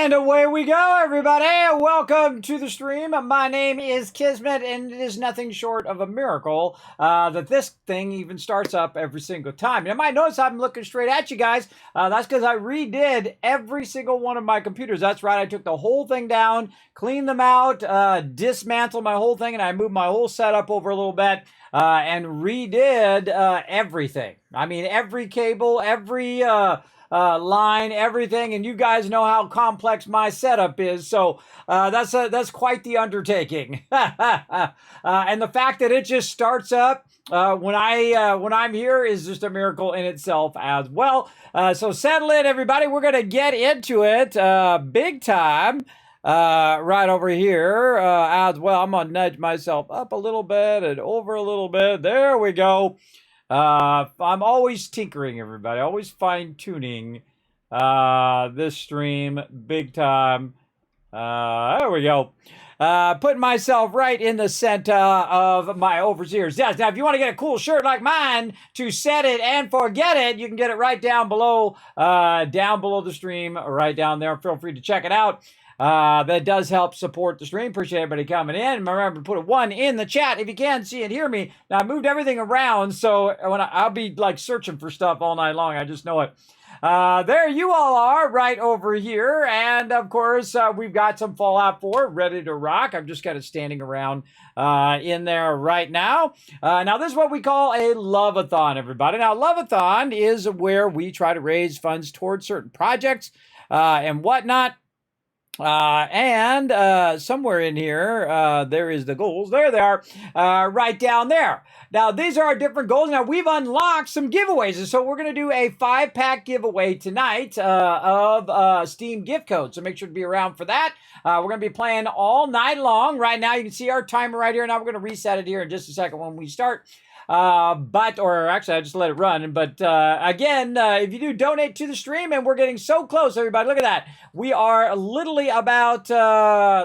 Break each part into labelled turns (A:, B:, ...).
A: And away we go, everybody. Welcome to the stream. My name is Kismet, and it is nothing short of a miracle that this thing even starts up every single time. You might notice I'm looking straight at you guys. That's because I redid every single one of my computers. That's right. I took the whole thing down, cleaned them out, dismantled my whole thing, and I moved my whole setup over a little bit and redid everything. I mean, every cable, every line, everything, and you guys know how complex my setup is, so that's quite the undertaking. And the fact that it just starts up when I'm here is just a miracle in itself as well. So settle in, everybody. We're gonna get into it big time. Right over here as well. I'm gonna nudge myself up a little bit and over a little bit. There we go. I'm always tinkering, everybody, always fine-tuning this stream big time. There we go. Putting myself right in the center of my overseers. Yes, now if you want to get a cool shirt like mine to set it and forget it, you can get it right down below the stream, right down there. Feel free to check it out. That does help support the stream. Appreciate everybody coming in. Remember to put a 1 in the chat if you can see and hear me. Now I moved everything around, so when I'll be like searching for stuff all night long. I just know it. There you all are, right over here, and of course we've got some Fallout 4 ready to rock. I'm just kind of standing around in there right now. Now this is what we call a love-a-thon, everybody. Now love-a-thon is where we try to raise funds towards certain projects and whatnot. And somewhere in here, there is the goals. There they are, right down there. Now, these are our different goals. Now, we've unlocked some giveaways. And so we're going to do a 5-pack giveaway tonight of Steam gift codes. So make sure to be around for that. We're going to be playing all night long. Right now, you can see our timer right here. Now, we're going to reset it here in just a second when we start. Or actually I just let it run. But again, if you do donate to the stream, and we're getting so close, everybody, look at that. We are literally about,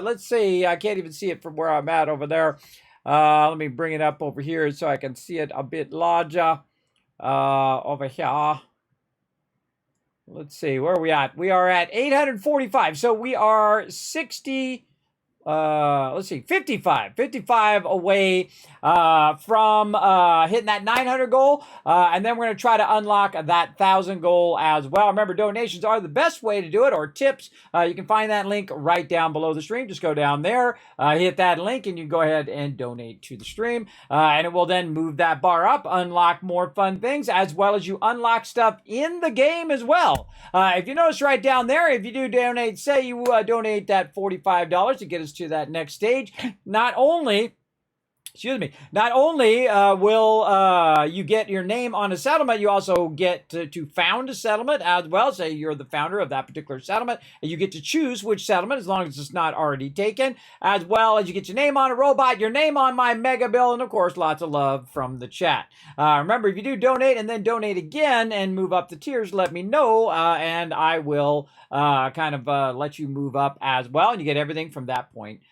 A: let's see, I can't even see it from where I'm at over there. Let me bring it up over here so I can see it a bit larger over here. Let's see, where are we at? We are at 845. So we are 60... let's see, 55 away from hitting that 900 goal, and then we're going to try to unlock that 1,000 goal as well. Remember, donations are the best way to do it, or tips. You can find that link right down below the stream. Just go down there, hit that link, and you can go ahead and donate to the stream, and it will then move that bar up, unlock more fun things, as well as you unlock stuff in the game as well. If you notice right down there, if you do donate, say you donate that $45 to get us to that next stage, not only will you get your name on a settlement, you also get to found a settlement as well. Say you're the founder of that particular settlement, and you get to choose which settlement, as long as it's not already taken, as well as you get your name on a robot, your name on my mega bill, and of course, lots of love from the chat. Remember, if you do donate and then donate again and move up the tiers, let me know, and I will let you move up as well, and you get everything from that point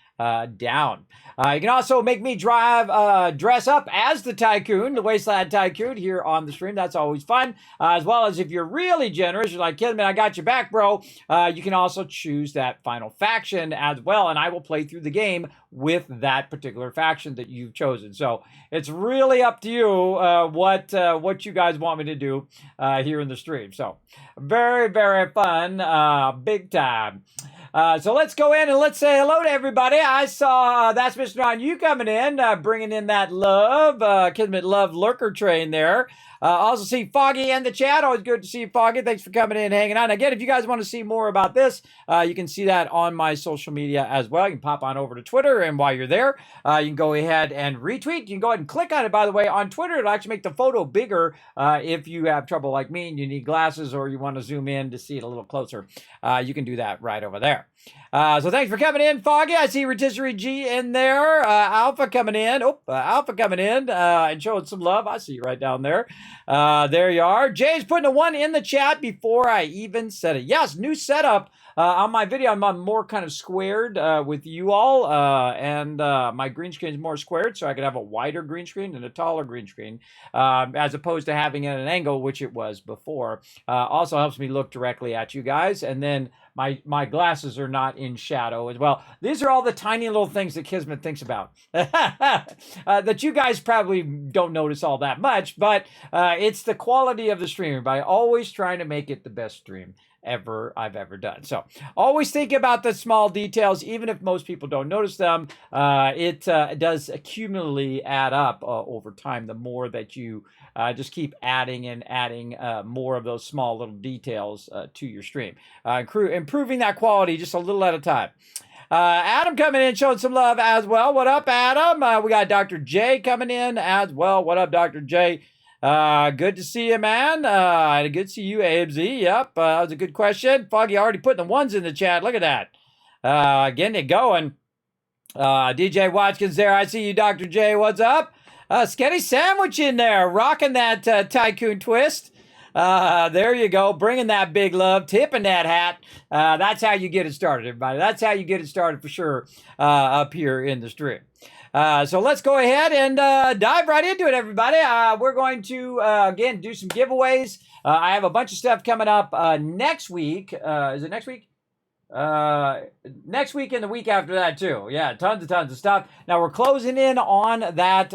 A: down. You can also make me dress up as the Tycoon, the Wasteland Tycoon, here on the stream. That's always fun. As well as if you're really generous, you're like, Kidman, I got your back, bro. You can also choose that final faction as well, and I will play through the game with that particular faction that you've chosen. So it's really up to you what you guys want me to do here in the stream. So very, very fun, big time. So let's go in and let's say hello to everybody. I saw That's Mr. On You coming in, bringing in that love, Kismet Love Lurker train there. Also see Foggy in the chat. Always good to see you, Foggy. Thanks for coming in and hanging out. Again, if you guys want to see more about this, you can see that on my social media as well. You can pop on over to Twitter, and while you're there, you can go ahead and retweet. You can go ahead and click on it, by the way, on Twitter. It'll actually make the photo bigger if you have trouble like me and you need glasses, or you want to zoom in to see it a little closer. You can do that right over there. So thanks for coming in, Foggy. I see Rotisserie G in there. Alpha coming in. Alpha coming in and showing some love. I see you right down there. There you are. Jay's putting a 1 in the chat before I even said it. Yes, new setup. On my video, I'm more kind of squared with you all, and my green screen is more squared, so I could have a wider green screen and a taller green screen, as opposed to having it at an angle, which it was before. Also helps me look directly at you guys, and then my glasses are not in shadow as well. These are all the tiny little things that Kismet thinks about that you guys probably don't notice all that much, but it's the quality of the stream by always trying to make it the best stream I've ever done. So always think about the small details, even if most people don't notice them. It does accumulatively add up over time. The more that you just keep adding and adding more of those small little details to your stream, improving that quality just a little at a time. Adam coming in, showing some love as well. What up, Adam? We got Dr. J coming in as well. What up, Dr. J? Good to see you, man. Good to see you, AMZ. Yep, that was a good question. Foggy already putting the ones in the chat. Look at that. Getting it going. DJ Watkins there. I see you, Dr. J. What's up? Sketty Sandwich in there, rocking that tycoon twist. There you go, bringing that big love, tipping that hat. That's how you get it started, everybody. That's how you get it started for sure up here in the stream. So let's go ahead and dive right into it, everybody. We're going to, again, do some giveaways. I have a bunch of stuff coming up next week. Is it next week? Next week and the week after that, too. Yeah, tons of stuff. Now, we're closing in on that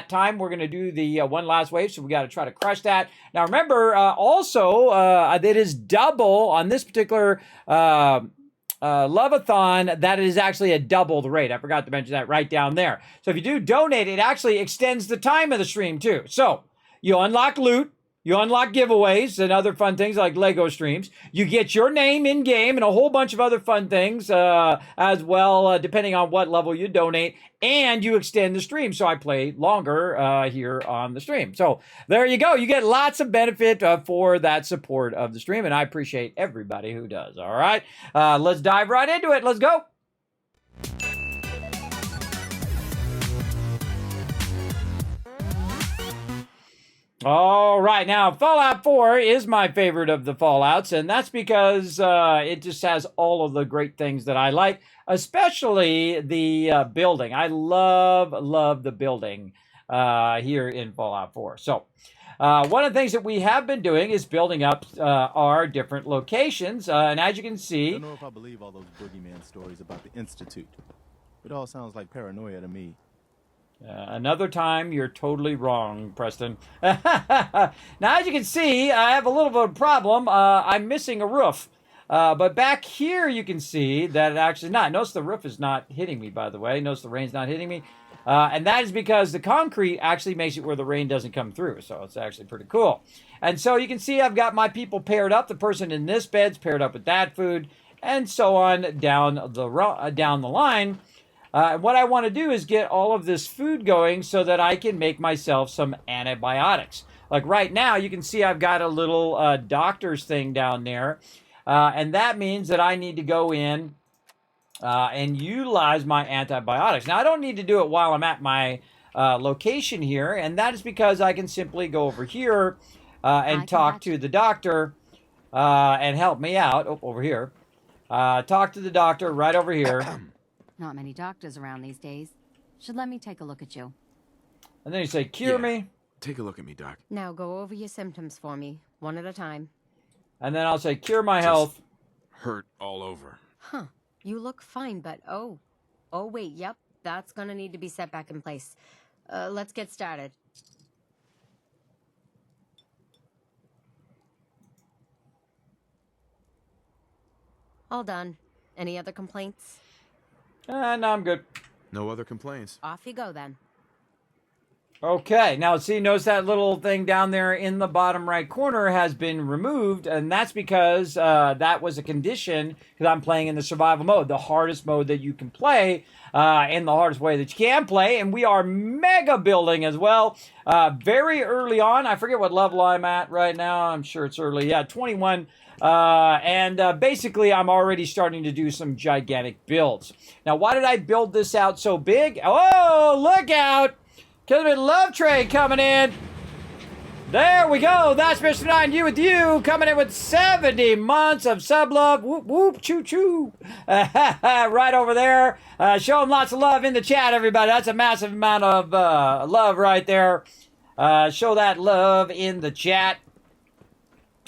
A: time. We're going to do the one last wave, so we got to try to crush that. Now, remember, also, that is double on this particular Love-a-thon, that is actually a double the rate. I forgot to mention that right down there. So if you do donate, it actually extends the time of the stream too. So you unlock loot, you unlock giveaways and other fun things like Lego streams. You get your name in game and a whole bunch of other fun things as well, depending on what level you donate. And you extend the stream, so I play longer here on the stream. So there you go. You get lots of benefit for that support of the stream, and I appreciate everybody who does. All right, let's dive right into it. Let's go. All right, now Fallout 4 is my favorite of the Fallouts, and that's because it just has all of the great things that I like, especially the building. I love the building here in Fallout 4. So one of the things that we have been doing is building up our different locations, and as you can see...
B: I don't know if I believe all those boogeyman stories about the Institute. It all sounds like paranoia to me.
A: Another time, you're totally wrong, Preston. Now, as you can see, I have a little bit of a problem. I'm missing a roof. But back here, you can see that it actually not. Notice the roof is not hitting me, by the way. Notice the rain's not hitting me. And that is because the concrete actually makes it where the rain doesn't come through. So it's actually pretty cool. And so you can see I've got my people paired up. The person in this bed's paired up with that food, and so on down the line. What I want to do is get all of this food going so that I can make myself some antibiotics. Like right now, you can see I've got a little doctor's thing down there. And that means that I need to go in and utilize my antibiotics. Now, I don't need to do it while I'm at my location here. And that is because I can simply go over here and talk to the doctor and help me out. Oh, over here. Talk to the doctor right over here.
C: Not many doctors around these days. Should let me take a look at you.
A: And then you say, cure me.
D: Take a look at me, Doc.
C: Now go over your symptoms for me, one at a time.
A: And then I'll say, cure my health.
D: Hurt all over.
C: Huh. You look fine, but oh wait, yep. That's gonna need to be set back in place. Let's get started. All done. Any other complaints?
A: No, I'm good.
D: No other complaints.
C: Off you go then.
A: Okay, now see, notice that little thing down there in the bottom right corner has been removed, and that's because that was a condition, because I'm playing in the survival mode, the hardest mode that you can play, in the hardest way that you can play, and we are mega building as well. Very early on, I forget what level I'm at right now, I'm sure it's early, yeah, 21. And basically, I'm already starting to do some gigantic builds. Now, why did I build this out so big? Oh, look out! Kismet Love Trade coming in. There we go. That's Mr. 9, you with you, coming in with 70 months of sub love. Whoop, whoop, choo, choo. Right over there. Show them lots of love in the chat, everybody. That's a massive amount of love right there. Show that love in the chat.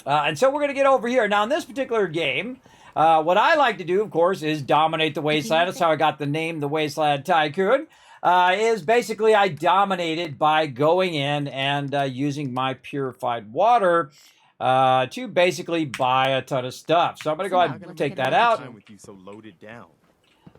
A: And so we're going to get over here. Now, in this particular game, What I like to do, of course, is dominate the wasteland. That's how I got the name, the Wasteland Tycoon. Is basically I dominate it by going in and using my purified water to basically buy a ton of stuff. So I'm going to go ahead and take that out.
B: With you so loaded down.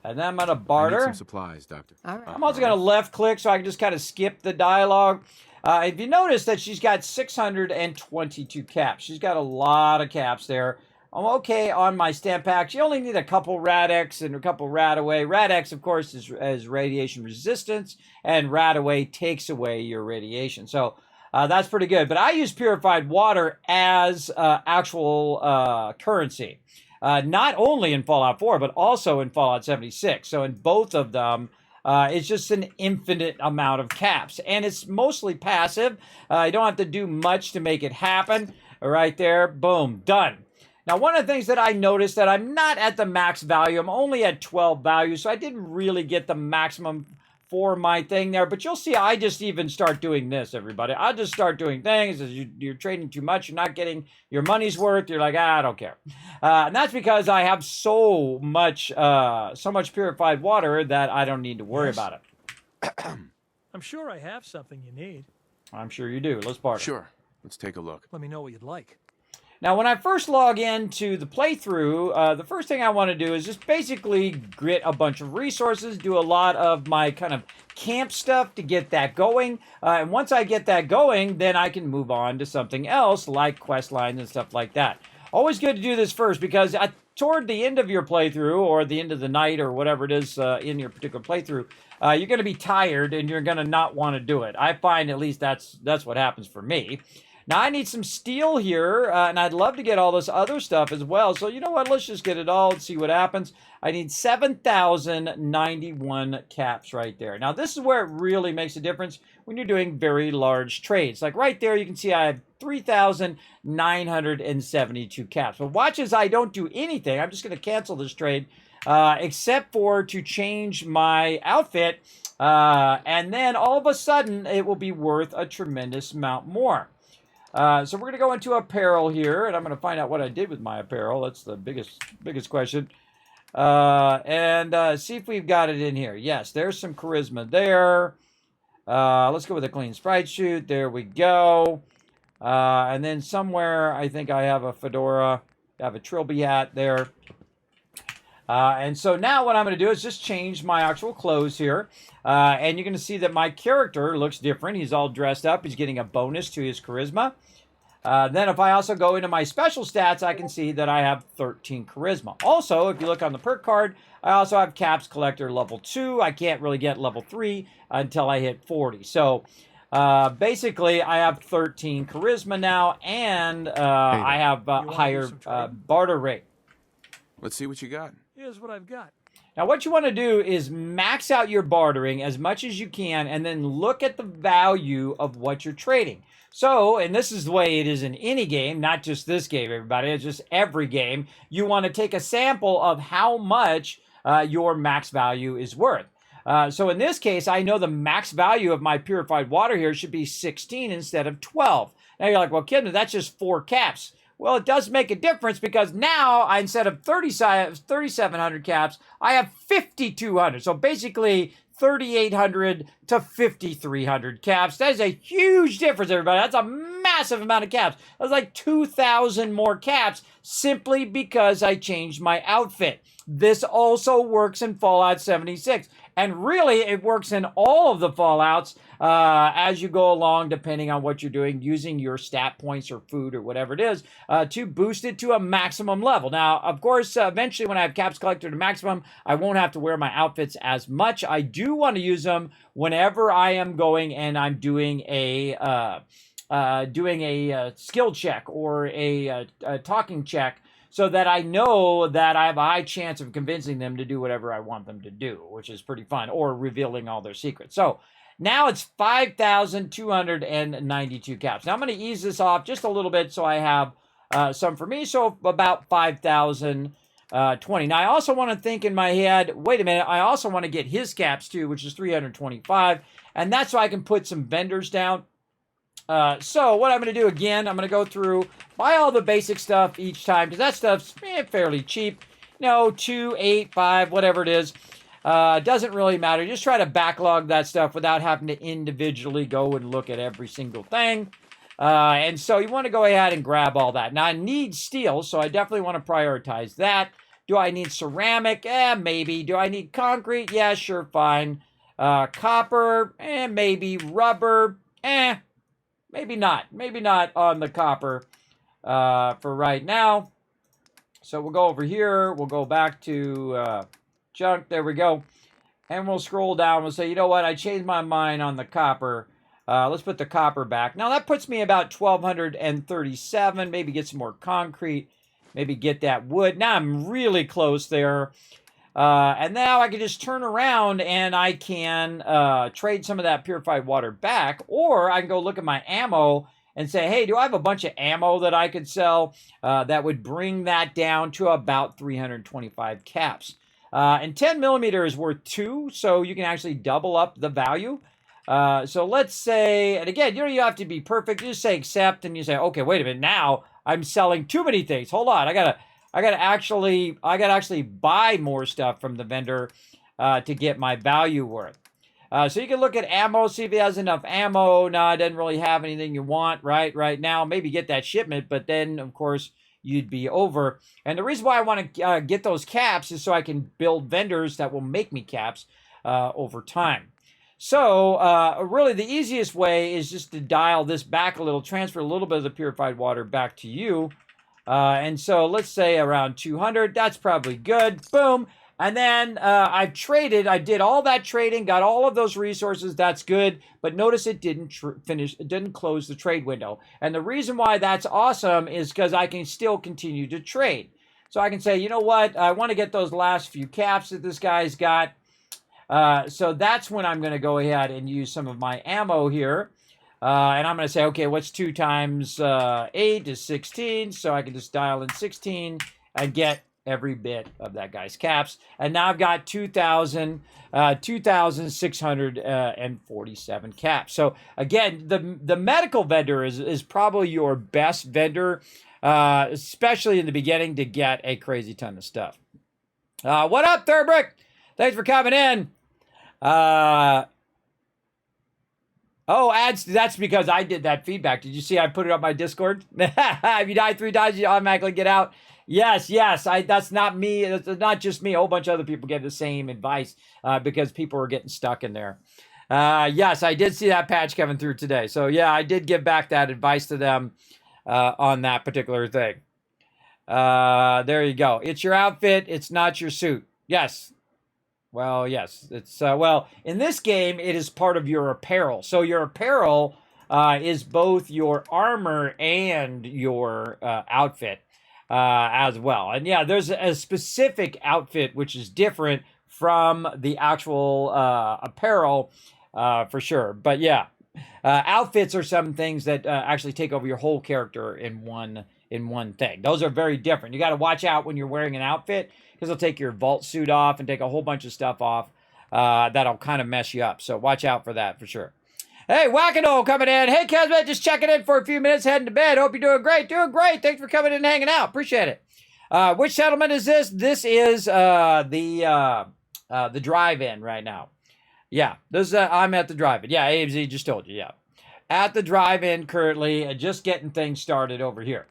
A: And then I'm going to
D: I need
A: barter.
D: some supplies, Doctor.
C: All right.
A: I'm also going to left click so I can just kind of skip the dialogue. If you notice that she's got 622 caps. She's got a lot of caps there. I'm okay on my stamp pack. You only need a couple Rad-X and a couple Rad-Away. Rad-X, of course, is radiation resistance, and Rad-Away takes away your radiation. So that's pretty good. But I use purified water as actual currency. Not only in Fallout 4, but also in Fallout 76. So in both of them, it's just an infinite amount of caps. And it's mostly passive. You don't have to do much to make it happen. Right there, boom, done. Now, one of the things that I noticed that I'm not at the max value. I'm only at 12 value, so I didn't really get the maximum for my thing there. But you'll see I just even start doing this, everybody. I'll just start doing things. As you're trading too much, you're not getting your money's worth. You're like, I don't care. And that's because I have so much purified water that I don't need to worry about it.
E: I'm sure I have something you need.
A: I'm sure you do. Let's barter.
D: Sure. Let's take a look.
E: Let me know what you'd like.
A: Now, when I first log into the playthrough, the first thing I want to do is just basically get a bunch of resources, do a lot of my kind of camp stuff to get that going. And once I get that going, then I can move on to something else like quest lines and stuff like that. Always good to do this first because toward the end of your playthrough or the end of the night or whatever it is in your particular playthrough, you're going to be tired and you're going to not want to do it. I find at least that's what happens for me. Now, I need some steel here, and I'd love to get all this other stuff as well. So, you know what? Let's just get it all and see what happens. I need 7,091 caps right there. Now, this is where it really makes a difference when you're doing very large trades. Like right there, you can see I have 3,972 caps. But watch as I don't do anything. I'm just going to cancel this trade, except for to change my outfit. And then all of a sudden, it will be worth a tremendous amount more. So we're going to go into apparel here, and I'm going to find out what I did with my apparel. That's the biggest question. And see if we've got it in here. Yes, there's some charisma there. Let's go with a clean sprite shoot. There we go. And then somewhere, I think I have a fedora. I have a trilby hat there. And so now what I'm going to do is just change my actual clothes here. And you're going to see that my character looks different. He's all dressed up. He's getting a bonus to his charisma. Then if I also go into my special stats, I can see that I have 13 charisma. Also, if you look on the perk card, I also have caps collector level 2. I can't really get level 3 until I hit 40. So basically, I have 13 charisma now, and I have higher barter rate.
D: Let's see what you got.
E: Here's what I've got.
A: Now, what you want to do is max out your bartering as much as you can, and then look at the value of what you're trading. So, and this is the way it is in any game, not just this game, everybody. It's just every game. You want to take a sample of how much your max value is worth. So in this case, I know the max value of my purified water here should be 16 instead of 12. Now you're like, well, Kismet, that's just 4 caps. Well, it does make a difference because now, instead of 3,700 caps, I have 5,200. So basically, 3,800 to 5,300 caps. That is a huge difference, everybody. That's a massive amount of caps. That's like 2,000 more caps simply because I changed my outfit. This also works in Fallout 76. And really, it works in all of the Fallouts as you go along, depending on what you're doing, using your stat points or food or whatever it is to boost it to a maximum level. Now, of course, eventually when I have caps collected to maximum, I won't have to wear my outfits as much. I do want to use them whenever I am going and I'm doing a skill check or a talking check, so that I know that I have a high chance of convincing them to do whatever I want them to do, which is pretty fun, or revealing all their secrets. So now it's 5,292 caps. Now I'm going to ease this off just a little bit so I have some for me, so about 5,020. Now I also want to think in my head, wait a minute, I also want to get his caps too, which is 325, and that's so I can put some vendors down. So what I'm going to do again, I'm going to go through, buy all the basic stuff each time, because that stuff's fairly cheap. 2, 8, 5, whatever it is. Doesn't really matter. Just try to backlog that stuff without having to individually go and look at every single thing. And so you want to go ahead and grab all that. Now, I need steel, so I definitely want to prioritize that. Do I need ceramic? Maybe. Do I need concrete? Yeah, sure, fine. Copper? Maybe. Rubber? Maybe not. Maybe not on the copper for right now. So we'll go over here. We'll go back to junk. There we go. And we'll scroll down. We'll say, you know what? I changed my mind on the copper. Let's put the copper back. Now, that puts me about 1,237. Maybe get some more concrete. Maybe get that wood. Now I'm really close there. And now I can just turn around and I can trade some of that purified water back. Or I can go look at my ammo and say, hey, do I have a bunch of ammo that I could sell that would bring that down to about 325 caps. And 10 millimeter is worth 2, so you can actually double up the value. So let's say, and again, you have to be perfect. You just say accept, and you say, okay, wait a minute. Now I'm selling too many things. Hold on, I gotta actually buy more stuff from the vendor to get my value worth. So you can look at ammo, see if he has enough ammo. No, it doesn't really have anything you want right now. Maybe get that shipment, but then of course you'd be over. And the reason why I want to get those caps is so I can build vendors that will make me caps over time. So really the easiest way is just to dial this back a little, transfer a little bit of the purified water back to you. And so let's say around 200, that's probably good. Boom. And then I've traded, I did all that trading, got all of those resources, that's good. But notice it didn't it didn't close the trade window. And the reason why that's awesome is because I can still continue to trade. So I can say, you know what, I want to get those last few caps that this guy's got. So that's when I'm going to go ahead and use some of my ammo here. And I'm going to say, okay, what's 2 times 8 is 16. So I can just dial in 16 and get every bit of that guy's caps. And now I've got 2,647 caps. So again, the medical vendor is probably your best vendor, especially in the beginning, to get a crazy ton of stuff. What up, Thurbrick? Thanks for coming in. That's because I did that feedback. Did you see I put it up my Discord? If you die 3 times, you automatically get out. Yes. That's not me. That's not just me. A whole bunch of other people get the same advice because people were getting stuck in there. Yes, I did see that patch coming through today. So yeah, I did give back that advice to them on that particular thing. There you go. It's your outfit. It's not your suit. Yes. Well, yes. It's well, in this game, it is part of your apparel. So your apparel is both your armor and your outfit as well. And yeah, there's a specific outfit which is different from the actual apparel for sure. But yeah, outfits are some things that actually take over your whole character in one thing. Those are very different. You got to watch out when you're wearing an outfit, because it'll take your vault suit off and take a whole bunch of stuff off that'll kind of mess you up. So watch out for that for sure. Hey, Wackado coming in. Hey, Kismet, just checking in for a few minutes, heading to bed. Hope you're doing great. Doing great. Thanks for coming in and hanging out. Appreciate it. Which settlement is this? This is the drive-in right now. Yeah, this is I'm at the drive-in. Yeah, AMZ just told you. Yeah, at the drive-in currently, just getting things started over here.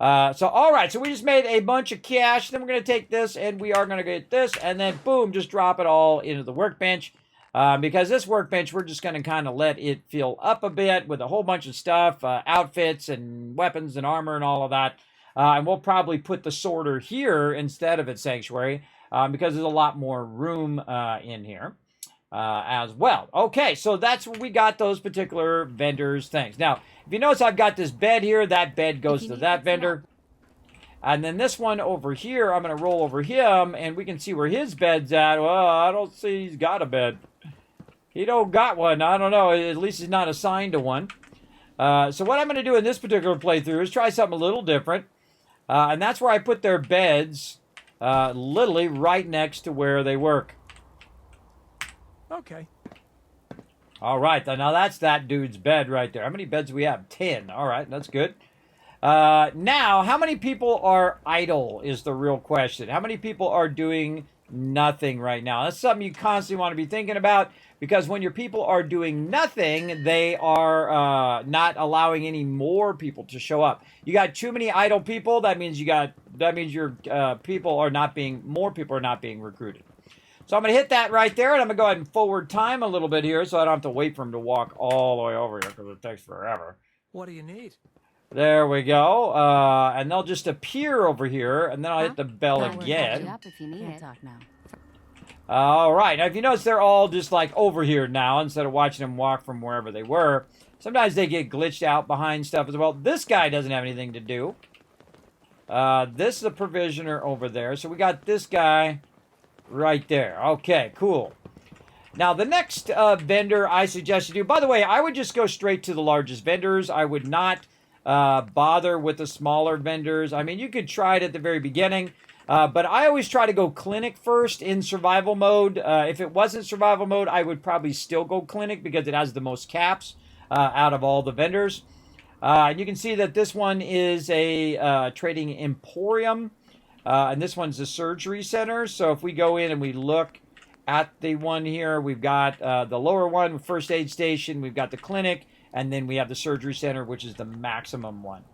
A: So, all right, so we just made a bunch of cash. Then we're going to take this, and we are going to get this, and then, boom, just drop it all into the workbench. Because this workbench, we're just going to kind of let it fill up a bit with a whole bunch of stuff, outfits and weapons and armor and all of that. And we'll probably put the sorter here instead of at Sanctuary because there's a lot more room in here as well. Okay, so that's where we got those particular vendors' things. Now, if you notice, I've got this bed here. That bed goes to that vendor. And then this one over here, I'm going to roll over him, and we can see where his bed's at. Well, I don't see he's got a bed. He don't got one. I don't know. At least he's not assigned to one. So what I'm going to do in this particular playthrough is try something a little different. And that's where I put their beds literally right next to where they work.
E: Okay.
A: All right, now that's that dude's bed right there. How many beds do we have? 10. All right, that's good. Now, how many people are idle is the real question. How many people are doing nothing right now? That's something you constantly want to be thinking about, because when your people are doing nothing, they are not allowing any more people to show up. You got too many idle people. That means your people are not being recruited. So I'm going to hit that right there, and I'm going to go ahead and forward time a little bit here so I don't have to wait for him to walk all the way over here because it takes forever.
E: What do you need?
A: There we go. And they'll just appear over here, and then I'll hit the bell
C: Now we'll catch you
A: again.
C: up if you need it.
F: Talk now.
A: All right. Now, if you notice, they're all just like over here now instead of watching them walk from wherever they were. Sometimes they get glitched out behind stuff as well. This guy doesn't have anything to do. This is a provisioner over there. So we got this guy right there. Okay, cool. Now, the next vendor I suggest you do, by the way, I would just go straight to the largest vendors. I would not bother with the smaller vendors. I mean, you could try it at the very beginning, but I always try to go clinic first in survival mode. If it wasn't survival mode, I would probably still go clinic because it has the most caps out of all the vendors. And you can see that this one is a trading emporium, and this one's a surgery center. So if we go in and we look at the one here, we've got the lower one, first aid station, we've got the clinic, and then we have the surgery center, which is the maximum one.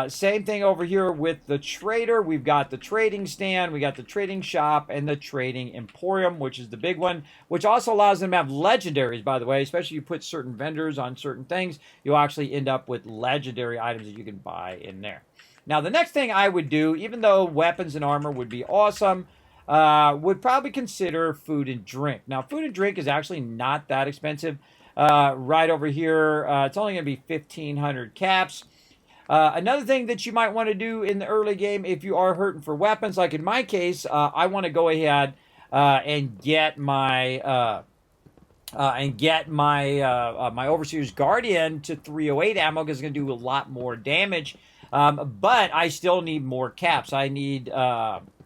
A: Same thing over here with the trader. We've got the trading stand, we got the trading shop, and the trading emporium, which is the big one, which also allows them to have legendaries, by the way. Especially if you put certain vendors on certain things, you'll actually end up with legendary items that you can buy in there. Now, the next thing I would do, even though weapons and armor would be awesome, would probably consider food and drink. Now, food and drink is actually not that expensive. Right over here, it's only going to be 1,500 caps. Another thing that you might want to do in the early game, if you are hurting for weapons, like in my case, I want to go ahead and get my my Overseer's Guardian to 308 ammo, because it's going to do a lot more damage. But I still need more caps. I need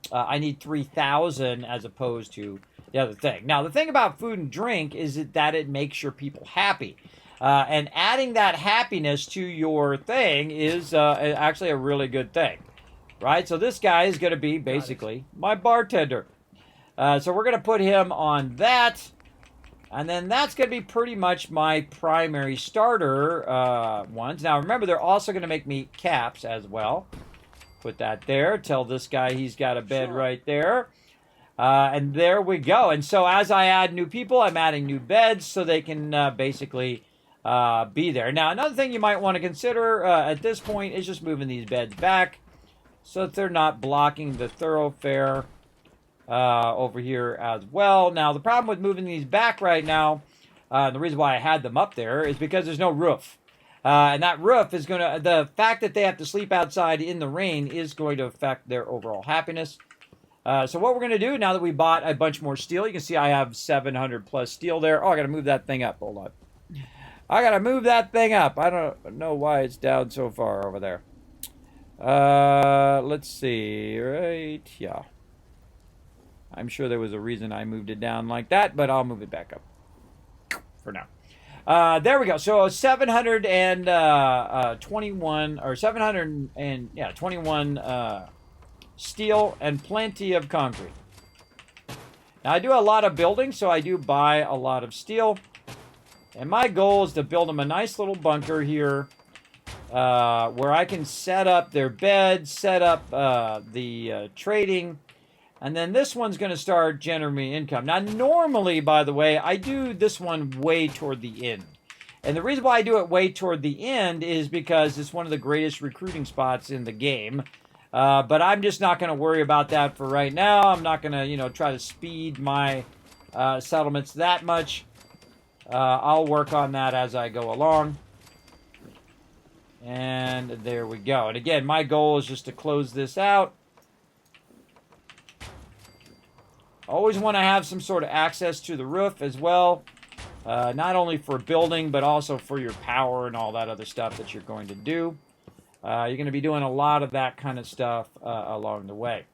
A: 3,000 as opposed to the other thing. Now, the thing about food and drink is that it makes your people happy. And adding that happiness to your thing is actually a really good thing. Right? So this guy is going to be basically my bartender. So we're going to put him on that. And then that's going to be pretty much my primary starter ones. Now, remember, they're also going to make me caps as well. Put that there. Tell this guy he's got a bed right there. And there we go. And so as I add new people, I'm adding new beds so they can basically be there. Now, another thing you might want to consider at this point is just moving these beds back so that they're not blocking the thoroughfare over here as well. Now, the problem with moving these back right now, the reason why I had them up there is because there's no roof. And that roof is going to, the fact that they have to sleep outside in the rain is going to affect their overall happiness. So what we're going to do, now that we bought a bunch more steel, you can see I have 700 plus steel there. Oh, I got to move that thing up. Hold on. I got to move that thing up. I don't know why it's down so far over there. Let's see. Right. Yeah. I'm sure there was a reason I moved it down like that, but I'll move it back up for now. There we go. So 721 or 721 steel and plenty of concrete. Now I do a lot of building, so I do buy a lot of steel. And my goal is to build them a nice little bunker here where I can set up their beds, set up the trading. And then this one's going to start generating income. Now, normally, by the way, I do this one way toward the end. And the reason why I do it way toward the end is because it's one of the greatest recruiting spots in the game. But I'm just not going to worry about that for right now. I'm not going to, try to speed my settlements that much. I'll work on that as I go along. And there we go. And again, my goal is just to close this out. Always want to have some sort of access to the roof as well. Not only for building, but also for your power and all that other stuff that you're going to do. You're going to be doing a lot of that kind of stuff along the way.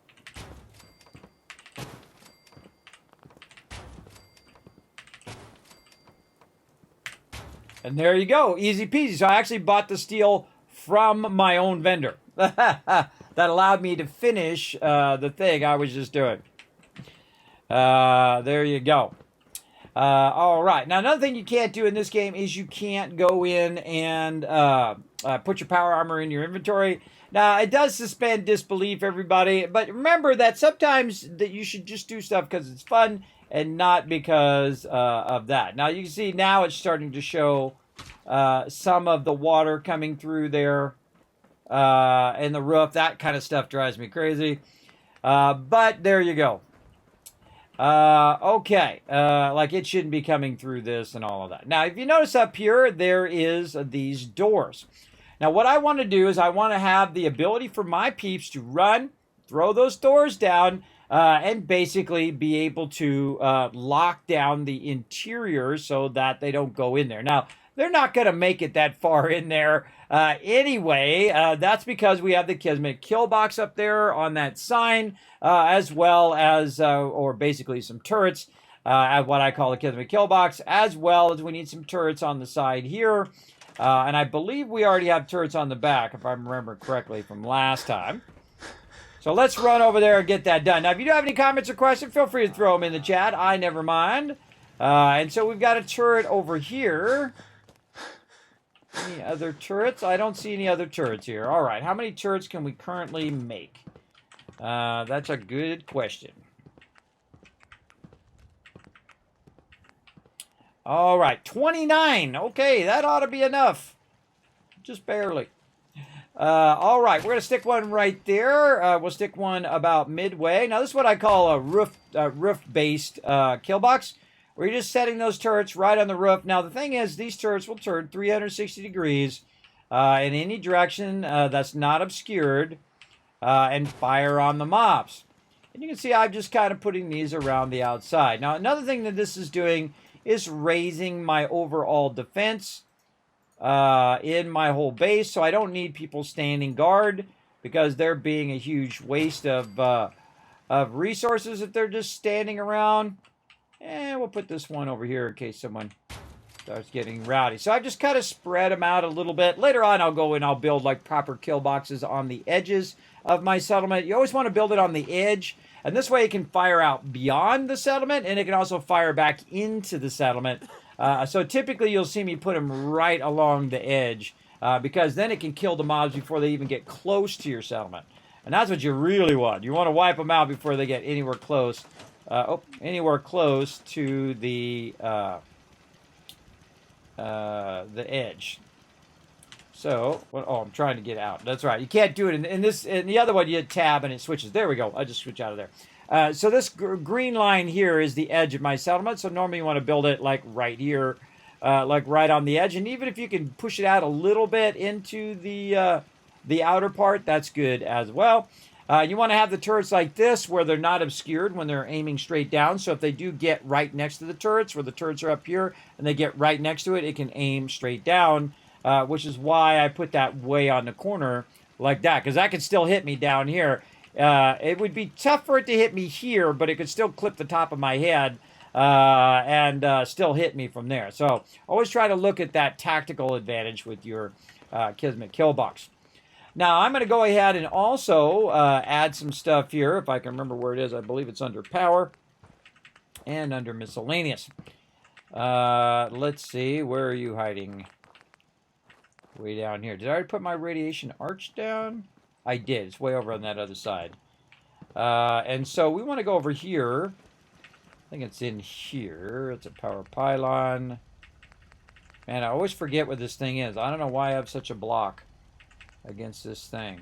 A: And there you go. Easy peasy. So I actually bought the steel from my own vendor. That allowed me to finish the thing I was just doing. There you go. All right. Now, another thing you can't do in this game is you can't go in and put your power armor in your inventory. Now, it does suspend disbelief, everybody. But remember that sometimes that you should just do stuff because it's fun and not because of that. Now, you can see now it's starting to show some of the water coming through there in the roof. That kind of stuff drives me crazy. But there you go. Okay. Like it shouldn't be coming through this and all of that. Now, if you notice up here, there is these doors. Now, what I want to do is I want to have the ability for my peeps to run, throw those doors down, and basically be able to lock down the interior so that they don't go in there. Now, they're not going to make it that far in there anyway. That's because we have the Kismet kill box up there on that sign, as well as, or basically some turrets, at what I call the Kismet kill box, as well as we need some turrets on the side here. And I believe we already have turrets on the back, if I remember correctly from last time. So let's run over there and get that done. Now, if you do have any comments or questions, feel free to throw them in the chat. I never mind. And so we've got a turret over here. Any other turrets? I don't see any other turrets here. All right. How many turrets can we currently make? That's a good question. All right. 29. Okay, that ought to be enough. Just barely. All right. We're going to stick one right there. We'll stick one about midway. Now, this is what I call a roof-based kill box, where you're just setting those turrets right on the roof. Now, the thing is, these turrets will turn 360 degrees in any direction that's not obscured and fire on the mobs. And you can see I'm just kind of putting these around the outside. Now, another thing that this is doing is raising my overall defense in my whole base, so I don't need people standing guard because they're being a huge waste of resources if they're just standing around. And we'll put this one over here in case someone starts getting rowdy. So I've just kind of spread them out a little bit. Later on, I'll go and I'll build like proper kill boxes on the edges of my settlement. You always want to build it on the edge, and this way it can fire out beyond the settlement, and it can also fire back into the settlement. So typically you'll see me put them right along the edge because then it can kill the mobs before they even get close to your settlement. And that's what you really want. You want to wipe them out before they get anywhere close. Anywhere close to the edge. So, I'm trying to get out. That's right. You can't do it in this. In the other one, you hit tab and it switches. There we go. I just switch out of there. So this green line here is the edge of my settlement. So normally you want to build it like right here, like right on the edge. And even if you can push it out a little bit into the outer part, that's good as well. You want to have the turrets like this where they're not obscured when they're aiming straight down. So if they do get right next to the turrets, where the turrets are up here, and they get right next to it, it can aim straight down, which is why I put that way on the corner like that, because that could still hit me down here. It would be tough for it to hit me here, but it could still clip the top of my head and still hit me from there. So always try to look at that tactical advantage with your Kismet kill box. Now, I'm going to go ahead and also add some stuff here, if I can remember where it is. I believe it's under Power and under Miscellaneous. Let's see. Where are you hiding? Way down here. Did I already put my Radiation Arch down? I did. It's way over on that other side. And so we want to go over here. I think it's in here. It's a Power Pylon. Man, I always forget what this thing is. I don't know why I have such a block against this thing.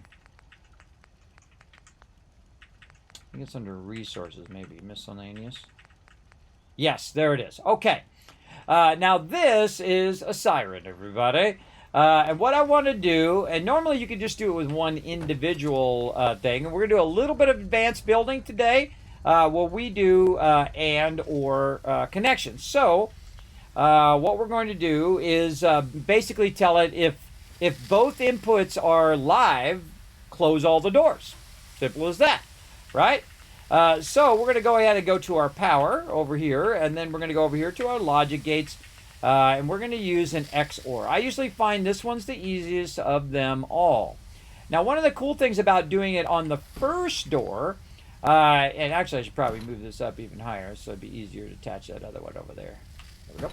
A: I think it's under resources, maybe. Miscellaneous. Yes, there it is. Okay. Now this is a siren, everybody. And what I want to do, and normally you can just do it with one individual thing, and we're going to do a little bit of advanced building today, where we do and or connections. So what we're going to do is basically tell it if both inputs are live, close all the doors. Simple as that, right? So we're going to go ahead and go to our power over here, and then we're going to go over here to our logic gates. And we're going to use an XOR. I usually find this one's the easiest of them all. Now, one of the cool things about doing it on the first door, and actually I should probably move this up even higher so it'd be easier to attach that other one over there. There we go.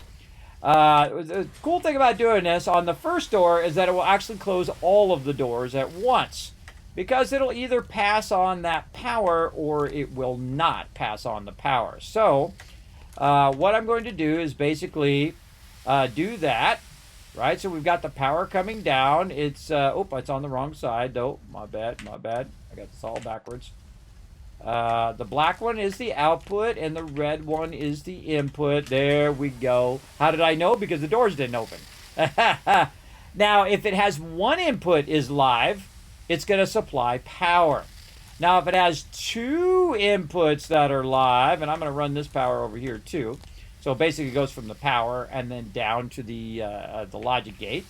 A: The cool thing about doing this on the first door is that it will actually close all of the doors at once, because it'll either pass on that power or it will not pass on the power. So what I'm going to do is basically do that, right? So we've got the power coming down. It's it's on the wrong side though. My bad. I got this all backwards. The black one is the output and the red one is the input. There we go. How did I know? Because the doors didn't open. Now, if it has one input is live, it's going to supply power. Now, if it has two inputs that are live, and I'm going to run this power over here too. So basically it goes from the power and then down to the logic gate.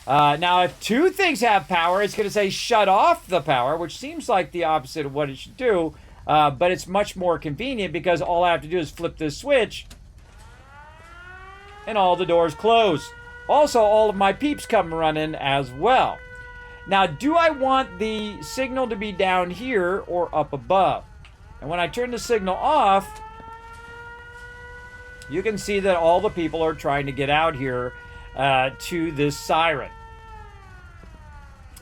A: Now, if two things have power, it's going to say shut off the power, which seems like the opposite of what it should do. But it's much more convenient because all I have to do is flip this switch and all the doors close. Also, all of my peeps come running as well. Now, do I want the signal to be down here or up above? And when I turn the signal off, you can see that all the people are trying to get out here to this siren.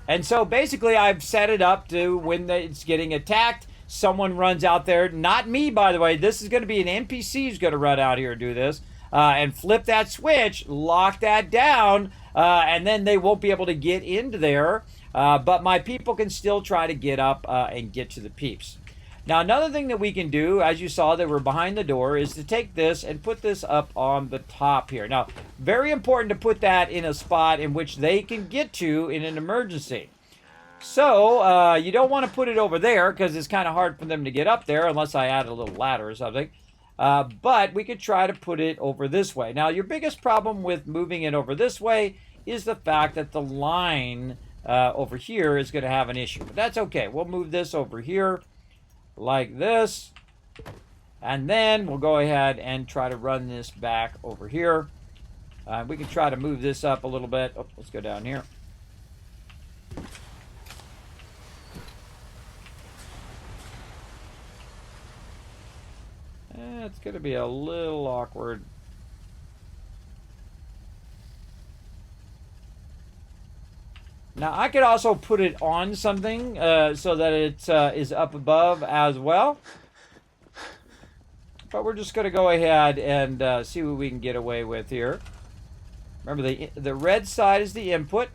A: And so basically I've set it up to when it's getting attacked, someone runs out there. Not me, by the way. This is going to be an NPC who's going to run out here and do this. And flip that switch, lock that down, and then they won't be able to get into there. But my people can still try to get up and get to the peeps. Now, another thing that we can do, as you saw that we're behind the door, is to take this and put this up on the top here. Now, very important to put that in a spot in which they can get to in an emergency. So, you don't want to put it over there because it's kind of hard for them to get up there unless I add a little ladder or something. But we could try to put it over this way. Now, your biggest problem with moving it over this way is the fact that the line over here is going to have an issue. But that's okay. We'll move this over here like this, and then we'll go ahead and try to run this back over here. We can try to move this up a little bit. Oh, let's go down here. It's going to be a little awkward. Now, I could also put it on something so that it is up above as well. But we're just going to go ahead and see what we can get away with here. Remember, the red side is the input.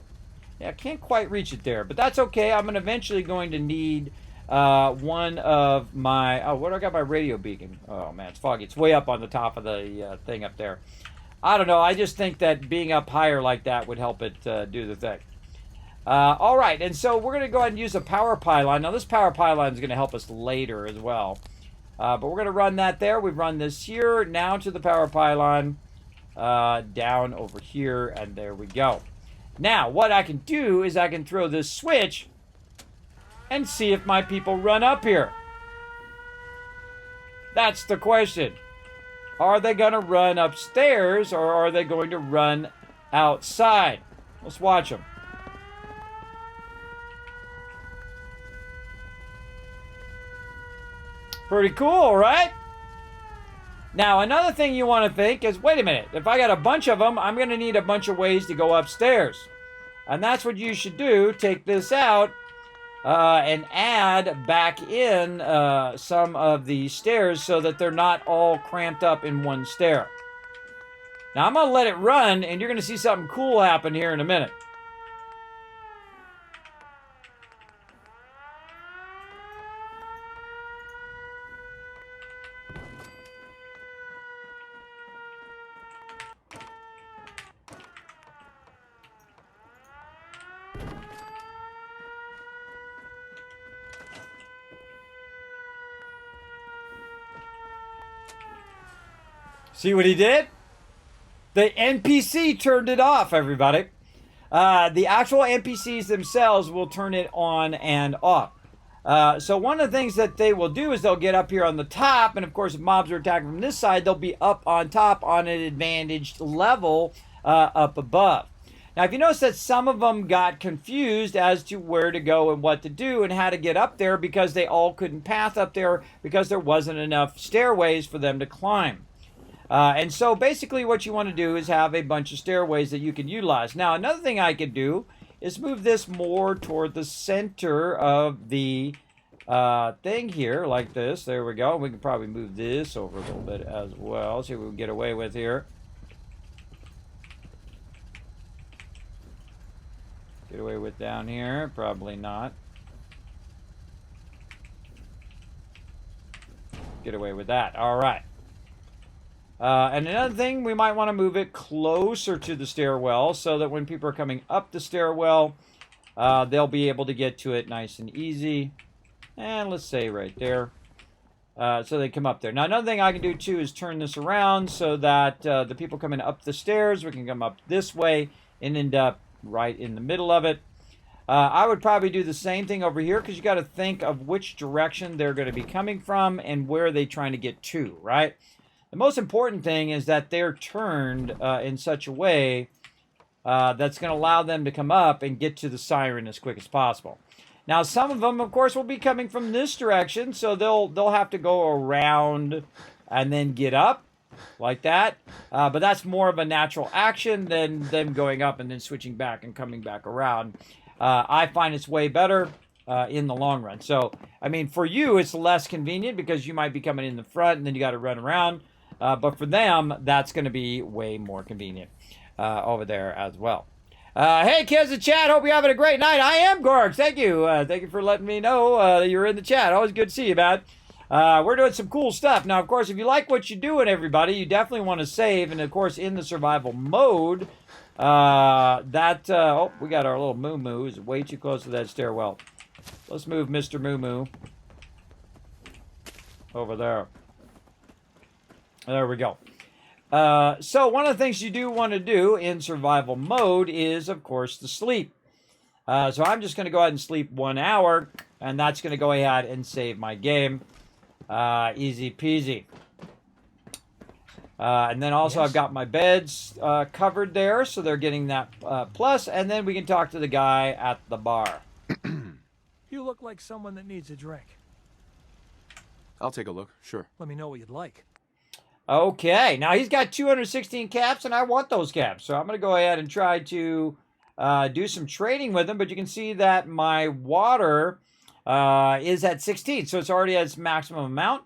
A: Yeah, I can't quite reach it there, but that's okay. I'm eventually going to need one of my... Oh, what do I got my radio beacon? Oh, man, it's foggy. It's way up on the top of the thing up there. I don't know. I just think that being up higher like that would help it do the thing. All right, and so we're going to go ahead and use a power pylon. Now, this power pylon is going to help us later as well. But we're going to run that there. We've run this here, now to the power pylon, down over here, and there we go. Now, what I can do is I can throw this switch and see if my people run up here. That's the question. Are they going to run upstairs, or are they going to run outside? Let's watch them. Pretty cool, right? Now, another thing you want to think is, wait a minute, if I got a bunch of them, I'm going to need a bunch of ways to go upstairs. And that's what you should do. Take this out and add back in some of the stairs so that they're not all cramped up in one stair. Now, I'm going to let it run, and you're going to see something cool happen here in a minute. See what he did? The NPC turned it off, everybody. The actual NPCs themselves will turn it on and off. So one of the things that they will do is they'll get up here on the top, and of course if mobs are attacking from this side, they'll be up on top on an advantaged level up above. Now if you notice that some of them got confused as to where to go and what to do and how to get up there because they all couldn't path up there because there wasn't enough stairways for them to climb. And so basically what you want to do is have a bunch of stairways that you can utilize. Now another thing I could do is move this more toward the center of the thing here, like this. There we go. We can probably move this over a little bit as well. See what we can get away with here. Get away with down here? Probably not. Get away with that. All right. And another thing, we might want to move it closer to the stairwell so that when people are coming up the stairwell, they'll be able to get to it nice and easy. And let's say right there. So they come up there. Now, another thing I can do, too, is turn this around so that the people coming up the stairs, we can come up this way and end up right in the middle of it. I would probably do the same thing over here because you got to think of which direction they're going to be coming from and where they're trying to get to, right? The most important thing is that they're turned in such a way that's going to allow them to come up and get to the siren as quick as possible. Now, some of them, of course, will be coming from this direction, so they'll have to go around and then get up like that. But that's more of a natural action than them going up and then switching back and coming back around. I find it's way better in the long run. So, I mean, for you, it's less convenient because you might be coming in the front and then you got to run around. But for them, that's going to be way more convenient over there as well. Hey, kids in chat, hope you're having a great night. I am, Gorg. Thank you. Thank you for letting me know you're in the chat. Always good to see you, man. We're doing some cool stuff. Now, of course, if you like what you're doing, everybody, you definitely want to save. And, of course, in the survival mode, oh, we got our little moo-moo. Is way too close to that stairwell. Let's move Mr. Moo-moo over there. There we go. So one of the things you do want to do in survival mode is, of course, to sleep. So I'm just going to go ahead and sleep 1 hour, and that's going to go ahead and save my game. Easy peasy. And then also I've got my beds covered there, so they're getting that plus, and then we can talk to the guy at the bar.
E: You look like someone that needs a drink.
D: I'll take a look, sure.
E: Let me know what you'd like.
A: Okay, now he's got 216 caps, and I want those caps. So I'm going to go ahead and try to do some trading with him. But you can see that my water is at 16, so it's already at its maximum amount.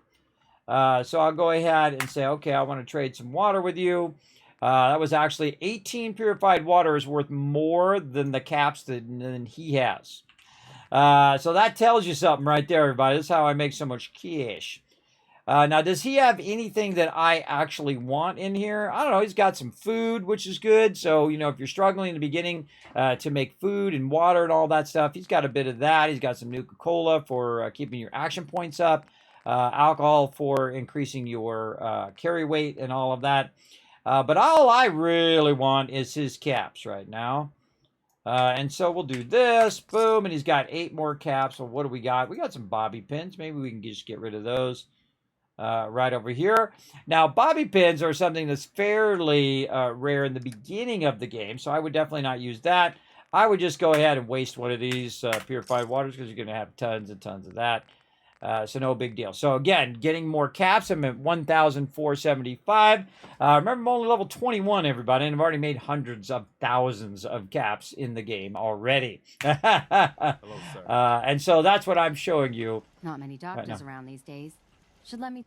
A: So I'll go ahead and say, okay, I want to trade some water with you. That was actually 18 purified water is worth more than the caps than he has. So that tells you something right there, everybody. This is how I make so much cash. Now, does he have anything that I actually want in here? I don't know. He's got some food, which is good. So, you know, if you're struggling in the beginning to make food and water and all that stuff, he's got a bit of that. He's got some Nuka-Cola for keeping your action points up, alcohol for increasing your carry weight and all of that. But all I really want is his caps right now. And so we'll do this. Boom. And he's got 8 more caps. Well, what do we got? We got some bobby pins. Maybe we can just get rid of those. Right over here. Now, bobby pins are something that's fairly rare in the beginning of the game, so I would definitely not use that. I would just go ahead and waste one of these purified waters because you're going to have tons and tons of that. So no big deal. So again, getting more caps. I'm at 1,475. Remember, I'm only level 21, everybody, and I've already made hundreds of thousands of caps in the game already.
B: Hello, sir.
A: And so that's what I'm showing you.
C: Not many doctors around these days. Should let me...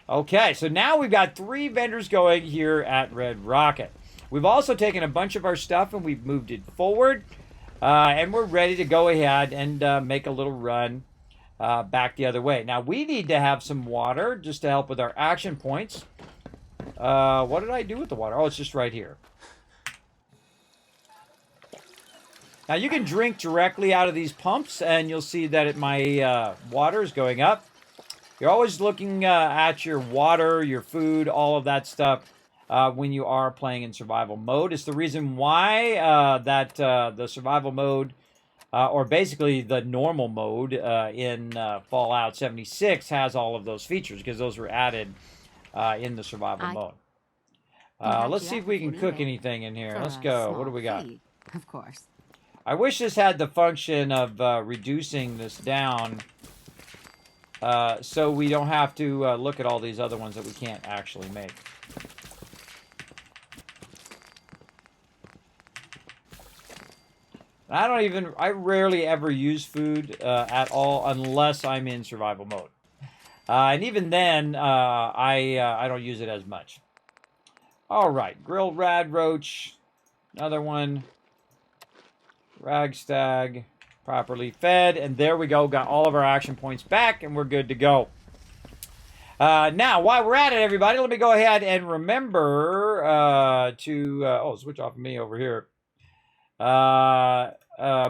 A: Okay, so now we've got 3 vendors going here at Red Rocket. We've also taken a bunch of our stuff and we've moved it forward. And we're ready to go ahead and make a little run back the other way. Now, we need to have some water just to help with our action points. What did I do with the water? Oh, it's just right here. Now, you can drink directly out of these pumps, and you'll see that my water is going up. You're always looking at your water, your food, all of that stuff when you are playing in survival mode. It's the reason why the survival mode or basically the normal mode in Fallout 76 has all of those features because those were added in the survival mode. Let's see if we can cook anything in here. Let's go. What do we got?
C: Of course.
A: I wish this had the function of reducing this down so we don't have to look at all these other ones that we can't actually make. I rarely ever use food at all unless I'm in survival mode. And even then, I don't use it as much. All right, grilled rad roach, another one. Ragstag, properly fed, and there we go. Got all of our action points back, and we're good to go. Now, while we're at it, everybody, let me go ahead and remember to switch off of me over here.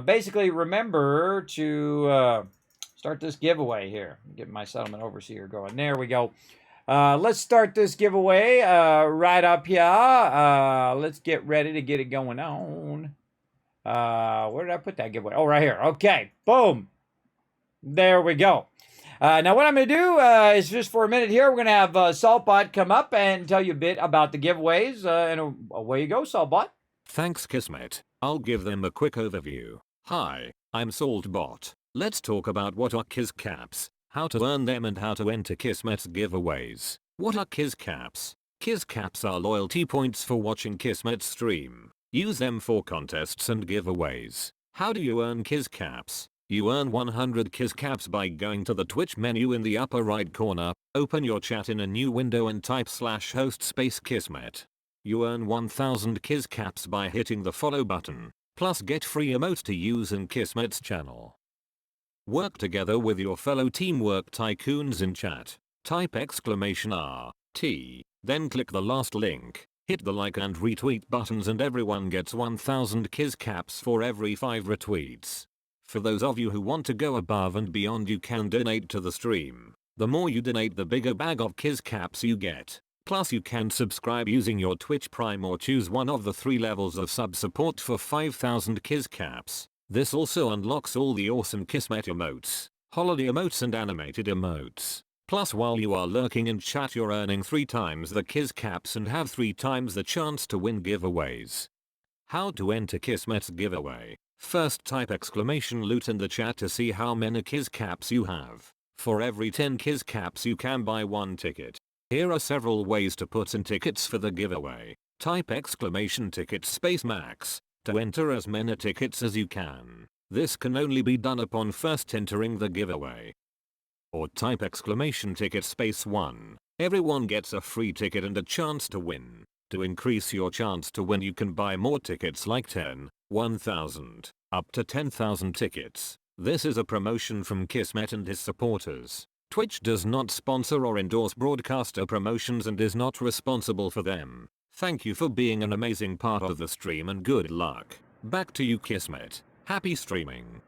A: Basically, remember to start this giveaway here. Get my settlement overseer going. There we go. Let's start this giveaway right up here. Let's get ready to get it going on. Where did I put that giveaway? Oh, right here. Okay. Boom. There we go. Now, what I'm going to do is just for a minute here, we're going to have Saltbot come up and tell you a bit about the giveaways. And away you go, Saltbot.
F: Thanks, Kismet. I'll give them a quick overview. Hi, I'm Saltbot. Let's talk about what are Kiz Caps, how to earn them, and how to enter Kismet's giveaways. What are Kiz Caps? Kiz Caps are loyalty points for watching Kismet's stream. Use them for contests and giveaways. How do you earn Kiz Caps? You earn 100 Kiz Caps by going to the Twitch menu in the upper right corner, open your chat in a new window and type /host space Kismet. You earn 1000 Kiz Caps by hitting the follow button, plus get free emotes to use in Kismet's channel. Work together with your fellow Teamwork Tycoons in chat. Type !RT, then click the last link. Hit the like and retweet buttons and everyone gets 1000 Kiz Caps for every 5 retweets. For those of you who want to go above and beyond, you can donate to the stream. The more you donate, the bigger bag of Kiz Caps you get. Plus you can subscribe using your Twitch Prime or choose one of the 3 levels of sub support for 5000 Kiz Caps. This also unlocks all the awesome Kismet emotes, holiday emotes and animated emotes. Plus while you are lurking in chat, you're earning 3 times the Kiz Caps and have 3 times the chance to win giveaways. How to enter Kismet's giveaway? First type !loot in the chat to see how many Kiz Caps you have. For every 10 Kiz Caps you can buy 1 ticket. Here are several ways to put in tickets for the giveaway. Type !ticket space max to enter as many tickets as you can. This can only be done upon first entering the giveaway. Or type !ticket space 1. Everyone gets a free ticket and a chance to win. To increase your chance to win, you can buy more tickets like 10, 1000, up to 10,000 tickets. This is a promotion from Kismet and his supporters. Twitch does not sponsor or endorse broadcaster promotions and is not responsible for them. Thank you for being an amazing part of the stream and good luck. Back to you, Kismet. Happy streaming.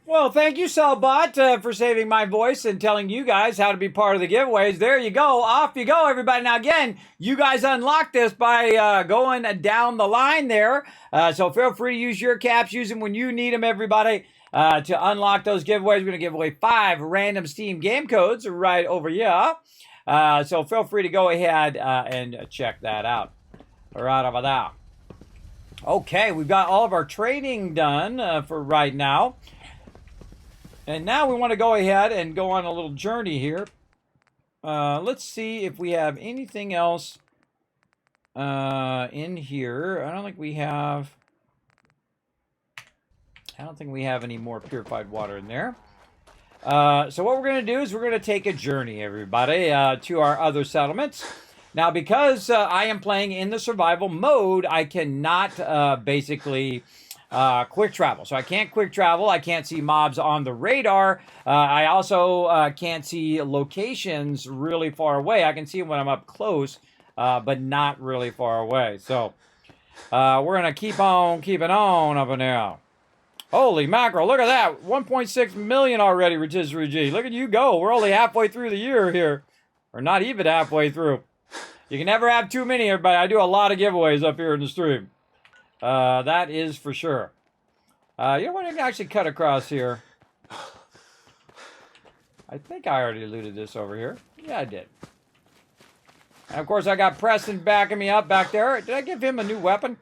A: Well, thank you, Saltbot, for saving my voice and telling you guys how to be part of the giveaways. There you go. Off you go, everybody. Now, again, you guys unlock this by going down the line there. So feel free to use your caps. Use them when you need them, everybody. To unlock those giveaways, we're going to give away 5 random Steam game codes right over here. So feel free to go ahead and check that out. Right over there. Okay, we've got all of our trading done for right now. And now we want to go ahead and go on a little journey here. Let's see if we have anything else in here. I don't think we have any more purified water in there. So what we're going to do is we're going to take a journey, everybody, to our other settlements. Now, because I am playing in the survival mode, I cannot basically quick travel. So I can't quick travel. I can't see mobs on the radar. I also can't see locations really far away. I can see them when I'm up close, but not really far away. So we're going to keep on keeping on up in there. Holy mackerel, look at that. 1.6 million already, Rotisserie G. Look at you go. We're only halfway through the year here. Or not even halfway through. You can never have too many, everybody. I do a lot of giveaways up here in the stream. That is for sure. You know what? I can actually cut across here. I think I already looted this over here. Yeah, I did. And of course, I got Preston backing me up back there. Did I give him a new weapon?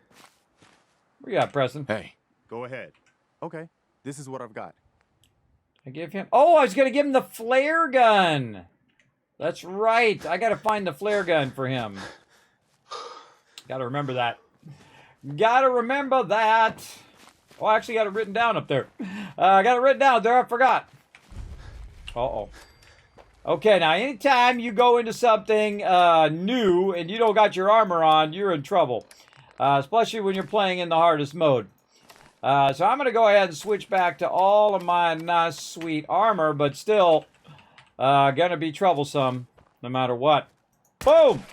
A: Where you at, Preston?
D: Hey.
B: Go ahead. Okay, this is what I've got.
A: I give him... Oh, I was going to give him the flare gun. That's right. I got to find the flare gun for him. Got to remember that. Got to remember that. Oh, I actually got it written down up there. I got it written down there. I forgot. Uh-oh. Okay, now anytime you go into something new and you don't got your armor on, you're in trouble. Especially when you're playing in the hardest mode. So I'm going to go ahead and switch back to all of my nice, sweet armor, but still going to be troublesome no matter what. Boom!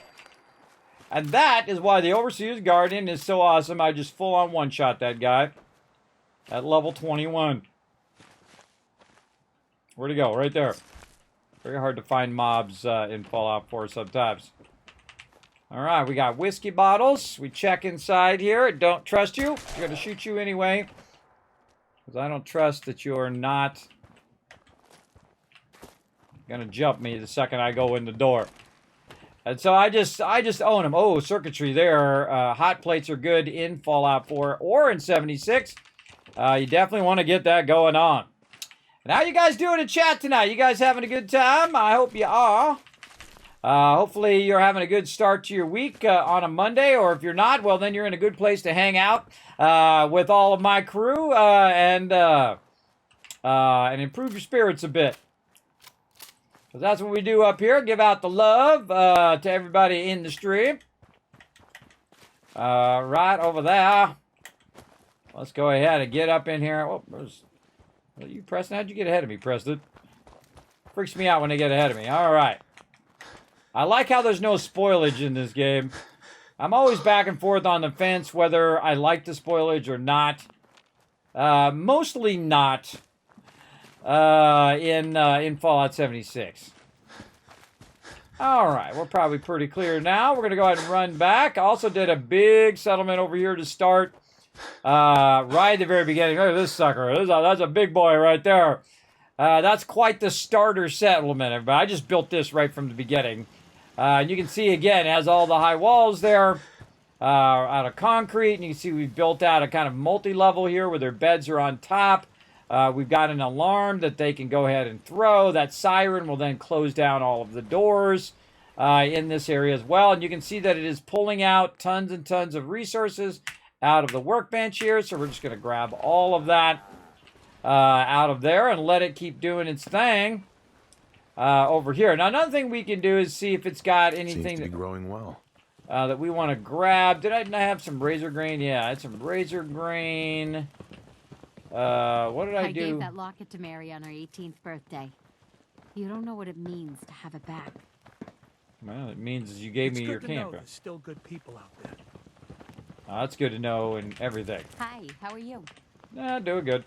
A: And that is why the Overseer's Guardian is so awesome. I just full-on one-shot that guy at level 21. Where'd he go? Right there. Very hard to find mobs in Fallout 4 sometimes. Alright, we got whiskey bottles. We check inside here. Don't trust you. I'm going to shoot you anyway. Because I don't trust that you're not going to jump me the second I go in the door. And so I just own them. Oh, circuitry there. Hot plates are good in Fallout 4 or in 76. You definitely want to get that going on. And how you guys doing in chat tonight? You guys having a good time? I hope you are. Hopefully you're having a good start to your week on a Monday, or if you're not, well, then you're in a good place to hang out with all of my crew and improve your spirits a bit. Because that's what we do up here, give out the love to everybody in the stream. Right over there. Let's go ahead and get up in here. Oh, there's... Well, you, Preston, how'd you get ahead of me, Preston? Freaks me out when they get ahead of me. All right. I like how there's no spoilage in this game. I'm always back and forth on the fence whether I like the spoilage or not. Mostly not in Fallout 76. All right, we're probably pretty clear now. We're going to go ahead and run back. I also did a big settlement over here to start right at the very beginning. Look at this sucker. That's a big boy right there. That's quite the starter settlement, everybody. I just built this right from the beginning. And you can see, again, it has all the high walls there out of concrete. And you can see we've built out a kind of multi-level here where their beds are on top. We've got an alarm that they can go ahead and throw. That siren will then close down all of the doors in this area as well. And you can see that it is pulling out tons and tons of resources out of the workbench here. So we're just going to grab all of that out of there and let it keep doing its thing over here. Now, another thing we can do is see if it's got anything
D: Seems to be growing well.
A: that we want to grab. Did I have some razor grain? Yeah, I had some razor grain. What did I do?
C: I gave that locket to Mary on her 18th birthday. You don't know what it means to have it back.
A: Well, it means you gave me your
E: It's good to know
A: camper.
E: there's still good people out there.
A: That's good to know and everything.
C: Hi, how are you?
A: Doing good.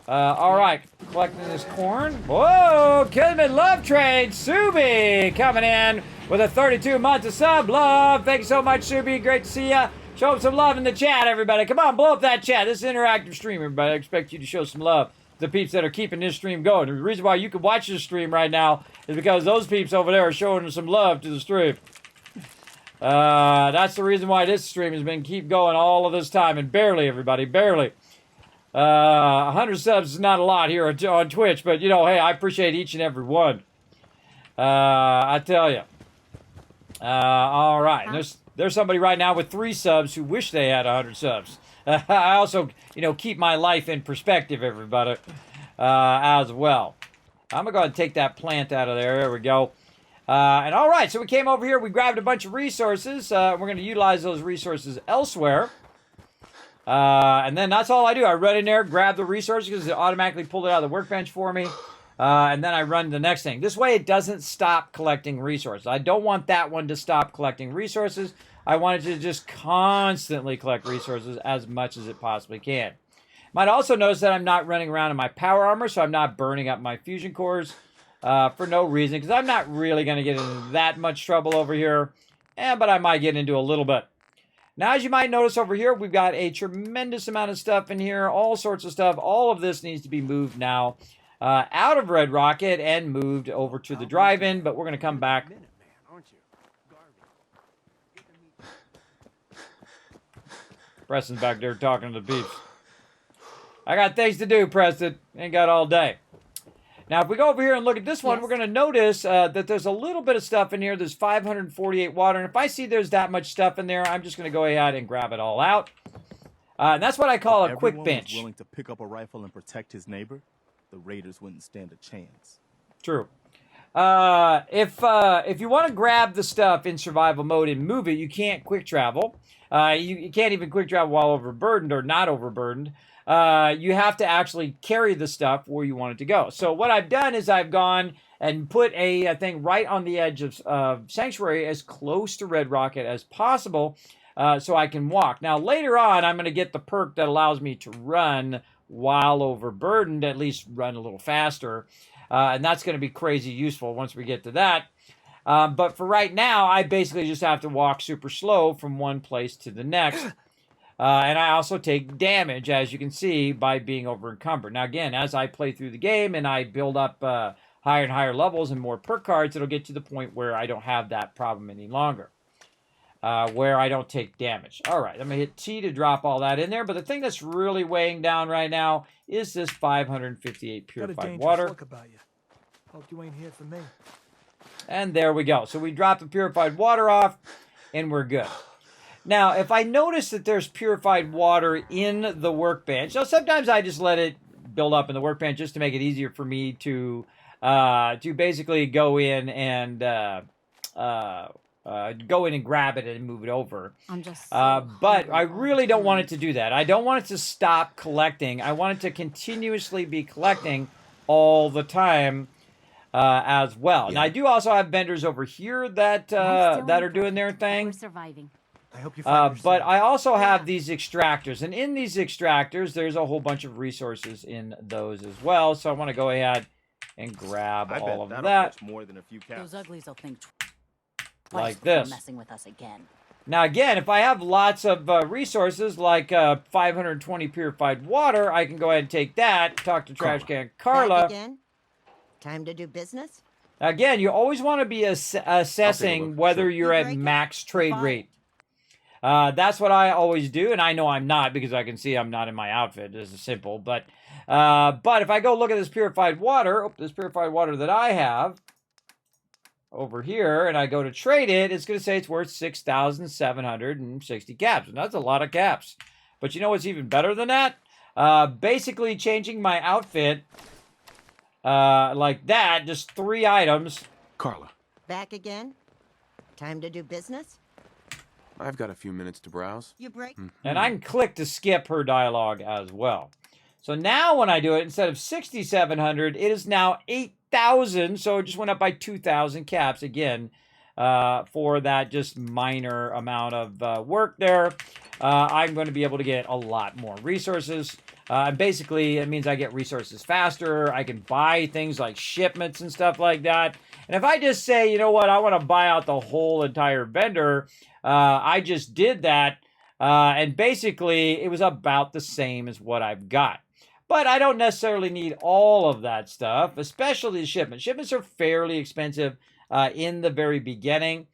A: All right, collecting this corn. Whoa, Kismet Love Trade, Subi coming in with a 32 months of sub love. Thank you so much, Subi. Great to see ya. Show them some love in the chat, everybody. Come on, blow up that chat. This is an interactive stream, everybody. I expect you to show some love to the peeps that are keeping this stream going. The reason why you can watch this stream right now is because those peeps over there are showing some love to the stream. That's the reason why this stream has been keep going all of this time, and barely, everybody, barely. 100 subs is not a lot here on Twitch, but you know, hey, I appreciate each and every one. I tell you. All right, and there's somebody right now with 3 subs who wish they had 100 subs. I also, you know, keep my life in perspective, everybody, as well. I'm gonna go ahead and take that plant out of there. There we go. And all right, so we came over here. We grabbed a bunch of resources. We're going to utilize those resources elsewhere. And then that's all I do. I run in there, grab the resources because it automatically pulled it out of the workbench for me. And then I run the next thing. This way it doesn't stop collecting resources. I don't want that one to stop collecting resources. I want it to just constantly collect resources as much as it possibly can. Might also notice that I'm not running around in my power armor, so I'm not burning up my fusion cores for no reason, because I'm not really going to get into that much trouble over here. But I might get into a little bit. Now, as you might notice over here, we've got a tremendous amount of stuff in here, all sorts of stuff. All of this needs to be moved now out of Red Rocket and moved over to the drive-in, but we're going to come back. Preston's back there talking to the peeps. I got things to do, Preston. Ain't got all day. Now, if we go over here and look at this one, we're going to notice that there's a little bit of stuff in here. There's 548 water. And if I see there's that much stuff in there, I'm just going to go ahead and grab it all out. And that's what I call a quick bench.
B: Was willing to pick up a rifle and protect his neighbor, the raiders wouldn't stand a chance.
A: True. If you want to grab the stuff in survival mode and move it, you can't quick travel. You can't even quick travel while overburdened or not overburdened. You have to actually carry the stuff where you want it to go. So what I've done is I've gone and put a thing right on the edge of Sanctuary as close to Red Rocket as possible so I can walk. Now, later on, I'm going to get the perk that allows me to run while overburdened, at least run a little faster. And that's going to be crazy useful once we get to that. But for right now, I basically just have to walk super slow from one place to the next. And I also take damage, as you can see, by being over encumbered. Now, again, as I play through the game and I build up higher and higher levels and more perk cards, it'll get to the point where I don't have that problem any longer, where I don't take damage. All right, I'm going to hit T to drop all that in there. But the thing that's really weighing down right now is this 558 purified water.
E: Look about you. Hope you ain't here for me.
A: And there we go. So we drop the purified water off, and we're good. Now, if I notice that there's purified water in the workbench, so sometimes I just let it build up in the workbench just to make it easier for me to basically go in and grab it and move it over.
C: I'm just
A: but I really don't want it to do that. I don't want it to stop collecting. I want it to continuously be collecting all the time as well.
D: Yeah.
A: Now, I do also have vendors over here that are doing their thing.
C: We're surviving.
E: I hope you find
A: But I also have these extractors, and in these extractors, there's a whole bunch of resources in those as well. So I want to go ahead and grab all of that.
B: Fetch more than a few caps.
G: Those uglies will think
A: Like
G: before
A: this.
G: messing with us again.
A: Now, again, if I have lots of resources, like 520 purified water, I can go ahead and take that, talk to Trash Can Carla.
H: Back again? Time to do business?
A: Again, you always want to be assessing whether
D: Sure.
A: you're at max trade rate. That's what I always do, and I know I'm not because I can see I'm not in my outfit. This is simple, but if I go look at this purified water, this purified water that I have over here, and I go to trade it, it's going to say it's worth 6,760 caps, and that's a lot of caps. But you know what's even better than that? Basically changing my outfit like that, just 3 items.
D: Carla,
H: Back again? Time to do business?
D: I've got a few minutes to browse.
H: You break?
A: And I can click to skip her dialogue as well. So now when I do it, instead of 6,700, it is now 8,000. So it just went up by 2,000 caps again for that just minor amount of work there. I'm going to be able to get a lot more resources. Basically, it means I get resources faster. I can buy things like shipments and stuff like that. And if I just say, you know what, I want to buy out the whole entire vendor, I just did that. And basically, it was about the same as what I've got. But I don't necessarily need all of that stuff, especially the shipments. Shipments are fairly expensive in the very beginning.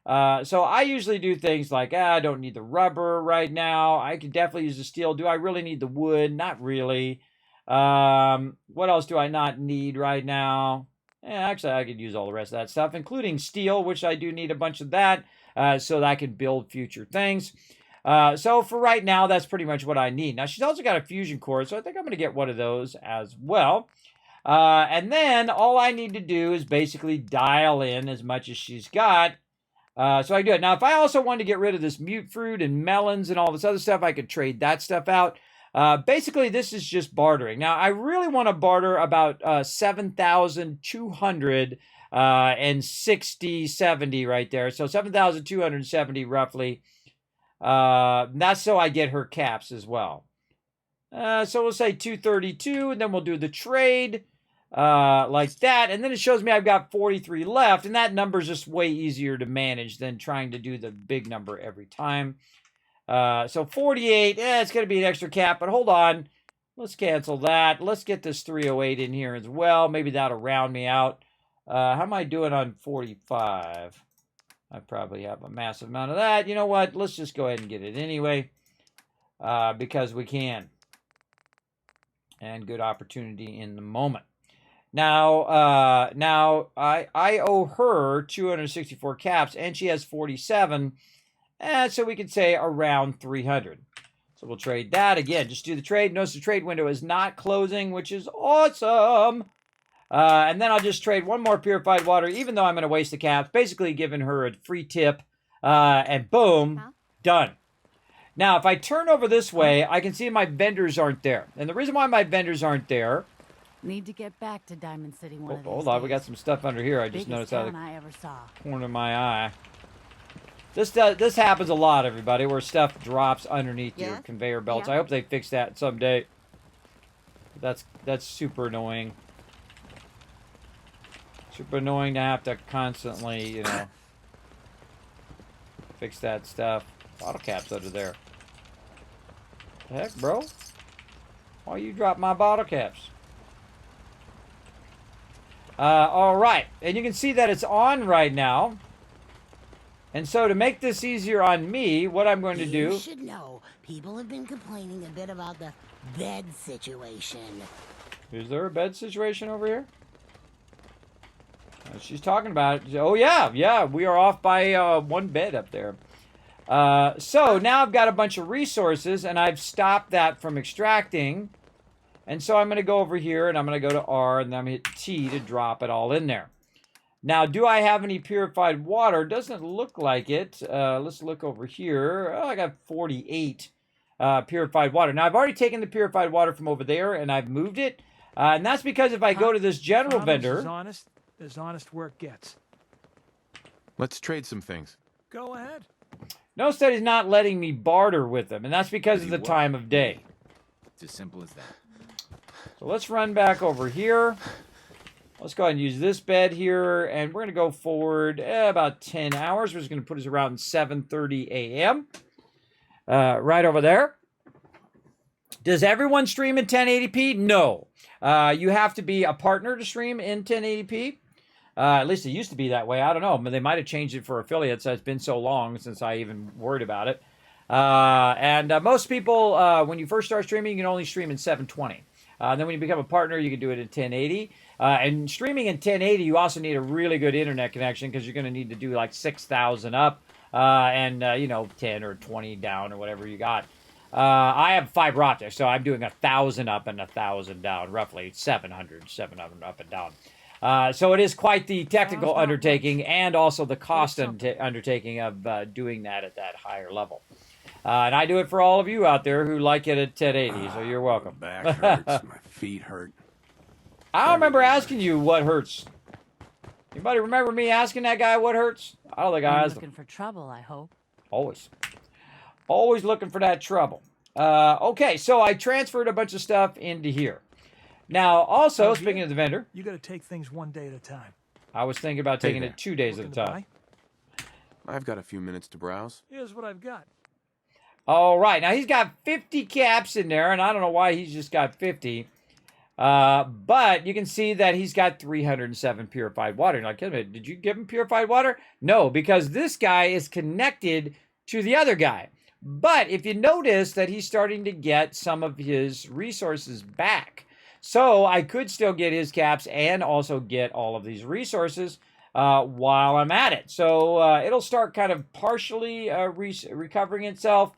A: So I usually do things like, I don't need the rubber right now. I could definitely use the steel. Do I really need the wood? Not really. What else do I not need right now? Actually, I could use all the rest of that stuff, including steel, which I do need a bunch of that so that I can build future things. So for right now, that's pretty much what I need. Now, she's also got a fusion core, so I think I'm going to get one of those as well. And then all I need to do is basically dial in as much as she's got. So I do it. Now, if I also wanted to get rid of this mute fruit and melons and all this other stuff, I could trade that stuff out. Basically, this is just bartering. Now, I really want to barter about 7,260, 70 right there. So 7,270 roughly. That's so I get her caps as well. So we'll say 232, and then we'll do the trade like that. And then it shows me I've got 43 left, and that number is just way easier to manage than trying to do the big number every time. So 48, it's going to be an extra cap, but hold on. Let's cancel that. Let's get this 308 in here as well. Maybe that'll round me out. How am I doing on 45? I probably have a massive amount of that. You know what? Let's just go ahead and get it anyway, because we can. And good opportunity in the moment. Now I owe her 264 caps, and she has 47, and so we could say around 300. So we'll trade that again. Just do the trade. Notice the trade window is not closing, which is awesome. And then I'll just trade one more purified water, even though I'm going to waste the caps. Basically giving her a free tip, and boom, done. Now, if I turn over this way, I can see my vendors aren't there. And the reason why my vendors aren't there...
G: Need to get back to Diamond City one of these
A: Hold on, we
G: days.
A: got some stuff under here. I just
G: Biggest
A: noticed out of
G: town I ever saw.
A: the corner of my eye. This happens a lot, everybody, where stuff drops underneath your conveyor belts. I hope they fix that someday. That's super annoying. Super annoying to have to constantly, you know, fix that stuff. Bottle caps under there. The heck, bro? Why you drop my bottle caps? All right, and you can see that it's on right now. And so to make this easier on me, what I'm going to do...
I: You should know, people have been complaining a bit about the bed situation.
A: Is there a bed situation over here? She's talking about it. Oh, yeah, we are off by one bed up there. So now I've got a bunch of resources, and I've stopped that from extracting. And so I'm going to go over here, and I'm going to go to R, and then I'm going to hit T to drop it all in there. Now, do I have any purified water? Doesn't look like it. Let's look over here. Oh, I got 48 purified water. Now, I've already taken the purified water from over there, and I've moved it. And that's because if I go to this general vendor...
E: As honest work gets.
D: Let's trade some things.
E: Go ahead.
A: Notice that he's not letting me barter with them, and that's because of the time of day.
J: It's as simple as that.
A: So let's run back over here. Let's go ahead and use this bed here, and we're going to go forward about 10 hours. We're just going to put us around 7:30 a.m. Right over there. Does everyone stream in 1080p? No. You have to be a partner to stream in 1080p. At least it used to be that way. I don't know. They might have changed it for affiliates. It's been so long since I even worried about it. And most people, when you first start streaming, you can only stream in 720. Then when you become a partner, you can do it in 1080. And streaming in 1080, you also need a really good internet connection because you're going to need to do like 6,000 up and, 10 or 20 down or whatever you got. I have fiber optics, so I'm doing 1,000 up and 1,000 down, roughly 700 up and down. So it is quite the technical undertaking and also the cost undertaking of doing that at that higher level. And I do it for all of you out there who like it at 1080, so you're welcome.
D: My back hurts, my feet hurt.
A: I don't remember asking you what hurts. Anybody remember me asking that guy what hurts? I don't think I asked him.
G: Looking for trouble, I hope.
A: Always. Always looking for that trouble. Okay, so I transferred a bunch of stuff into here. Now, also, speaking of the vendor...
E: You got to take things one day at a time.
A: I was thinking about taking it 2 days at a time.
D: I've got a few minutes to browse.
E: Here's what I've got.
A: All right, now he's got 50 caps in there, and I don't know why he's just got 50. But you can see that he's got 307 purified water. You're like, did you give him purified water? No, because this guy is connected to the other guy. But if you notice that he's starting to get some of his resources back. So I could still get his caps and also get all of these resources while I'm at it. So it'll start kind of partially recovering itself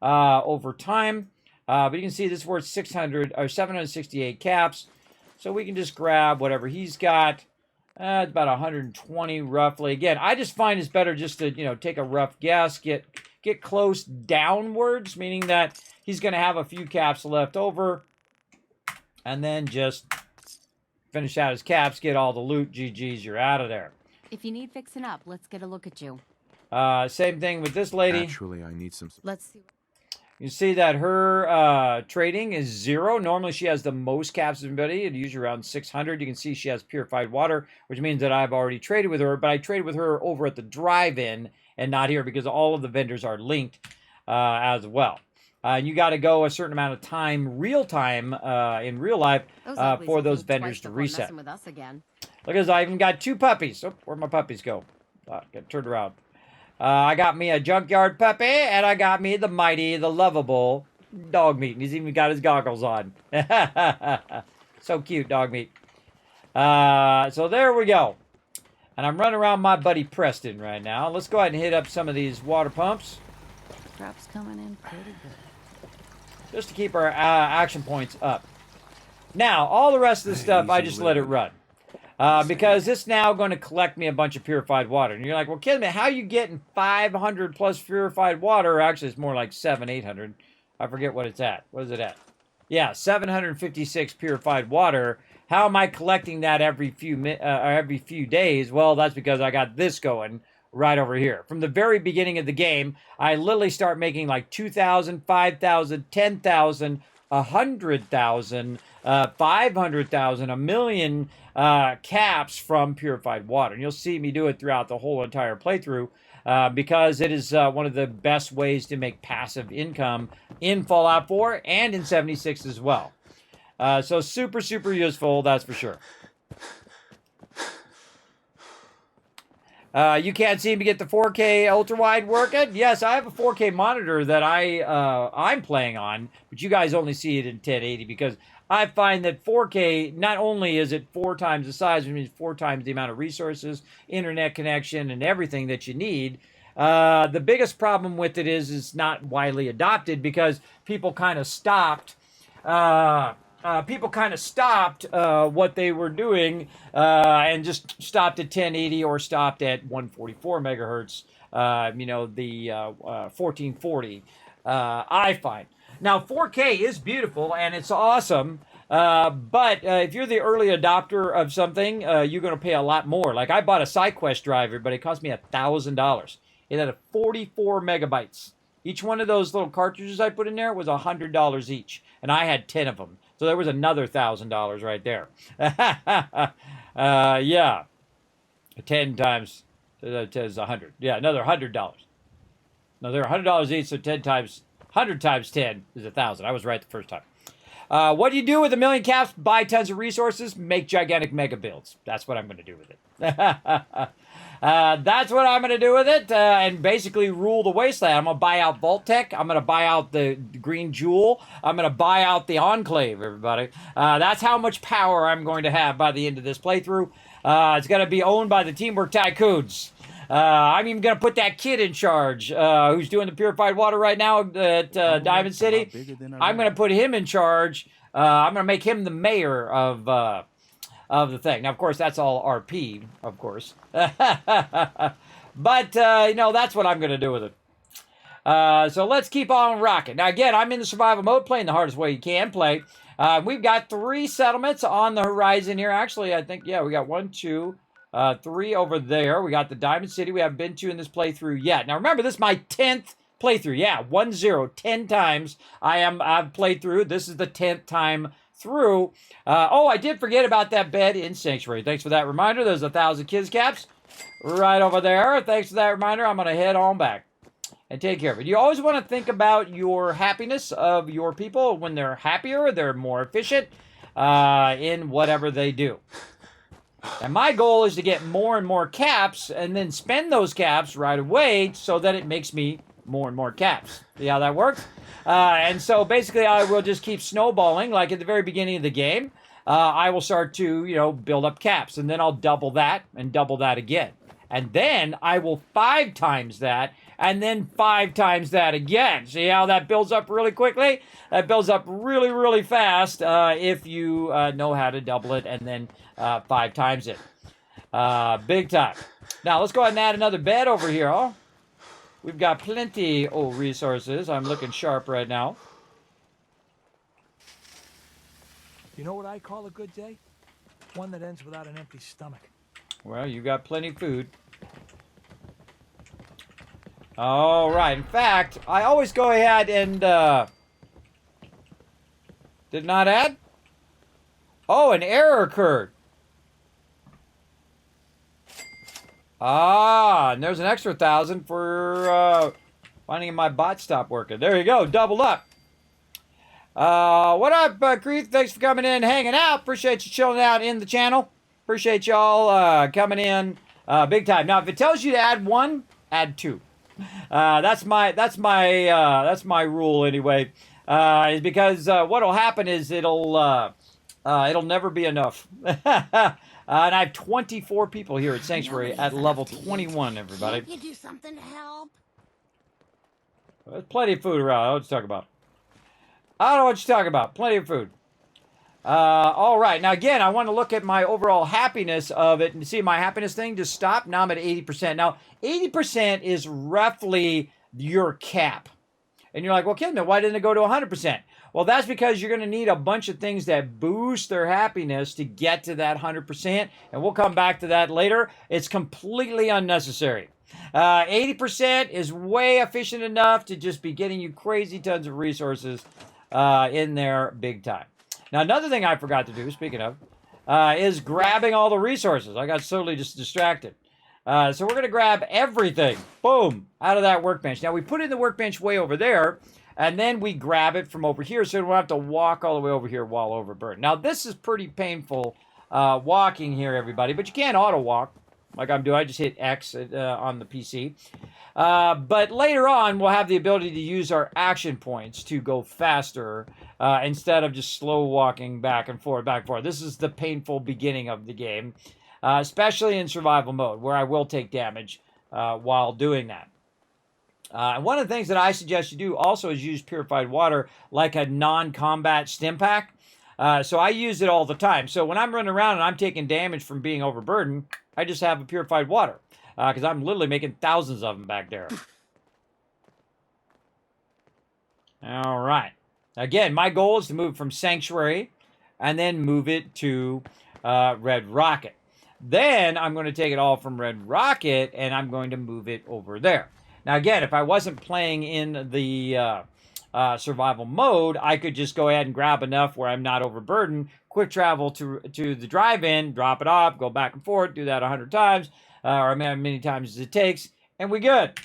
A: over time. But you can see this is worth 600 or 768 caps. So we can just grab whatever he's got. It's about 120 roughly. Again, I just find it's better just to, take a rough guess, get close downwards, meaning that he's going to have a few caps left over. And then just finish out his caps, get all the loot, GG's, you're out of there.
C: If you need fixing up, let's get a look at you.
A: Same thing with this lady.
D: Actually, I need some...
C: Let's see.
A: You see that her trading is 0. Normally she has the most caps of anybody. It's usually around 600. You can see she has purified water, which means that I've already traded with her. But I traded with her over at the drive-in and not here because all of the vendors are linked. as well. And you got to go a certain amount of time, real time, in real life,
C: Those uglies
A: for
C: will
A: those
C: think
A: vendors
C: twice
A: to
C: before
A: reset.
C: messing with us again.
A: Look at this, I even got 2 puppies. Oh, where'd my puppies go? Get turned around. I got me a junkyard puppy, and I got me the mighty, the lovable dog meat. And he's even got his goggles on. So cute, dog meat. So there we go. And I'm running around my buddy Preston right now. Let's go ahead and hit up some of these water pumps.
G: Crop's coming in pretty good.
A: Just to keep our action points up. Now, all the rest of the stuff, I just let it run. Because it's now going to collect me a bunch of purified water. And you're like, well, Kismet, how are you getting 500 plus purified water? Actually, it's more like 800. I forget what it's at. What is it at? Yeah, 756 purified water. How am I collecting that every few days? Well, that's because I got this going right over here. From the very beginning of the game, I literally start making like 2,000, 5,000, 10,000, 100,000, 500,000, a million caps from purified water. And you'll see me do it throughout the whole entire playthrough because it is one of the best ways to make passive income in Fallout 4 and in 76 as well. So super, super useful, that's for sure. You can't seem to get the 4K ultra-wide working? Yes, I have a 4K monitor that I'm playing on, but you guys only see it in 1080 because I find that 4K, not only is it 4 times the size, which means 4 times the amount of resources, internet connection, and everything that you need, the biggest problem with it is it's not widely adopted because people kind of stopped what they were doing and just stopped at 1080 or stopped at 144 megahertz, the 1440, I find. Now, 4K is beautiful and it's awesome, but if you're the early adopter of something, you're going to pay a lot more. Like, I bought a SideQuest driver, but it cost me $1,000. It had 44 megabytes. Each one of those little cartridges I put in there was $100 each, and I had 10 of them. So there was another $1,000 right there. Yeah. 10 times 10 is 100. Yeah, another $100. No, they're $100 each, so 100 times 10 is 1,000. I was right the first time. What do you do with 1,000,000 caps? Buy tons of resources, make gigantic mega builds. That's what I'm going to do with it. That's what I'm going to do with it, and basically rule the wasteland. I'm going to buy out vault-tec. I'm going to buy out the Green Jewel. I'm going to buy out the Enclave, everybody. That's how much power I'm going to have by the end of this playthrough. It's going to be owned by the Teamwork Tycoons. I'm even going to put that kid in charge who's doing the purified water right now at Diamond City. I'm going to put him in charge. I'm going to make him the mayor of the thing. Now, of course, that's all RP, of course. But, that's what I'm going to do with it. So let's keep on rocking. Now, again, I'm in the survival mode, playing the hardest way you can play. We've got 3 settlements on the horizon here. Actually, I think, yeah, we got 1, 2, 3 over there. We got the Diamond City we haven't been to in this playthrough yet. Now, remember, this is my 10th playthrough. Yeah, 10 times I've played through. This is the 10th time through. I did forget about that bed in Sanctuary. Thanks for that reminder. There's 1,000 kids caps right over there. Thanks for that reminder. I'm going to head on back and take care of it. You always want to think about your happiness of your people. When they're happier, they're more efficient in whatever they do. And my goal is to get more and more caps and then spend those caps right away so that it makes me more and more caps. See how that works? And so basically I will just keep snowballing. Like at the very beginning of the game, I will start to, build up caps. And then I'll double that and double that again. And then I will 5 times that and then 5 times that again. See how that builds up really quickly? That builds up really, really fast if you know how to double it and then 5 times it. Big time. Now let's go ahead and add another bed over here. Oh, we've got plenty of resources. I'm looking sharp right now.
E: You know what I call a good day? One that ends without an empty stomach.
A: Well, you got plenty of food. All right. In fact, I always go ahead and did not add. Oh, an error occurred. And there's an extra 1,000 for Finding my bot stopped working. There you go. Doubled up. What up, Creeth? Thanks for coming in, hanging out. Appreciate you chilling out in the channel. Appreciate y'all coming in big time. Now, if it tells you to add 1, add 2. That's my rule anyway. Is because what'll happen is it'll never be enough. And I have 24 people here at Sanctuary at level 21. Everybody.
I: Can't you do something to help?
A: There's plenty of food around. I don't know what to talk about. I don't know what you're talking about. Plenty of food. All right. Now, again, I want to look at my overall happiness of it and see my happiness thing just stopped. Now I'm at 80%. Now, 80% is roughly your cap. And you're like, well, Kismet, why didn't it go to 100%? Well, that's because you're going to need a bunch of things that boost their happiness to get to that 100%. And we'll come back to that later. It's completely unnecessary. 80% is way efficient enough to just be getting you crazy tons of resources in there big time. Now, another thing I forgot to do, speaking of, is grabbing all the resources. I got totally just distracted. So we're going to grab everything, boom, out of that workbench. Now, we put in the workbench way over there, and then we grab it from over here, so we don't have to walk all the way over here while overburdened. Now, this is pretty painful walking here, everybody, but you can't auto-walk like I'm doing. I just hit X on the PC. But later on, we'll have the ability to use our action points to go faster instead of just slow walking back and forth, back and forth. This is the painful beginning of the game, especially in survival mode, where I will take damage while doing that. And one of the things that I suggest you do also is use purified water like a non-combat stim pack. So I use it all the time. So when I'm running around and I'm taking damage from being overburdened, I just have a purified water. Because I'm literally making thousands of them back there. All right. Again, my goal is to move from Sanctuary and then move it to Red Rocket. Then I'm going to take it all from Red Rocket and I'm going to move it over there. Now, again, if I wasn't playing in the survival mode, I could just go ahead and grab enough where I'm not overburdened, quick travel to the drive-in, drop it off, go back and forth, do that 100 times. Or many times as it takes, and we're good.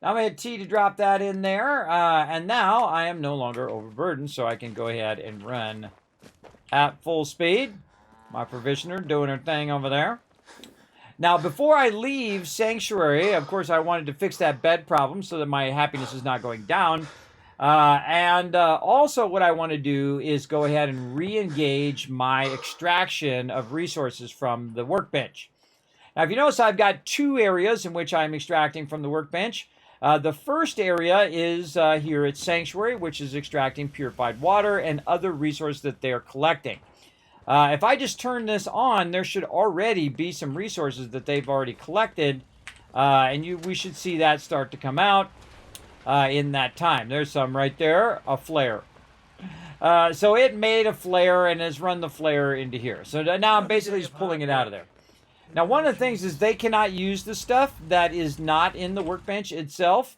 A: Now I'm going to hit T to drop that in there, and now I am no longer overburdened, so I can go ahead and run at full speed. My provisioner doing her thing over there. Now, before I leave Sanctuary, of course, I wanted to fix that bed problem so that my happiness is not going down. And also what I want to do is go ahead and re-engage my extraction of resources from the workbench. Now, if you notice, I've got 2 areas in which I'm extracting from the workbench. The first area is here at Sanctuary, which is extracting purified water and other resources that they're collecting. If I just turn this on, there should already be some resources that they've already collected, and we should see that start to come out in that time. There's some right there, a flare. So it made a flare and has run the flare into here. So now I'm basically just pulling it out of there. Now, one of the things is they cannot use the stuff that is not in the workbench itself.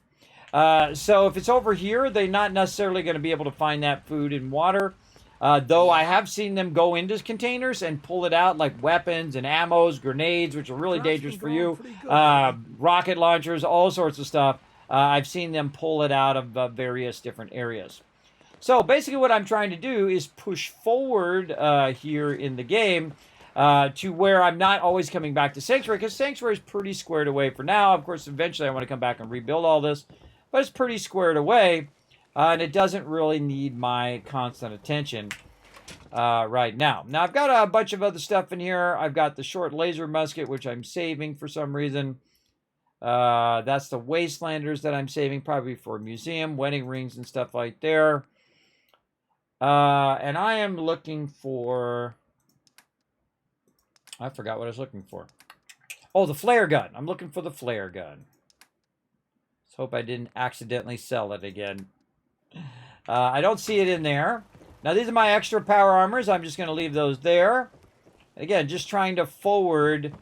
A: So if it's over here, they're not necessarily going to be able to find that food and water. Though I have seen them go into containers and pull it out, like weapons and ammos, grenades, which are really dangerous for you, rocket launchers, all sorts of stuff. I've seen them pull it out of various different areas. So basically what I'm trying to do is push forward here in the game to where I'm not always coming back to Sanctuary, because Sanctuary is pretty squared away for now. Of course, eventually I want to come back and rebuild all this, but it's pretty squared away, and it doesn't really need my constant attention right now. Now, I've got a bunch of other stuff in here. I've got the short laser musket, which I'm saving for some reason. That's the Wastelanders that I'm saving, probably for a museum, wedding rings and stuff like there. And I am looking for... I forgot what I was looking for. Oh, the flare gun. I'm looking for the flare gun. Let's hope I didn't accidentally sell it again. I don't see it in there. Now, these are my extra power armors. I'm just going to leave those there. Again, just trying to forward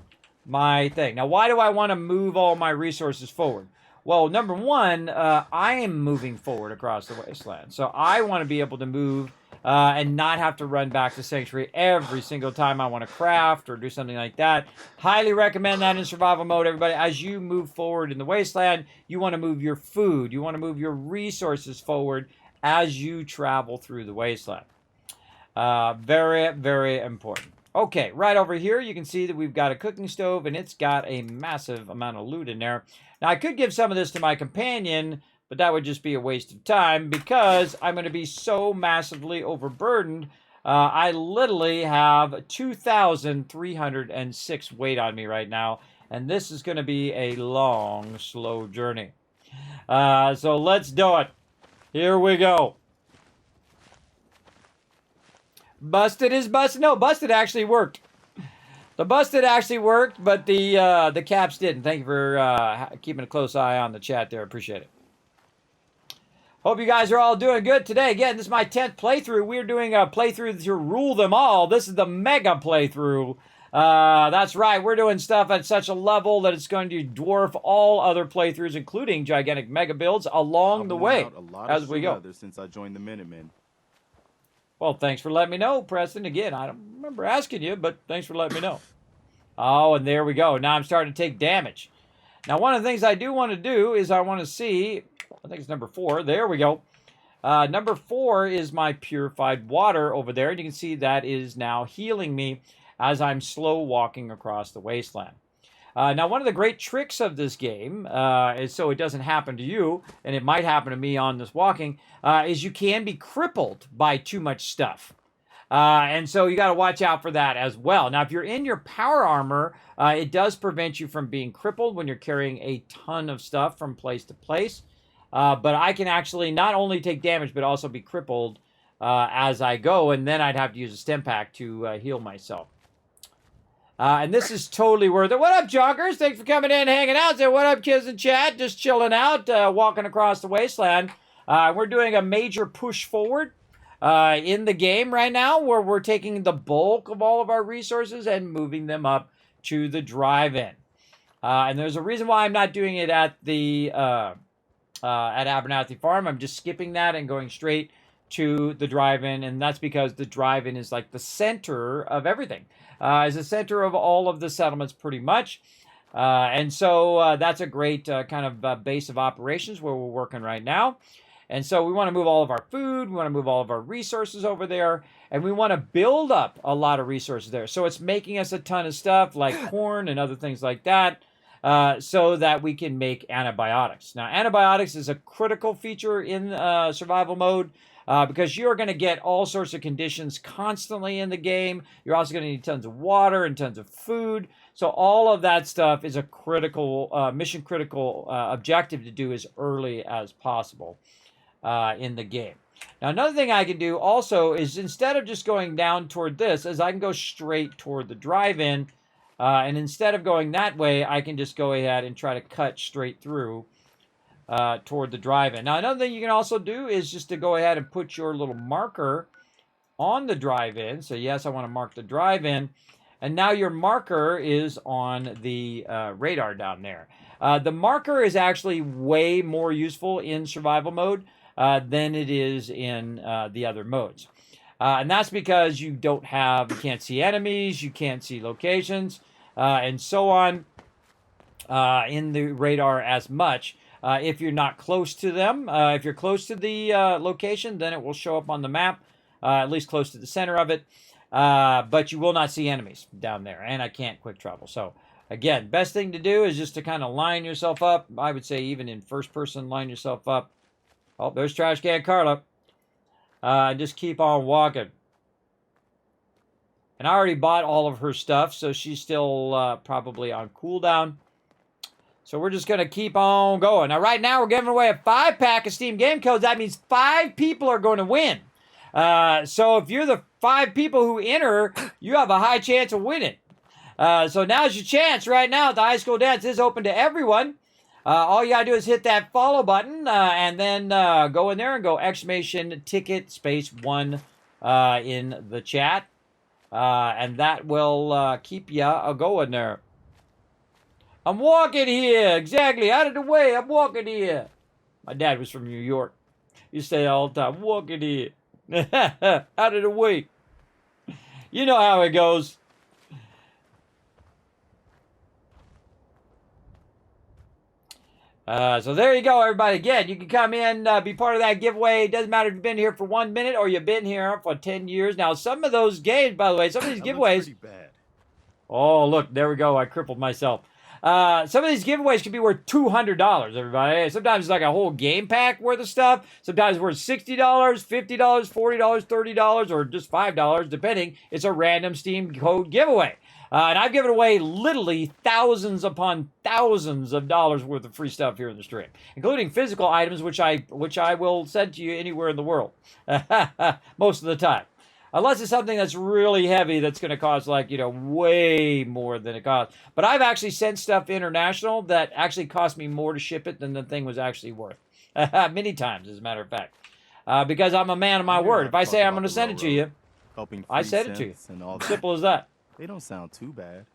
A: my thing. Now, why do I want to move all my resources forward? Well, number one, I am moving forward across the wasteland. So I want to be able to move and not have to run back to Sanctuary every single time I want to craft or do something like that. Highly recommend that in survival mode, everybody. As you move forward in the wasteland, you want to move your food. You want to move your resources forward as you travel through the wasteland. Very, very important. Okay, right over here, you can see that we've got a cooking stove, and it's got a massive amount of loot in there. Now, I could give some of this to my companion, but that would just be a waste of time because I'm going to be so massively overburdened. I literally have 2,306 weight on me right now, and this is going to be a long, slow journey. So let's do it. Here we go. Busted is busted. No, busted actually worked. The busted actually worked, but the caps didn't. Thank you for keeping a close eye on the chat there. Appreciate it. Hope you guys are all doing good today. Again, this is my 10th playthrough. We're doing a playthrough to rule them all. This is the mega playthrough. That's right. We're doing stuff at such a level that it's going to dwarf all other playthroughs, including gigantic mega builds along the way as we go.
B: Since I joined the Minutemen.
A: Well, thanks for letting me know, Preston. Again, I don't remember asking you, but thanks for letting me know. Oh, and there we go. Now I'm starting to take damage. Now, one of the things I do want to do is I want to see, I think it's number 4. There we go. Number 4 is my purified water over there. And you can see that is now healing me as I'm slow walking across the wasteland. Now, one of the great tricks of this game, is so it doesn't happen to you, and it might happen to me on this walking, is you can be crippled by too much stuff. And so you got to watch out for that as well. Now, if you're in your power armor, it does prevent you from being crippled when you're carrying a ton of stuff from place to place. But I can actually not only take damage, but also be crippled as I go, and then I'd have to use a stim pack to heal myself. And this is totally worth it. What up, joggers? Thanks for coming in, hanging out there. What up, kids in chat? Just chilling out, walking across the wasteland. We're doing a major push forward in the game right now, where we're taking the bulk of all of our resources and moving them up to the drive-in. And there's a reason why I'm not doing it at the at Abernathy Farm. I'm just skipping that and going straight to the drive-in, and that's because the drive-in is like the center of everything. Is the center of all of the settlements pretty much. And so that's a great kind of base of operations where we're working right now. And so we want to move all of our food, we want to move all of our resources over there, and we want to build up a lot of resources there. So it's making us a ton of stuff like corn and other things like that, so that we can make antibiotics. Now, antibiotics is a critical feature in survival mode, because you're going to get all sorts of conditions constantly in the game. You're also going to need tons of water and tons of food. So all of that stuff is a critical, mission critical objective to do as early as possible in the game. Now, another thing I can do also is, instead of just going down toward this, is I can go straight toward the drive-in. And instead of going that way, I can just go ahead and try to cut straight through toward the drive-in. Now, another thing you can also do is just to go ahead and put your little marker on the drive-in. So, yes, I want to mark the drive-in. And now your marker is on the radar down there. The marker is actually way more useful in survival mode than it is in the other modes. And that's because you can't see enemies, you can't see locations, and so on in the radar as much. If you're not close to them, if you're close to the location, then it will show up on the map, at least close to the center of it. But you will not see enemies down there, and I can't quick travel. So, again, best thing to do is just to kind of line yourself up. I would say even in first person, line yourself up. Oh, there's Trash Can Carla. Just keep on walking. And I already bought all of her stuff, so she's still probably on cooldown. So we're just going to keep on going. Now, right now, we're giving away a 5-pack of Steam game codes. That means 5 people are going to win. So if you're the 5 people who enter, you have a high chance of winning. So now's your chance right now. The high school dance is open to everyone. All you got to do is hit that follow button and then go in there and go !ticket space 1 in the chat. And that will keep ya going there. I'm walking here. Exactly. Out of the way. I'm walking here. My dad was from New York. He used to say all the time, walking here. Out of the way. You know how it goes. So there you go, everybody. Again, you can come in, be part of that giveaway. It doesn't matter if you've been here for 1 minute or you've been here for 10 years. Now, some of those games, by the way, some of these giveaways.
B: Pretty bad.
A: Oh, look, there we go. I crippled myself. Some of these giveaways can be worth $200, everybody. Sometimes it's like a whole game pack worth of stuff. Sometimes it's worth $60, $50, $40, $30, or just $5, depending. It's a random Steam code giveaway. And I've given away literally thousands upon thousands of dollars worth of free stuff here in the stream, including physical items, which I will send to you anywhere in the world, most of the time. Unless it's something that's really heavy that's going to cost, like, way more than it costs. But I've actually sent stuff international that actually cost me more to ship it than the thing was actually worth. Many times, as a matter of fact. Because I'm a man of my word. If I say I'm going to send it to you, I send it to you. Simple as that.
B: They don't sound too bad.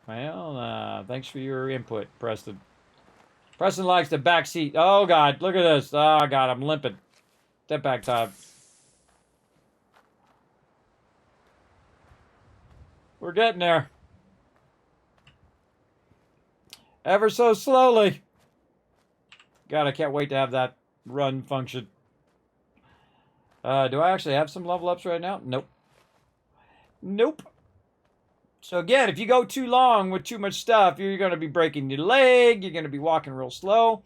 A: Well, thanks for your input, Preston. Preston likes the back seat. Oh, God, look at this. Oh, God, I'm limping. Step back, Todd. We're getting there. Ever so slowly. God, I can't wait to have that run function. Do I actually have some level ups right now? Nope. Nope. So again, if you go too long with too much stuff, you're going to be breaking your leg. You're going to be walking real slow.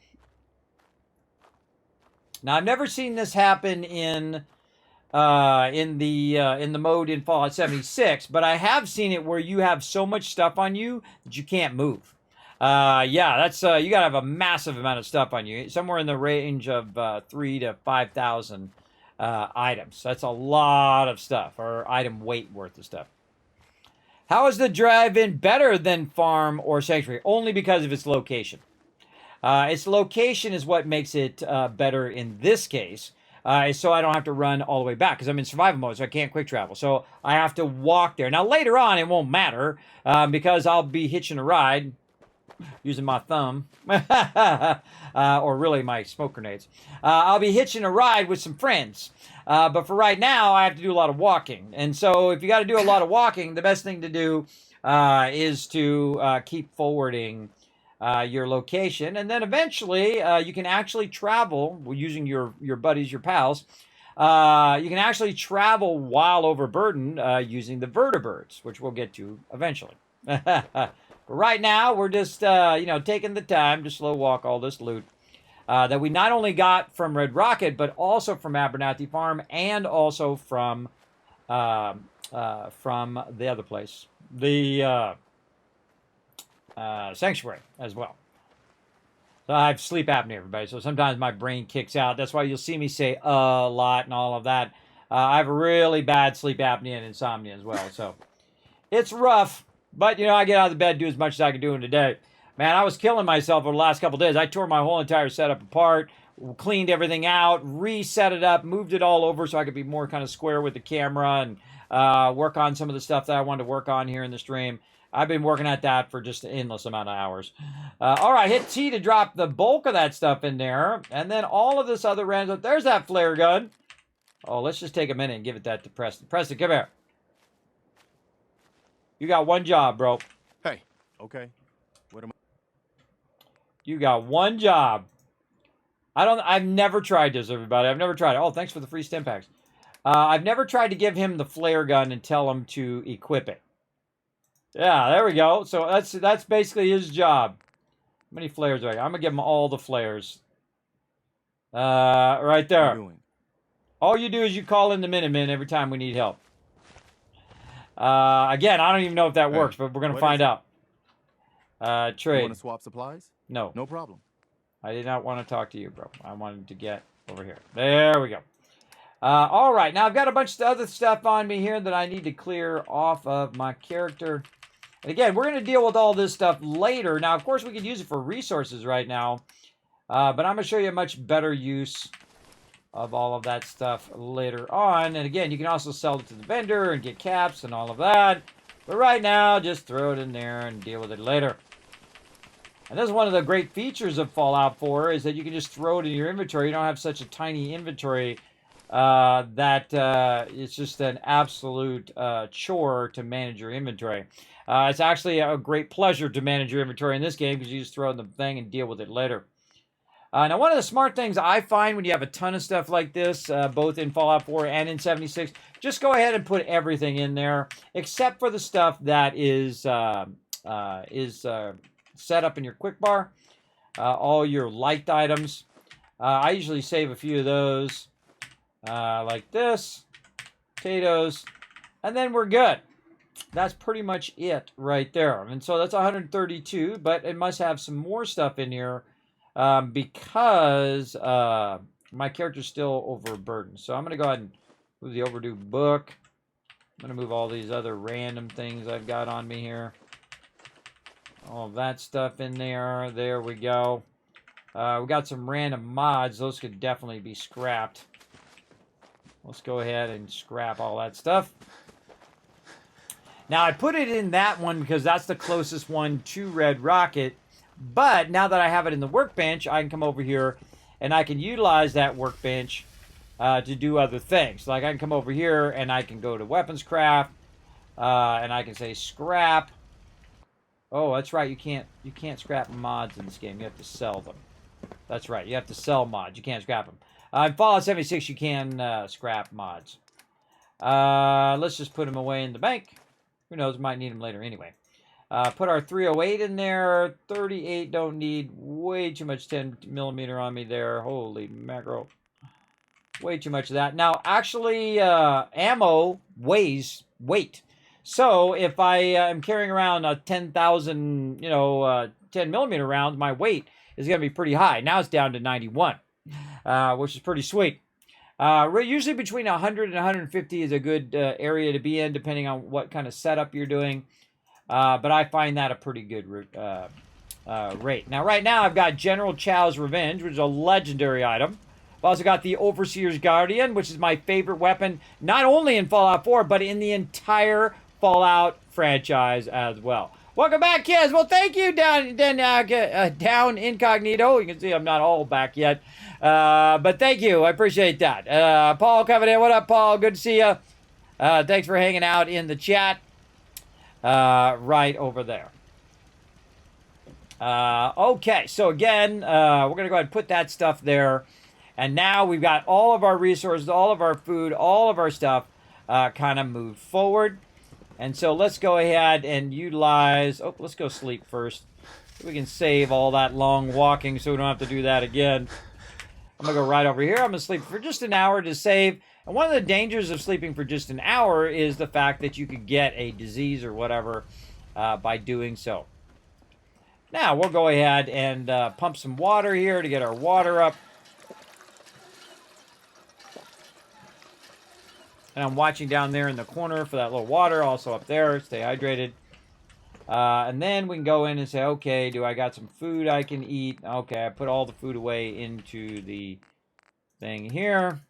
A: Now, I've never seen this happen in the mode in Fallout 76, but I have seen it where you have so much stuff on you that you can't move. Yeah, that's you gotta have a massive amount of stuff on you, somewhere in the range of 3,000 to 5,000 items. That's a lot of stuff, or item weight worth of stuff. How is the drive-in better than farm or sanctuary? Only because of its location. Its location is what makes it better in this case. So I don't have to run all the way back because I'm in survival mode, so I can't quick travel. So I have to walk there. Now, later on, it won't matter because I'll be hitching a ride using my thumb, or really my smoke grenades. I'll be hitching a ride with some friends. But for right now, I have to do a lot of walking. And so if you got to do a lot of walking, the best thing to do is to keep forwarding your location, and then eventually you can actually travel using your buddies, your pals. You can actually travel while overburdened using the vertibirds, which we'll get to eventually. But right now, we're just taking the time to slow walk all this loot that we not only got from Red Rocket, but also from Abernathy Farm, and also from the other place, the Sanctuary as well. So I have sleep apnea, everybody. So sometimes my brain kicks out. That's why you'll see me say a lot and all of that. I have really bad sleep apnea and insomnia as well. So it's rough. But, I get out of the bed, do as much as I can do in a day. Man, I was killing myself over the last couple of days. I tore my whole entire setup apart, cleaned everything out, reset it up, moved it all over so I could be more kind of square with the camera and work on some of the stuff that I wanted to work on here in the stream. I've been working at that for just an endless amount of hours. All right, hit T to drop the bulk of that stuff in there. And then all of this other random... There's that flare gun. Oh, let's just take a minute and give it that to Preston. Preston, come here. You got one job, bro.
B: Hey. Okay. What am I?
A: You got one job. I've never tried this, everybody. I've never tried it. Oh, thanks for the free stim packs. I've never tried to give him the flare gun and tell him to equip it. Yeah, there we go. So that's basically his job. How many flares do I got? I'm going to give him all the flares. Right there. All you do is you call in the Minutemen every time we need help. Again, I don't even know if that works, but we're going to find out. Trade.
B: You want to swap supplies?
A: No.
B: No problem.
A: I did not want to talk to you, bro. I wanted to get over here. There we go. All right. Now, I've got a bunch of other stuff on me here that I need to clear off of my character. And again, we're going to deal with all this stuff later. Now, of course, we could use it for resources right now. But I'm going to show you a much better use of all of that stuff later on. And again, you can also sell it to the vendor and get caps and all of that. But right now, just throw it in there and deal with it later. And that's one of the great features of Fallout 4 is that you can just throw it in your inventory. You don't have such a tiny inventory that it's just an absolute chore to manage your inventory. It's actually a great pleasure to manage your inventory in this game because you just throw it in the thing and deal with it later. Now, one of the smart things I find when you have a ton of stuff like this, both in Fallout 4 and in 76, just go ahead and put everything in there, except for the stuff that is set up in your quick bar, all your liked items. I usually save a few of those, like this, potatoes, and then we're good. That's pretty much it right there. And so that's 132, but it must have some more stuff in here because my character's still overburdened. So I'm going to go ahead and move the overdue book. I'm going to move all these other random things I've got on me here. All of that stuff in there. There we go. We got some random mods. Those could definitely be scrapped. Let's go ahead and scrap all that stuff. Now, I put it in that one because that's the closest one to Red Rocket. But now that I have it in the workbench, I can come over here and I can utilize that workbench to do other things. Like I can come over here and I can go to weapons craft and I can say scrap. Oh, that's right. You can't scrap mods in this game. You have to sell them. That's right. You have to sell mods. You can't scrap them. In Fallout 76, you can scrap mods. Let's just put them away in the bank. Who knows? Might need them later anyway. Put our 308 in there. 38 don't need. Way too much 10mm on me there. Holy mackerel. Way too much of that. Now, actually, ammo weighs weight. So if I am carrying around a 10,000, 10mm rounds, my weight is going to be pretty high. Now it's down to 91, which is pretty sweet. Usually between 100 and 150 is a good area to be in, depending on what kind of setup you're doing. But I find that a pretty good rate. Now, right now, I've got General Chow's Revenge, which is a legendary item. I've also got the Overseer's Guardian, which is my favorite weapon, not only in Fallout 4, but in the entire Fallout franchise as well. Welcome back, kids. Well, thank you, Down Incognito. You can see I'm not all back yet. But thank you. I appreciate that. Paul coming in. What up, Paul? Good to see you. Thanks for hanging out in the chat. Right over there. Okay, so again, we're going to go ahead and put that stuff there. And now we've got all of our resources, all of our food, all of our stuff kind of moved forward. And so let's go ahead and utilize... Oh, let's go sleep first. We can save all that long walking so we don't have to do that again. I'm going to go right over here. I'm going to sleep for just an hour to save. And one of the dangers of sleeping for just an hour is the fact that you could get a disease or whatever by doing so. Now, we'll go ahead and pump some water here to get our water up. And I'm watching down there in the corner for that little water, also up there. Stay hydrated. And then we can go in and say, okay, do I got some food I can eat? Okay, I put all the food away into the thing here.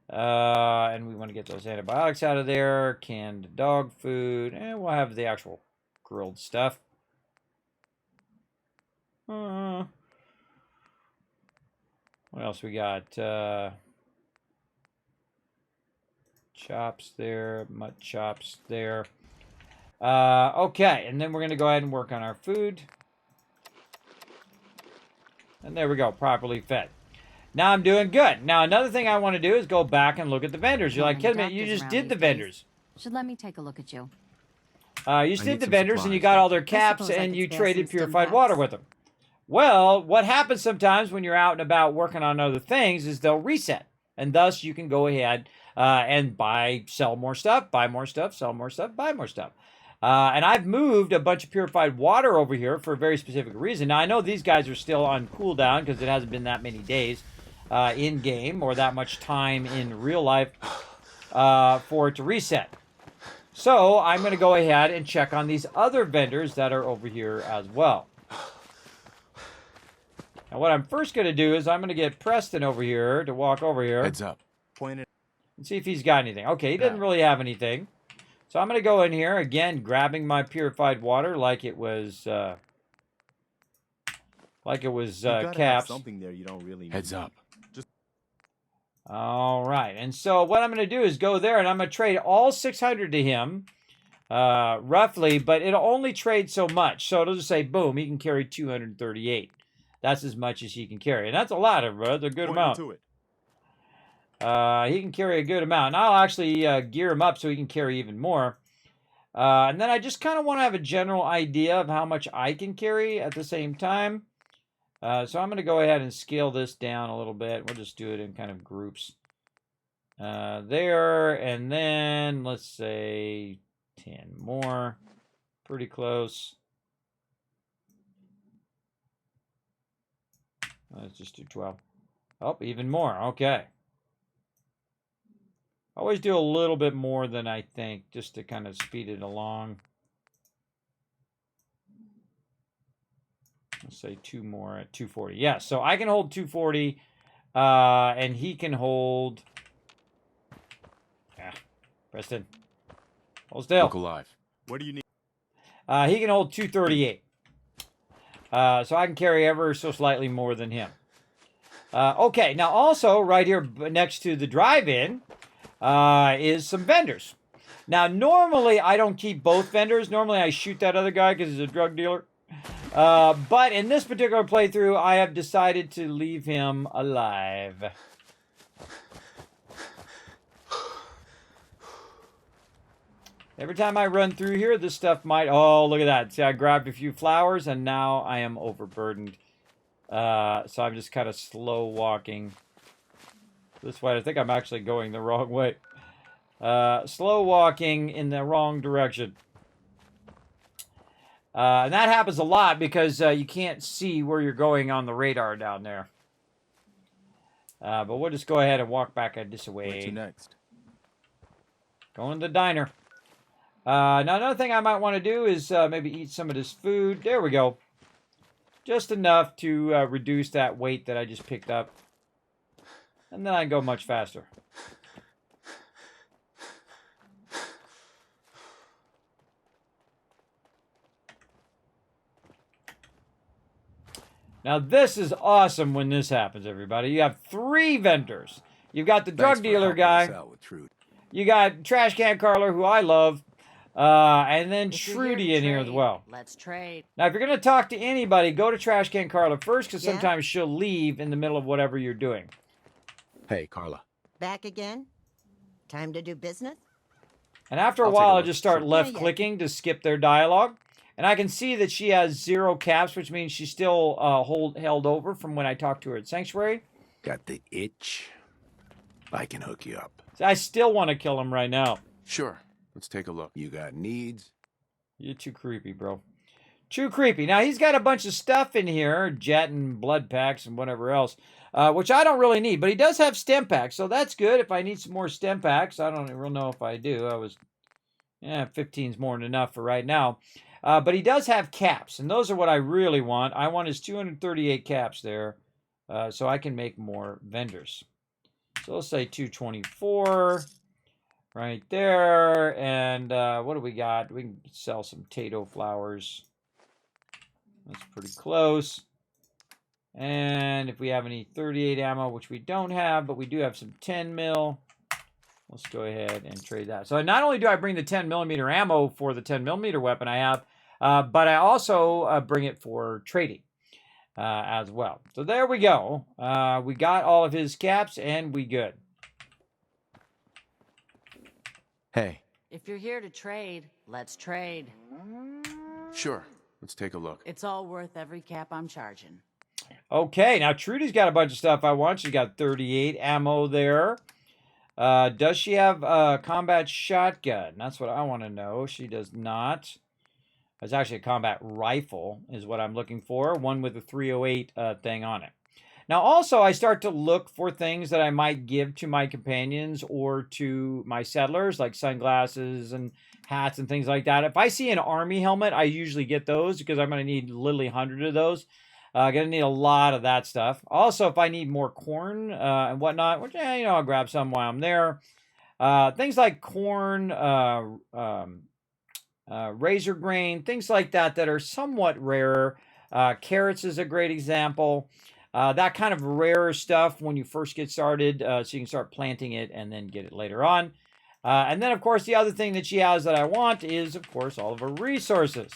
A: And we want to get those antibiotics out of there. Canned dog food. And we'll have the actual grilled stuff. What else we got? Chops there, mutt chops there. Okay, and then we're going to go ahead and work on our food. And there we go, properly fed. Now I'm doing good. Now another thing I want to do is go back and look at the vendors. You're like, Kismet, you just did the vendors.
G: Should let me take a look at you.
A: You just did the vendors and you got all their caps and you traded purified water with them. Well, what happens sometimes when you're out and about working on other things is they'll reset. And thus you can go ahead and sell more stuff, buy more stuff, sell more stuff, buy more stuff. And I've moved a bunch of purified water over here for a very specific reason. Now, I know these guys are still on cooldown because it hasn't been that many days in-game or that much time in real life for it to reset. So I'm going to go ahead and check on these other vendors that are over here as well. Now, what I'm first going to do is I'm going to get Preston over here to walk over here.
D: Heads up.
B: Point it.
A: And see if he's got anything. Okay, he doesn't really have anything. So I'm going to go in here, again, grabbing my purified water like it was like it was
B: You gotta have
A: caps.
B: something there you don't really need.
D: Heads up.
A: All right, and so what I'm going to do is go there, and I'm going to trade all 600 to him, roughly, but it'll only trade so much. So it'll just say, boom, he can carry 238. That's as much as he can carry, and that's a lot, everybody. That's a good amount.
B: To it.
A: He can carry a good amount, and I'll actually gear him up so he can carry even more. And then I just kind of want to have a general idea of how much I can carry at the same time. So I'm going to go ahead and scale this down a little bit. We'll just do it in kind of groups. There, and then let's say 10 more. Pretty close. Let's just do 12. Oh, even more. Okay. Always do a little bit more than I think, just to kind of speed it along. Let's say 2 more at 240. Yeah, so I can hold 240, and he can hold... Yeah, Preston. Hold still.
D: Look alive.
B: What do you need?
A: He can hold 238. So I can carry ever so slightly more than him. Okay, now also right here next to the drive-in is some vendors. Now, normally I don't keep both vendors. Normally I shoot that other guy because he's a drug dealer. But in this particular playthrough, I have decided to leave him alive. Every time I run through here, this stuff might... Oh, look at that. See, I grabbed a few flowers, and now I am overburdened. So I'm just kind of slow walking this way. I think I'm actually going the wrong way. Slow walking in the wrong direction. And that happens a lot because you can't see where you're going on the radar down there. But we'll just go ahead and walk back this way.
B: Where to next?
A: Going to the diner. Now, another thing I might want to do is maybe eat some of this food. There we go. Just enough to reduce that weight that I just picked up. And then I can go much faster. Now, this is awesome when this happens, everybody. You have 3 vendors. You've got the drug dealer guy. You got Trash Can Carler, who I love. And then Trudy in here as well.
C: Let's trade.
A: Now, if you're going to talk to anybody, go to Trash Can Carla first, because
H: Yeah?
A: sometimes she'll leave in the middle of whatever you're doing.
D: Hey, Carla.
H: Back again? Time to do business?
A: And after a
D: I'll take a
A: while, I'll
D: look.
A: just start
H: Yeah,
A: left-clicking to skip their dialogue. And I can see that she has 0 caps, which means she's still held over from when I talked to her at Sanctuary.
D: Got the itch? I can hook you up.
A: So I still want to kill him right now.
D: Sure. Let's take a look. You got needs?
A: You're too creepy, bro. Too creepy. Now, he's got a bunch of stuff in here, jet and blood packs and whatever else, which I don't really need. But he does have stem packs, so that's good. If I need some more stem packs, I don't really know if I do. 15's more than enough for right now. But he does have caps, and those are what I really want. I want his 238 caps there, so I can make more vendors. So let's say 224 right there. And what do we got? We can sell some potato flowers. That's pretty close. And if we have any 38 ammo, which we don't have, but we do have some 10 mil. Let's go ahead and trade that. So not only do I bring the 10 millimeter ammo for the 10 millimeter weapon I have, but I also bring it for trading as well. So there we go. We got all of his caps, and we good.
D: Hey.
G: If you're here to trade, let's trade.
D: Sure. Let's take a look.
G: It's all worth every cap I'm charging.
A: Okay, now Trudy's got a bunch of stuff I want. She's got 38 ammo there. Does she have a combat shotgun? That's what I want to know. She does not. It's actually a combat rifle is what I'm looking for. One with a 308 thing on it. Now, also, I start to look for things that I might give to my companions or to my settlers, like sunglasses and hats and things like that. If I see an army helmet, I usually get those because I'm going to need literally 100 of those. I'm going to need a lot of that stuff. Also, if I need more corn and whatnot, which, I'll grab some while I'm there. Things like corn, razor grain, things like that that are somewhat rarer. Carrots is a great example. That kind of rare stuff when you first get started, so you can start planting it and then get it later on. And then, of course, the other thing that she has that I want is, of course, all of her resources.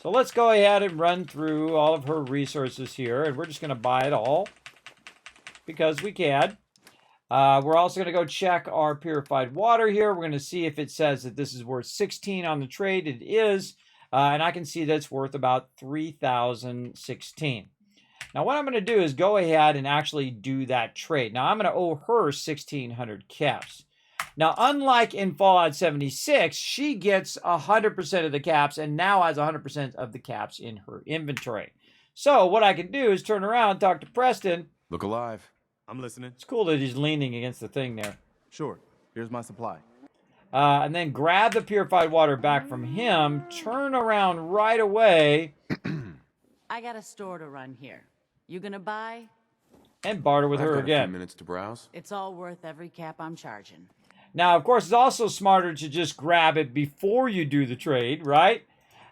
A: So let's go ahead and run through all of her resources here, and we're just going to buy it all because we can. We're also going to go check our purified water here. We're going to see if it says that this is worth 16 on the trade. It is, and I can see that it's worth about 3,016. Now, what I'm going to do is go ahead and actually do that trade. Now, I'm going to owe her 1,600 caps. Now, unlike in Fallout 76, she gets 100% of the caps and now has 100% of the caps in her inventory. So, what I can do is turn around, talk to Preston.
B: Look alive. I'm listening.
A: It's cool that he's leaning against the thing there.
B: Sure. Here's my supply.
A: And then grab the purified water back from him, turn around right away.
G: I got a store to run here. You gonna buy?
A: And barter with her
D: I've got
A: again.
D: a few minutes to browse.
G: It's all worth every cap I'm charging.
A: Now, of course, it's also smarter to just grab it before you do the trade, right?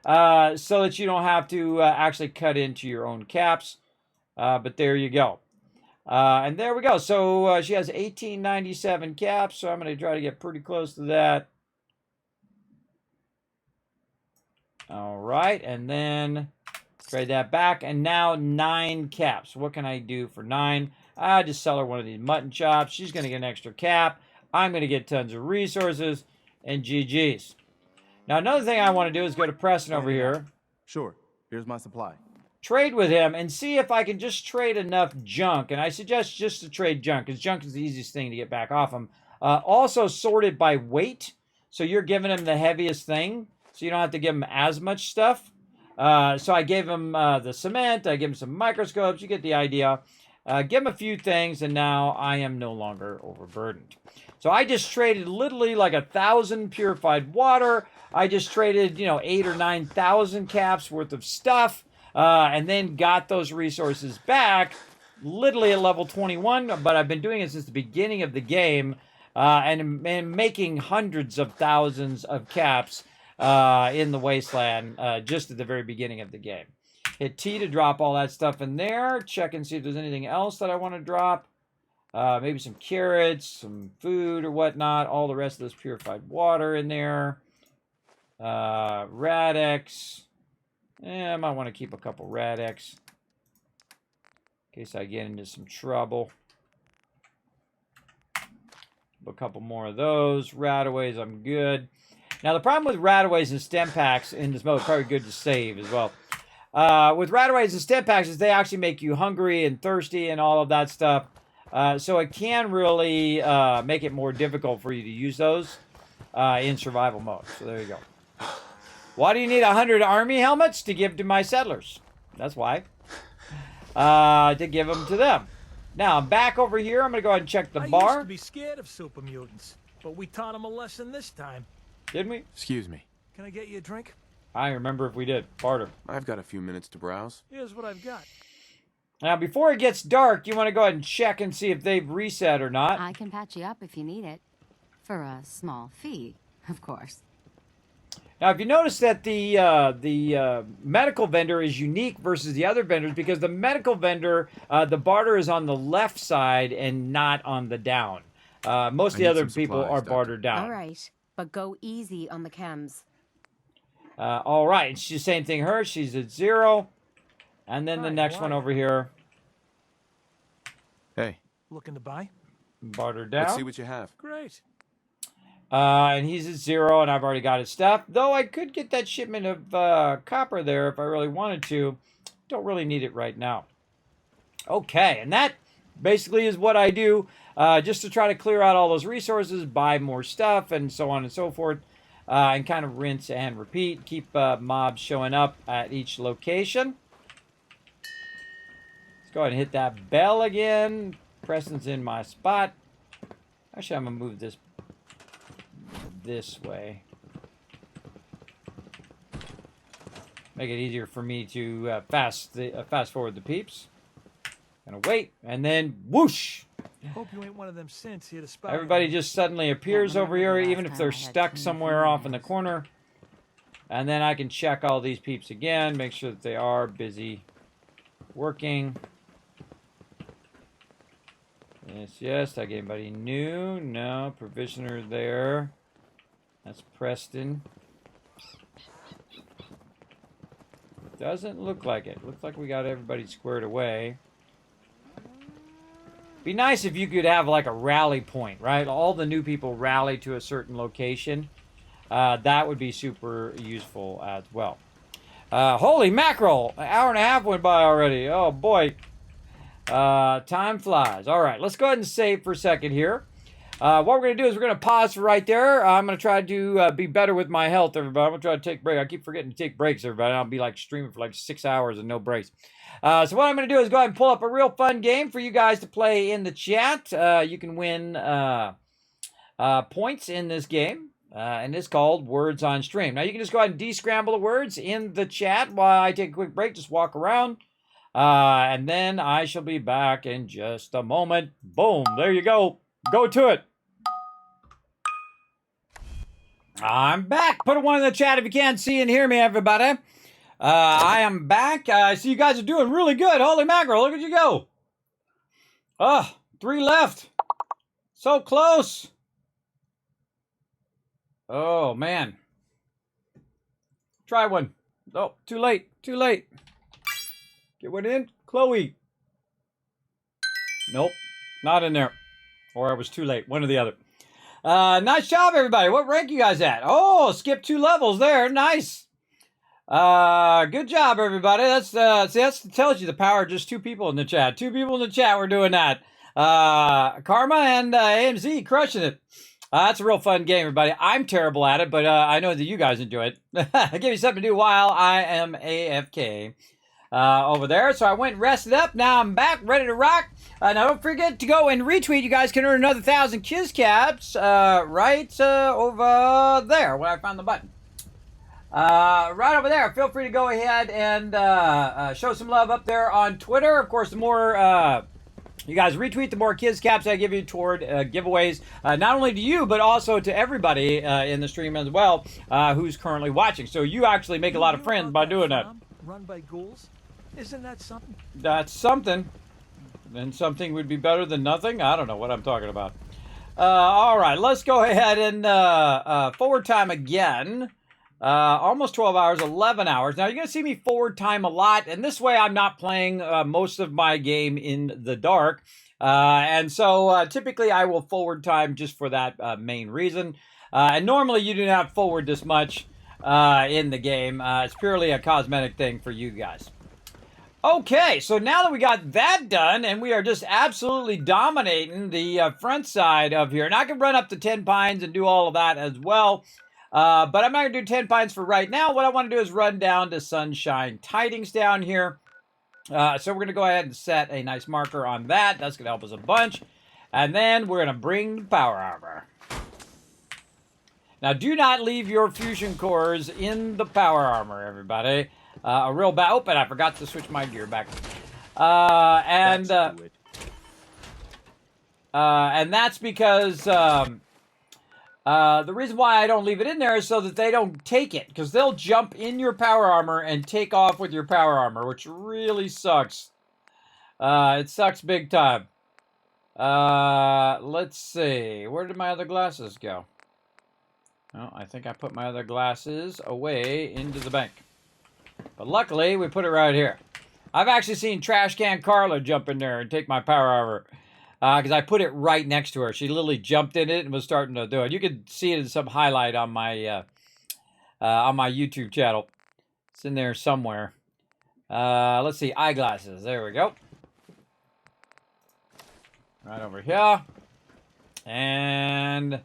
A: So that you don't have to actually cut into your own caps. But there you go. And there we go. So she has 1897 caps, so I'm going to try to get pretty close to that. All right, and then trade that back, and now 9 caps. What can I do for 9? I just sell her one of these mutton chops. She's going to get an extra cap. I'm going to get tons of resources, and GG's. Now, another thing I want to do is go to Preston over here.
B: Sure. Here's my supply.
A: Trade with him and see if I can just trade enough junk. And I suggest just to trade junk, because junk is the easiest thing to get back off him. Also sorted by weight. So you're giving him the heaviest thing. So you don't have to give him as much stuff. So I gave him the cement. I gave him some microscopes. You get the idea. Give him a few things, and now I am no longer overburdened. So I just traded literally like 1,000 purified water. I just traded, 8,000 or 9,000 caps worth of stuff. And then got those resources back, literally at level 21, but I've been doing it since the beginning of the game, and making hundreds of thousands of caps in the Wasteland just at the very beginning of the game. Hit T to drop all that stuff in there, check and see if there's anything else that I want to drop. Maybe some carrots, some food or whatnot, all the rest of this purified water in there. Radix. I might want to keep a couple Radix in case I get into some trouble. A couple more of those. Radaways, I'm good. Now, the problem with Radaways and stem packs in this mode, probably good to save as well. With Radaways and stem packs is they actually make you hungry and thirsty and all of that stuff. So it can really make it more difficult for you to use those in survival mode. So there you go. Why do you need 100 army helmets? To give to my settlers. That's why. To give them to them. Now, I'm back over here. I'm going to go ahead and check the bar.
E: I used to be scared of super mutants, but we taught them a lesson this time.
A: Didn't we?
D: Excuse me.
E: Can I get you a drink?
A: I remember if we did. Barter.
D: I've got a few minutes to browse.
E: Here's what I've got.
A: Now, before it gets dark, you want to go ahead and check and see if they've reset or not.
C: I can patch you up if you need it. For a small fee, of course.
A: Now, if you notice that the medical vendor is unique versus the other vendors, because the medical vendor, the barter is on the left side and not on the down. Most of the other people are bartered down.
C: All right, but go easy on the chems.
A: All right, it's the same thing. Her, she's at 0. And then the next one over here.
D: Hey.
E: Looking to buy?
A: Barter down.
D: Let's see what you have.
E: Great.
A: And he's at 0, and I've already got his stuff. Though I could get that shipment of copper there if I really wanted to. Don't really need it right now. Okay, and that basically is what I do just to try to clear out all those resources, buy more stuff, and so on and so forth. And kind of rinse and repeat. Keep mobs showing up at each location. Let's go ahead and hit that bell again. Preston's in my spot. Actually, I'm going to move this way. Make it easier for me to fast forward the peeps. Gonna wait, and then whoosh!
E: Hope you ain't one of them synths here to spy.
A: Everybody just suddenly appears over here, even if they're stuck somewhere off in the corner. And then I can check all these peeps again, make sure that they are busy working. Yes. Did I get anybody new? No. Provisioner there. That's Preston. Doesn't look like it. Looks like we got everybody squared away. Be nice if you could have like a rally point, right? All the new people rally to a certain location. That would be super useful as well. Holy mackerel! An hour and a half went by already. Oh boy. Time flies. All right, let's go ahead and save for a second here. What we're going to do is we're going to pause for right there. I'm going to try to be better with my health, everybody. I'm going to try to take a break. I keep forgetting to take breaks, everybody. I'll be like streaming for like 6 hours and no breaks. So what I'm going to do is go ahead and pull up a real fun game for you guys to play in the chat. You can win points in this game. And it's called Words on Stream. Now, you can just go ahead and descramble the words in the chat while I take a quick break. Just walk around. And then I shall be back in just a moment. Boom. There you go. Go to it. I'm back. Put a one in the chat if you can't see and hear me, everybody. I am back. I see you guys are doing really good. Holy mackerel. Look at you go. Oh, 3 left. So close. Oh, man. Try one. Oh, too late. Too late. Get one in. Chloe. Nope. Not in there. Or I was too late. One or the other. Nice job, everybody. What rank you guys at? Oh, skip 2 levels there. Nice. Good job, everybody. That's tells you the power of just 2 people in the chat. 2 people in the chat were doing that. Karma and AMZ crushing it. That's a real fun game, everybody. I'm terrible at it, but I know that you guys enjoy it. Give me something to do while I am AFK over there. So I went and rested up. Now I'm back, ready to rock. Now don't forget to go and retweet. You guys can earn another 1,000 Kiz Caps right over there where I found the button. Right over there. Feel free to go ahead and show some love up there on Twitter. Of course, the more you guys retweet, the more Kiz Caps I give you toward giveaways, not only to you, but also to everybody in the stream as well who's currently watching. So you actually make a lot of friends by doing that.
E: Run by ghouls? Isn't that something?
A: That's something. And something would be better than nothing? I don't know what I'm talking about. All right, let's go ahead and forward time again. Almost 12 hours, 11 hours. Now, you're going to see me forward time a lot, and this way I'm not playing most of my game in the dark. And so typically I will forward time just for that main reason. And normally you do not forward this much in the game. It's purely a cosmetic thing for you guys. Okay, so now that we got that done, and we are just absolutely dominating the front side of here, and I can run up to 10 pines and do all of that as well. But I'm not going to do 10 pines for right now. What I want to do is run down to Sunshine Tidings down here. So we're going to go ahead and set a nice marker on that. That's going to help us a bunch. And then we're going to bring the power armor. Now, do not leave your fusion cores in the power armor, everybody. A real bad... Oh, and I forgot to switch my gear back. And that's because... the reason why I don't leave it in there is so that they don't take it. Because they'll jump in your power armor and take off with your power armor, which really sucks. It sucks big time. Let's see. Where did my other glasses go? Oh, I think I put my other glasses away into the bank. But luckily, we put it right here. I've actually seen Trash Can Carla jump in there and take my power armor. Because I put it right next to her. She literally jumped in it and was starting to do it. You can see it in some highlight on my YouTube channel. It's in there somewhere. Let's see, eyeglasses. There we go. Right over here. And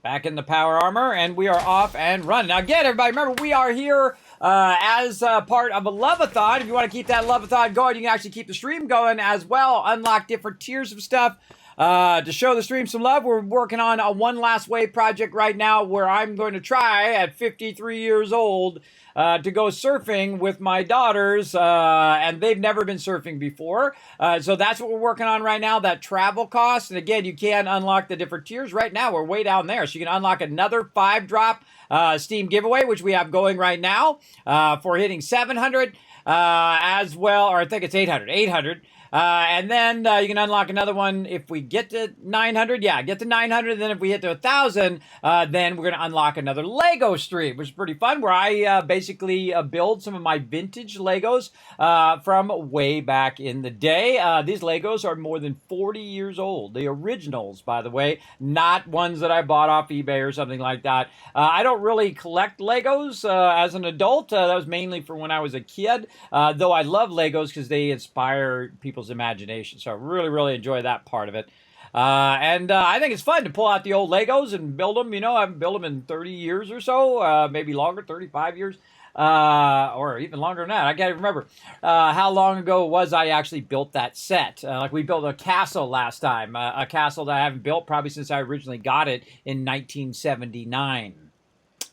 A: back in the power armor. And we are off and running. Now again, everybody, remember we are here as part of a love-a-thon. If you want to keep that love-a-thon going, you can actually keep the stream going as well. Unlock different tiers of stuff. To show the stream some love, we're working on a One Last Wave project right now where I'm going to try at 53 years old to go surfing with my daughters, and they've never been surfing before. So that's what we're working on right now, that travel cost. And again, you can unlock the different tiers. Right now, we're way down there. So you can unlock another 5-drop Steam giveaway, which we have going right now for hitting 700 as well, or I think it's 800. 800. And then you can unlock another one if we get to 900. Yeah, get to 900. Then if we hit to 1,000, then we're going to unlock another Lego stream, which is pretty fun, where I basically build some of my vintage Legos from way back in the day. These Legos are more than 40 years old. The originals, by the way, not ones that I bought off eBay or something like that. I don't really collect Legos as an adult. That was mainly for when I was a kid, though I love Legos because they inspire people's imagination. So I really, really enjoy that part of it. And I think it's fun to pull out the old Legos and build them. You know, I haven't built them in 30 years or so, maybe longer, 35 years, or even longer than that. I can't even remember how long ago it was I actually built that set. Like we built a castle last time, a castle that I haven't built probably since I originally got it in 1979.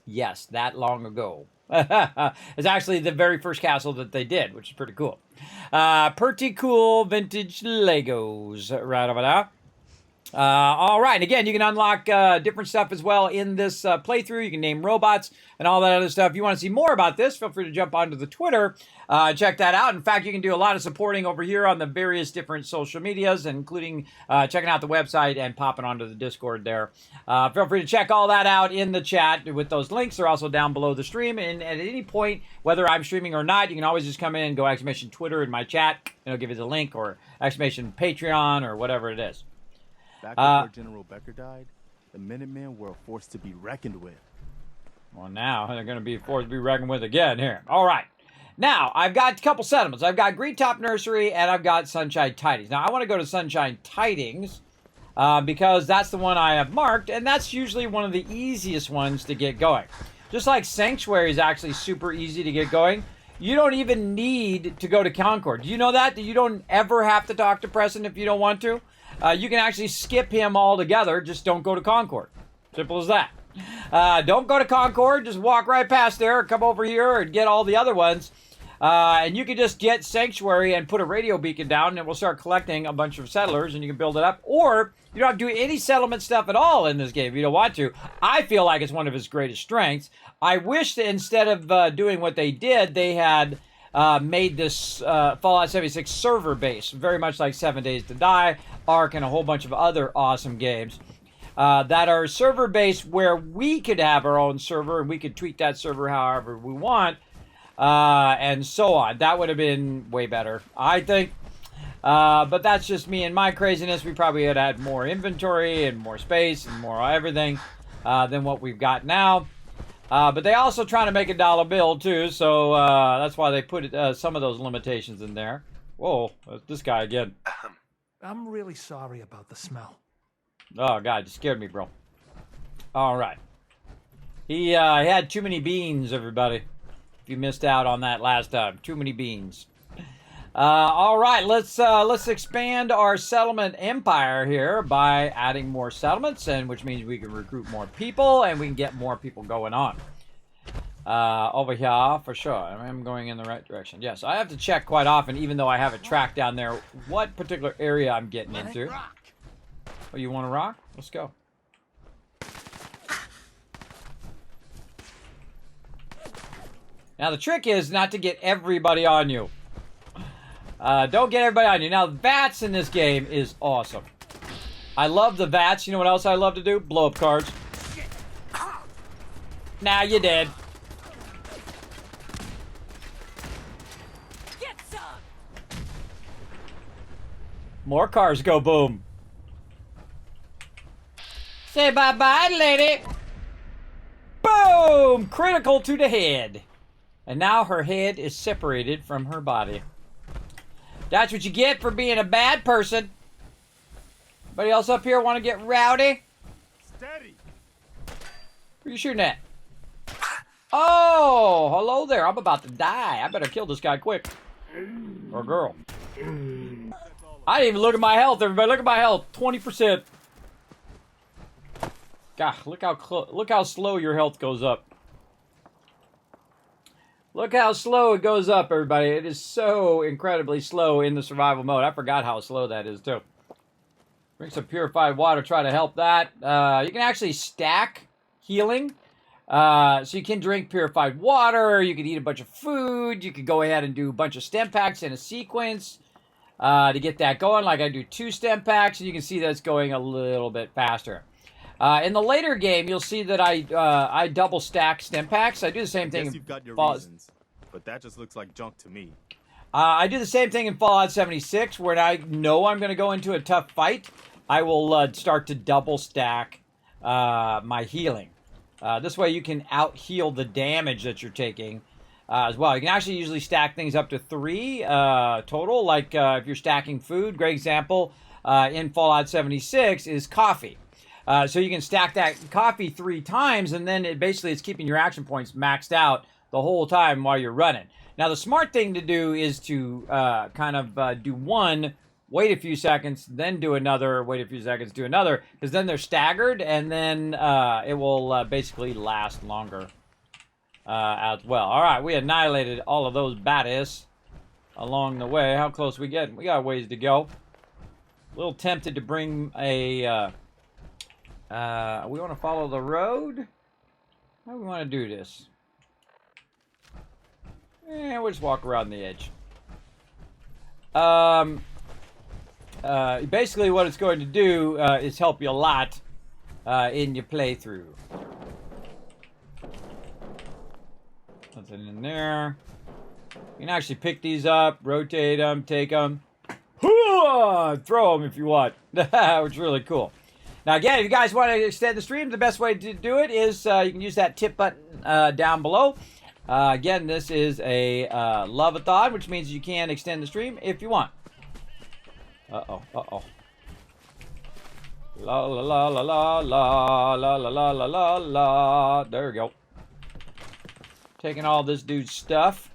A: Yes, that long ago. It's actually the very first castle that they did, which is pretty cool. Pretty cool vintage Legos right over there. All right, and again, you can unlock different stuff as well in this playthrough. You can name robots and all that other stuff. If you want to see more about this, feel free to jump onto the Twitter. Check that out. In fact, you can do a lot of supporting over here on the various different social medias, including checking out the website and popping onto the Discord there. Feel free to check all that out in the chat with those links. They're also down below the stream. And at any point, whether I'm streaming or not, you can always just come in and go exclamation Twitter in my chat, and it'll give you the link, or exclamation Patreon, or whatever it is.
B: Back before General Becker died, the Minutemen were a force to be reckoned with.
A: Well, now they're going to be a force to be reckoned with again here. All right. Now, I've got a couple settlements. I've got Green Top Nursery, and I've got Sunshine Tidings. Now, I want to go to Sunshine Tidings because that's the one I have marked, and that's usually one of the easiest ones to get going. Just like Sanctuary is actually super easy to get going, you don't even need to go to Concord. Do you know that? That you don't ever have to talk to Preston if you don't want to? You can actually skip him altogether. Just don't go to Concord. Simple as that. Don't go to Concord. Just walk right past there, come over here, and get all the other ones. And you can just get Sanctuary and put a radio beacon down, and it will start collecting a bunch of settlers, and you can build it up. Or you don't have to do any settlement stuff at all in this game if you don't want to. I feel like it's one of his greatest strengths. I wish that instead of doing what they did, they had made this Fallout 76 server base, very much like 7 Days to Die, Ark, and a whole bunch of other awesome games that are server based, where we could have our own server and we could tweak that server however we want, and so on. That would have been way better, I think. But that's just me and my craziness. We probably had had more inventory and more space and more everything than what we've got now. But they also trying to make a dollar bill too, so that's why they put some of those limitations in there. Whoa, this guy again.
E: I'm really sorry about the smell.
A: Oh God, you scared me, bro. All right. He had too many beans, everybody. If you missed out on that last time, too many beans. All right, let's expand our settlement empire here by adding more settlements, and which means we can recruit more people and we can get more people going on. Over here for sure. I'm going in the right direction. Yes, I have to check quite often, even though I have a track down there, what particular area I'm getting into. Oh, you want to rock? Let's go. Now the trick is not to get everybody on you. Don't get everybody on you. Now, VATS in this game is awesome. I love the VATS. You know what else I love to do? Blow up cards. Now you're dead.
G: Get some.
A: More cars go boom. Say bye-bye, lady. Boom! Critical to the head. And now her head is separated from her body. That's what you get for being a bad person. Anybody else up here want to get rowdy?
B: Steady.
A: Who are you shooting at? Oh, hello there. I'm about to die. I better kill this guy quick. Or girl. I didn't even look at my health, everybody. Look at my health. 20%. God, look how slow your health goes up. Look how slow it goes up, everybody. It is so incredibly slow in the survival mode. I forgot how slow that is, too. Drink some purified water. Try to help that. You can actually stack healing. So you can drink purified water. You can eat a bunch of food. You could go ahead and do a bunch of stem packs in a sequence to get that going. Like I do 2 stem packs, and you can see that it's going a little bit faster. In the later game, you'll see that I double stack stem packs. I do the same thing.
B: Guess you've got your reasons, but that just looks like junk to me.
A: I do the same thing in Fallout 76, where I know I'm going to go into a tough fight. I will start to double stack my healing. This way you can out-heal the damage that you're taking as well. You can actually usually stack things up to 3 total. Like if you're stacking food, great example in Fallout 76 is coffee. So you can stack that coffee 3 times, and then it's keeping your action points maxed out the whole time while you're running. Now, the smart thing to do is to do one, wait a few seconds, then do another, wait a few seconds, do another, because then they're staggered, and then it will basically last longer as well. All right, we annihilated all of those baddies along the way. How close we getting? We got a ways to go. A little tempted to bring a... we want to follow the road? How do we want to do this? We'll just walk around the edge. Basically what it's going to do is help you a lot in your playthrough. Nothing in there. You can actually pick these up, rotate them, take them, throw them if you want, which is really cool. Now again, if you guys want to extend the stream, the best way to do it is you can use that tip button down below. Again, this is a love-a-thon, which means you can extend the stream if you want. Uh-oh. La la la la la la la la la la la la. There we go. Taking all this dude's stuff.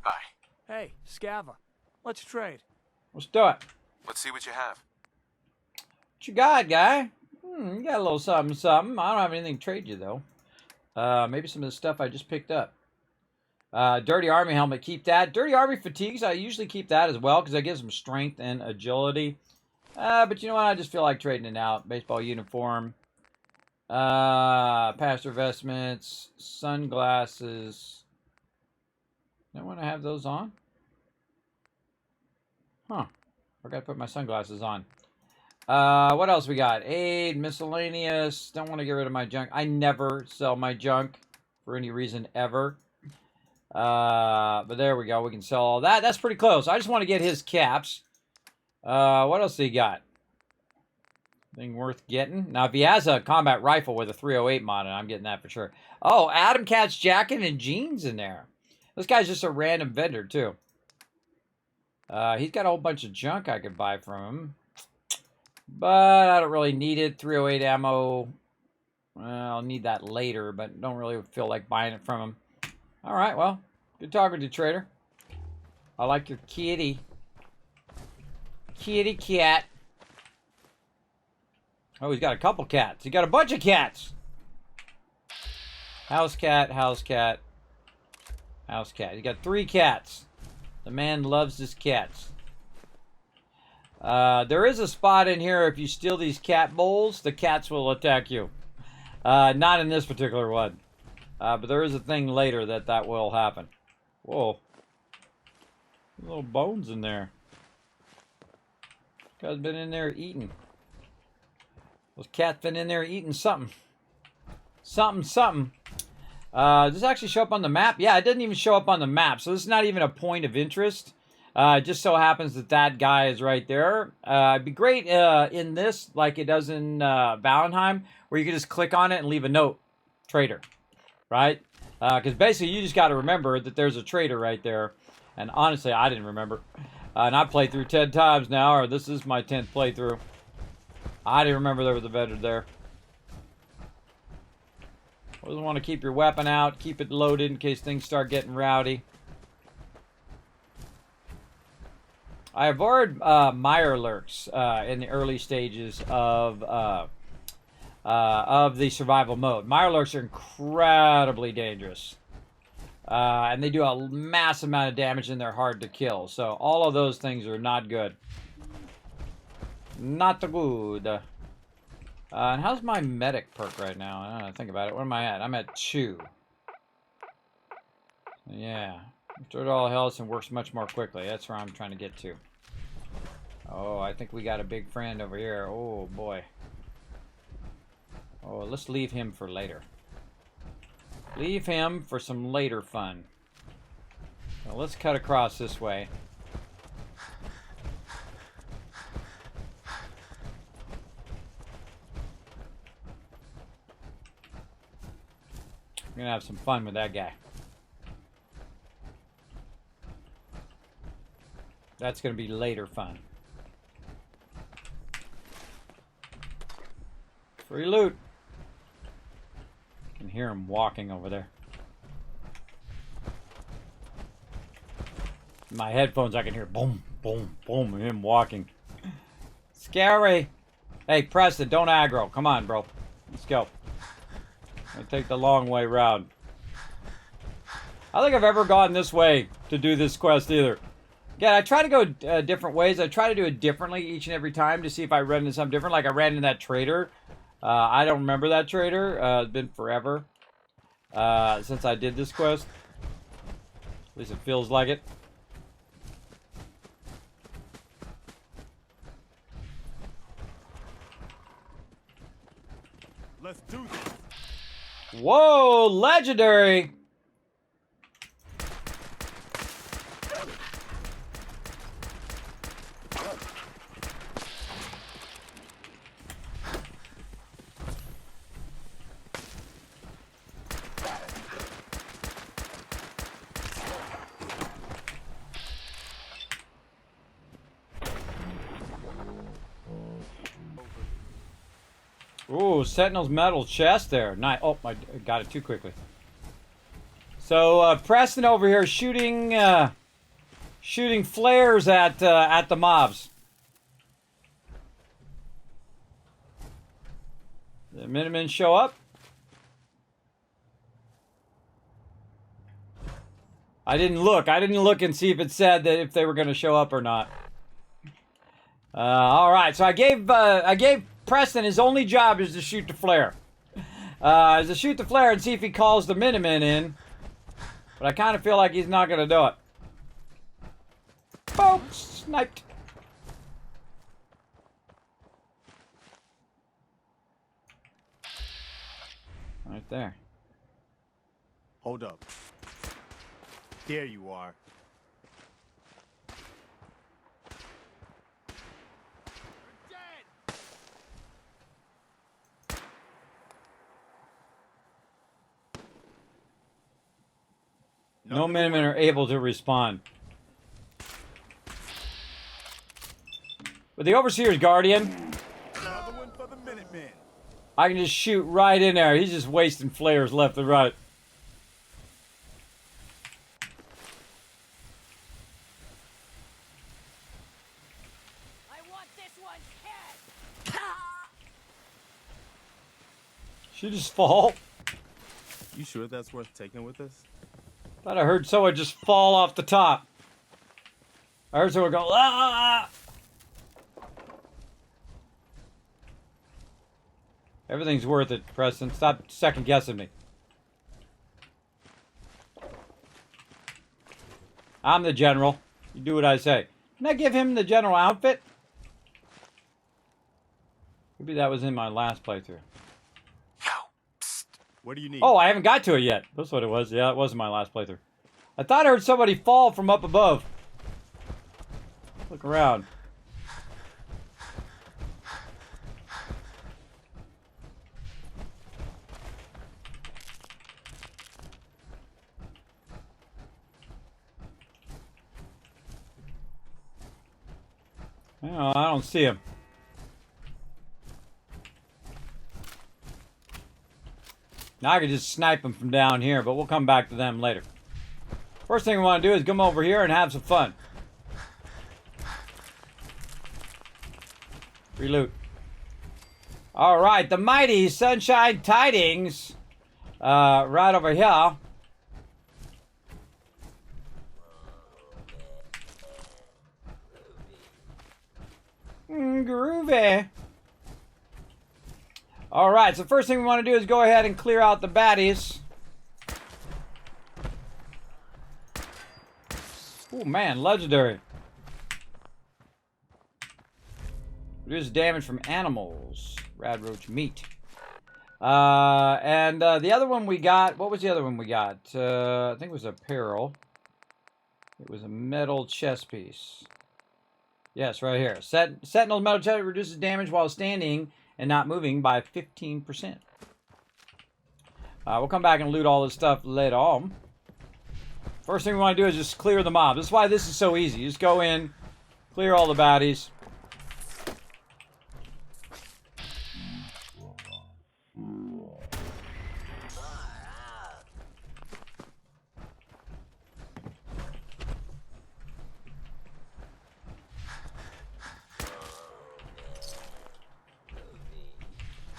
D: Hi.
E: Hey, Scava. Let's trade.
A: Let's do it.
D: Let's see what you have.
A: What you got, guy? You got a little something, something. I don't have anything to trade you, though. Maybe some of the stuff I just picked up. Dirty Army helmet, keep that. Dirty Army fatigues, I usually keep that as well because that gives them strength and agility. But you know what? I just feel like trading it out. Baseball uniform. Pastor vestments. Sunglasses. Don't want to have those on? Huh. Forgot to put my sunglasses on. What else we got? Aid, miscellaneous. Don't want to get rid of my junk. I never sell my junk for any reason ever. But there we go. We can sell all that. That's pretty close. I just want to get his caps. What else do he got? Thing worth getting? Now, if he has a combat rifle with a 308 mod, I'm getting that for sure. Oh, Adam Cat's jacket and jeans in there. This guy's just a random vendor, too. He's got a whole bunch of junk I could buy from him. But I don't really need it. 308 ammo. Well, I'll need that later, but don't really feel like buying it from him. Alright, well, good talking to you, trader. I like your kitty. Kitty cat. Oh, he's got a couple cats. He got a bunch of cats. House cat, house cat, house cat. He got 3 cats. The man loves his cats. There is a spot in here, if you steal these cat bowls, the cats will attack you. Not in this particular one. But there is a thing later that will happen. Whoa. Little bones in there. Guy's been in there eating. Those cats been in there eating something. Something. Does this actually show up on the map? Yeah, it doesn't even show up on the map. So this is not even a point of interest. It just so happens that guy is right there. It'd be great in this, like it does in Valheim, where you can just click on it and leave a note. Trader. Right? Because basically you just got to remember that there's a trader right there. And honestly, I didn't remember. And I've played through 10 times now, or this is my 10th playthrough. I didn't remember there was a vendor there. Always want to keep your weapon out, keep it loaded in case things start getting rowdy. I avoid mire lurks in the early stages of the survival mode. Mire lurks are incredibly dangerous. And they do a massive amount of damage and they're hard to kill. So all of those things are not good. Not good. And how's my medic perk right now? I don't know, think about it. What am I at? I'm at 2. Yeah. Restore all health and works much more quickly. That's where I'm trying to get to. Oh, I think we got a big friend over here. Oh, boy. Oh, let's leave him for later. Leave him for some later fun. Now let's cut across this way. We're gonna have some fun with that guy. That's gonna be later fun. Free loot. I can hear him walking over there. In my headphones, I can hear boom, boom, boom, and him walking. Scary. Hey, Preston, don't aggro. Come on, bro. Let's go. I take the long way round. I don't think I've ever gone this way to do this quest either. Again, I try to go different ways. I try to do it differently each and every time to see if I run into something different. Like I ran into that trader. I don't remember that trader. It's been forever since I did this quest. At least it feels like it.
B: Let's do this.
A: Whoa, legendary! Ooh, Sentinel's metal chest there. Nice. Oh, I got it too quickly. So Preston over here shooting flares at the mobs. The Minutemen show up. I didn't look. I didn't look and see if it said that if they were going to show up or not. All right. So I gave Preston, his only job is to shoot the flare. Is to shoot the flare and see if he calls the Minutemen in. But I kind of feel like he's not going to do it. Boom! Sniped. Right there.
B: Hold up. There you are.
A: No Minutemen are able to respond. With the Overseer's Guardian,
B: Another one for the Minutemen.
A: I can just shoot right in there. He's just wasting flares left and right.
I: I want this one's head.
A: She just fall.
B: You sure that's worth taking with us?
A: Thought I heard someone just fall off the top. I heard someone go, ah! Everything's worth it, Preston. Stop second guessing me. I'm the general. You do what I say. Can I give him the general outfit? Maybe that was in my last playthrough.
B: What do you need?
A: Oh, I haven't got to it yet. That's what it was. Yeah, it was in my last playthrough. I thought I heard somebody fall from up above. Look around. No, I don't see him. Now I can just snipe them from down here, but we'll come back to them later. First thing we want to do is come over here and have some fun. Free loot. All right, the mighty Sunshine Tidings. Right over here. Groovy. All right, so first thing we want to do is go ahead and clear out the baddies. Oh man, legendary. Reduce damage from animals. Rad roach meat. And the other one we got, what was the other one we got? I think it was apparel. It was a metal chest piece. Yes, right here. Sentinel's metal chest reduces damage while standing and not moving by 15%. We'll come back and loot all this stuff later on. First thing we want to do is just clear the mob. This is why this is so easy. You just go in, clear all the baddies.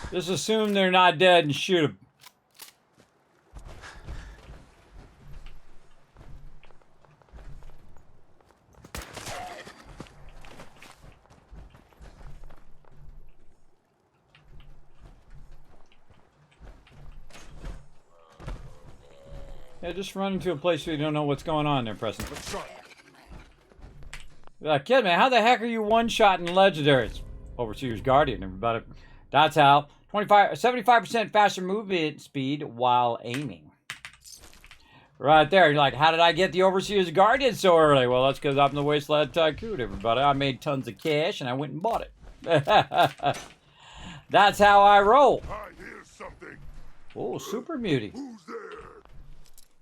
A: Just assume they're not dead and shoot them. Yeah, just run into a place where you don't know what's going on there, Preston. Kid, man, how the heck are you one-shotting legendaries? Overseer's Guardian, everybody. That's how. 75% faster movement speed while aiming. Right there. You're like, how did I get the Overseer's Guardian so early? Well, that's because I'm the Wasteland Tycoon, everybody. I made tons of cash and I went and bought it. That's how I roll.
K: I hear something.
A: Oh, Super Mutie.
K: Who's there?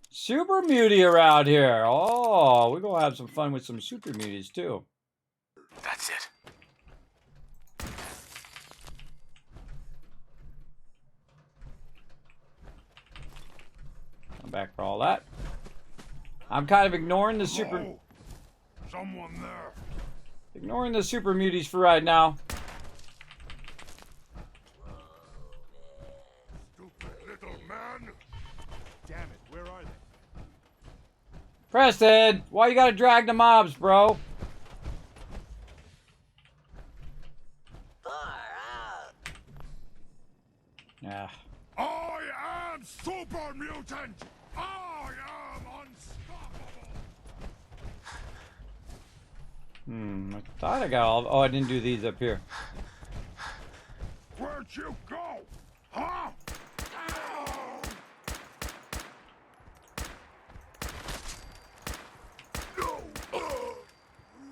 A: Super Mutie around here. Oh, we're going to have some fun with some Super Muties, too.
D: That's it.
A: I'm back for all that. I'm kind of ignoring the super...
K: Oh, someone there.
A: Ignoring the Super Muties for right now.
K: Stupid little man.
B: Damn it, where are they?
A: Preston, why you gotta drag the mobs, bro? Yeah.
K: I am super mutant. I am unstoppable.
A: I thought I got all... Oh, I didn't do these up here.
K: Where'd you go? Huh?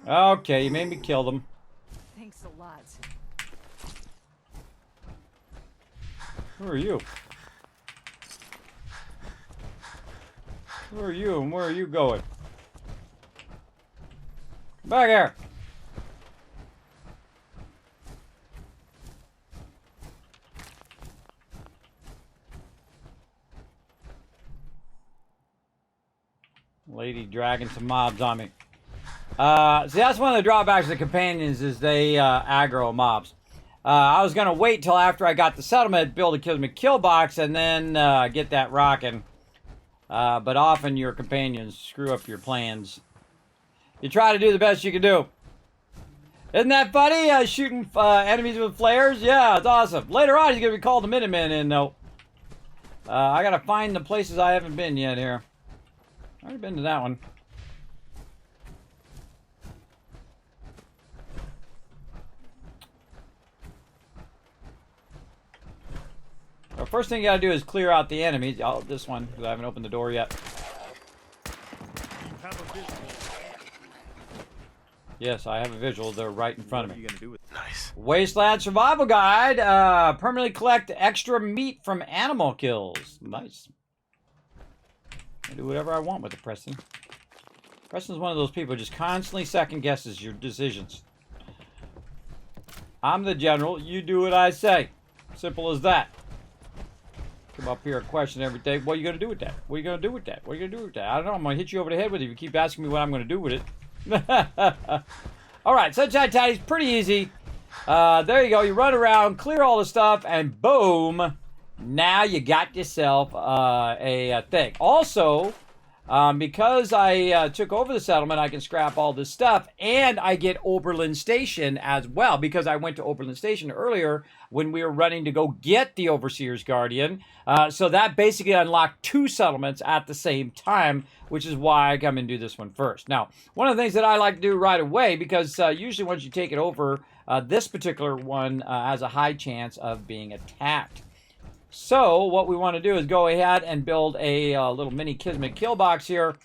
A: Okay, you made me kill them.
G: Thanks a lot.
A: Who are you? Who are you and where are you going? Come back here. Lady dragging some mobs on me. See, that's one of the drawbacks of the companions is they aggro mobs. I was going to wait till after I got the settlement, build a Kismet kill box, and then get that rocking. But often your companions screw up your plans. You try to do the best you can do. Isn't that funny? Shooting enemies with flares? Yeah, it's awesome. Later on, he's going to be called the Minutemen in, though. I got to find the places I haven't been yet here. I've already been to that one. The first thing you gotta do is clear out the enemies. Oh, this one, because I haven't opened the door yet. Yes, I have a visual. They're right in front of
B: What are
A: me.
B: you gonna do with
D: Nice.
A: Wasteland Survival Guide. Permanently collect extra meat from animal kills. Nice. I do whatever I want with it, Preston. Preston's one of those people who just constantly second guesses your decisions. I'm the general. You do what I say. Simple as that. Come up here and question everything. What are you going to do with that? What are you going to do with that? What are you going to do with that? I don't know. I'm going to hit you over the head with it if you keep asking me what I'm going to do with it. All right. Sunshine Tidy's pretty easy. There you go. You run around, clear all the stuff, and boom, now you got yourself a thing. Also, because I took over the settlement, I can scrap all this stuff, and I get Oberlin Station as well, because I went to Oberlin Station earlier when we were running to go get the Overseer's Guardian. So that basically unlocked 2 settlements at the same time, which is why I come and do this one first. Now, one of the things that I like to do right away, because usually once you take it over, this particular one has a high chance of being attacked. So what we want to do is go ahead and build a little mini Kismet kill box here,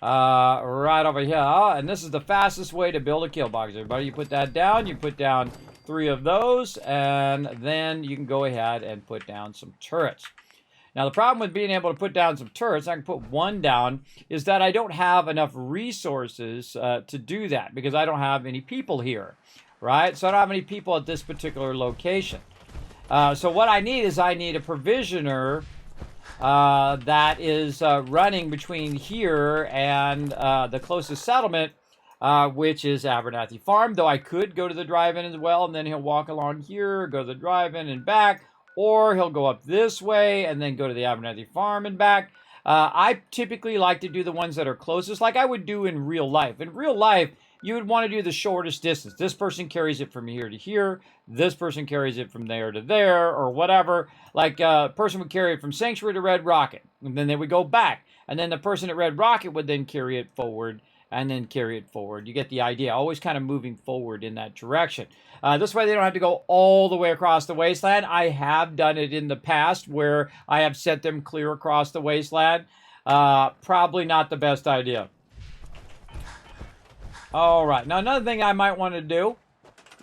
A: right over here. And this is the fastest way to build a kill box, everybody. You put that down, you put down 3 of those, and then you can go ahead and put down some turrets. Now, the problem with being able to put down some turrets, I can put 1 down, is that I don't have enough resources to do that, because I don't have any people here, right? So I don't have any people at this particular location. So what I need is I need a provisioner that is running between here and the closest settlement, which is Abernathy Farm, though I could go to the drive-in as well, and then he'll walk along here, go to the drive-in and back, or he'll go up this way and then go to the Abernathy Farm and back. I typically like to do the ones that are closest, like I would do in real life. In real life, you would want to do the shortest distance. This person carries it from here to here. This person carries it from there to there, or whatever. Like a person would carry it from Sanctuary to Red Rocket, and then they would go back. And then the person at Red Rocket would then carry it forward, and then carry it forward. You get the idea. Always kind of moving forward in that direction. This way they don't have to go all the way across the wasteland. I have done it in the past where I have set them clear across the wasteland. Probably not the best idea. All right, now another thing I might want to do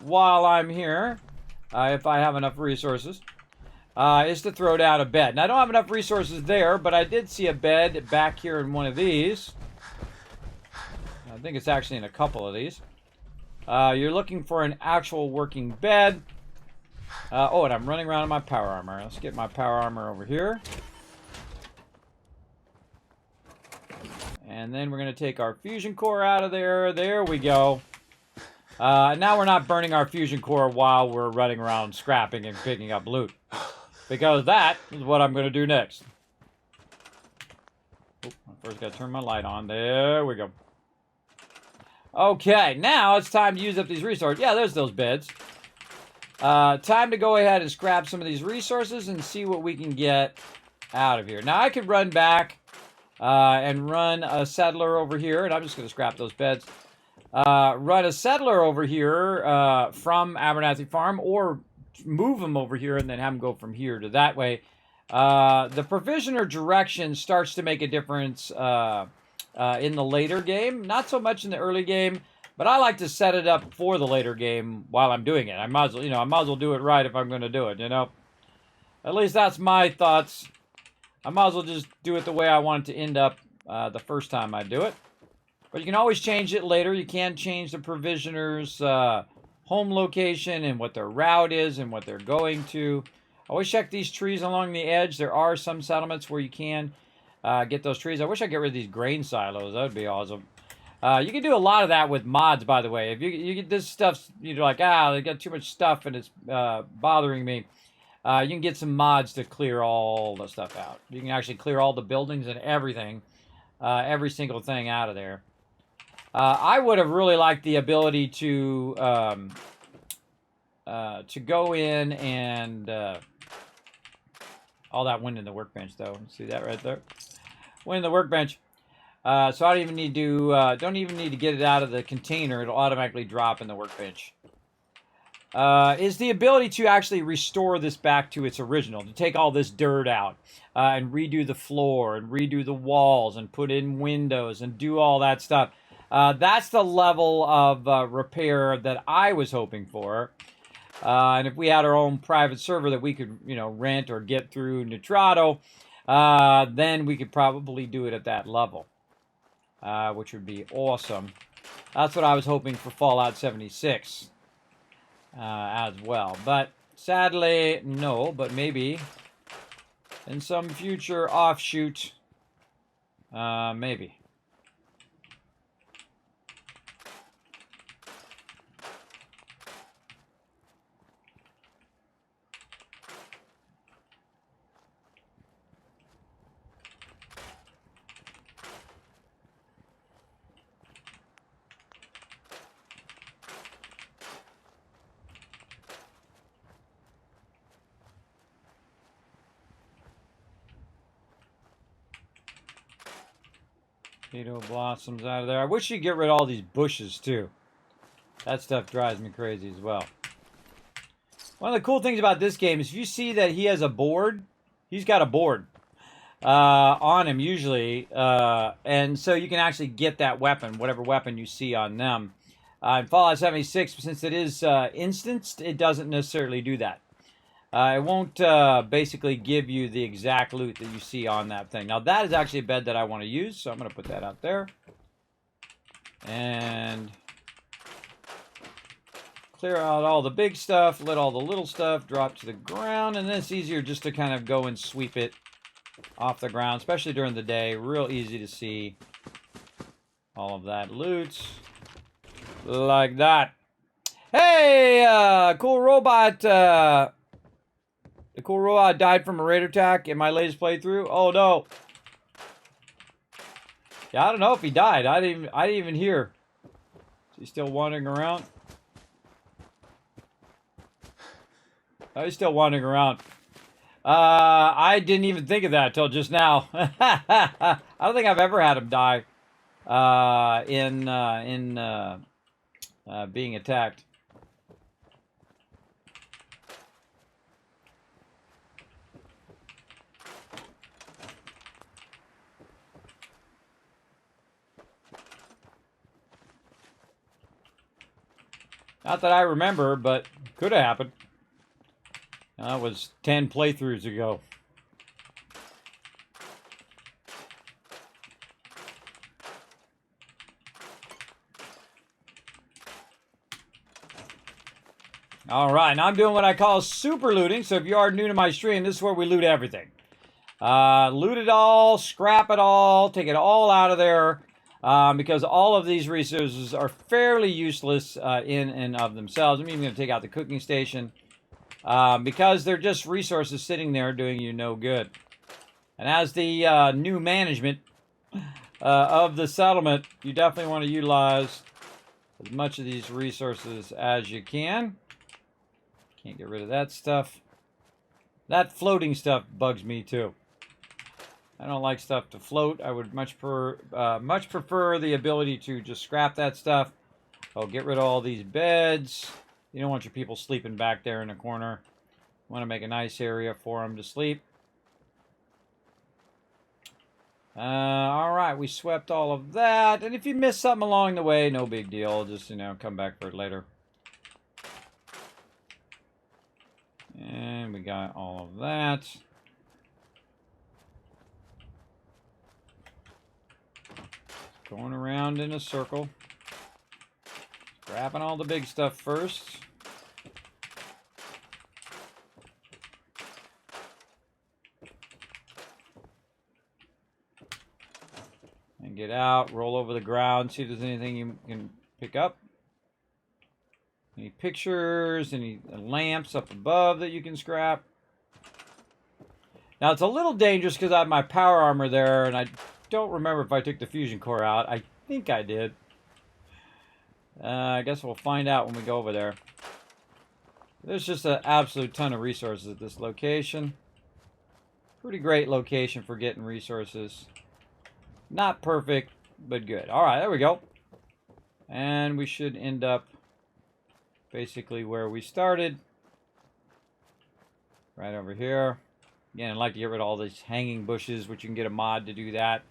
A: while I'm here, if I have enough resources, is to throw down a bed. Now, I don't have enough resources there, but I did see a bed back here in one of these. I think it's actually in a couple of these. You're looking for an actual working bed. Oh, and I'm running around in my power armor. Let's get my power armor over here. And then we're going to take our fusion core out of there. There we go. Now we're not burning our fusion core while we're running around scrapping and picking up loot. Because that is what I'm going to do next. Oh, I first got to turn my light on. There we go. Okay, now it's time to use up these resources. Yeah, there's those beds. Time to go ahead and scrap some of these resources and see what we can get out of here. Now, I could run back and run a settler over here, and I'm just going to scrap those beds. Run a settler over here from Abernathy Farm, or move them over here and then have them go from here to that way. The provisioner direction starts to make a difference in the later game. Not so much in the early game, but I like to set it up for the later game while I'm doing it. I might as well, I might as well do it right if I'm going to do it, At least that's my thoughts. I might as well just do it the way I want it to end up the first time I do it. But you can always change it later. You can change the provisioner's home location and what their route is and what they're going to. Always check these trees along the edge. There are some settlements where you can get those trees. I wish I could get rid of these grain silos. That would be awesome. You can do a lot of that with mods, by the way. If you get this stuff, you're like, they got too much stuff and it's bothering me. You can get some mods to clear all the stuff out. You can actually clear all the buildings and everything, every single thing out of there. I would have really liked the ability to go in and all that went in the workbench, though. See that right there? Went in the workbench. So I don't even need to get it out of the container. It'll automatically drop in the workbench. Is the ability to actually restore this back to its original, to take all this dirt out and redo the floor and redo the walls and put in windows and do all that stuff. That's the level of repair that I was hoping for. And if we had our own private server that we could, rent or get through Nitrado, then we could probably do it at that level, which would be awesome. That's what I was hoping for Fallout 76 as well. But sadly, no. But maybe in some future offshoot, maybe. Potato blossoms out of there. I wish you'd get rid of all these bushes, too. That stuff drives me crazy as well. One of the cool things about this game is if you see that he has a board, he's got a board on him usually. And so you can actually get that weapon, whatever weapon you see on them. In Fallout 76, since it is instanced, it doesn't necessarily do that. It won't basically give you the exact loot that you see on that thing. Now, that is actually a bed that I want to use, so I'm going to put that out there. And clear out all the big stuff, let all the little stuff drop to the ground, and then it's easier just to kind of go and sweep it off the ground, especially during the day. Real easy to see all of that loot. Like that. Hey, cool robot. The cool robot died from a raider attack in my latest playthrough. Oh no. Yeah, I don't know if he died. I didn't even hear. Is he still wandering around? Oh, he's still wandering around. I didn't even think of that till just now. I don't think I've ever had him die in being attacked. Not that I remember, but could have happened. That was 10 playthroughs ago. All right, now I'm doing what I call super looting. So if you are new to my stream, this is where we loot everything. Loot it all, scrap it all, take it all out of there. Because all of these resources are fairly useless in and of themselves. I'm even going to take out the cooking station. Because they're just resources sitting there doing you no good. And as the new management of the settlement, you definitely want to utilize as much of these resources as you can. Can't get rid of that stuff. That floating stuff bugs me too. I don't like stuff to float. I would much prefer the ability to just scrap that stuff. Oh, get rid of all these beds. You don't want your people sleeping back there in the corner. You want to make a nice area for them to sleep. All right, we swept all of that. And if you miss something along the way, no big deal. Just, come back for it later. And we got all of that. Going around in a circle. Grabbing all the big stuff first. And get out, roll over the ground, see if there's anything you can pick up. Any pictures, any lamps up above that you can scrap. Now it's a little dangerous because I have my power armor there, and I don't remember if I took the fusion core out. I think I did. I guess we'll find out when we go over there. There's just an absolute ton of resources at this location. Pretty great location for getting resources. Not perfect, but good. All right, there we go. And we should end up basically where we started. Right over here. Again, I'd like to get rid of all these hanging bushes, which you can get a mod to do that.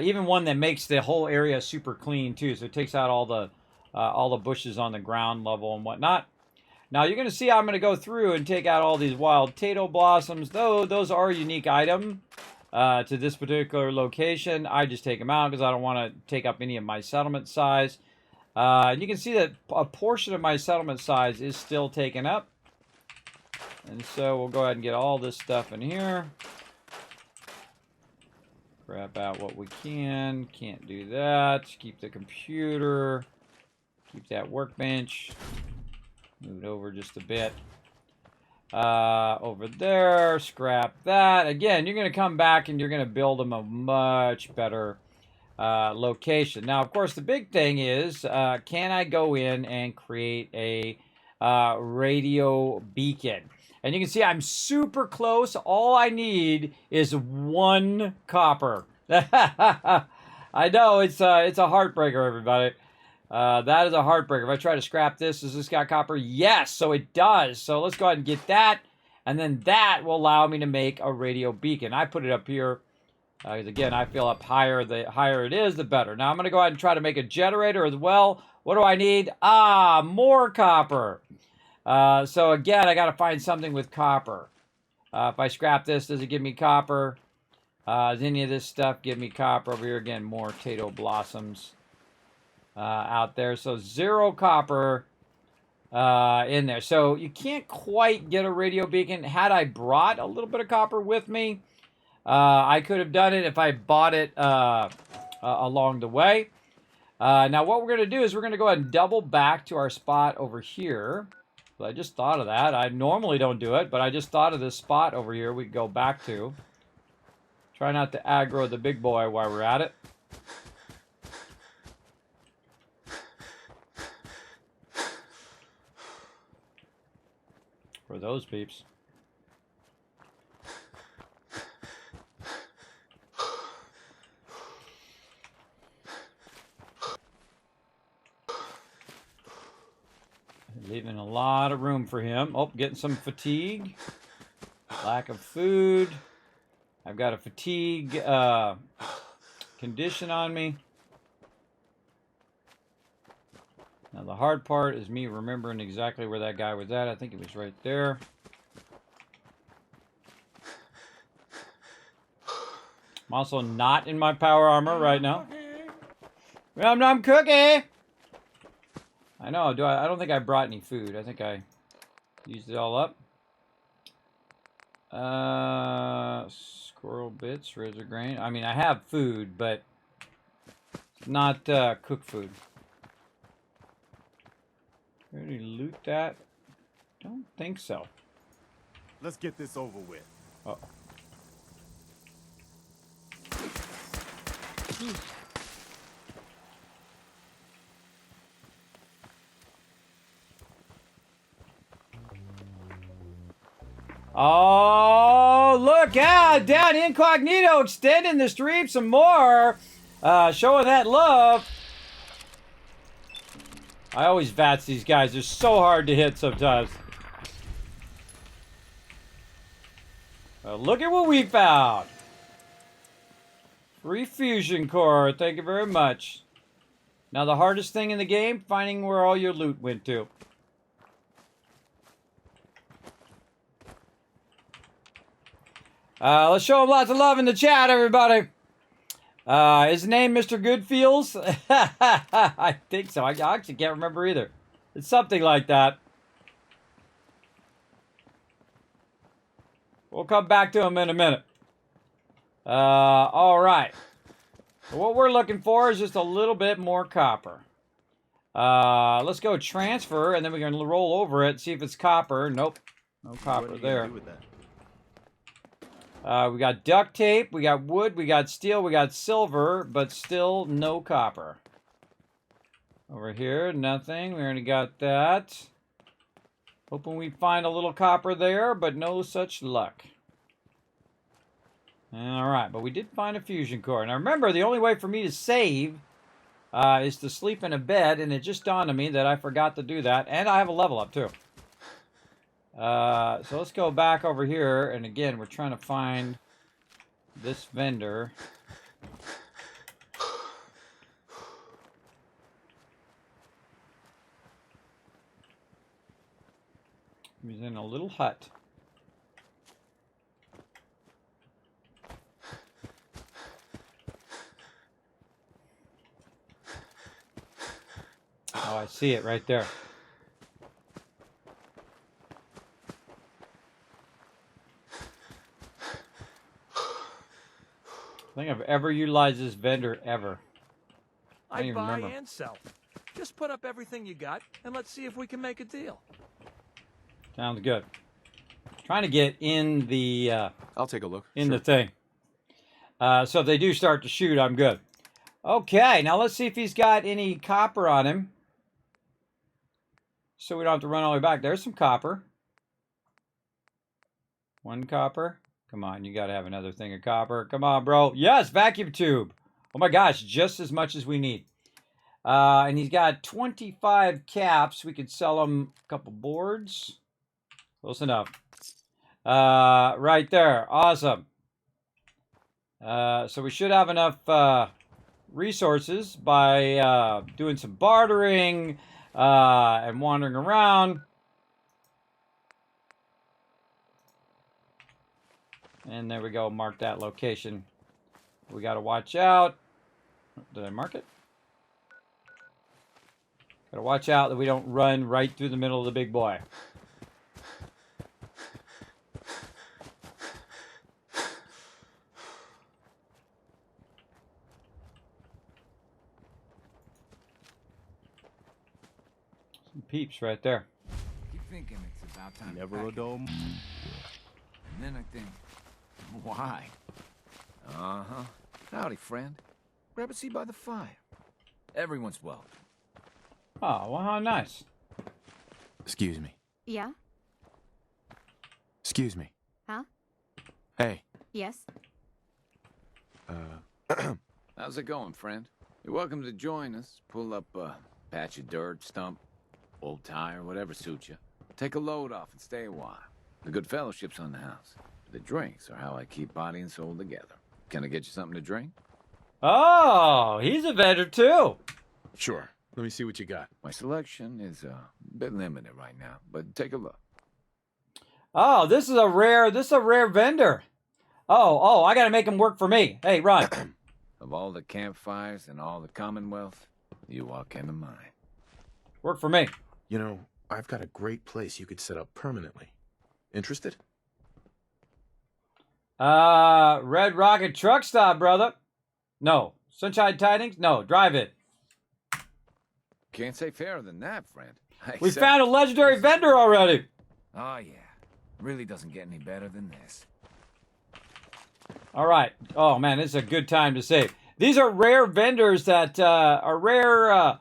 A: Even one that makes the whole area super clean too, so it takes out all the bushes on the ground level and whatnot. Now you're going to see I'm going to go through and take out all these wild potato blossoms. Though those are a unique item to this particular location, I just take them out because I don't want to take up any of my settlement size. And you can see that a portion of my settlement size is still taken up. And so we'll go ahead and get all this stuff in here. Grab out what we can. Can't do that. Keep the computer. Keep that workbench. Move it over just a bit. Over there. Scrap that. Again, you're going to come back and you're going to build them a much better location. Now, of course, the big thing is, can I go in and create a radio beacon? And you can see I'm super close. All I need is 1 copper. I know it's a heartbreaker, everybody. That is a heartbreaker. If I try to scrap this, does this got copper? Yes, so it does. So let's go ahead and get that, and then that will allow me to make a radio beacon. I put it up here because again, I feel up higher. The higher it is, the better. Now I'm going to go ahead and try to make a generator as well. What do I need? Ah, more copper. So again, I got to find something with copper. If I scrap this, does it give me copper? Does any of this stuff give me copper? Over here again, more potato blossoms out there. So 0 copper in there. So you can't quite get a radio beacon. Had I brought a little bit of copper with me, I could have done it if I bought it along the way. Now what we're going to do is we're going to go ahead and double back to our spot over here. So I just thought of that. I normally don't do it, but I just thought of this spot over here we could go back to. Try not to aggro the big boy while we're at it. For those peeps. Leaving a lot of room for him. Oh, getting some fatigue. Lack of food. I've got a fatigue condition on me. Now the hard part is me remembering exactly where that guy was at. I think it was right there. I'm also not in my power armor right now. I'm cookie. I know. I don't think I brought any food. I think I used it all up. Squirrel bits, razor grain. I mean, I have food, but it's not cooked food. Ready to loot that? Don't think so.
B: Let's get this over with.
A: Uh-oh. Oh, look out! Down Incognito extending the stream some more. Showing that love. I always vats these guys. They're so hard to hit sometimes. Look at what we found. Free fusion core. Thank you very much. Now the hardest thing in the game, finding where all your loot went to. Let's show him lots of love in the chat, everybody. His name Mr. Goodfeels? I think so. I actually can't remember either. It's something like that. We'll come back to him in a minute. All right. So what we're looking for is just a little bit more copper. Let's go transfer, and then we're going to roll over it, see if it's copper. Nope. No copper there. We got duct tape, we got wood, we got steel, we got silver, but still no copper. Over here, nothing. We already got that. Hoping we find a little copper there, but no such luck. Alright, but we did find a fusion core. Now remember, the only way for me to save is to sleep in a bed, and it just dawned on me that I forgot to do that, and I have a level up too. So let's go back over here, and again, we're trying to find this vendor. He's in a little hut. Oh, I see it right there. I think I've ever utilized this vendor ever. I don't even remember.
E: And sell. Just put up everything you got, and let's see if we can make a deal.
A: Sounds good. Trying to get in the
D: I'll take a look.
A: In the thing. So if they do start to shoot, I'm good. Okay, now let's see if he's got any copper on him. So we don't have to run all the way back. There's some copper. 1 copper. Come on, you got to have another thing of copper. Come on, bro. Yes, vacuum tube. Oh my gosh, just as much as we need. And he's got 25 caps. We could sell him a couple boards. Close enough. Right there. Awesome. So we should have enough resources by doing some bartering and wandering around. And there we go. Mark that location. We got to watch out. Did I mark it? Got to watch out that we don't run right through the middle of the big boy. Some peeps right there.
J: Keep thinking it's about time.
B: Never a dull.
J: And then I think, why? Uh-huh. Howdy, friend. Grab a seat by the fire. Everyone's welcome.
A: Oh, well, how nice.
D: Excuse me.
C: Yeah?
D: Excuse me.
C: Huh?
D: Hey.
C: Yes?
J: How's it going, friend? You're welcome to join us. Pull up a patch of dirt, stump, old tire, whatever suits you. Take a load off and stay a while. The good fellowship's on the house. The drinks are how I keep body and soul together. Can I get you something to drink?
A: Oh, he's a vendor too.
D: Sure. Let me see what you got.
J: My selection is a bit limited right now, but take a look.
A: Oh, this is a rare vendor. Oh, I gotta make him work for me. Hey, Ron.
J: Of all the campfires in all the Commonwealth, you walk into mine.
A: Work for me.
D: You know, I've got a great place you could set up permanently. Interested?
A: Red Rocket Truck Stop, brother. No. Sunshine Tidings? No. Drive it.
J: Can't say fairer than that, friend.
A: We found a legendary vendor already.
J: Oh, yeah. Really doesn't get any better than this.
A: All right. Oh, man, this is a good time to save. These are rare vendors that are rare,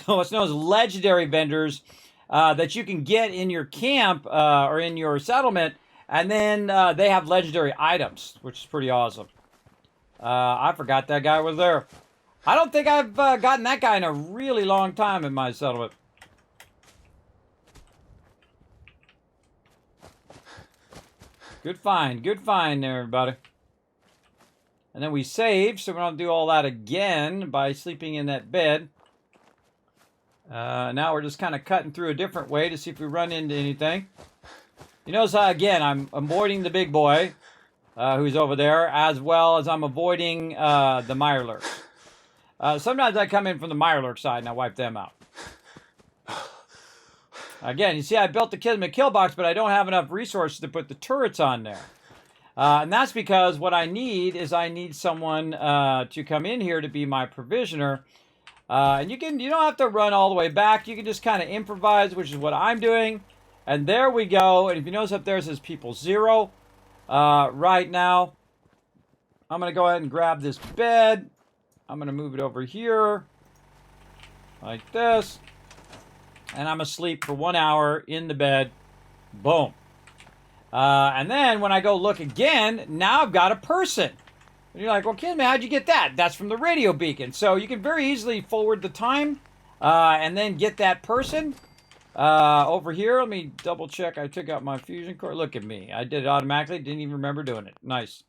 A: what's known as legendary vendors that you can get in your camp or in your settlement. And then they have legendary items, which is pretty awesome. I forgot that guy was there. I don't think I've gotten that guy in a really long time in my settlement. Good find there, everybody. And then we save, so we don't do all that again by sleeping in that bed. Now we're just kind of cutting through a different way to see if we run into anything. You notice, again, I'm avoiding the big boy who's over there, as well as I'm avoiding the Mirelurks. Sometimes I come in from the Mirelurk side and I wipe them out. Again, you see I built the Kismet kill box, but I don't have enough resources to put the turrets on there. And that's because what I need is someone to come in here to be my provisioner. And you don't have to run all the way back. You can just kind of improvise, which is what I'm doing. And there we go. And if you notice up there, it says people 0 right now. I'm going to go ahead and grab this bed. I'm going to move it over here like this. And I'm asleep for 1 hour in the bed. Boom. And then when I go look again, now I've got a person. And you're like, well, Kismet, how'd you get that? That's from the radio beacon. So you can very easily forward the time and then get that person. Over here, let me double check. I took out my fusion core. Look at me. I did it automatically. Didn't even remember doing it. Nice.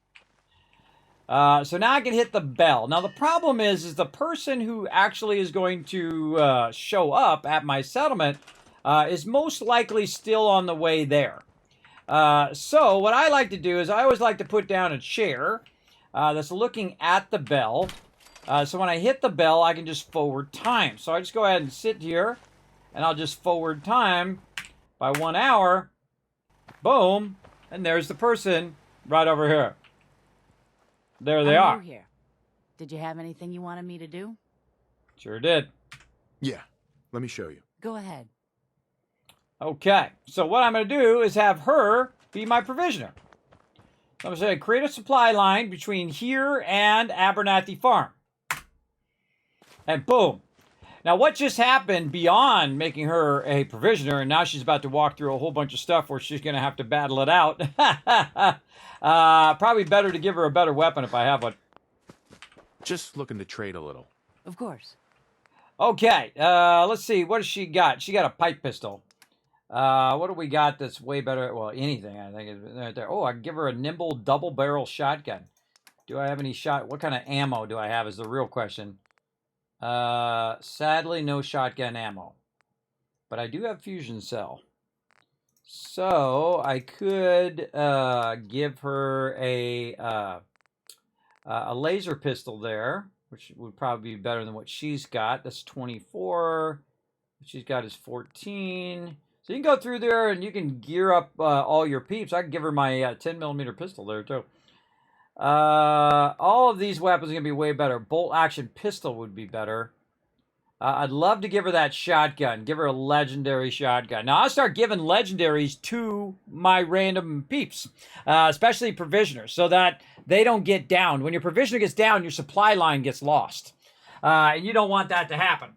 A: So now I can hit the bell. Now the problem is the person who actually is going to show up at my settlement is most likely still on the way there. So what I like to do is I always like to put down a chair that's looking at the bell. So when I hit the bell, I can just forward time. So I just go ahead and sit here, and I'll just forward time by 1 hour. Boom. And there's the person right over here. There they are.
G: I'm new here. Did you have anything you wanted me to do?
A: Sure did.
D: Yeah. Let me show you.
G: Go ahead.
A: Okay. So what I'm going to do is have her be my provisioner. I'm going to say create a supply line between here and Abernathy Farm. And boom. Now, what just happened beyond making her a provisioner, and now she's about to walk through a whole bunch of stuff where she's going to have to battle it out. Probably better to give her a better weapon if I have one.
D: Just looking to trade a little.
G: Of course.
A: Okay, let's see. What does she got? She got a pipe pistol. What do we got that's way better? Well, anything, I think, is right there. Oh, I can give her a nimble double-barrel shotgun. Do I have any shot? What kind of ammo do I have is the real question. Sadly, no shotgun ammo. But I do have fusion cell. So, I could give her a laser pistol there, which would probably be better than what she's got. That's 24. What she's got is 14. So you can go through there and you can gear up all your peeps. I can give her my 10mm pistol there too. All of these weapons are going to be way better. Bolt action pistol would be better. I'd love to give her that shotgun. Give her a legendary shotgun. Now, I'll start giving legendaries to my random peeps, especially provisioners, so that they don't get down. When your provisioner gets down, your supply line gets lost. And you don't want that to happen.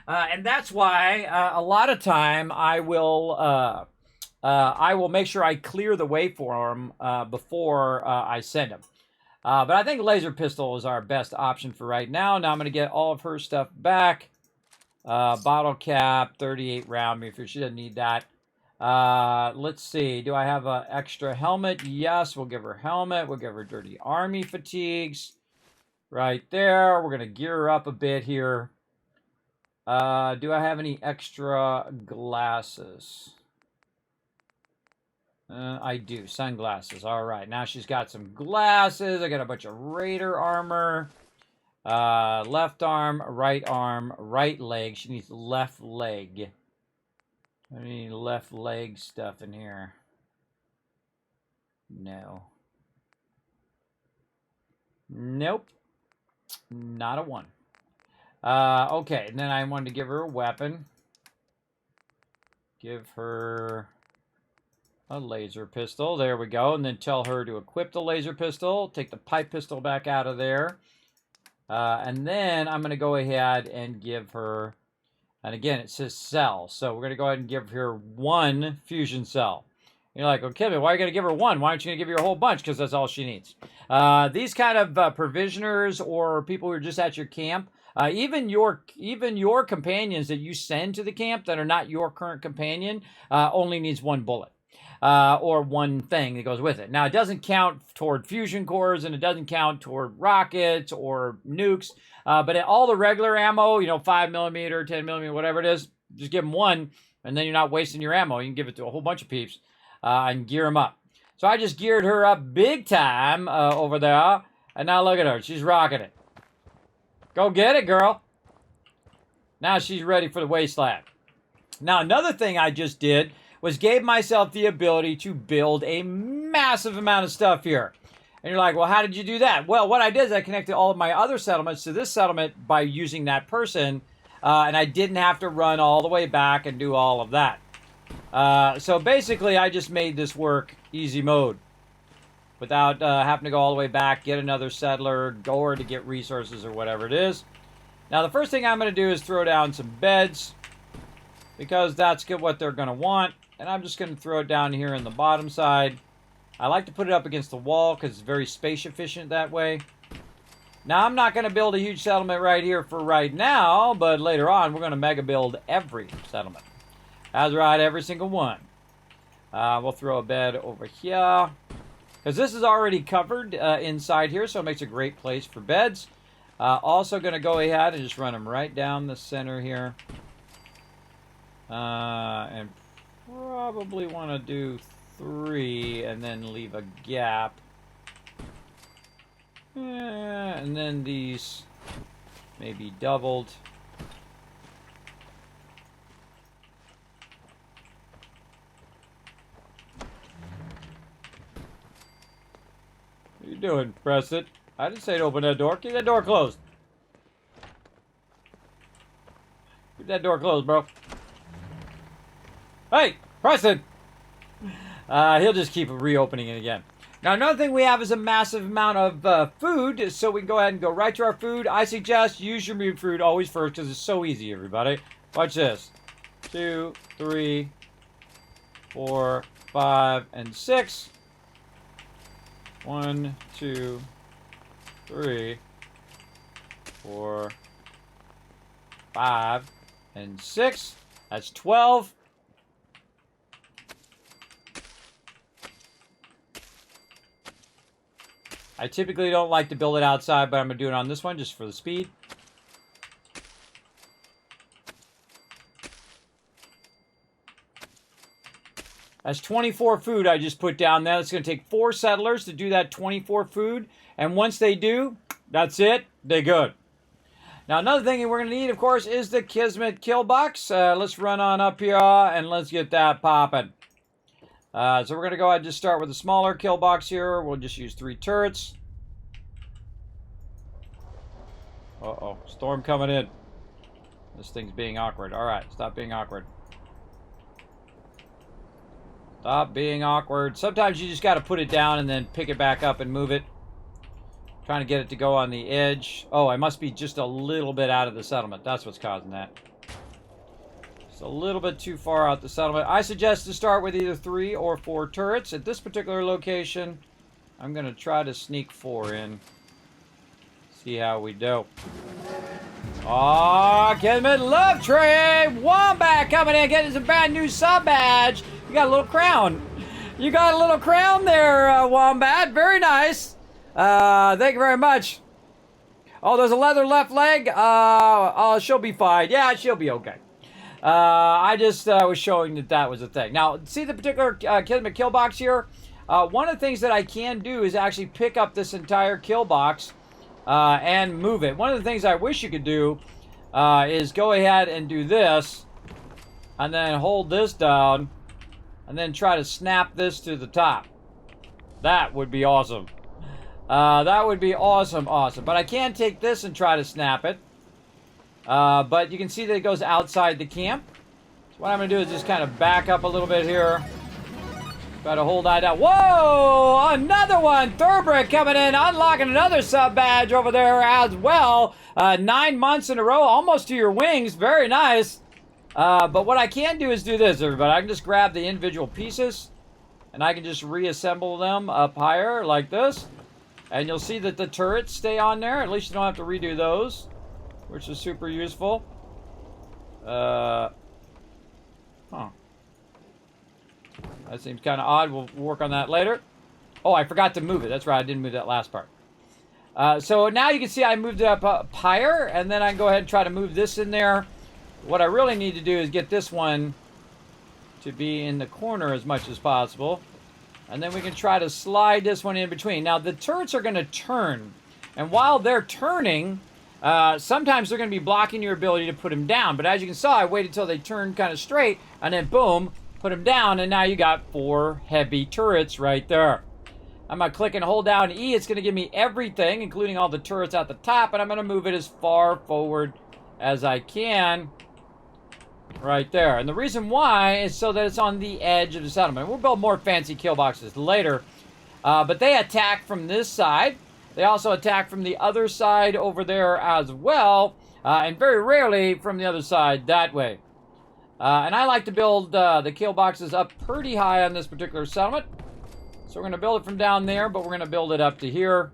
A: And that's why a lot of time I will make sure I clear the way for them before I send them. But I think laser pistol is our best option for right now. Now I'm going to get all of her stuff back. Bottle cap, 38 round. She doesn't need that. Let's see. Do I have an extra helmet? Yes, we'll give her helmet. We'll give her dirty army fatigues. Right there. We're going to gear her up a bit here. Do I have any extra glasses? I do. Sunglasses. All right. Now she's got some glasses. I got a bunch of raider armor. Left arm, right leg. She needs left leg. I need left leg stuff in here. No. Nope. Not a one. Okay, and then I wanted to give her a weapon. Give her a laser pistol. There we go. And then tell her to equip the laser pistol. Take the pipe pistol back out of there. And then I'm going to go ahead and give her, and again, it says cell. So we're going to go ahead and give her one fusion cell. You're like, okay, but why are you going to give her one? Why aren't you going to give her a whole bunch? Because that's all she needs. These kind of provisioners or people who are just at your camp, even your companions that you send to the camp that are not your current companion, only needs one bullet. Or one thing that goes with it. Now, it doesn't count toward fusion cores, and it doesn't count toward rockets or nukes, but all the regular ammo, 5mm, 10mm, whatever it is, just give them one, and then you're not wasting your ammo. You can give it to a whole bunch of peeps and gear them up. So I just geared her up big time over there, and now look at her. She's rocking it. Go get it, girl. Now she's ready for the wasteland. Now, another thing I just did was gave myself the ability to build a massive amount of stuff here. And you're like, well, how did you do that? Well, what I did is I connected all of my other settlements to this settlement by using that person, and I didn't have to run all the way back and do all of that. So basically, I just made this work easy mode without having to go all the way back, get another settler, go over to get resources or whatever it is. Now, the first thing I'm going to do is throw down some beds because that's what they're going to want. And I'm just going to throw it down here in the bottom side. I like to put it up against the wall because it's very space efficient that way. Now, I'm not going to build a huge settlement right here for right now, but later on, we're going to mega build every settlement. That's right, every single one. We'll throw a bed over here because this is already covered inside here, so it makes a great place for beds. Also going to go ahead and just run them right down the center here. And probably want to do 3 and then leave a gap. And then these may be doubled. What are you doing? Press it. I didn't say to open that door. Keep that door closed. Keep that door closed, bro. Hey, Preston! He'll just keep reopening it again. Now, another thing we have is a massive amount of food, so we can go ahead and go right to our food. I suggest use your food always first because it's so easy, everybody. Watch this. 2, 3, 4, 5, and 6. 1, 2, 3, 4, 5, and 6. That's 12. I typically don't like to build it outside, but I'm going to do it on this one just for the speed. That's 24 food I just put down there. It's going to take 4 settlers to do that 24 food. And once they do, that's it. They're good. Now, another thing we're going to need, of course, is the Kismet kill box. Let's run on up here and let's get that popping. So we're going to go ahead and just start with a smaller kill box here. We'll just use 3 turrets. Uh-oh. Storm coming in. This thing's being awkward. All right. Stop being awkward. Stop being awkward. Sometimes you just got to put it down and then pick it back up and move it. Trying to get it to go on the edge. Oh, I must be just a little bit out of the settlement. That's what's causing that. Just a little bit too far out the settlement. I suggest to start with either 3 or 4 turrets. At this particular location, I'm going to try to sneak 4 in. See how we do. Oh, Kismet Love Tree! Wombat coming in, getting some brand new sub badge. You got a little crown. You got a little crown there, Wombat. Very nice. Thank you very much. Oh, there's a leather left leg. Oh, she'll be fine. Yeah, she'll be okay. I just was showing that that was a thing. Now, see the particular Kismet kill box here? One of the things that I can do is actually pick up this entire kill box and move it. One of the things I wish you could do is go ahead and do this and then hold this down and then try to snap this to the top. That would be awesome. That would be awesome. But I can take this and try to snap it. But you can see that it goes outside the camp. So what I'm going to do is just kind of back up a little bit here. Try to hold that down. Whoa! Another one! Thurbrick coming in, unlocking another sub badge over there as well. 9 months in a row, almost to your wings. Very nice. But what I can do is do this, everybody. I can just grab the individual pieces, and I can just reassemble them up higher like this. And you'll see that the turrets stay on there. At least you don't have to redo those, which is super useful. That seems kind of odd. We'll work on that later. Oh, I forgot to move it. That's right. I didn't move that last part. So now you can see I moved it up higher, and then I can go ahead and try to move this in there. What I really need to do is get this one to be in the corner as much as possible. And then we can try to slide this one in between. Now, the turrets are going to turn. And while they're turning, sometimes they're going to be blocking your ability to put them down. But as you can see, I waited until they turned kind of straight. And then, boom, put them down. And now you got 4 heavy turrets right there. I'm going to click and hold down E. It's going to give me everything, including all the turrets at the top. And I'm going to move it as far forward as I can. Right there. And the reason why is so that it's on the edge of the settlement. We'll build more fancy kill boxes later. But they attack from this side. They also attack from the other side over there as well. And very rarely from the other side that way. And I like to build the kill boxes up pretty high on this particular settlement. So we're going to build it from down there, but we're going to build it up to here.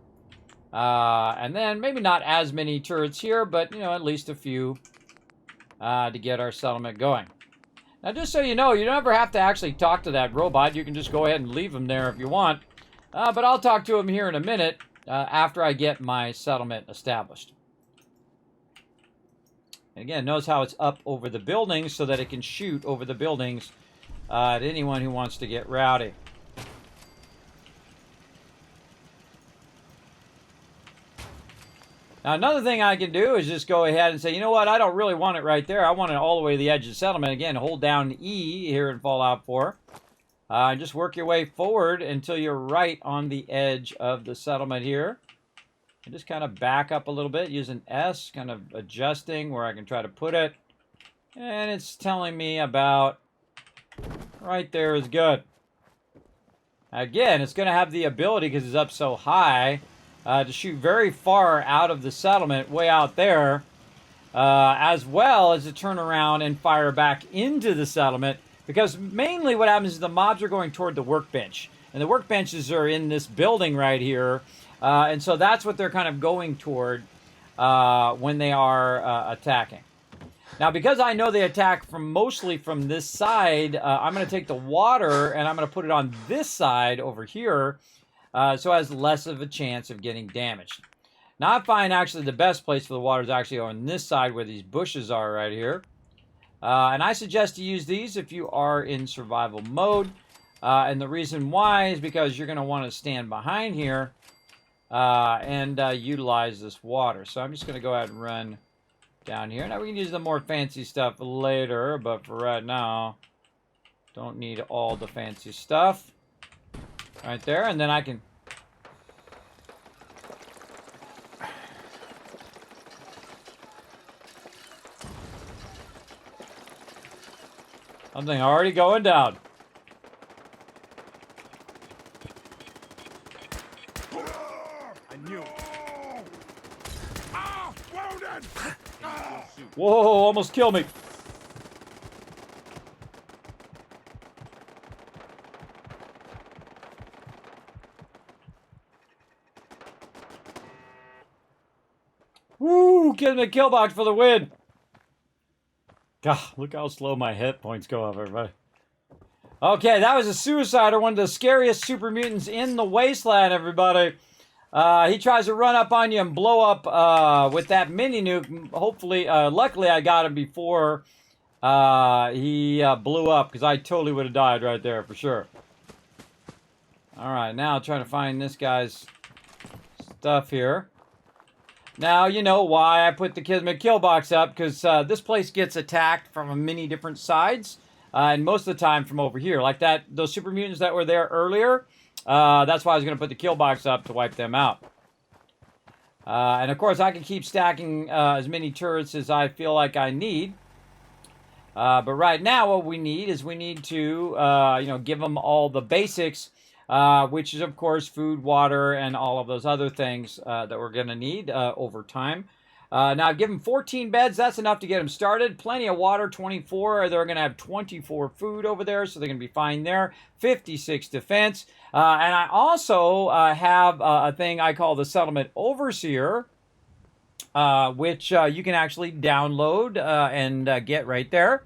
A: And then maybe not as many turrets here, but, you know, at least a few. To get our settlement going. Now, just so you know, you don't ever have to actually talk to that robot. You can just go ahead and leave him there if you want. But I'll talk to him here in a minute after I get my settlement established. And again, notice how it's up over the buildings so that it can shoot over the buildings at anyone who wants to get rowdy. Now, another thing I can do is just go ahead and say, you know what, I don't really want it right there. I want it all the way to the edge of the settlement. Again, hold down E here in Fallout 4. Just work your way forward until you're right on the edge of the settlement here. And just kind of back up a little bit using S, kind of adjusting where I can try to put it. And it's telling me about right there is good. Again, it's going to have the ability, because it's up so high, to shoot very far out of the settlement, way out there, as well as to turn around and fire back into the settlement, because mainly what happens is the mobs are going toward the workbench, and the workbenches are in this building right here, and so that's what they're kind of going toward. when they are attacking. Now, because I know they attack mostly from this side, I'm going to take the water and I'm going to put it on this side over here, so it has less of a chance of getting damaged. Now, I find actually the best place for the water is actually on this side where these bushes are right here. And I suggest to use these if you are in survival mode. And the reason why is because you're going to want to stand behind here and utilize this water. So I'm just going to go ahead and run down here. Now we can use the more fancy stuff later, but for right now, don't need all the fancy stuff. Right there, and then I can... Something already going down.
K: I knew it. Ah! Wounded!
A: Whoa, almost killed me. Woo, getting a kill box for the win. God, look how slow my hit points go up, everybody. Okay, that was a suicider, one of the scariest super mutants in the wasteland, everybody. He tries to run up on you and blow up with that mini nuke. Hopefully, luckily I got him before he blew up, because I totally would have died right there for sure. Alright, now trying to find this guy's stuff here. Now, you know why I put the Kismet kill box up, because this place gets attacked from many different sides, and most of the time from over here. Like those super mutants that were there earlier, that's why I was going to put the kill box up to wipe them out. And of course, I can keep stacking as many turrets as I feel like I need. But right now, what we need is we need to, give them all the basics, which is, of course, food, water, and all of those other things that we're going to need over time. Now, I've given 14 beds. That's enough to get them started. Plenty of water, 24. They're going to have 24 food over there, so they're going to be fine there. 56 defense. And I also have a thing I call the Settlement Overseer, which you can actually download and get right there.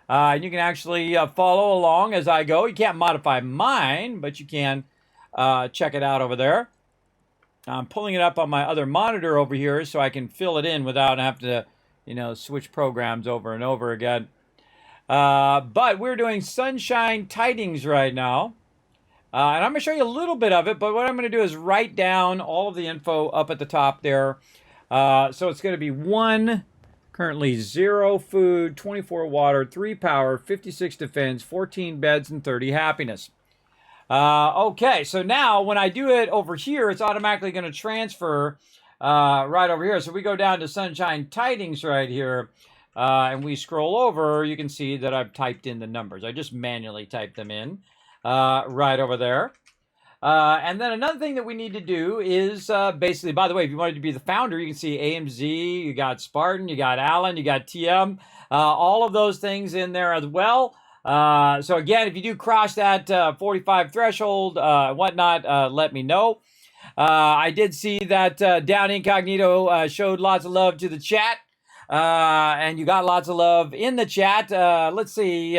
A: And you can actually follow along as I go. You can't modify mine, but you can check it out over there. I'm pulling it up on my other monitor over here so I can fill it in without having to, switch programs over and over again. But we're doing Sunshine Tidings right now. And I'm going to show you a little bit of it, but what I'm going to do is write down all of the info up at the top there. So it's going to be 1, currently 0 food, 24 water, 3 power, 56 defense, 14 beds, and 30 happiness. Okay, so now when I do it over here, it's automatically going to transfer right over here. So we go down to Sunshine Tidings right here, and we scroll over, you can see that I've typed in the numbers. I just manually typed them in right over there. And then another thing that we need to do is basically, by the way, if you wanted to be the founder, you can see AMZ, you got Spartan, you got Alan, you got TM, all of those things in there as well. So again, if you do cross that 45 threshold, whatnot, let me know. I did see that Down Incognito showed lots of love to the chat, and you got lots of love in the chat. Let's see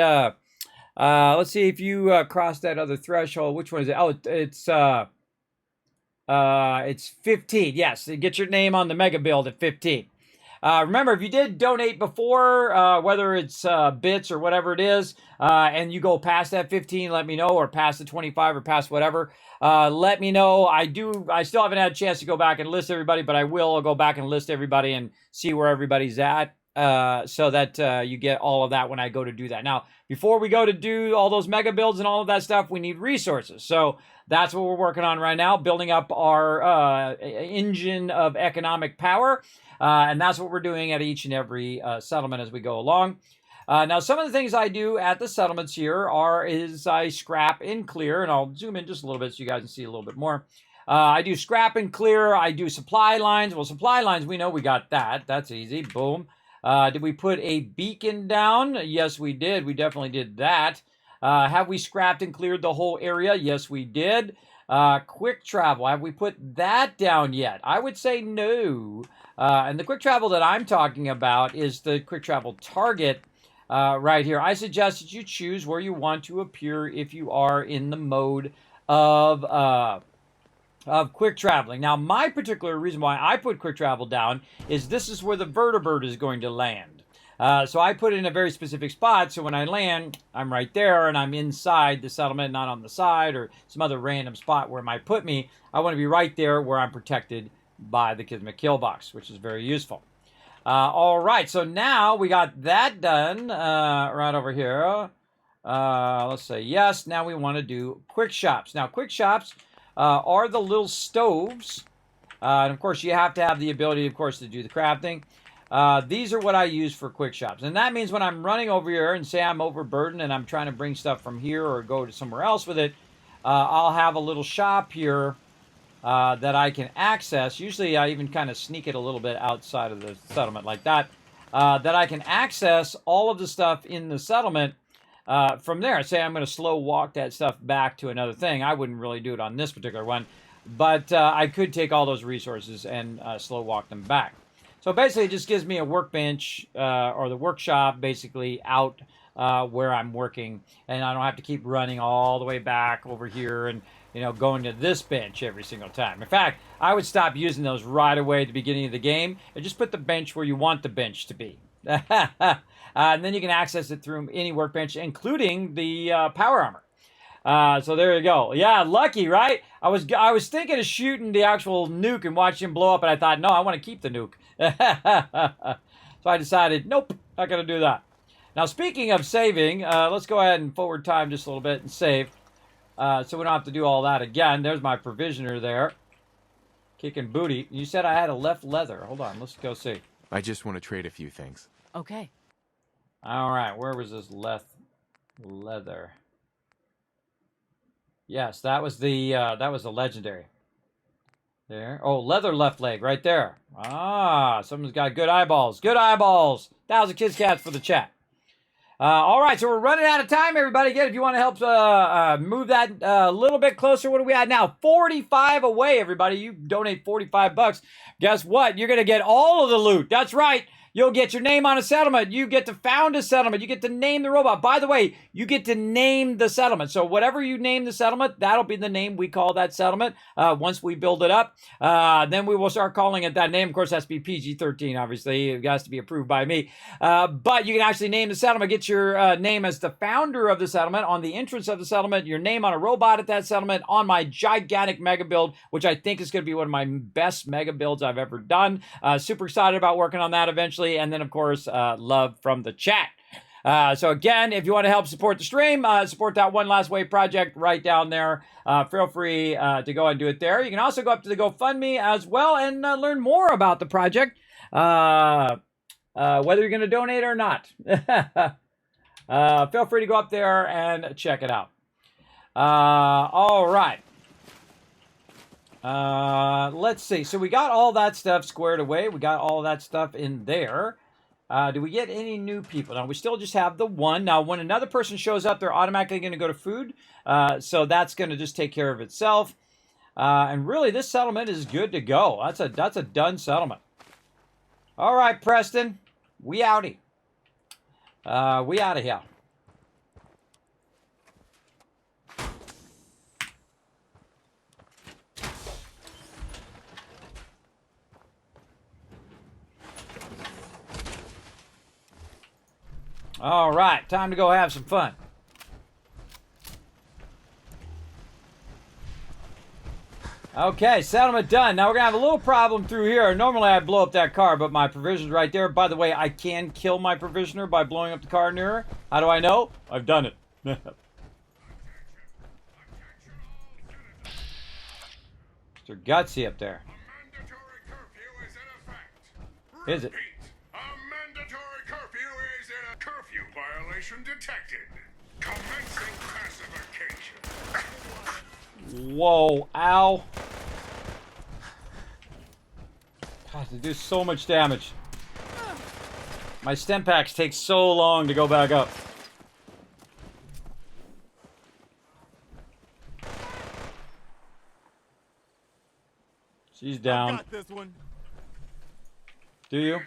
A: if you crossed that other threshold. Which one is it? Oh, it's 15. Yes, get your name on the mega build at 15. Remember, if you did donate before, whether it's bits or whatever it is, and you go past that 15, let me know, or past the 25 or past whatever, let me know. I still haven't had a chance to go back and list everybody, but I will. I'll go back and list everybody and see where everybody's at, so that you get all of that when I go to do that. Now, before we go to do all those mega builds and all of that stuff, we need resources. So that's what we're working on right now, building up our engine of economic power. And that's what we're doing at each and every settlement as we go along. Now, some of the things I do at the settlements here is I scrap and clear, and I'll zoom in just a little bit so you guys can see a little bit more. I do scrap and clear. I do supply lines. Well, supply lines, we know we got that. That's easy. Boom. Did we put a beacon down? Yes, we did. We definitely did that. Have we scrapped and cleared the whole area? Yes, we did. Quick travel. Have we put that down yet? I would say no. And the quick travel that I'm talking about is the quick travel target right here. I suggest that you choose where you want to appear if you are in the mode of quick traveling. Now, my particular reason why I put quick travel down is this is where the vertibird is going to land. So I put it in a very specific spot, so when I land, I'm right there, and I'm inside the settlement, not on the side or some other random spot where it might put me. I want to be right there where I'm protected by the Kismet kill box, which is very useful. All right, so now we got that done right over here. Let's say yes. Now we want to do quick shops. Now, quick shops are the little stoves. And, of course, you have to have the ability, of course, to do the crafting. These are what I use for quick shops. And that means when I'm running over here and say I'm overburdened and I'm trying to bring stuff from here or go to somewhere else with it, I'll have a little shop here that I can access. Usually I even kind of sneak it a little bit outside of the settlement like that. That I can access all of the stuff in the settlement from there. Say I'm going to slow walk that stuff back to another thing. I wouldn't really do it on this particular one. But I could take all those resources and slow walk them back. So basically it just gives me a workbench or the workshop basically out where I'm working. And I don't have to keep running all the way back over here and going to this bench every single time. In fact, I would stop using those right away at the beginning of the game and just put the bench where you want the bench to be. And then you can access it through any workbench, including the power armor. So there you go. Yeah, lucky, right? I was thinking of shooting the actual nuke and watching him blow up, but I thought, no, I want to keep the nuke. So I decided, nope, not going to do that. Now, speaking of saving, let's go ahead and forward time just a little bit and save. So we don't have to do all that again. There's my provisioner there. Kicking booty. You said I had a left leather. Hold on, let's go see.
D: I just want to trade a few things.
G: Okay.
A: All right, where was this left leather? Yes, that was the legendary. There. Oh, leather left leg right there. Ah, someone's got good eyeballs. Good eyeballs. 1,000 kids cats for the chat. All right, so we're running out of time, everybody. Again, if you want to help move that a little bit closer, what are we at now? 45 away, everybody. You donate $45. Guess what? You're going to get all of the loot. That's right. You'll get your name on a settlement. You get to found a settlement. You get to name the robot. By the way, you get to name the settlement. So whatever you name the settlement, that'll be the name we call that settlement once we build it up. Then we will start calling it that name. Of course, it has to be PG-13, obviously. It has to be approved by me. But you can actually name the settlement. Get your name as the founder of the settlement on the entrance of the settlement, your name on a robot at that settlement, on my gigantic mega build, which I think is going to be one of my best mega builds I've ever done. Super excited about working on that eventually. And then, of course, love from the chat. So again, if you want to help support the stream, support that One Last Wave project right down there. Feel free to go and do it there. You can also go up to the GoFundMe as well and learn more about the project, whether you're going to donate or not. Feel free to go up there and check it out. All right. Let's see. So we got all that stuff squared away. We got all that stuff in there. Do we get any new people? Now, we still just have the one. Now, when another person shows up, they're automatically going to go to food. So that's going to just take care of itself. And really, this settlement is good to go. That's a done settlement. All right, Preston. We outie. We out of here. All right, time to go have some fun. Okay, settlement done. Now we're going to have a little problem through here. Normally I'd blow up that car, but my provision's right there. By the way, I can kill my provisioner by blowing up the car nearer. How do I know? I've done it. Mr. Gutsy up there. Is it?
K: Violation detected. Commencing classification.
A: Whoa, ow. God, they do so much damage. My stem packs take so long to go back up. She's down.
B: Got this one.
A: Do you?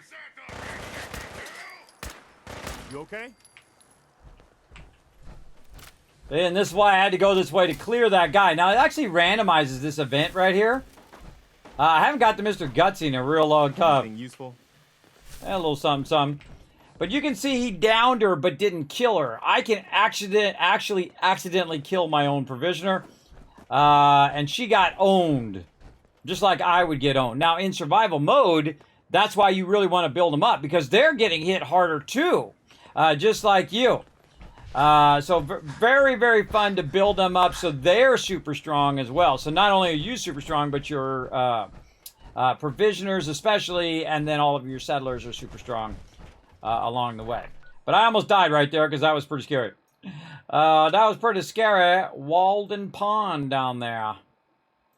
B: You okay?
A: And this is why I had to go this way to clear that guy. Now, it actually randomizes this event right here. I haven't got to Mr. Gutsy in a real long time.
B: Anything useful?
A: A little something, something. But you can see he downed her but didn't kill her. I can actually accidentally kill my own provisioner. And she got owned. Just like I would get owned. Now, in survival mode, that's why you really want to build them up. Because they're getting hit harder too. Just like you. So very, very fun to build them up so they're super strong as well. So not only are you super strong, but your provisioners especially, and then all of your settlers are super strong along the way. But I almost died right there because that was pretty scary. That was pretty scary. Walden Pond down there.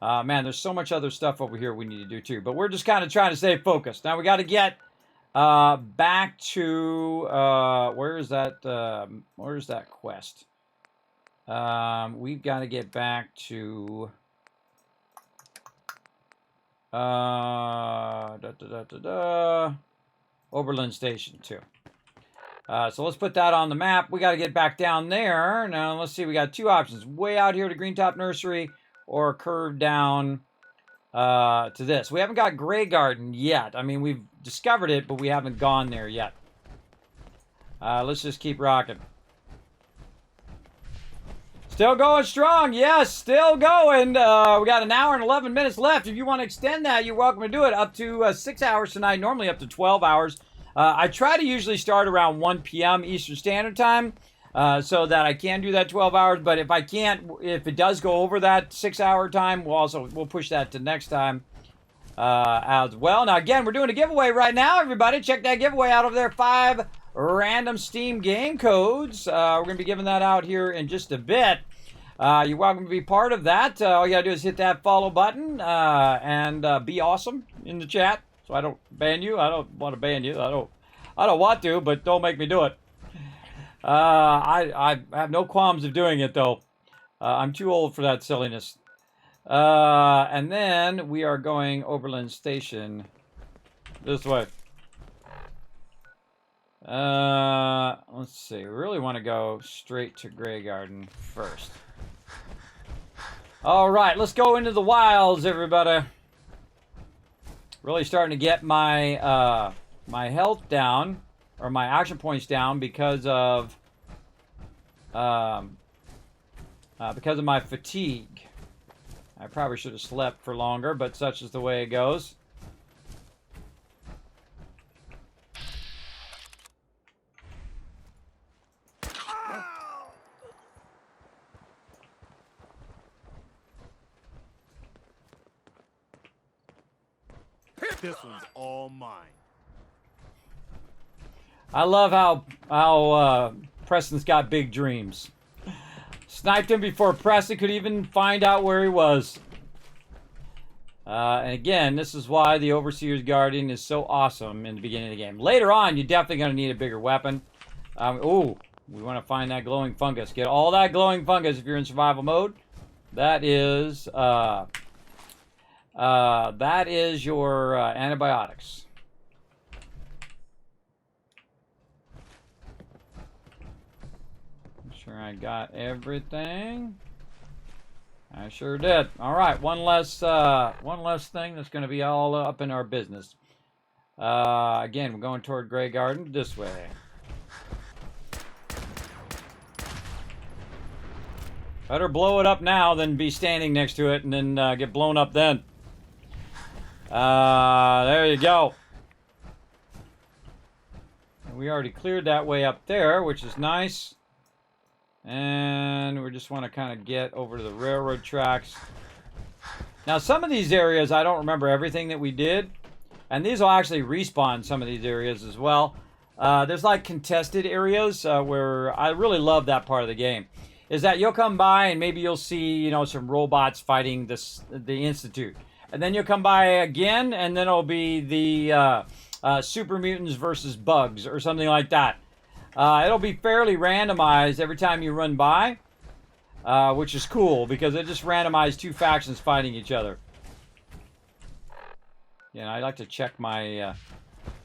A: Man, there's so much other stuff over here we need to do too. But we're just kind of trying to stay focused. Now we got to get back to where's that quest? We've got to get back to Oberlin Station 2. So let's put that on the map. We got to get back down there. Now let's see. We got two options: way out here to Greentop Nursery, or curve down to this. We haven't got Grey Garden yet. I mean, we've discovered it, but we haven't gone there yet. Let's just keep rocking. Still going strong. Yes, still going. We got an hour and 11 minutes left. If you want to extend that, you're welcome to do it. Up to 6 hours tonight, normally up to 12 hours. I try to usually start around 1 p.m. Eastern Standard Time so that I can do that 12 hours. But if I can't, if it does go over that 6 hour time, we'll push that to next time as well. Now, again, we're doing a giveaway right now, everybody. Check that giveaway out over there. 5 random Steam game codes. We're going to be giving that out here in just a bit. You're welcome to be part of that. All you got to do is hit that follow button and be awesome in the chat. So I don't ban you. I don't want to ban you. I don't want to, but don't make me do it. I have no qualms of doing it, though. I'm too old for that silliness. And then we are going Oberlin Station this way. Let's see. We really want to go straight to Grey Garden first. All right, let's go into the wilds, everybody. Really starting to get my my health down, or my action points down, because of my fatigue. I probably should have slept for longer, but such is the way it goes.
B: This one's all mine.
A: I love how Preston's got big dreams. Sniped him before Preston could even find out where he was. And again, this is why the Overseer's Guardian is so awesome in the beginning of the game. Later on, you're definitely going to need a bigger weapon. Ooh, we want to find that glowing fungus. Get all that glowing fungus if you're in survival mode. That is your antibiotics. I'm sure I got everything. I sure did. All right, one less thing that's going to be all up in our business. Again, we're going toward Grey Garden this way. Better blow it up now than be standing next to it and then get blown up then. There you go. And we already cleared that way up there, which is nice. And we just want to kind of get over to the railroad tracks. Now, some of these areas, I don't remember everything that we did. And these will actually respawn some of these areas as well. There's like contested areas where I really love that part of the game. Is that you'll come by and maybe you'll see, you know, some robots fighting the Institute. And then you'll come by again, and then it'll be the super mutants versus bugs or something like that. It'll be fairly randomized every time you run by, which is cool because it just randomized 2 factions fighting each other. Yeah, I like to check my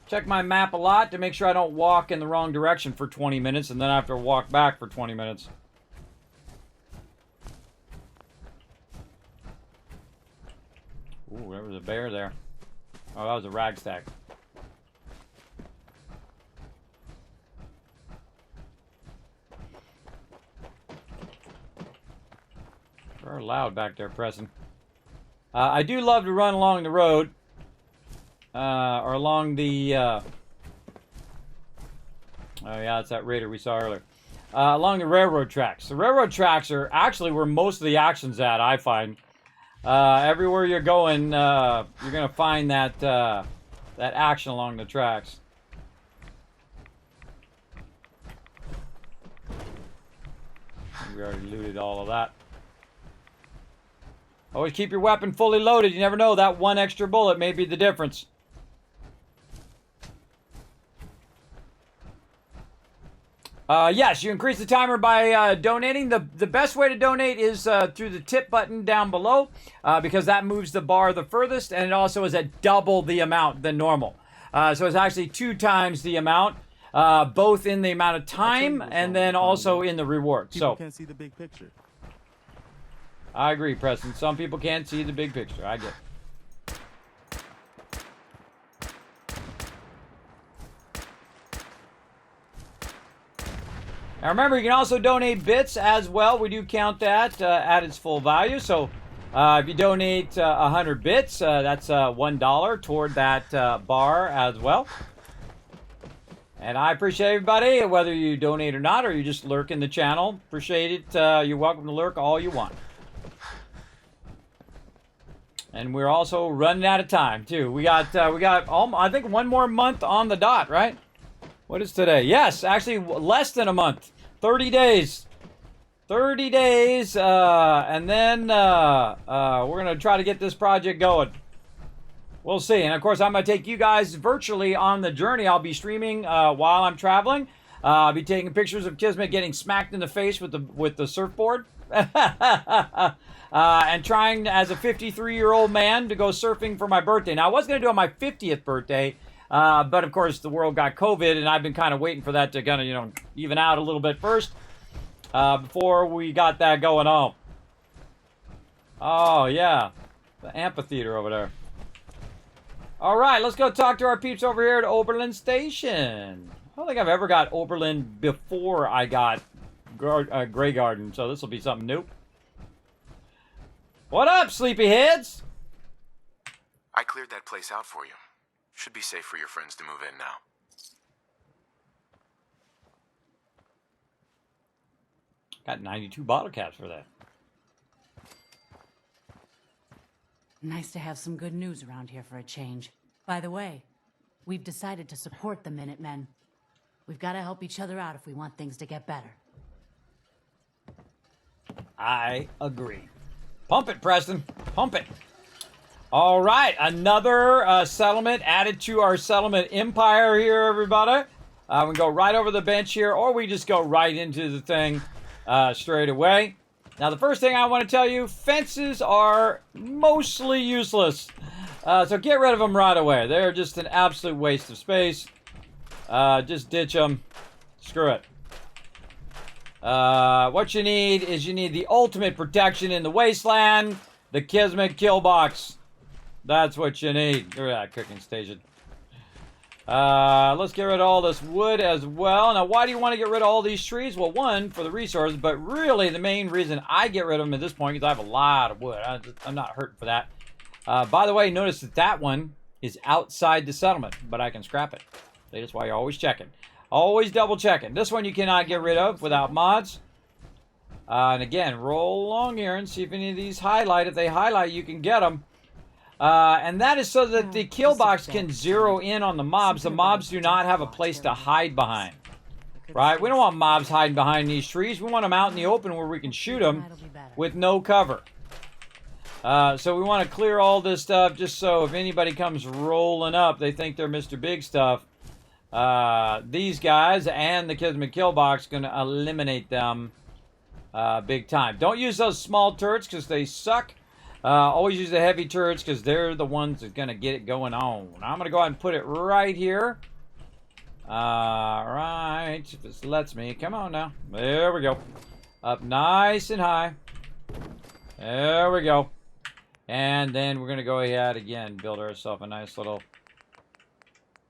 A: Check my map a lot to make sure I don't walk in the wrong direction for 20 minutes and then I have to walk back for 20 minutes. Ooh, there was a bear there. Oh, that was a rag stack. Very loud back there, Preston. I do love to run along the road. Or along the... oh, yeah, it's that raider we saw earlier. Along the railroad tracks. The railroad tracks are actually where most of the action's at, I find. Everywhere you're going, you're going to find that, that action along the tracks. We already looted all of that. Always keep your weapon fully loaded. You never know, that one extra bullet may be the difference. Yes, you increase the timer by donating. The best way to donate is through the tip button down below because that moves the bar the furthest, and it also is at double the amount than normal. So it's actually 2 times the amount, both in the amount of time and then also in the reward.
B: People
A: So
B: can't see the big picture.
A: I agree, Preston. Some people can't see the big picture. I get it. Now remember, you can also donate bits as well. We do count that at its full value. So if you donate 100 bits, that's $1 toward that bar as well. And I appreciate everybody, whether you donate or not, or you just lurk in the channel. Appreciate it. You're welcome to lurk all you want. And we're also running out of time too. We got I think 1 more month on the dot, right? What is today? Yes, actually less than a month. 30 days. 30 days, and then we're going to try to get this project going. We'll see. And, of course, I'm going to take you guys virtually on the journey. I'll be streaming while I'm traveling. I'll be taking pictures of Kismet getting smacked in the face with the surfboard. And trying, as a 53-year-old man, to go surfing for my birthday. Now, I was going to do it on my 50th birthday, but, of course, the world got COVID, and I've been kind of waiting for that to kind of, even out a little bit first before we got that going on. Oh, yeah. The amphitheater over there. All right, let's go talk to our peeps over here at Oberlin Station. I don't think I've ever got Oberlin before I got Grey Garden, so this will be something new. What up, sleepyheads?
D: I cleared that place out for you. Should be safe for your friends to move in now.
A: Got 92 bottle caps for that.
G: Nice to have some good news around here for a change. By the way, we've decided to support the Minutemen. We've got to help each other out if we want things to get better.
A: I agree. Pump it, Preston. Pump it. All right, another settlement added to our settlement empire here, everybody. We can go right over the bench here, or we just go right into the thing straight away. Now, the first thing I want to tell you, fences are mostly useless. So get rid of them right away. They're just an absolute waste of space. Just ditch them. Screw it. What you need is the ultimate protection in the wasteland, the Kismet kill box. That's what you need. Look at that cooking station. Let's get rid of all this wood as well. Now, why do you want to get rid of all these trees? Well, one, for the resources, but really the main reason I get rid of them at this point is I have a lot of wood. I'm not hurting for that. By the way, notice that one is outside the settlement, but I can scrap it. That's why you're always checking. Always double checking. This one you cannot get rid of without mods. And again, roll along here and see if any of these highlight. If they highlight, you can get them. And that is so that the kill box can zero in on the mobs. The mobs do not have a place to hide behind. Right? We don't want mobs hiding behind these trees. We want them out in the open where we can shoot them with no cover. So we want to clear all this stuff just so if anybody comes rolling up, they think they're Mr. Big Stuff. These guys and the Kismet kill box going to eliminate them big time. Don't use those small turrets because they suck. Always use the heavy turrets because they're the ones that are going to get it going on. I'm going to go ahead and put it right here. Right. If this lets me. Come on now. There we go. Up nice and high. There we go. And then we're going to go ahead again, build ourselves a nice little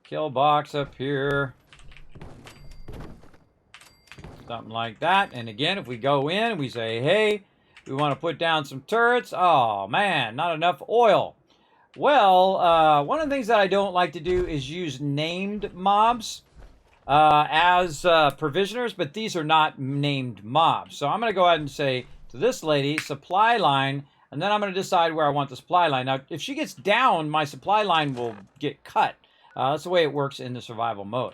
A: kill box up here. Something like that. And again, if we go in, we say, hey, we want to put down some turrets. Oh, man, not enough oil. Well, one of the things that I don't like to do is use named mobs as provisioners, but these are not named mobs. So I'm going to go ahead and say to this lady, supply line, and then I'm going to decide where I want the supply line. Now, if she gets down, my supply line will get cut. That's the way it works in the survival mode.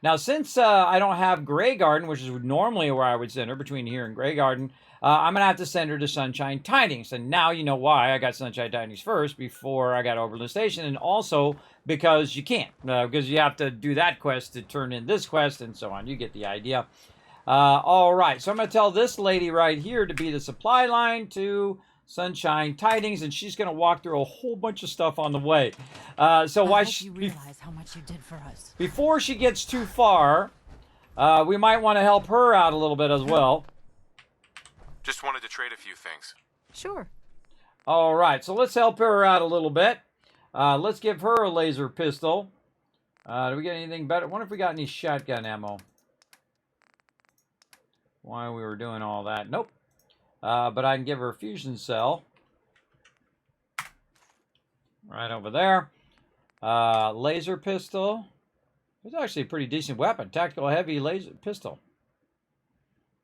A: Now, since I don't have Grey Garden, which is normally where I would send her, between here and Grey Garden, I'm going to have to send her to Sunshine Tidings. And now you know why I got Sunshine Tidings first before I got Overland Station. And also because you can't. Because you have to do that quest to turn in this quest and so on. You get the idea. All right. So I'm going to tell this lady right here to be the supply line to Sunshine Tidings, and she's going to walk through a whole bunch of stuff on the way. So why
G: you realize how much you did for us.
A: Before she gets too far, we might want to help her out a little bit as well.
D: Just wanted to trade a few things.
C: Sure.
A: All right, so let's help her out a little bit. Let's give her a laser pistol. Do we get anything better? I wonder if we got any shotgun ammo. While we were doing all that. Nope. But I can give her a fusion cell. Right over there. Laser pistol. It's actually a pretty decent weapon. Tactical heavy laser pistol.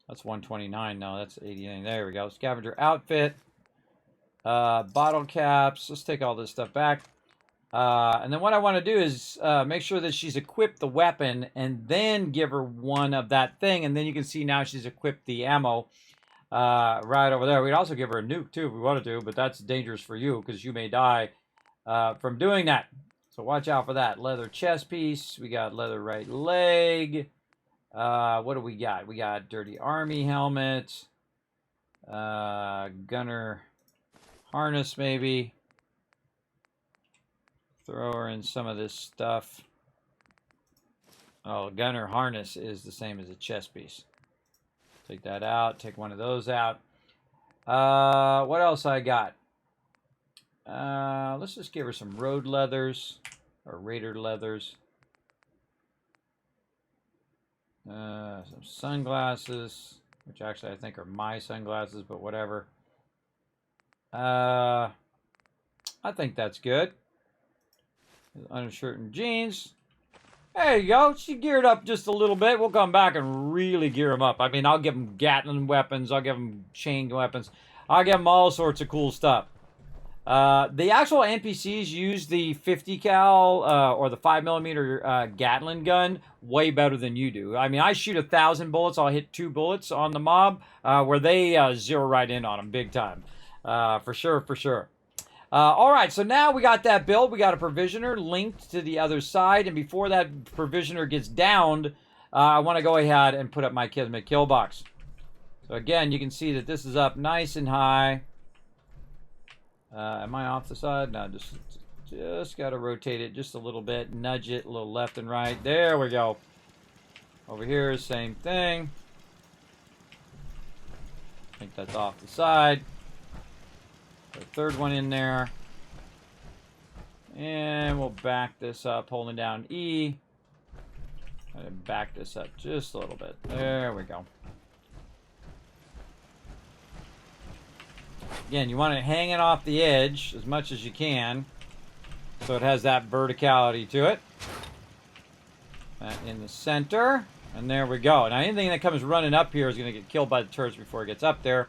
A: That's 129. No, that's 89. There we go. Scavenger outfit. Bottle caps. Let's take all this stuff back. And then what I want to do is make sure that she's equipped the weapon and then give her one of that thing. And then you can see now she's equipped the ammo. Right over there. We'd also give her a nuke too if we wanted to, but that's dangerous for you because you may die from doing that. So watch out for that. Leather chest piece. We got leather right leg. What do we got? We got dirty army helmet. Gunner harness maybe. Throw her in some of this stuff. Oh, gunner harness is the same as a chest piece. Take that out. Take one of those out. What else I got? Let's just give her some road leathers. Or raider leathers. Some sunglasses. Which actually I think are my sunglasses, but whatever. I think that's good. Undershirt and jeans. There you go. She geared up just a little bit. We'll come back and really gear them up. I mean, I'll give them Gatling weapons. I'll give them chain weapons. I'll give them all sorts of cool stuff. The actual NPCs use the 50 cal or the 5mm Gatling gun way better than you do. I mean, I shoot 1,000 bullets. I'll hit 2 bullets on the mob where they zero right in on them big time. For sure, for sure. All right, so now we got that build. We got a provisioner linked to the other side. And before that provisioner gets downed, I want to go ahead and put up my Kismet kill box. So again, you can see that this is up nice and high. Am I off the side? No, just got to rotate it just a little bit. Nudge it a little left and right. There we go. Over here, same thing. I think that's off the side. The third one in there. And we'll back this up, holding down E. And back this up just a little bit. There we go. Again, you want it hanging off the edge as much as you can. So it has that verticality to it. In the center. And there we go. Now anything that comes running up here is going to get killed by the turrets before it gets up there.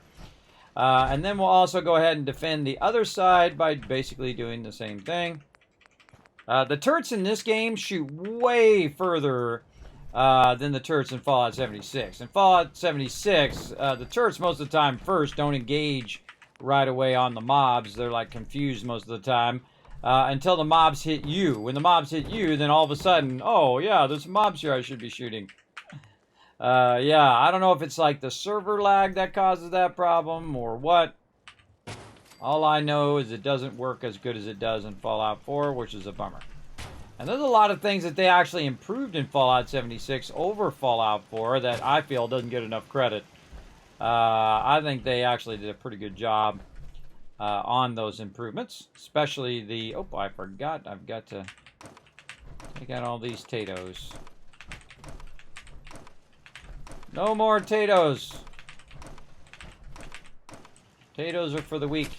A: And then we'll also go ahead and defend the other side by basically doing the same thing. The turrets in this game shoot way further than the turrets in Fallout 76. In Fallout 76, the turrets most of the time first don't engage right away on the mobs. They're like confused most of the time until the mobs hit you. When the mobs hit you, then all of a sudden, oh yeah, there's mobs here I should be shooting. Yeah, I don't know if it's like the server lag that causes that problem or what. All I know is it doesn't work as good as it does in Fallout 4, which is a bummer. And there's a lot of things that they actually improved in Fallout 76 over Fallout 4 that I feel doesn't get enough credit. I think they actually did a pretty good job on those improvements, especially the... Oh, I forgot. I've got to take out all these potatoes. No more potatoes. Potatoes are for the weak.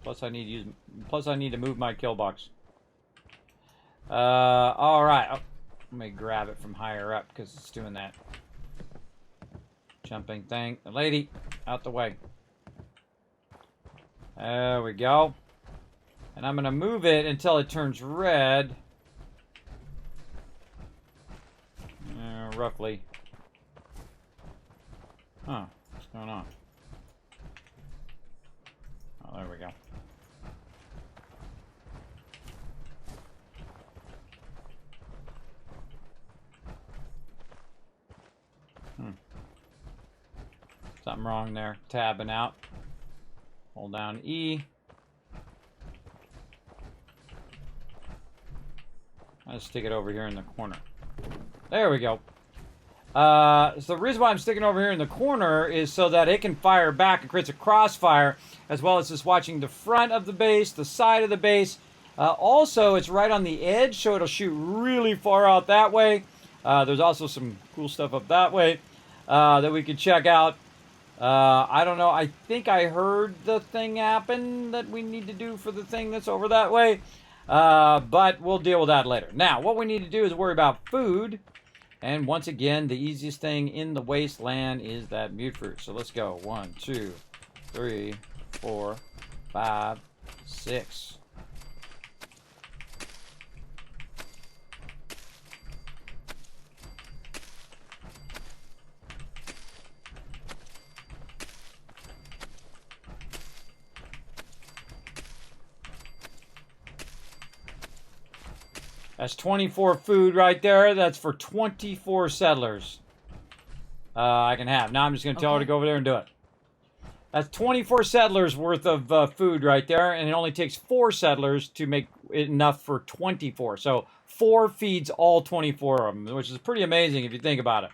A: Plus, I need to move my kill box. All right. Oh, let me grab it from higher up because it's doing that jumping thing. The lady, out the way. There we go. And I'm gonna move it until it turns red. Roughly. Huh? What's going on? Oh, there we go. Something wrong there. Tabbing out. Hold down E. I'll stick it over here in the corner. There we go. So the reason why I'm sticking over here in the corner is so that it can fire back and creates a crossfire, as well as just watching the front of the base, the side of the base. Also, it's right on the edge, so it'll shoot really far out that way. There's also some cool stuff up that way that we can check out. I don't know. I think I heard the thing happen that we need to do for the thing that's over that way. But we'll deal with that later. Now, what we need to do is worry about food. And once again, the easiest thing in the wasteland is that mute fruit. So let's go. 1, 2, 3, 4, 5, 6. That's 24 food right there. That's for 24 settlers I can have. Now I'm just going to tell her to go over there and do it. That's 24 settlers worth of food right there, and it only takes 4 settlers to make it enough for 24. So 4 feeds all 24 of them, which is pretty amazing if you think about it.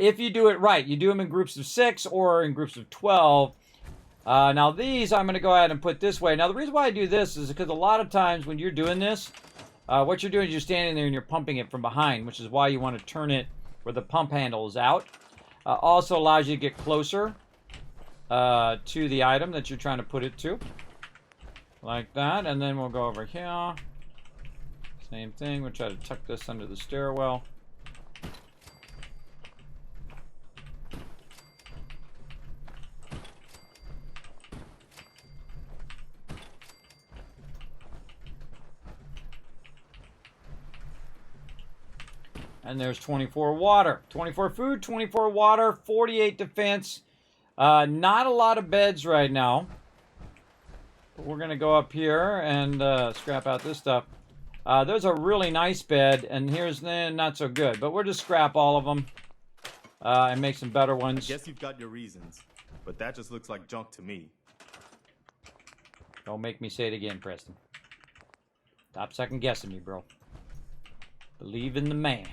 A: If you do it right, you do them in groups of 6 or in groups of 12. Now these I'm going to go ahead and put this way. Now the reason why I do this is because a lot of times when you're doing this, what you're doing is you're standing there and you're pumping it from behind, which is why you want to turn it where the pump handle is out. Also allows you to get closer to the item that you're trying to put it to. Like that. And then we'll go over here. Same thing. We'll try to tuck this under the stairwell. And there's 24 water. 24 food, 24 water, 48 defense. Not a lot of beds right now. But we're going to go up here and scrap out this stuff. There's a really nice bed, and here's not so good. But we'll just scrap all of them and make some better ones.
B: I guess you've got your reasons, but that just looks like junk to me.
A: Don't make me say it again, Preston. Stop second guessing me, bro. Believe in the man.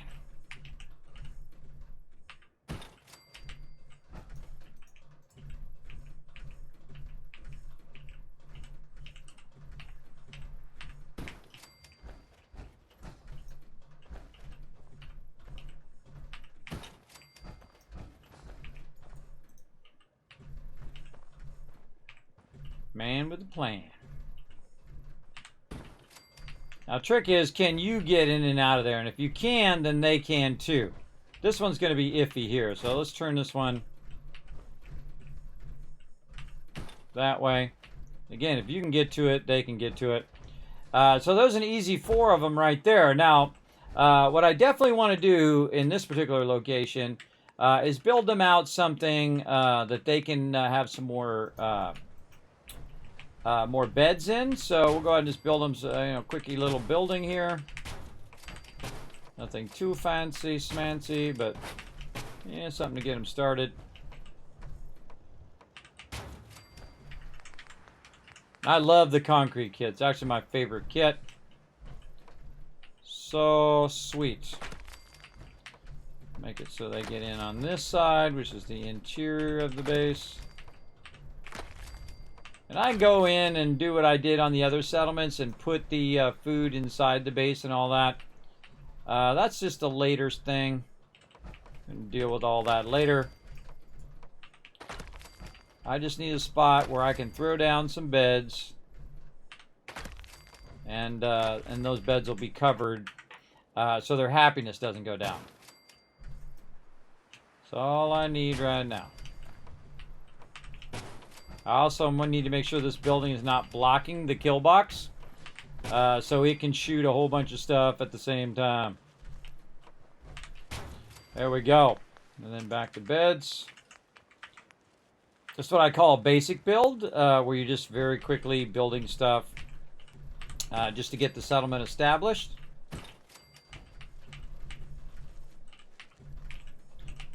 A: Man with a plan. Now, trick is, can you get in and out of there? And if you can, then they can too. This one's going to be iffy here. So let's turn this one that way. Again, if you can get to it, they can get to it. So there's an easy 4 of them right there. Now, what I definitely want to do in this particular location is build them out something that they can have some more beds in. So we'll go ahead and just build them, quickie little building here. Nothing too fancy, smancy, but yeah, something to get them started. I love the concrete kit. It's actually my favorite kit. So sweet. Make it so they get in on this side, which is the interior of the base. And I go in and do what I did on the other settlements and put the food inside the base and all that. That's just a later thing. Can deal with all that later. I just need a spot where I can throw down some beds, and those beds will be covered, so their happiness doesn't go down. That's all I need right now. I also need to make sure this building is not blocking the kill box, so it can shoot a whole bunch of stuff at the same time. There we go. And then back to beds. That's what I call a basic build, where you're just very quickly building stuff just to get the settlement established. And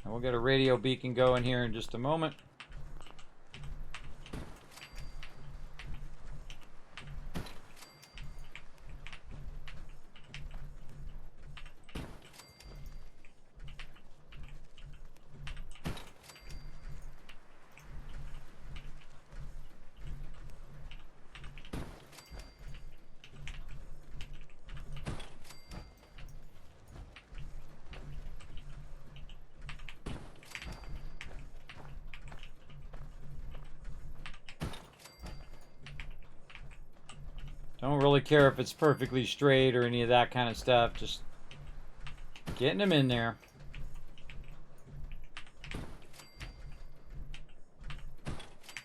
A: we'll get a radio beacon going here in just a moment. Don't really care if it's perfectly straight or any of that kind of stuff. Just getting them in there.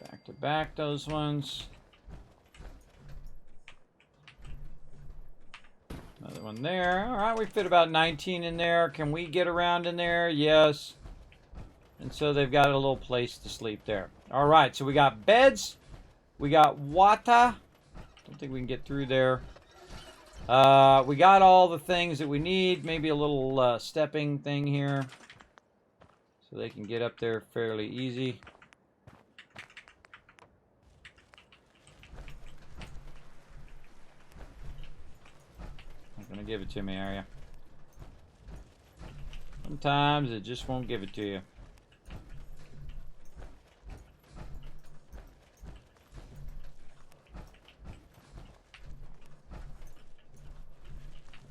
A: Back to back those ones. Another one there. All right, we fit about 19 in there. Can we get around in there? Yes. And so they've got a little place to sleep there. All right, so we got beds. We got water. Don't think we can get through there. We got all the things that we need. Maybe a little stepping thing here, so they can get up there fairly easy. Not gonna give it to me, are you? Sometimes it just won't give it to you.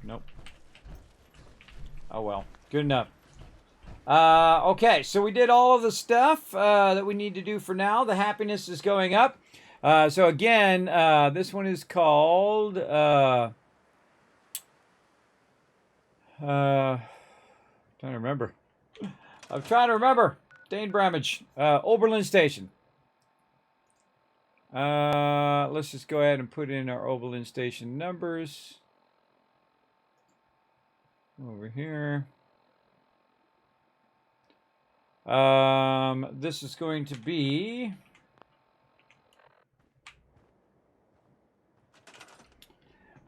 A: Nope. Oh well, good enough. Okay, so we did all of the stuff that we need to do for now. The happiness is going up. So again, this one is called trying to remember. I'm trying to remember. Dane Bramage, Oberlin Station. Let's just go ahead and put in our Oberlin Station numbers. Over here. This is going to be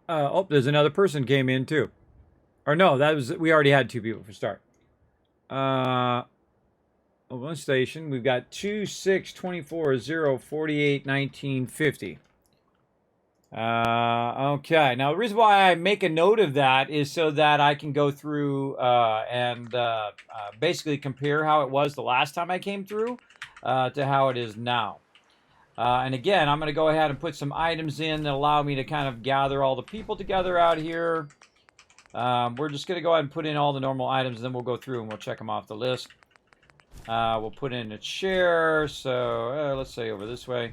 A: oh, there's another person came in too. Or no, that was, we already had 2 people for start. Oberlin Station, we've got 2, 6, 24, 0, 48, 19, 50. Okay, now the reason why I make a note of that is so that I can go through and basically compare how it was the last time I came through to how it is now. And again, I'm going to go ahead and put some items in that allow me to kind of gather all the people together out here. We're just going to go ahead and put in all the normal items, and then we'll go through and we'll check them off the list. We'll put in a chair, so let's say over this way,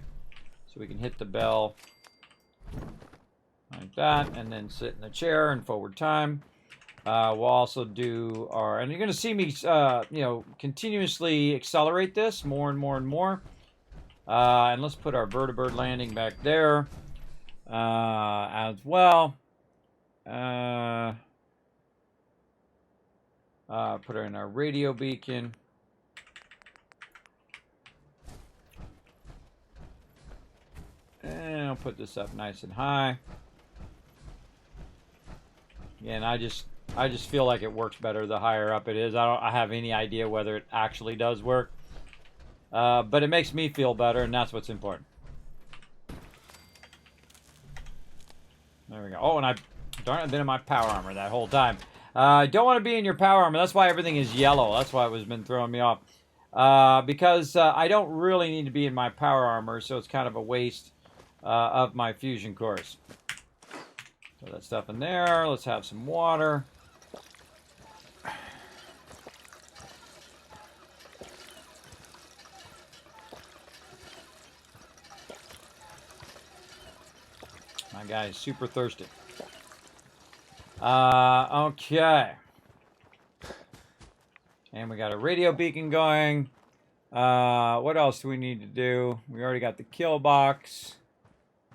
A: so we can hit the bell. Like that, and then sit in the chair and forward time. We'll also do our, and you're going to see me, you know, continuously accelerate this more and more and more. And let's put our vertibird landing back there as well. Put her in our radio beacon. And I'll put this up nice and high. Again, I just feel like it works better the higher up it is. I have any idea whether it actually does work. But it makes me feel better, and that's what's important. There we go. Oh, and darn it, I've been in my power armor that whole time. Don't want to be in your power armor. That's why everything is yellow. That's why it was been throwing me off. Because I don't really need to be in my power armor, so it's kind of a waste of my fusion cores. Throw that stuff in there. Let's have some water. My guy is super thirsty. Okay. And we got a radio beacon going. What else do we need to do? We already got the kill box.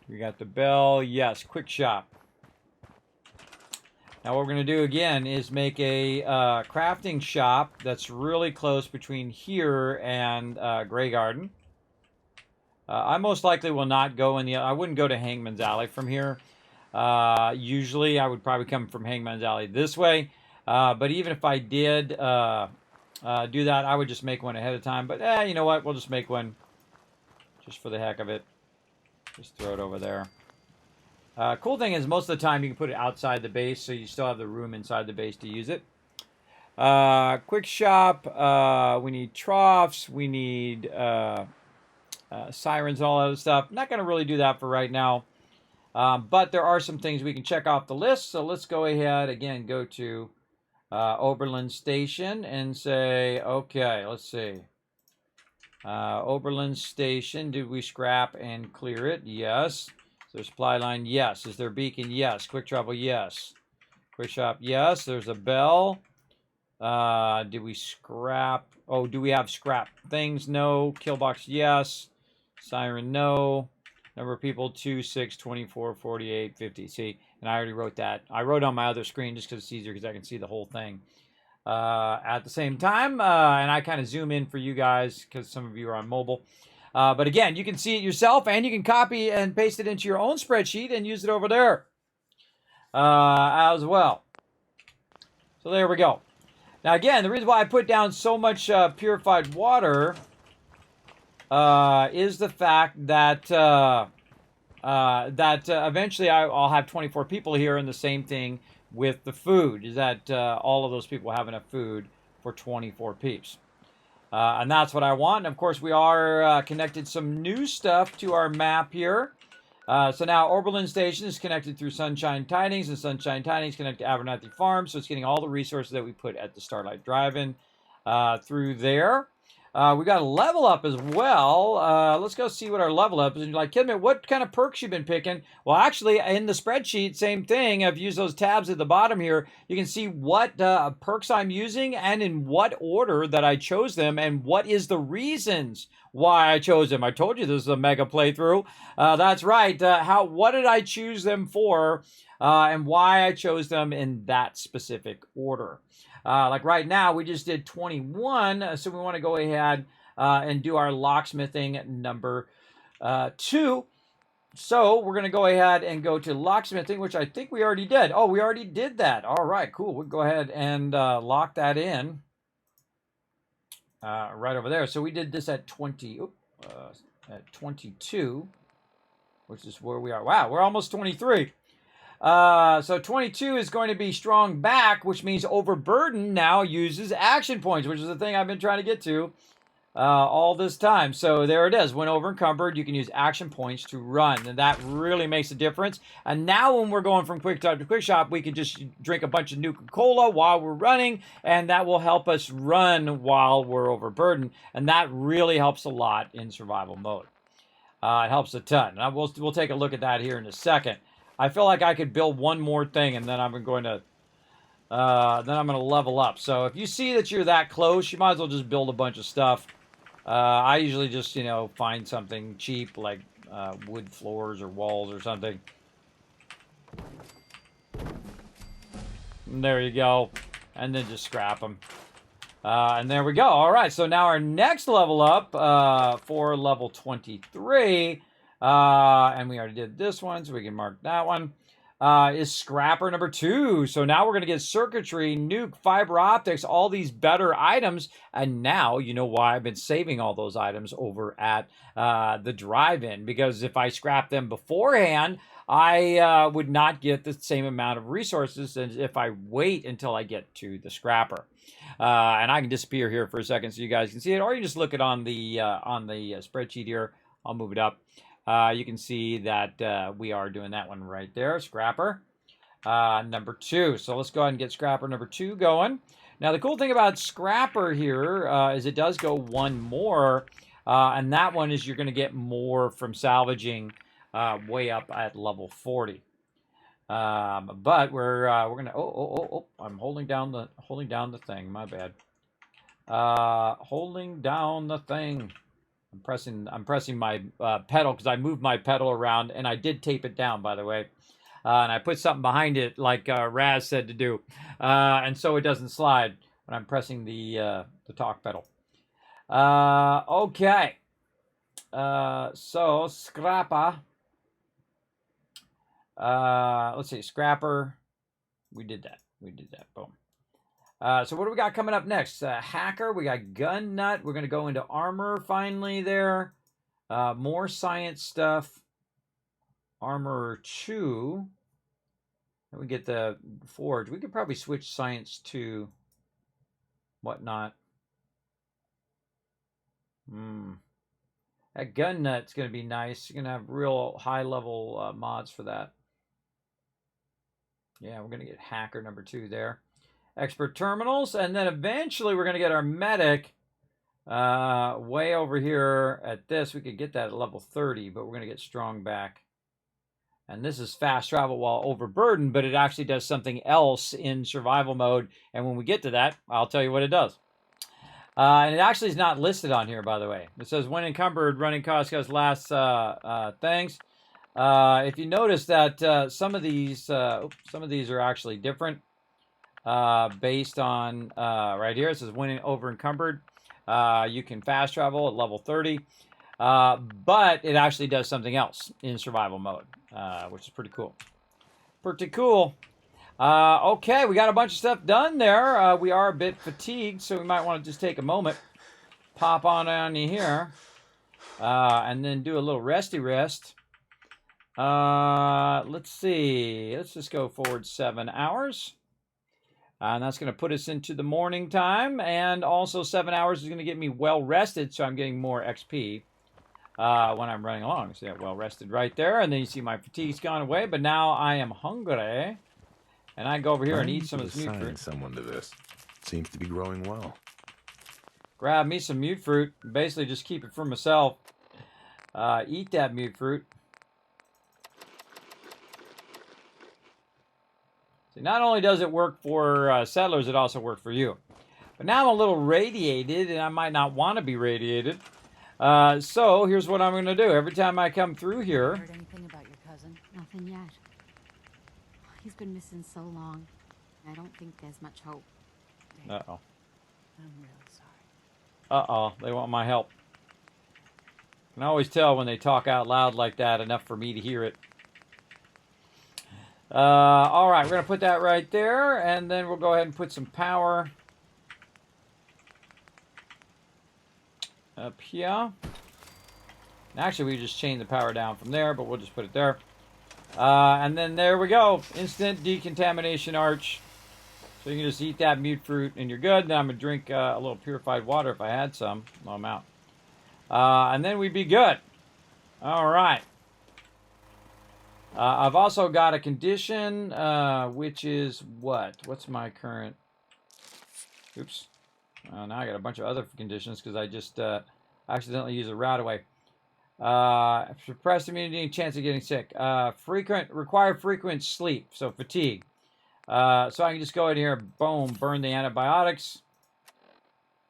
A: We got the bell. Yes, quick shop. Now what we're going to do again is make a crafting shop that's really close between here and Grey Garden. I most likely will not go in the... I wouldn't go to Hangman's Alley from here. Usually I would probably come from Hangman's Alley this way. But even if I did do that, I would just make one ahead of time. But you know what? We'll just make one just for the heck of it. Just throw it over there. Cool thing is most of the time you can put it outside the base, so you still have the room inside the base to use it. Quick shop. We need troughs. We need sirens and all that other stuff. Not going to really do that for right now. But there are some things we can check off the list. So let's go ahead, again, go to Oberlin Station and say, okay, let's see. Oberlin Station, did we scrap and clear it? Yes. Is there supply line? Yes. Is there beacon? Yes. Quick travel? Yes. Quick shop? Yes. There's a bell. Did we scrap? Oh, do we have scrap things? No. Kill box? Yes. Siren? No. Number of people, 2, 6, 24, 48, 50. See, and I already wrote that. I wrote on my other screen just because it's easier because I can see the whole thing at the same time. And I kind of zoom in for you guys because some of you are on mobile. But again, you can see it yourself and you can copy and paste it into your own spreadsheet and use it over there as well. So there we go. Now again, the reason why I put down so much purified water is the fact that eventually I'll have 24 people here, and the same thing with the food, is that all of those people have enough food for 24 peeps. And that's what I want. And of course, we are connected some new stuff to our map here. So now Oberlin Station is connected through Sunshine Tidings, and Sunshine Tidings connected to Abernathy Farm, so it's getting all the resources that we put at the Starlight Drive-In through there. We got a level up as well. Let's go see what our level up is. And you're like, Kismet, what kind of perks you been picking? Well, actually, in the spreadsheet, same thing. I've used those tabs at the bottom here. You can see what perks I'm using and in what order that I chose them and what is the reasons why I chose them. I told you this is a mega playthrough. That's right. What did I choose them for and why I chose them in that specific order? Like right now, we just did 21, so we want to go ahead and do our locksmithing number 2. So we're going to go ahead and go to locksmithing, which I think we already did. Oh, we already did that. All right, cool. We'll go ahead and lock that in right over there. So we did this at 22, which is where we are. Wow, we're almost 23. So 22 is going to be strong back, which means overburden now uses action points, which is the thing I've been trying to get to all this time. So there it is. When over encumbered, you can use action points to run, and that really makes a difference. And now when we're going from quick time to quick shop, we can just drink a bunch of Nuka-Cola while we're running, and that will help us run while we're overburdened. And that really helps a lot in survival mode. It helps a ton. And we'll take a look at that here in a second. I feel like I could build one more thing, and then I'm going to level up. So if you see that you're that close, you might as well just build a bunch of stuff. I usually just, find something cheap like wood floors or walls or something. And there you go. And then just scrap them. And there we go. All right, so now our next level up for level 23... and we already did this one, so we can mark that one. is scrapper number 2. So now we're going to get circuitry, nuke, fiber optics, all these better items. And now you know why I've been saving all those items over at the drive-in. Because if I scrap them beforehand, I would not get the same amount of resources as if I wait until I get to the scrapper. And I can disappear here for a second so you guys can see it. Or you just look it on the spreadsheet here. I'll move it up. You can see that we are doing that one right there, scrapper number 2. So let's go ahead and get scrapper number 2 going. Now the cool thing about scrapper here is it does go one more, and that one is you're going to get more from salvaging way up at level 40. But we're gonna I'm holding down the thing. My bad. Holding down the thing. I'm pressing my pedal because I moved my pedal around, and I did tape it down, by the way. And I put something behind it like Raz said to do, and so it doesn't slide when I'm pressing the talk pedal. Okay. So scrapper. Let's see, scrapper. We did that. Boom. So what do we got coming up next? Hacker, we got gun nut. We're going to go into armor finally there. More science stuff. Armor 2. And we get the forge. We could probably switch science to whatnot. That gun nut's going to be nice. You're going to have real high level mods for that. Yeah, we're going to get hacker number 2 there. Expert terminals, and then eventually we're going to get our medic way over here at this. We could get that at level 30, but we're going to get strong back. And this is fast travel while overburdened, but it actually does something else in survival mode. And when we get to that, I'll tell you what it does. And it actually is not listed on here, by the way. It says when encumbered, running cost goes last things. If you notice that some of these are actually different. Based on right here, it says when over encumbered, you can fast travel at level 30, but it actually does something else in survival mode, which is pretty cool. Okay, we got a bunch of stuff done there. We are a bit fatigued, so we might want to just take a moment, pop on here, and then do a little resty rest. Let's see. Let's just go forward 7 hours. And that's going to put us into the morning time. And also 7 hours is going to get me well rested, so I'm getting more XP when I'm running along. So yeah, well rested right there. And then you see my fatigue's gone away. But now I am hungry. And I go over here and eat some of this mute fruit.
D: Someone to this. Seems to be growing well.
A: Grab me some mute fruit. Basically just keep it for myself. Eat that mute fruit. See, not only does it work for settlers, it also works for you. But now I'm a little radiated, and I might not want to be radiated. So here's what I'm going to do. Every time I come through here...
G: Heard anything about your cousin?
C: Nothing yet. He's been missing so long. I don't think there's much hope.
A: Uh-oh.
G: I'm really sorry.
A: Uh-oh. They want my help. I can always tell when they talk out loud like that, enough for me to hear it. All right, we're going to put that right there, and then we'll go ahead and put some power up here. Actually, we just chain the power down from there, but we'll just put it there. And then there we go. Instant decontamination arch. So you can just eat that mute fruit, and you're good. Then I'm going to drink a little purified water if I had some. Well, I'm out. And then we'd be good. All right. I've also got a condition, which is what? What's my current... Oops. Now I got a bunch of other conditions because I just accidentally used a route away. Suppressed immunity and chance of getting sick. Require frequent sleep, so fatigue. So I can just go in here, boom, burn the antibiotics.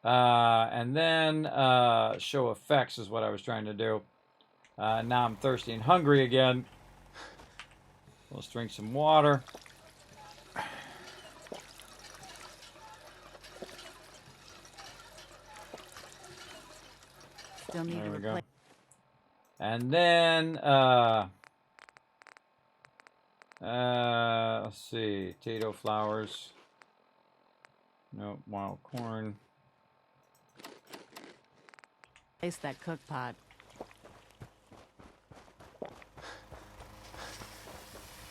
A: And then show effects is what I was trying to do. Now I'm thirsty and hungry again. Let's drink some water.
G: Still need
A: There
G: to
A: we go.
G: replace.
A: And then Let's see. Potato flowers. Nope. Wild corn.
G: Place that cook pot.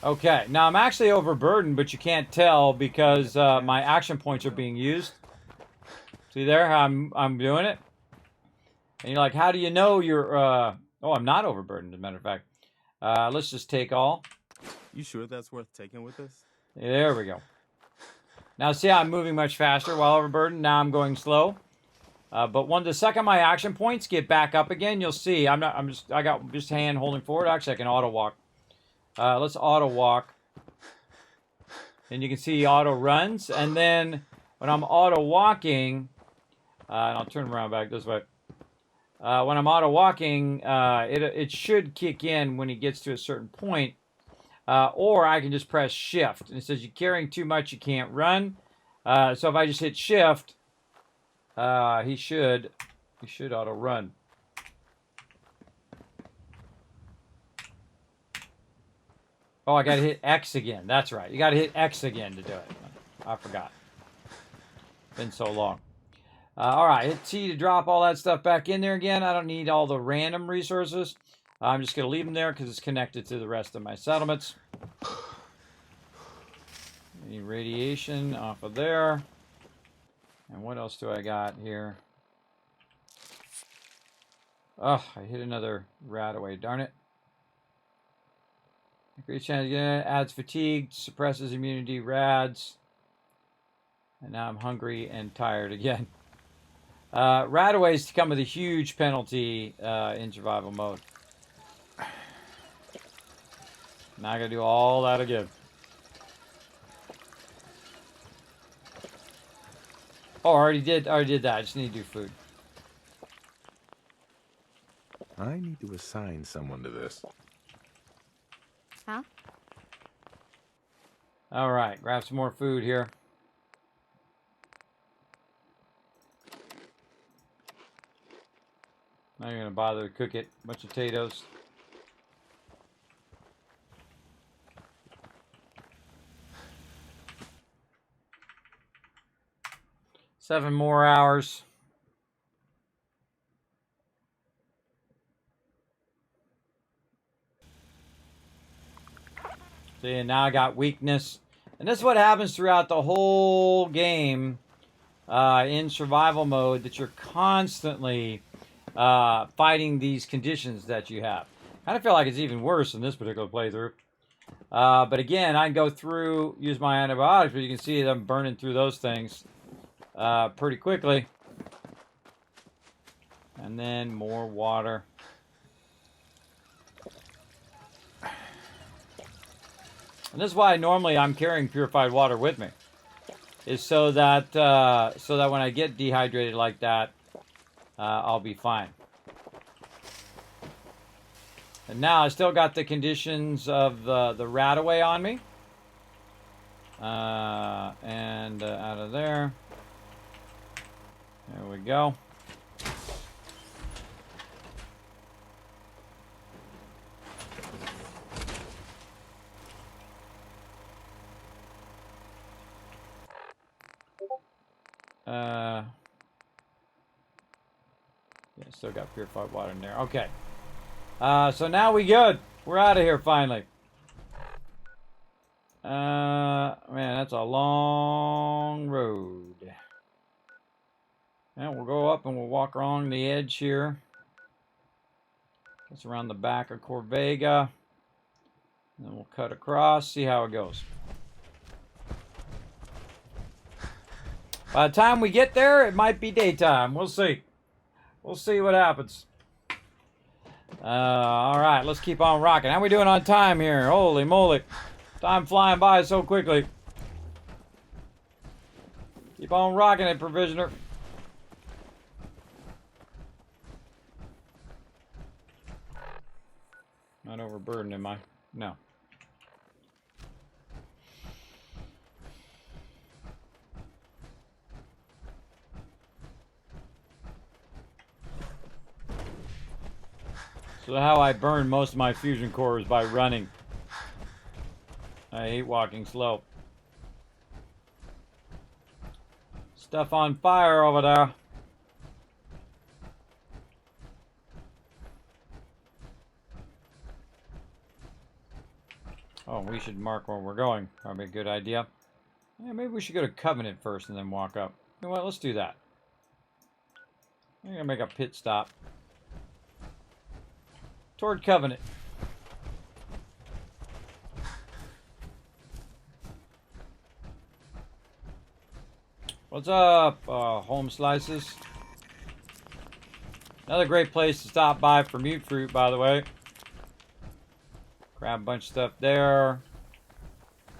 A: Okay, now I'm actually overburdened, but you can't tell because my action points are being used. See there how I'm doing it? And you're like, how do you know you're... oh, I'm not overburdened, as a matter of fact. Let's just take all.
B: You sure that's worth taking with us?
A: There we go. Now see how I'm moving much faster while overburdened? Now I'm going slow. But the second my action points get back up again, you'll see I got just hand holding forward. Actually, I can auto walk. Let's auto walk. And you can see auto runs. And then when I'm auto walking, and I'll turn around back this way. When I'm auto walking, it should kick in when he gets to a certain point. Or I can just press shift. And it says you're carrying too much, you can't run. So if I just hit shift, he should auto run. Oh, I gotta hit X again. That's right. You gotta hit X again to do it. I forgot. Been so long. All right, hit T to drop all that stuff back in there again. I don't need all the random resources. I'm just gonna leave them there because it's connected to the rest of my settlements. Any radiation off of there. And what else do I got here? Oh, I hit another rat away. Darn it. Great chance again. Adds fatigue, suppresses immunity, rads. And now I'm hungry and tired again. Radaways come with a huge penalty in survival mode. Now I gotta do all that again. Oh, I already did that. I just need to do food.
D: I need to assign someone to this.
C: Huh?
A: All right, grab some more food here. Not even gonna bother to cook it. Bunch of potatoes. Seven more hours. See, and now I got weakness. And this is what happens throughout the whole game in survival mode, that you're constantly fighting these conditions that you have. I kind of feel like it's even worse in this particular playthrough. But again, I can go through, use my antibiotics, but you can see them burning through those things pretty quickly. And then more water. And this is why normally I'm carrying purified water with me, is so that when I get dehydrated like that, I'll be fine. And now I still got the conditions of the rat-away on me. And out of there. There we go. Yeah, still got purified water in there. Okay. So now we good. We're out of here finally. Man, that's a long road. And we'll go up and we'll walk along the edge here. That's around the back of Corvega. And then we'll cut across, see how it goes. By the time we get there, it might be daytime. We'll see. We'll see what happens. All right, let's keep on rocking. How we doing on time here? Holy moly. Time flying by so quickly. Keep on rocking it, Provisioner. Not overburdened, am I? No. So how I burn most of my fusion core is by running. I hate walking slow. Stuff on fire over there. Oh, we should mark where we're going. Probably a good idea. Yeah, maybe we should go to Covenant first and then walk up. You know what? Let's do that. I'm gonna make a pit stop. Toward Covenant. What's up, home slices? Another great place to stop by for mute fruit, by the way. Grab a bunch of stuff there.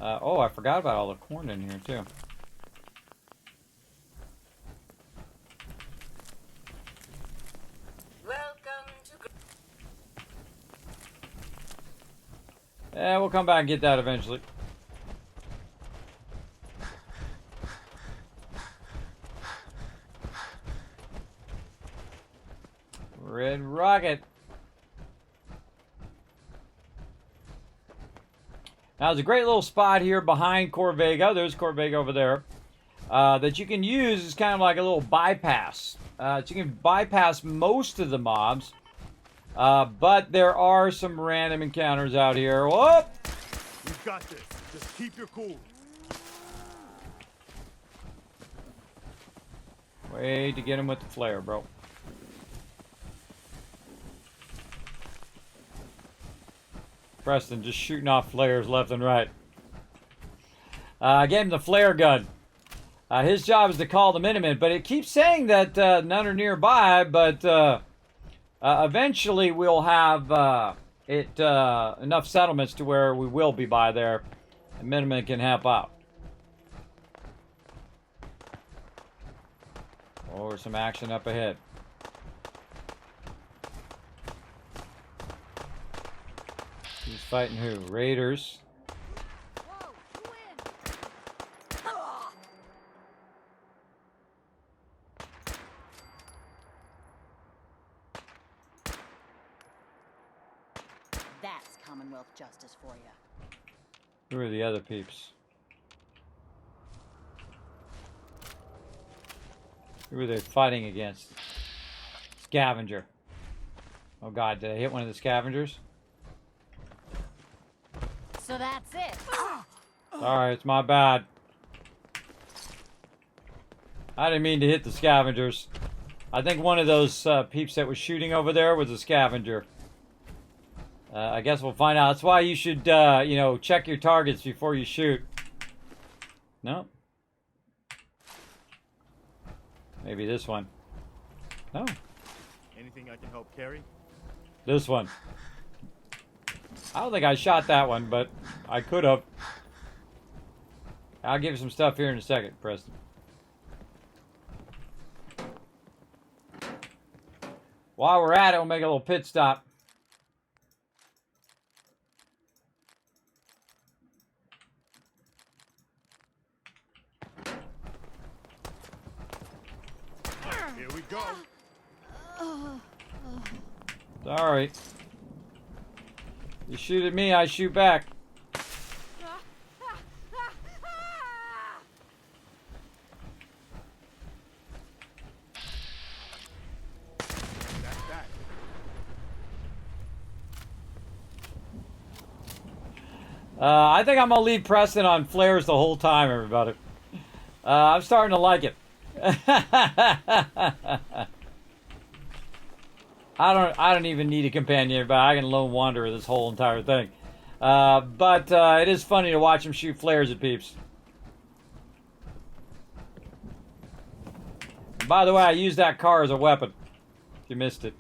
A: Oh, I forgot about all the corn in here, too.
G: Welcome to...
A: Yeah, we'll come back and get that eventually. Red Rocket. Now, there's a great little spot here behind Corvega. There's Corvega over there. That you can use as kind of like a little bypass. So you can bypass most of the mobs. But there are some random encounters out here. Whoop!
B: You've got this. Just keep your cool.
A: Way to get him with the flare, bro. Preston just shooting off flares left and right. I gave him the flare gun. His job is to call the Minutemen, but it keeps saying that none are nearby, but eventually we'll have enough settlements to where we will be by there, and Minutemen can help out. Or some action up ahead. Who's fighting who? Raiders.
L: That's Commonwealth justice for you.
A: Who are the other peeps? Who are they fighting against? Scavenger. Oh god, did I hit one of the scavengers?
L: So that's it.
A: Sorry, it's my bad. I didn't mean to hit the scavengers. I think one of those peeps that was shooting over there was a scavenger. I guess we'll find out. That's why you should, you know, check your targets before you shoot. No? Maybe this one. No.
B: Anything I can help carry?
A: This one. I don't think I shot that one, but I could have. I'll give you some stuff here in a second, Preston. While we're at it, we'll make a little pit stop.
B: Here we go.
A: Sorry. You shoot at me, I shoot back. I think I'm gonna leave Preston on flares the whole time, everybody. I'm starting to like it. I don't even need a companion, but I can lone wander this whole entire thing. But it is funny to watch him shoot flares at peeps. And by the way, I used that car as a weapon. If you missed it.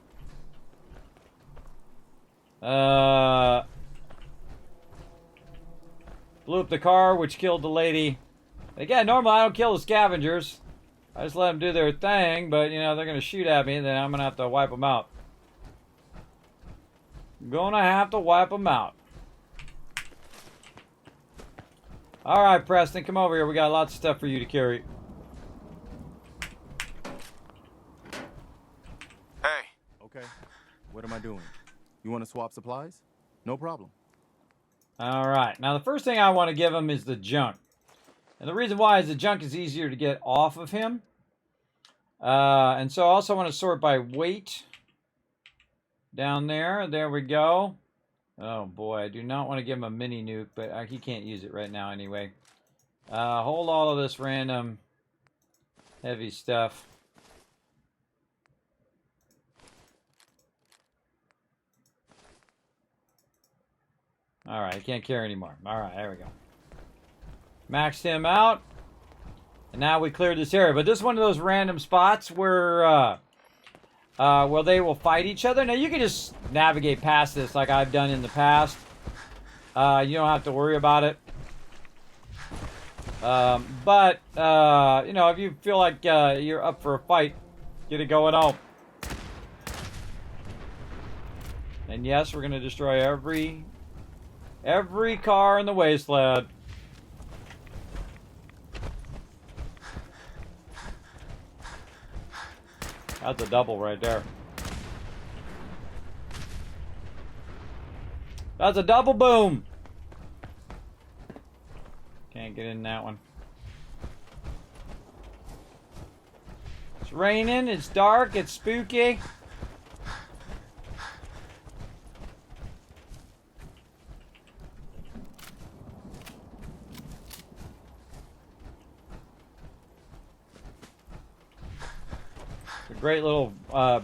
A: Blew up the car, which killed the lady. Again, normally I don't kill the scavengers. I just let them do their thing, but, you know, they're going to shoot at me, and then I'm going to have to wipe them out. Gonna have to wipe them out. Alright, Preston, come over here. We got lots of stuff for you to carry.
B: Hey. Okay. What am I doing? You want to swap supplies? No problem.
A: All right. Now, the first thing I want to give him is the junk. And the reason why is the junk is easier to get off of him. And so I also want to sort by weight down there. There we go. Oh, boy. I do not want to give him a mini nuke, but he can't use it right now anyway. Hold all of this random heavy stuff. All right, I can't carry anymore. All right, there we go. Maxed him out. And now we cleared this area. But this is one of those random spots where they will fight each other. Now, you can just navigate past this like I've done in the past. You don't have to worry about it. But you know, if you feel like you're up for a fight, get it going on. And yes, we're going to destroy every car in the wasteland. That's a double right there. That's a double boom. Can't get in that one. It's raining, it's dark, it's spooky. Great little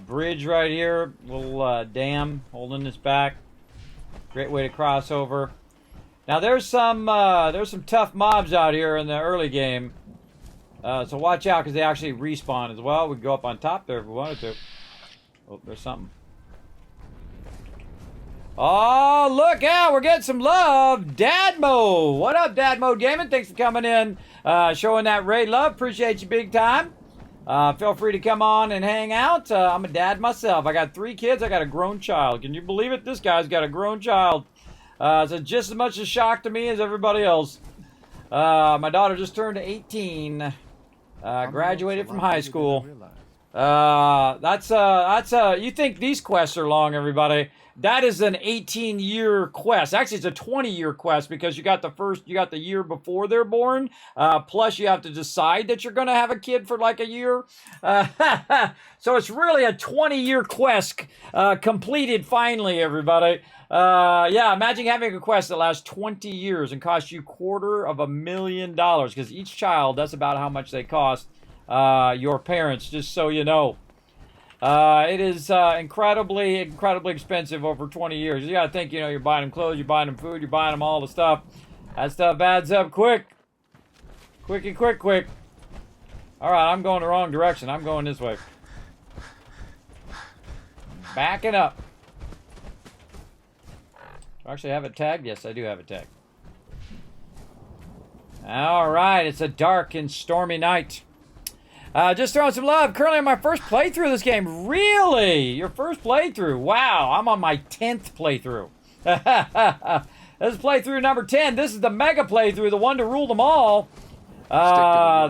A: bridge right here, little dam holding this back. Great way to cross over. Now there's some tough mobs out here in the early game, so watch out because they actually respawn as well. We can go up on top there if we wanted to. Oh, there's something. Oh, look out! We're getting some love. Dadmo, what up, Dadmo Gaming? Thanks for coming in, showing that raid love. Appreciate you big time. Feel free to come on and hang out. I'm a dad myself. I got 3 kids. I got a grown child. Can you believe it? This guy's got a grown child. So just as much a shock to me as everybody else. My daughter just turned 18. Graduated from high school. You think these quests are long, everybody? That is an 18-year quest. Actually, it's a 20-year quest because you got the year before they're born. Plus, you have to decide that you're going to have a kid for like a year. So it's really a 20-year quest completed finally, everybody. Yeah, imagine having a quest that lasts 20 years and costs you $250,000 because each child, that's about how much they cost your parents, just so you know. It is incredibly expensive over 20 years. You gotta think, you know, you're buying them clothes, you're buying them food, you're buying them all the stuff. That stuff adds up quick. Quick. Alright, I'm going the wrong direction. I'm going this way. Backing up. Do I actually have it tagged? Yes, I do have it tagged. Alright, it's a dark and stormy night. Just throwing some love. Currently on my first playthrough of this game. Really? Your first playthrough? Wow, I'm on my 10th playthrough. This is playthrough number 10. This is the mega playthrough, the one to rule them all.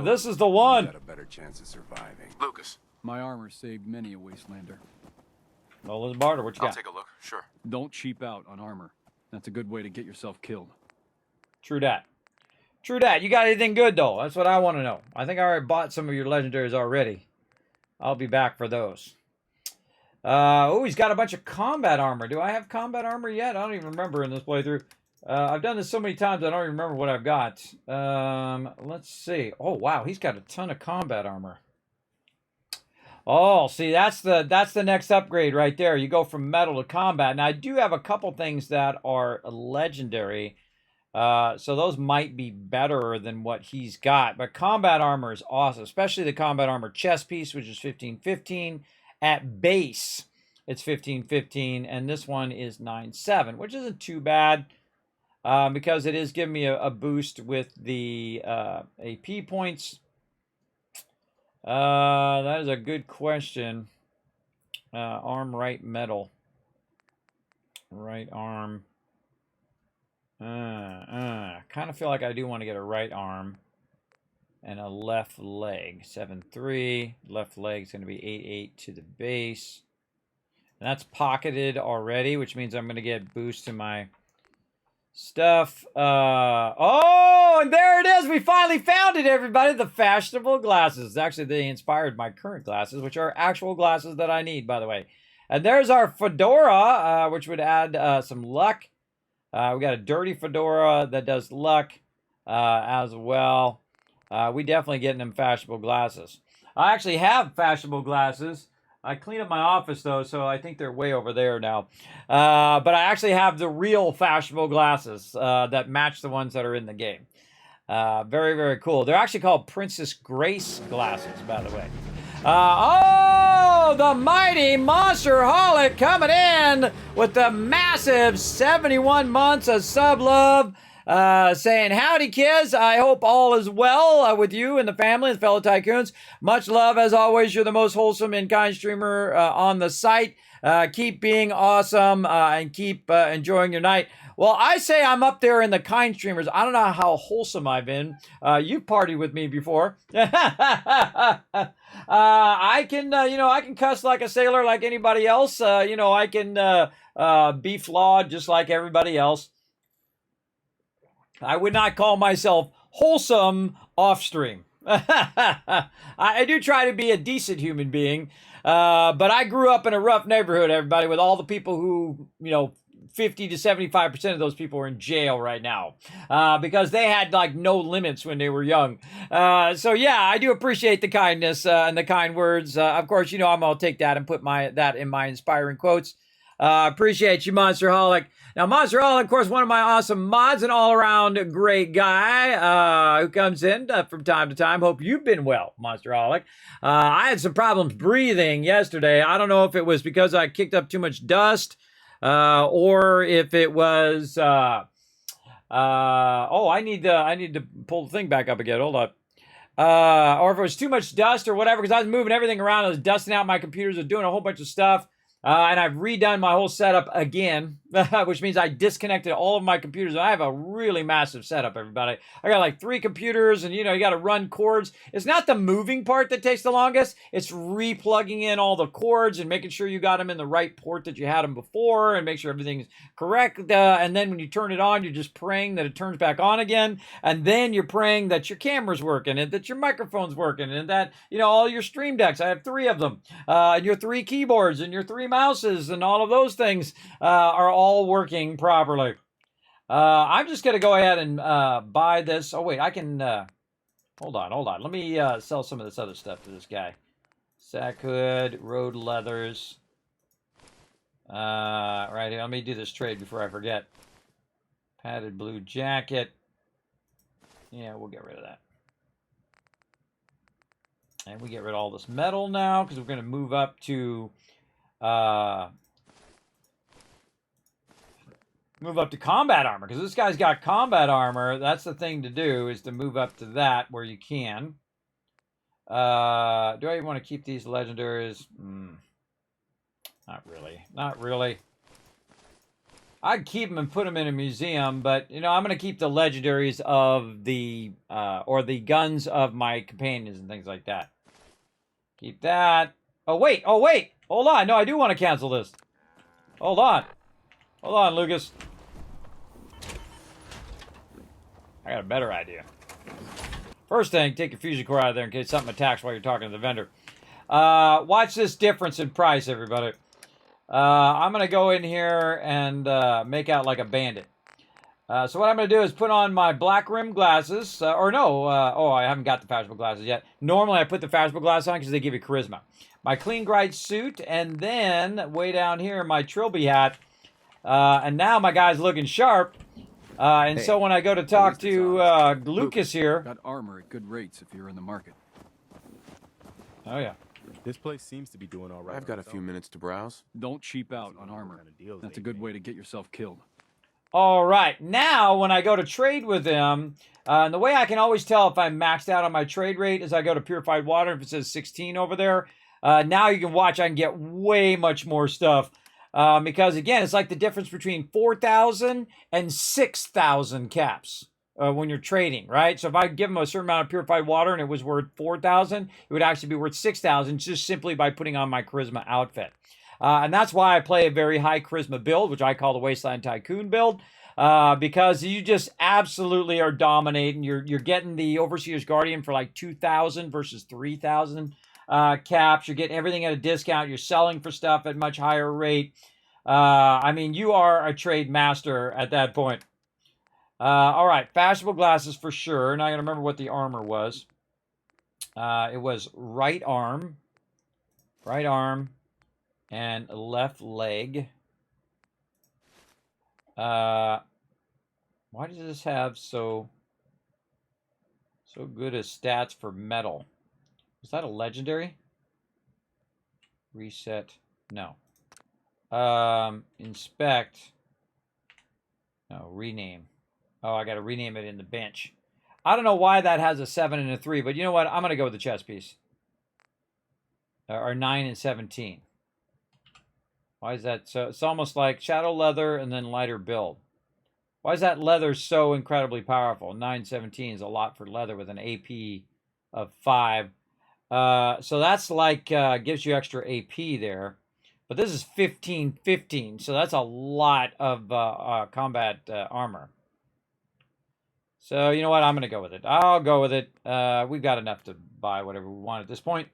A: This is the one.
M: Got a better chance of surviving.
D: Lucas.
N: My armor saved many a wastelander.
A: Well, let's barter. What you got?
D: I'll take a look, sure.
N: Don't cheap out on armor. That's a good way to get yourself killed.
A: True that. True that. You got anything good, though? That's what I want to know. I think I already bought some of your legendaries already. I'll be back for those. Oh, he's got a bunch of combat armor. Do I have combat armor yet? I don't even remember in this playthrough. I've done this so many times I don't even remember what I've got. Let's see. Oh, wow. He's got a ton of combat armor. Oh, see, that's the next upgrade right there. You go from metal to combat. Now, I do have a couple things that are legendary. So those might be better than what he's got. But combat armor is awesome, especially the combat armor chest piece, which is 1515. At base, it's 1515, and this one is 9.7, which isn't too bad because it is giving me a boost with the AP points. That is a good question. Arm right metal. Right arm. Kind of feel like I do want to get a right arm and a left leg. 7.3. Left leg is going to be 8.8 to the base. And that's pocketed already, which means I'm going to get boost to my stuff. Oh, and there it is. We finally found it, everybody. The fashionable glasses. Actually, they inspired my current glasses, which are actual glasses that I need, by the way. And there's our fedora, which would add some luck. We got a dirty fedora that does luck as well. We definitely getting them fashionable glasses. I actually have fashionable glasses. I cleaned up my office, though, so I think they're way over there now. But I actually have the real fashionable glasses that match the ones that are in the game. Very, very cool. They're actually called Princess Grace glasses, by the way. Oh, the mighty Monsterholic coming in with the massive 71 months of sub love. Saying, howdy, kids. I hope all is well with you and the family and fellow tycoons. Much love, as always. You're the most wholesome and kind streamer on the site. Keep being awesome and keep enjoying your night. Well, I say I'm up there in the kind streamers. I don't know how wholesome I've been. You've partied with me before. I can, I can cuss like a sailor like anybody else. I can be flawed just like everybody else. I would not call myself wholesome off stream. I do try to be a decent human being, but I grew up in a rough neighborhood, everybody, with all the people who, 50 to 75% of those people are in jail right now because they had like no limits when they were young. So yeah, I do appreciate the kindness and the kind words. Of course, I'm going to take that and put that in my inspiring quotes. Appreciate you, Monsterholic. Now, Monsterholic, of course, one of my awesome mods, an all-around great guy who comes in from time to time. Hope you've been well, Monsterholic. I had some problems breathing yesterday. I don't know if it was because I kicked up too much dust or if it was... I need to pull the thing back up again. Hold up. Or if it was too much dust or whatever, because I was moving everything around. I was dusting out my computers. I was doing a whole bunch of stuff. And I've redone my whole setup again, which means I disconnected all of my computers. And I have a really massive setup, everybody. I got like 3 computers and, you got to run cords. It's not the moving part that takes the longest. It's replugging in all the cords and making sure you got them in the right port that you had them before and make sure everything's correct. And then when you turn it on, you're just praying that it turns back on again. And then you're praying that your camera's working and that your microphone's working and that, all your stream decks. I have 3 of them. And your 3 keyboards and your 3 mouses and all of those things are all working properly. I'm just going to go ahead and buy this. Oh, wait, I can... hold on. Let me sell some of this other stuff to this guy. Sack hood, road leathers. Right here, let me do this trade before I forget. Padded blue jacket. Yeah, we'll get rid of that. And we get rid of all this metal now because we're going to move up to... move up to combat armor, because this guy's got combat armor. That's the thing to do, is to move up to that where you can. Do I even want to keep these legendaries? Not really. I'd keep them and put them in a museum, but, I'm going to keep the legendaries of the, or the guns of my companions and things like that. Keep that. Oh, wait. Hold on. No, I do want to cancel this. Hold on, Lucas. I got a better idea. First thing, take your fusion core out of there in case something attacks while you're talking to the vendor. Watch this difference in price, everybody. I'm going to go in here and make out like a bandit. So what I'm going to do is put on my black rim glasses. I haven't got the fashionable glasses yet. Normally I put the fashionable glasses on because they give you charisma. My clean grind suit, and then way down here, my trilby hat. And now my guy's looking sharp. So when I go to talk to Lucas here...
N: Got armor at good rates if you're in the market.
A: Oh, yeah.
B: This place seems to be doing all right.
M: I've got a few minutes to browse.
N: Don't cheap out on armor. That's a good way to get yourself killed.
A: All right. Now, when I go to trade with them, and the way I can always tell if I'm maxed out on my trade rate is I go to purified water. If it says 16 over there, now you can watch. I can get way much more stuff. Because, again, it's like the difference between 4,000 and 6,000 caps when you're trading, right? So if I give them a certain amount of purified water and it was worth 4,000, it would actually be worth 6,000 just simply by putting on my charisma outfit. And that's why I play a very high charisma build, which I call the Wasteland Tycoon build. Because you just absolutely are dominating. You're getting the Overseer's Guardian for like 2,000 versus 3,000 caps. You're getting everything at a discount. You're selling for stuff at much higher rate. I mean, you are a trade master at that point. All right, fashionable glasses for sure. Now I gotta remember what the armor was. It was right arm, and left leg. Why does this have so good as stats for metal? Was that a legendary? Reset. No. Inspect. No, rename. Oh, I got to rename it in the bench. I don't know why that has a 7 and a 3, but you know what? I'm going to go with the chess piece. Or 9 and 17. Why is that? So it's almost like shadow leather and then lighter build. Why is that leather so incredibly powerful? 917 is a lot for leather with an AP of 5. So that's like gives you extra AP there. But this is 1515, so that's a lot of combat armor. So you know what? I'm going to go with it. I'll go with it. We've got enough to buy whatever we want at this point.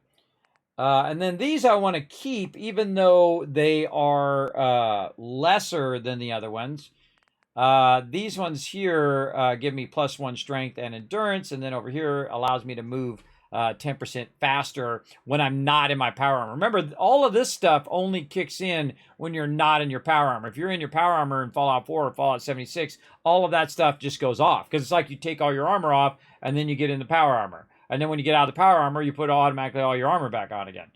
A: And then these I want to keep, even though they are lesser than the other ones. These ones here give me +1 strength and endurance, and then over here allows me to move 10% faster when I'm not in my power armor. Remember, all of this stuff only kicks in when you're not in your power armor. If you're in your power armor in Fallout 4 or Fallout 76, all of that stuff just goes off, because it's like you take all your armor off and then you get into power armor. And then when you get out of the power armor, you put automatically all your armor back on again.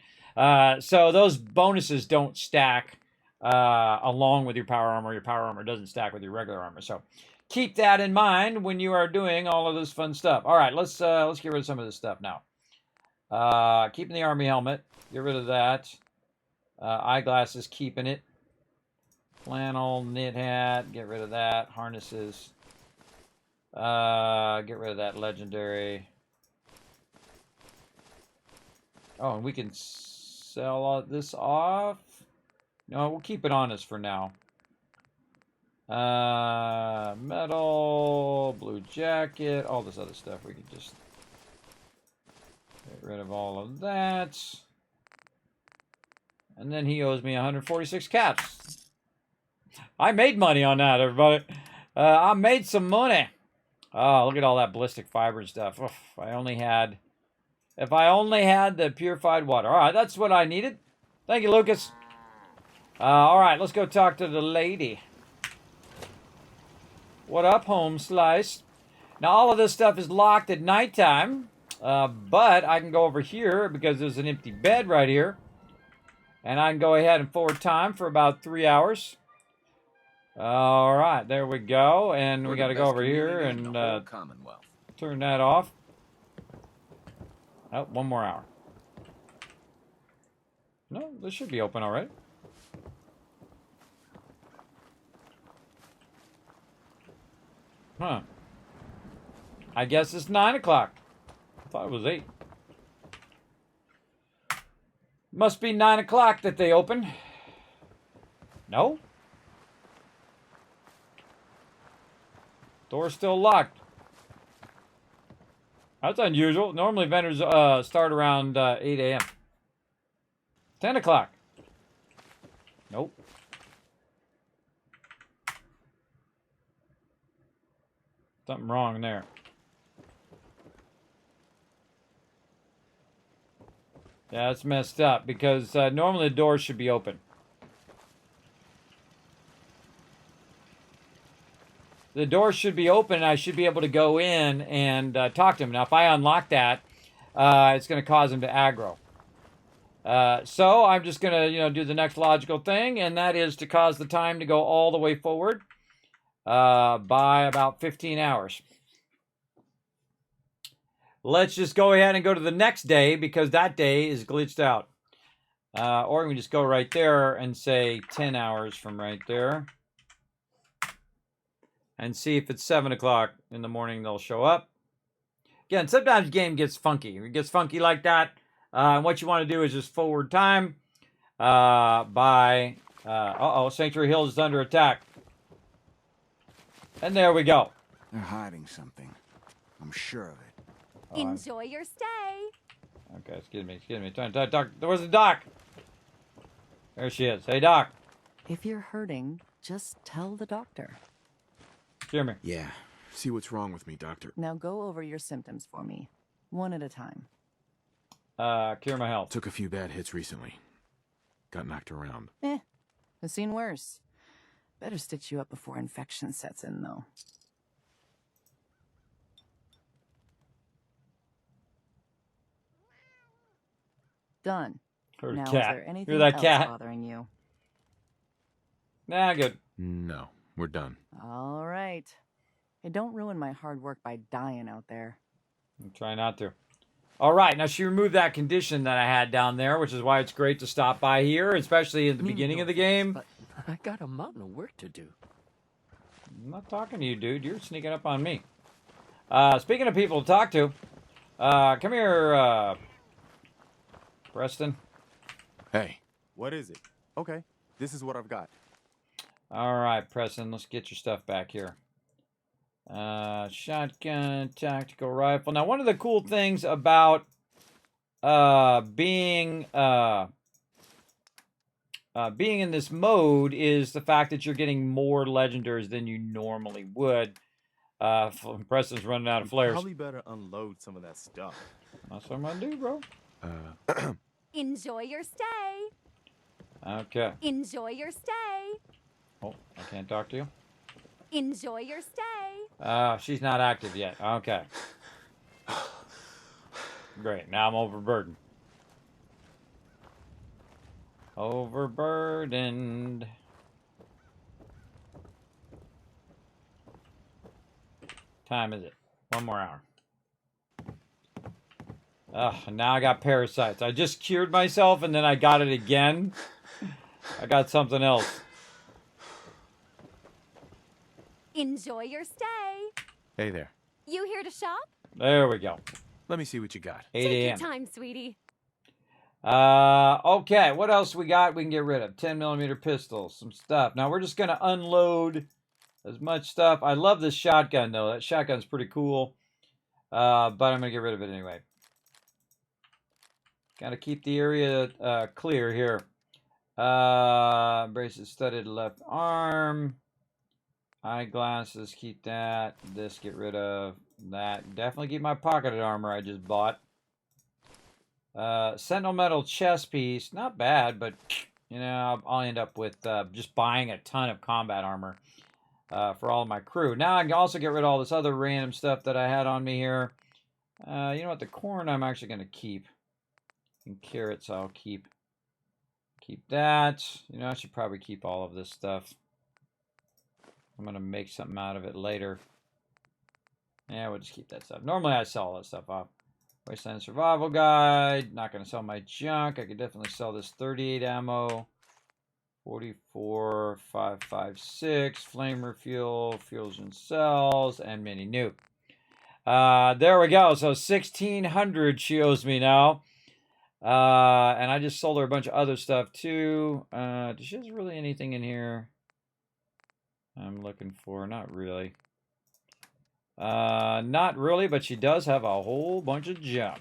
A: So those bonuses don't stack along with your power armor. Your power armor doesn't stack with your regular armor. So keep that in mind when you are doing all of this fun stuff. All right, let's get rid of some of this stuff now. Keeping the army helmet. Get rid of that. Eyeglasses, keeping it. Flannel, knit hat. Get rid of that. Harnesses. Get rid of that legendary. Oh, and we can sell all this off. No, we'll keep it on us for now. Metal, blue jacket, all this other stuff. We can just get rid of all of that. And then he owes me 146 caps. I made money on that, everybody. I made some money. Oh, look at all that ballistic fiber and stuff. Oof, if I only had the purified water. All right, that's what I needed. Thank you, Lucas. All right, let's go talk to the lady. What up, home slice? Now, all of this stuff is locked at nighttime, but I can go over here because there's an empty bed right here. And I can go ahead and forward time for about 3 hours. All right, there we go. And we got to go over here and turn that off. Oh, 1 more hour. No, this should be open already. Huh. I guess it's 9 o'clock. I thought it was 8. Must be 9 o'clock that they open. No? Door's still locked. That's unusual. Normally vendors start around 8 a.m. 10 o'clock. Nope. Something wrong there. Yeah, that's messed up because normally the doors should be open. The door should be open and I should be able to go in and talk to him. Now, if I unlock that, it's going to cause him to aggro. So I'm just going to, do the next logical thing, and that is to cause the time to go all the way forward by about 15 hours. Let's just go ahead and go to the next day because that day is glitched out. Or we can just go right there and say 10 hours from right there. And see if it's 7 o'clock in the morning, they'll show up. Again, sometimes the game gets funky. If it gets funky like that, and what you want to do is just forward time. by... uh-oh, Sanctuary Hills is under attack. And there we go.
M: They're hiding something. I'm sure of it.
L: Enjoy your stay.
A: Okay, excuse me. Doc, where's the doc? There she is. Hey, Doc.
O: If you're hurting, just tell the doctor.
A: Hear me.
D: Yeah. See what's wrong with me, doctor.
O: Now go over your symptoms for me, one at a time.
A: Cure my health.
D: Took a few bad hits recently. Got knocked around.
O: I've seen worse. Better stitch you up before infection sets in, though. Done.
A: Heard
O: now,
A: a
O: is
A: cat.
O: there anything
A: Hear that
O: else
A: cat?
O: bothering you?
A: Nah, good.
D: No, we're done.
O: All right. Hey, don't ruin my hard work by dying out there.
A: I'll try not to. All right, now she removed that condition that I had down there, which is why it's great to stop by here, especially in the beginning of the game.
P: But I got a mountain of work to do.
A: I'm not talking to you, dude. You're sneaking up on me. Speaking of people to talk to, come here, Preston.
B: Hey. What is it? Okay, this is what I've got.
A: All right, Preston, let's get your stuff back here. Shotgun, tactical rifle. Now, one of the cool things about being in this mode is the fact that you're getting more legendaries than you normally would. Preston's running out of flares.
B: Probably better unload some of that stuff.
A: That's what I'm gonna do, bro.
L: Enjoy your stay.
A: Okay.
L: Enjoy your stay.
A: Oh, I can't talk to you.
L: Enjoy your stay.
A: She's not active yet. Okay. Great. Now I'm overburdened. Overburdened. Time is it? 1 more hour. And now I got parasites. I just cured myself and then I got it again. I got something else.
L: Enjoy your stay.
B: Hey there.
L: You here to shop?
A: There we go.
D: Let me see what you got.
A: 8
L: Take your
A: a.m.
L: time, sweetie.
A: Okay, what else we got we can get rid of? 10mm pistols, some stuff. Now we're just going to unload as much stuff. I love this shotgun, though. That shotgun's pretty cool. But I'm going to get rid of it anyway. Got to keep the area clear here. Braces, studded left arm. Eyeglasses, keep that. This, get rid of that. Definitely keep my pocketed armor I just bought. Sentinel metal chest piece, not bad, but you know, I'll end up with just buying a ton of combat armor for all of my crew. Now I can also get rid of all this other random stuff that I had on me here. You know what? The corn I'm actually going to keep. And carrots I'll keep that. You know, I should probably keep all of this stuff. I'm going to make something out of it later. Yeah, we'll just keep that stuff. Normally I sell all that stuff off. Wasteland Survival Guide. Not going to sell my junk. I could definitely sell this 38 ammo. 44, 556, flame refuel, fusion cells, and mini nuke. There we go. So 1,600 she owes me now. And I just sold her a bunch of other stuff too. Does she have really anything in here I'm looking for? Not really. Not really, but she does have a whole bunch of junk.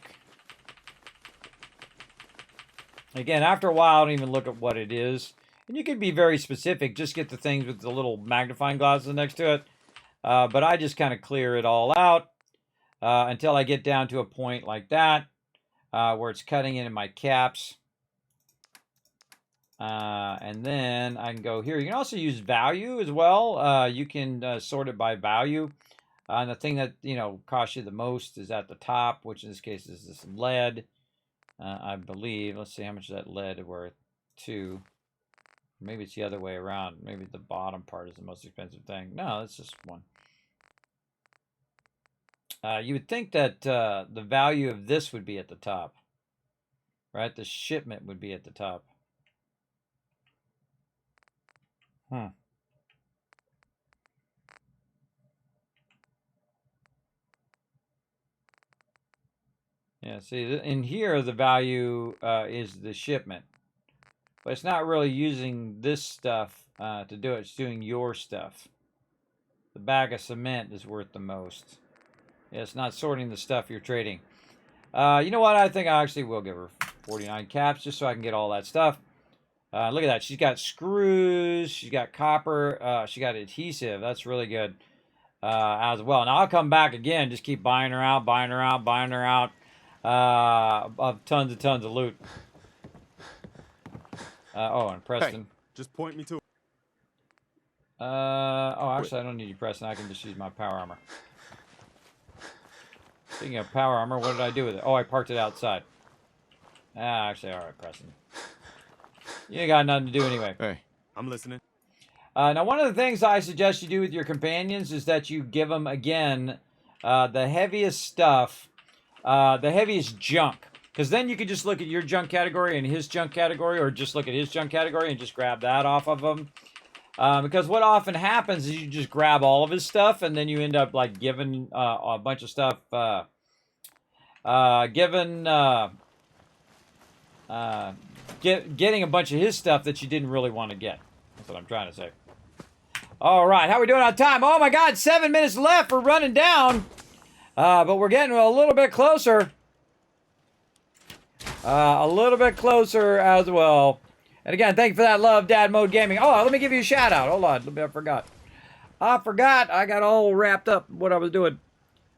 A: Again, after a while, I don't even look at what it is. And you can be very specific. Just get the things with the little magnifying glasses next to it. But I just kind of clear it all out until I get down to a point like that where it's cutting into my caps. And then I can go here. You can also use value as well. You can sort it by value. And the thing that, you know, costs you the most is at the top, which in this case is this lead, I believe. Let's see, how much is that lead worth? 2. Maybe it's the other way around. Maybe the bottom part is the most expensive thing. No, it's just 1. You would think that the value of this would be at the top, right? The shipment would be at the top. Yeah, see, in here, the value is the shipment. but it's not really using this stuff to do it. It's doing your stuff. The bag of cement is worth the most. Yeah, it's not sorting the stuff you're trading. You know what? I think I actually will give her 49 caps just so I can get all that stuff. Look at that. She's got screws. She's got copper. She got adhesive. That's really good as well. Now, I'll come back again. Just keep buying her out, buying her out, buying her out of tons of loot. Oh, and Preston.
B: Hey, just point me to.
A: Oh, actually, I don't need you, Preston. I can just use my power armor. Speaking of power armor, what did I do with it? Oh, I parked it outside. Actually, all right, Preston. You ain't got nothing to do anyway.
B: Hey, I'm listening.
A: Now, one of the things I suggest you do with your companions is that you give them, again, the heaviest stuff, the heaviest junk. Because then you can just look at your junk category and his junk category, or just look at his junk category and just grab that off of him. Because what often happens is you just grab all of his stuff, and then you end up, like, giving a bunch of stuff, getting a bunch of his stuff that you didn't really want to get. That's what I'm trying to say. All right, how are we doing on time? Oh my God, 7 minutes left. We're running down, but we're getting a little bit closer. A little bit closer as well. And again, thank you for that love, Dad Mode Gaming. Oh, let me give you a shout out. Hold on, I forgot. I got all wrapped up what I was doing.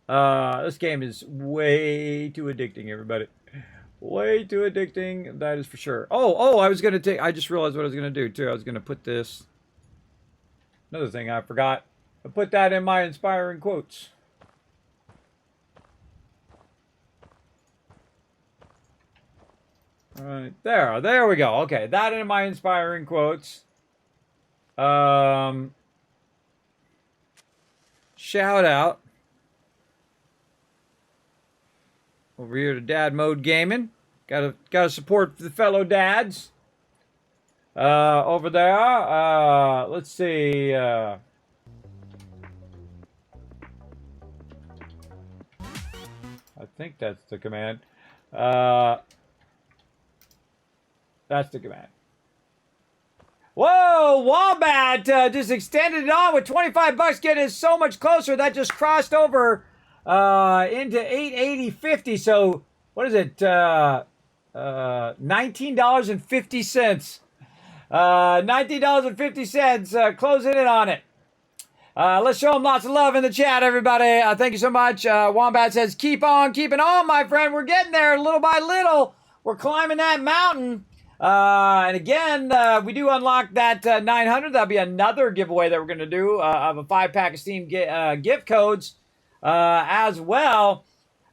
A: This game is way too addicting, everybody. Way too addicting, that is for sure. Oh, I just realized what I was going to do, too. I was going to put this. Another thing I forgot. I put that in my inspiring quotes. All right, there we go. Okay, that in my inspiring quotes. Shout out over here to Dad Mode Gaming. Gotta support the fellow dads. Over there. Let's see. I think that's the command. That's the command. Whoa, Wombat just extended it on with 25 bucks. Getting us so much closer. That just crossed over into 880.50. So what is it? $19.50. $19.50. Closing in on it. Let's show them lots of love in the chat, everybody. Thank you so much. Wombat says, keep on keeping on, my friend. We're getting there little by little. We're climbing that mountain. And again, we do unlock that 900. That'll be another giveaway that we're going to do of a 5-pack of Steam gift codes as well.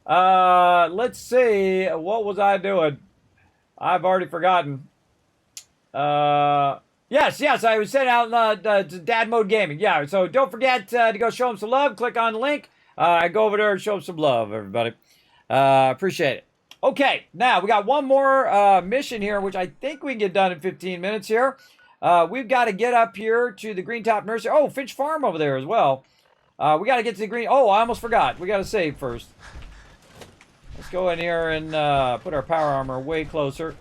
A: Let's see. What was I doing? I've already forgotten. Yes, I was sending out to Dad Mode Gaming. Yeah, so don't forget to go show him some love. Click on the link. Go over there and show him some love, everybody. Appreciate it. Okay, now we got one more mission here, which I think we can get done in 15 minutes here. We've got to get up here to the Green Top Nursery. Oh, Finch Farm over there as well. We got to get to the green. Oh, I almost forgot. We got to save first. Let's go in here and put our power armor way closer.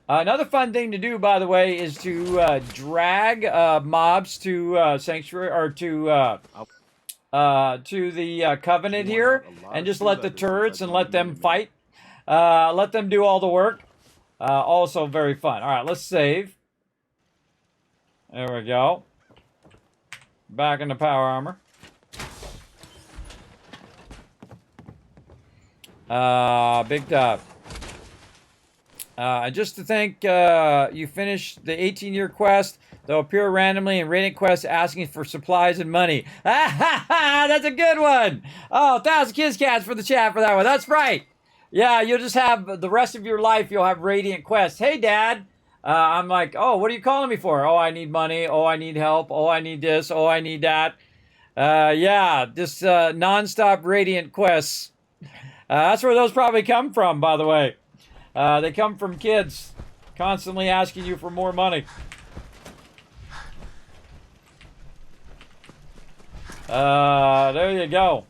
A: Another fun thing to do, by the way, is to drag mobs to Sanctuary, or to the Covenant here, and just let the turrets and let them fight. Let them do all the work. Also very fun. All right, let's save. There we go. Back in the power armor. Big top. Just to think, you finish the 18-year quest. They'll appear randomly in Radiant quests asking for supplies and money. That's a good one. Oh, 1,000 Kiss Cats for the chat for that one. That's right. Yeah, you'll just have the rest of your life, you'll have Radiant quests. Hey, Dad. I'm like, oh, what are you calling me for? Oh, I need money. Oh, I need help. Oh, I need this. Oh, I need that. Yeah, just non-stop Radiant quests. That's where those probably come from, by the way. They come from kids constantly asking you for more money. There you go.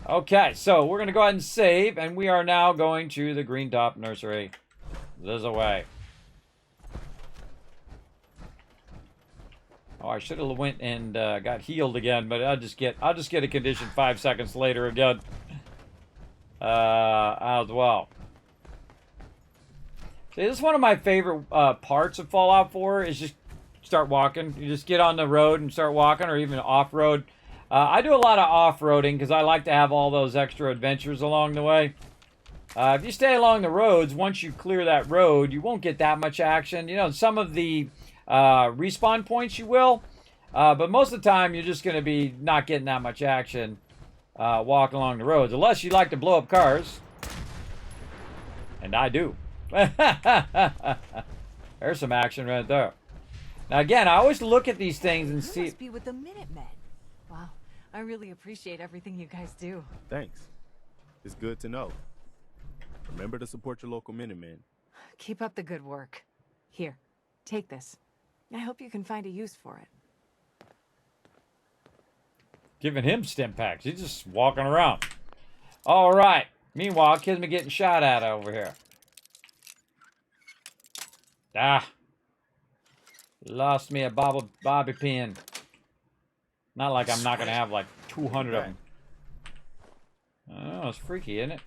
A: Okay, so we're going to go ahead and save, and we are now going to the Green Top Nursery. This away. Oh, I should have went and got healed again, but I'll just get a condition 5 seconds later again. As well. See, this is one of my favorite parts of Fallout 4 is just start walking. You just get on the road and start walking, or even off-road. I do a lot of off-roading because I like to have all those extra adventures along the way. If you stay along the roads, once you clear that road, you won't get that much action. You know, some of the respawn points you will, but most of the time you're just going to be not getting that much action walking along the roads, unless you like to blow up cars. And I do. There's some action right there. Now again, I always look at these things and see...
O: must be with the Minutemen. Wow, I really appreciate everything you guys do.
B: Thanks. It's good to know. Remember to support your local Minutemen.
O: Keep up the good work. Here, take this. I hope you can find a use for it.
A: Giving him stim packs. He's just walking around. All right. Meanwhile, Kismet getting shot at over here. Ah. Lost me a bobby pin. Not like I'm not going to have like 200 of them. Oh, it's freaky, isn't it?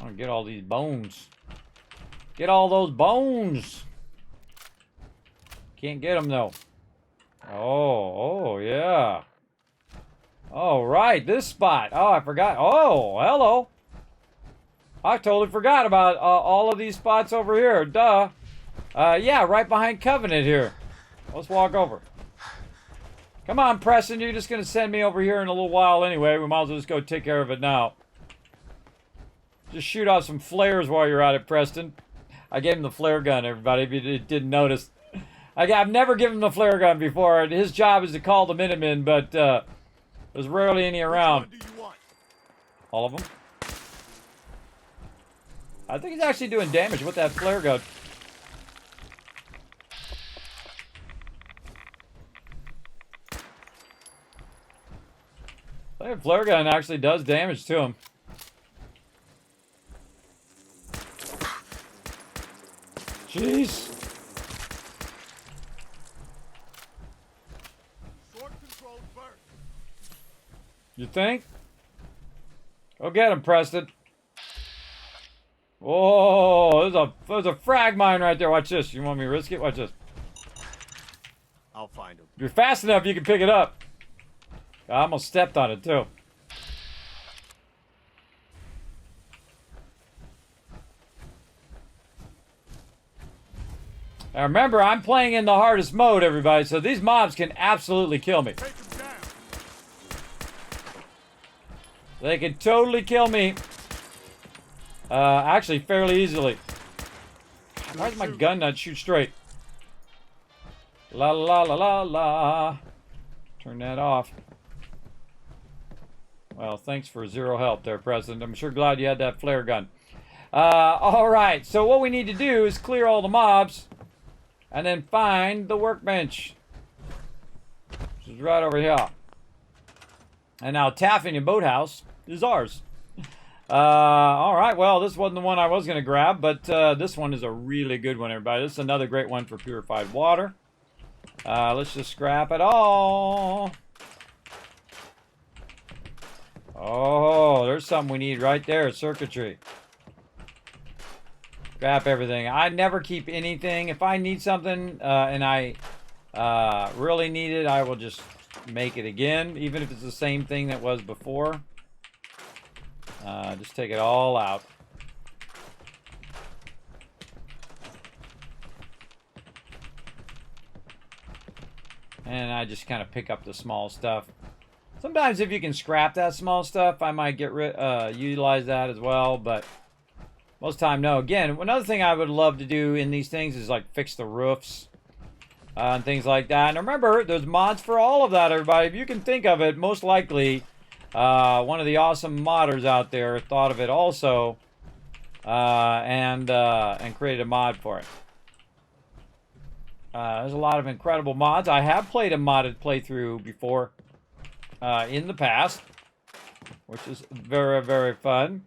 A: I'll get all these bones. Get all those bones. Can't get them though. Oh, yeah. All right, this spot. Oh, I forgot. Oh, hello. I totally forgot about all of these spots over here. Duh. Yeah, right behind Covenant here. Let's walk over. Come on, Preston. You're just going to send me over here in a little while anyway. We might as well just go take care of it now. Just shoot off some flares while you're at it, Preston. I gave him the flare gun, everybody, if you didn't notice. I've never given him the flare gun before. His job is to call the Minutemen, but there's rarely any around.
B: Which one do you want?
A: All of them? I think he's actually doing damage with that flare gun. That flare gun actually does damage to him. Jeez. You think? Go get him, Preston. Oh, there's a frag mine right there. Watch this. You want me to risk it? Watch this.
B: I'll find him.
A: If you're fast enough, you can pick it up. I almost stepped on it, too. Now remember, I'm playing in the hardest mode, everybody, so these mobs can absolutely kill me. They can totally kill me. Actually, fairly easily. Why does my gun not shoot straight? La la la la la. Turn that off. Well, thanks for zero help there, President. I'm sure glad you had that flare gun. Alright, so what we need to do is clear all the mobs and then find the workbench. Which is right over here. And now Taffin and Boathouse is ours. Alright, well, this wasn't the one I was going to grab, but this one is a really good one, everybody. This is another great one for purified water. Let's just scrap it all. Oh, there's something we need right there, circuitry. Scrap everything. I never keep anything. If I need something and I really need it, I will just make it again, even if it's the same thing that was before. Just take it all out. And I just kind of pick up the small stuff. Sometimes if you can scrap that small stuff, I might utilize that as well, but most of the time, no. Again, another thing I would love to do in these things is like fix the roofs and things like that. And remember, there's mods for all of that, everybody. If you can think of it, most likely one of the awesome modders out there thought of it also and created a mod for it. There's a lot of incredible mods. I have played a modded playthrough before in the past, which is very, very fun.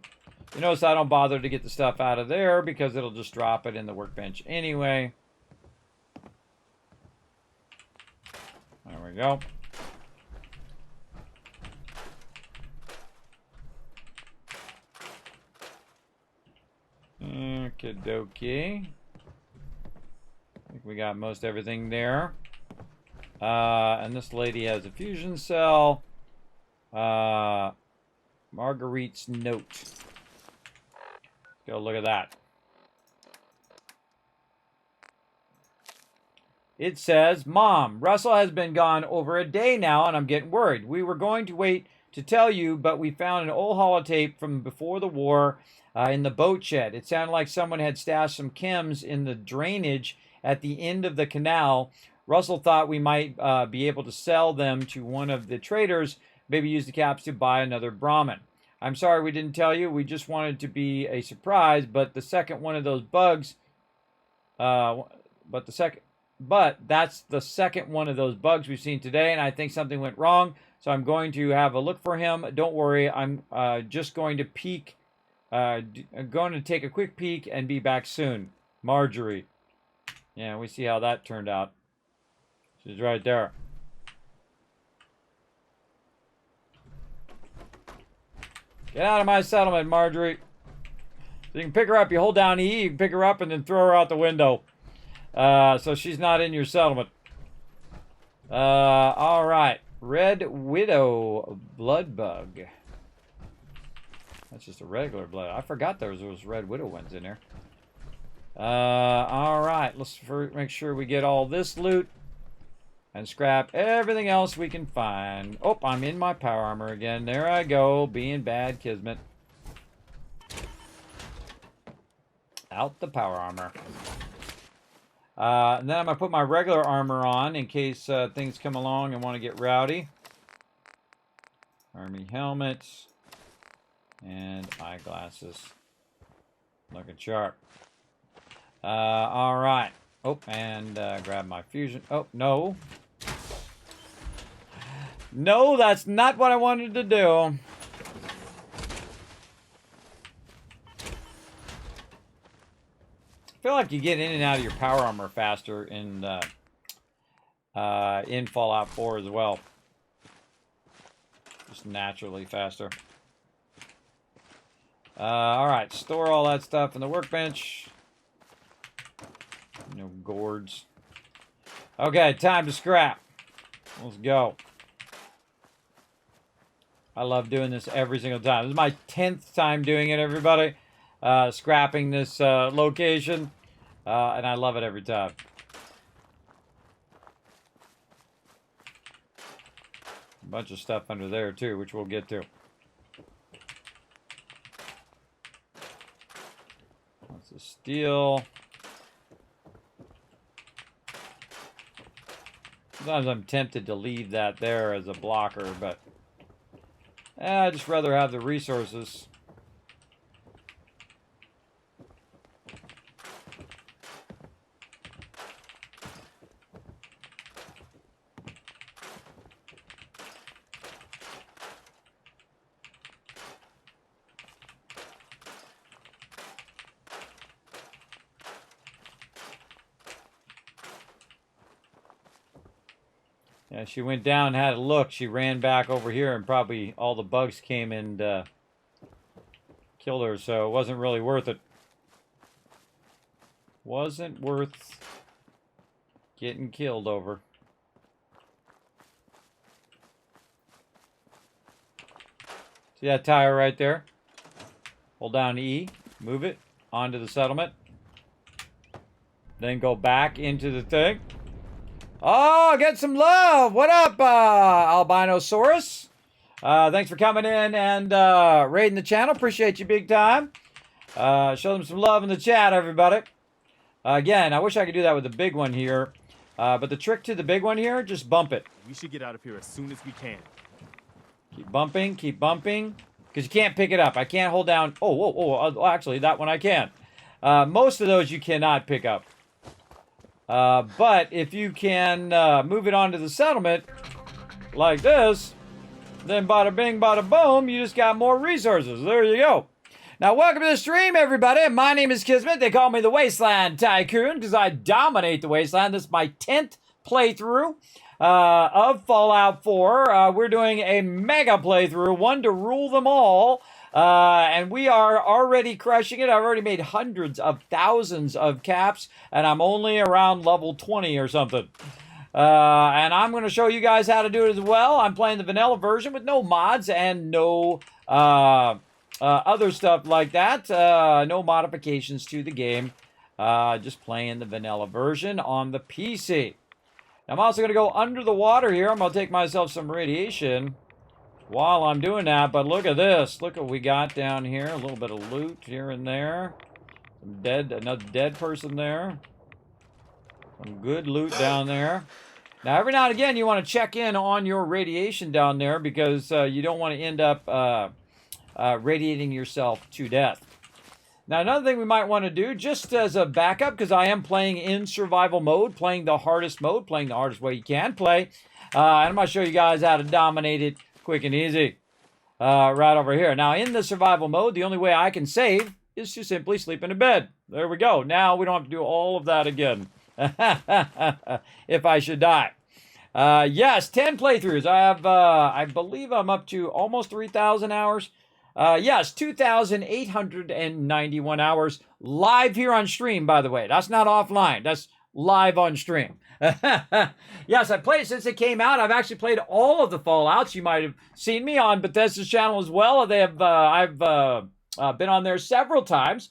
A: You notice I don't bother to get the stuff out of there because it'll just drop it in the workbench anyway. There we go. Okie dokie. I think we got most everything there. And this lady has a fusion cell. Marguerite's note. Go look at that. It says, Mom, Russell has been gone over a day now, and I'm getting worried. We were going to wait to tell you, but we found an old holotape from before the war in the boat shed. It sounded like someone had stashed some chems in the drainage at the end of the canal. Russell thought we might be able to sell them to one of the traders, maybe use the caps to buy another Brahmin. I'm sorry we didn't tell you. We just wanted to be a surprise, but the second one of those bugs, that's the second one of those bugs we've seen today, and I think something went wrong, so I'm going to have a look for him. Don't worry, I'm just going to peek, I'm going to take a quick peek and be back soon. Marjorie. Yeah, we see how that turned out. She's right there. Get out of my settlement, Marjorie. So you can pick her up. You hold down E, you can pick her up and then throw her out the window. So she's not in your settlement. All right. Red Widow Blood Bug. That's just a regular blood. I forgot there was those Red Widow ones in there. All right. Let's make sure we get all this loot. And scrap everything else we can find. Oh, I'm in my power armor again. There I go, being bad Kismet. Out the power armor. And then I'm going to put my regular armor on in case things come along and want to get rowdy. Army helmets. And eyeglasses. Looking sharp. All right. Oh, and grab my fusion. Oh, no. No, that's not what I wanted to do. I feel like you get in and out of your power armor faster in Fallout 4 as well. Just naturally faster. All right, store all that stuff in the workbench. No gourds. Okay, time to scrap. Let's go. I love doing this every single time. This is my 10th time doing it, everybody. Scrapping this location. And I love it every time. A bunch of stuff under there, too, which we'll get to. Lots of steel. Sometimes I'm tempted to leave that there as a blocker, but I'd just rather have the resources. Yeah, she went down and had a look. She ran back over here and probably all the bugs came and killed her, so it wasn't really worth it. Wasn't worth getting killed over. See that tire right there? Hold down E, move it onto the settlement. Then go back into the thing. Oh, get some love. What up, Albinosaurus? Thanks for coming in and raiding the channel. Appreciate you big time. Show them some love in the chat, everybody. Again, I wish I could do that with the big one here. But the trick to the big one here, just bump it.
B: We should get out of here as soon as we can.
A: Keep bumping, because you can't pick it up. I can't hold down. Oh, actually, that one I can. Most of those you cannot pick up. But if you can move it onto the settlement like this, then bada bing, bada boom, you just got more resources. There you go. Now, welcome to the stream, everybody. My name is Kismet. They call me the Wasteland Tycoon because I dominate the Wasteland. This is my 10th playthrough of Fallout 4. We're doing a mega playthrough, one to rule them all. And we are already crushing it. I've already made hundreds of thousands of caps, and I'm only around level 20 or something. And I'm going to show you guys how to do it as well. I'm playing the vanilla version with no mods and no other stuff like that. No modifications to the game. Just playing the vanilla version on the PC. I'm also going to go under the water here. I'm going to take myself some radiation while I'm doing that. But look at this. Look what we got down here. A little bit of loot here and there. Another dead person there. Some good loot down there. Now, every now and again, you want to check in on your radiation down there because you don't want to end up radiating yourself to death. Now, another thing we might want to do, just as a backup, because I am playing in survival mode, playing the hardest mode, playing the hardest way you can play. And I'm going to show you guys how to dominate it quick and easy right over here. Now, in the survival mode, the only way I can save is to simply sleep in a bed. There we go. Now, we don't have to do all of that again. If I should die. Yes, 10 playthroughs. I have, I believe I'm up to almost 3,000 hours. Yes, 2,891 hours live here on stream, by the way. That's not offline. That's live on stream. Yes, I played it since it came out. I've actually played all of the Fallouts. You might have seen me on Bethesda's channel as well. They have, I've been on there several times.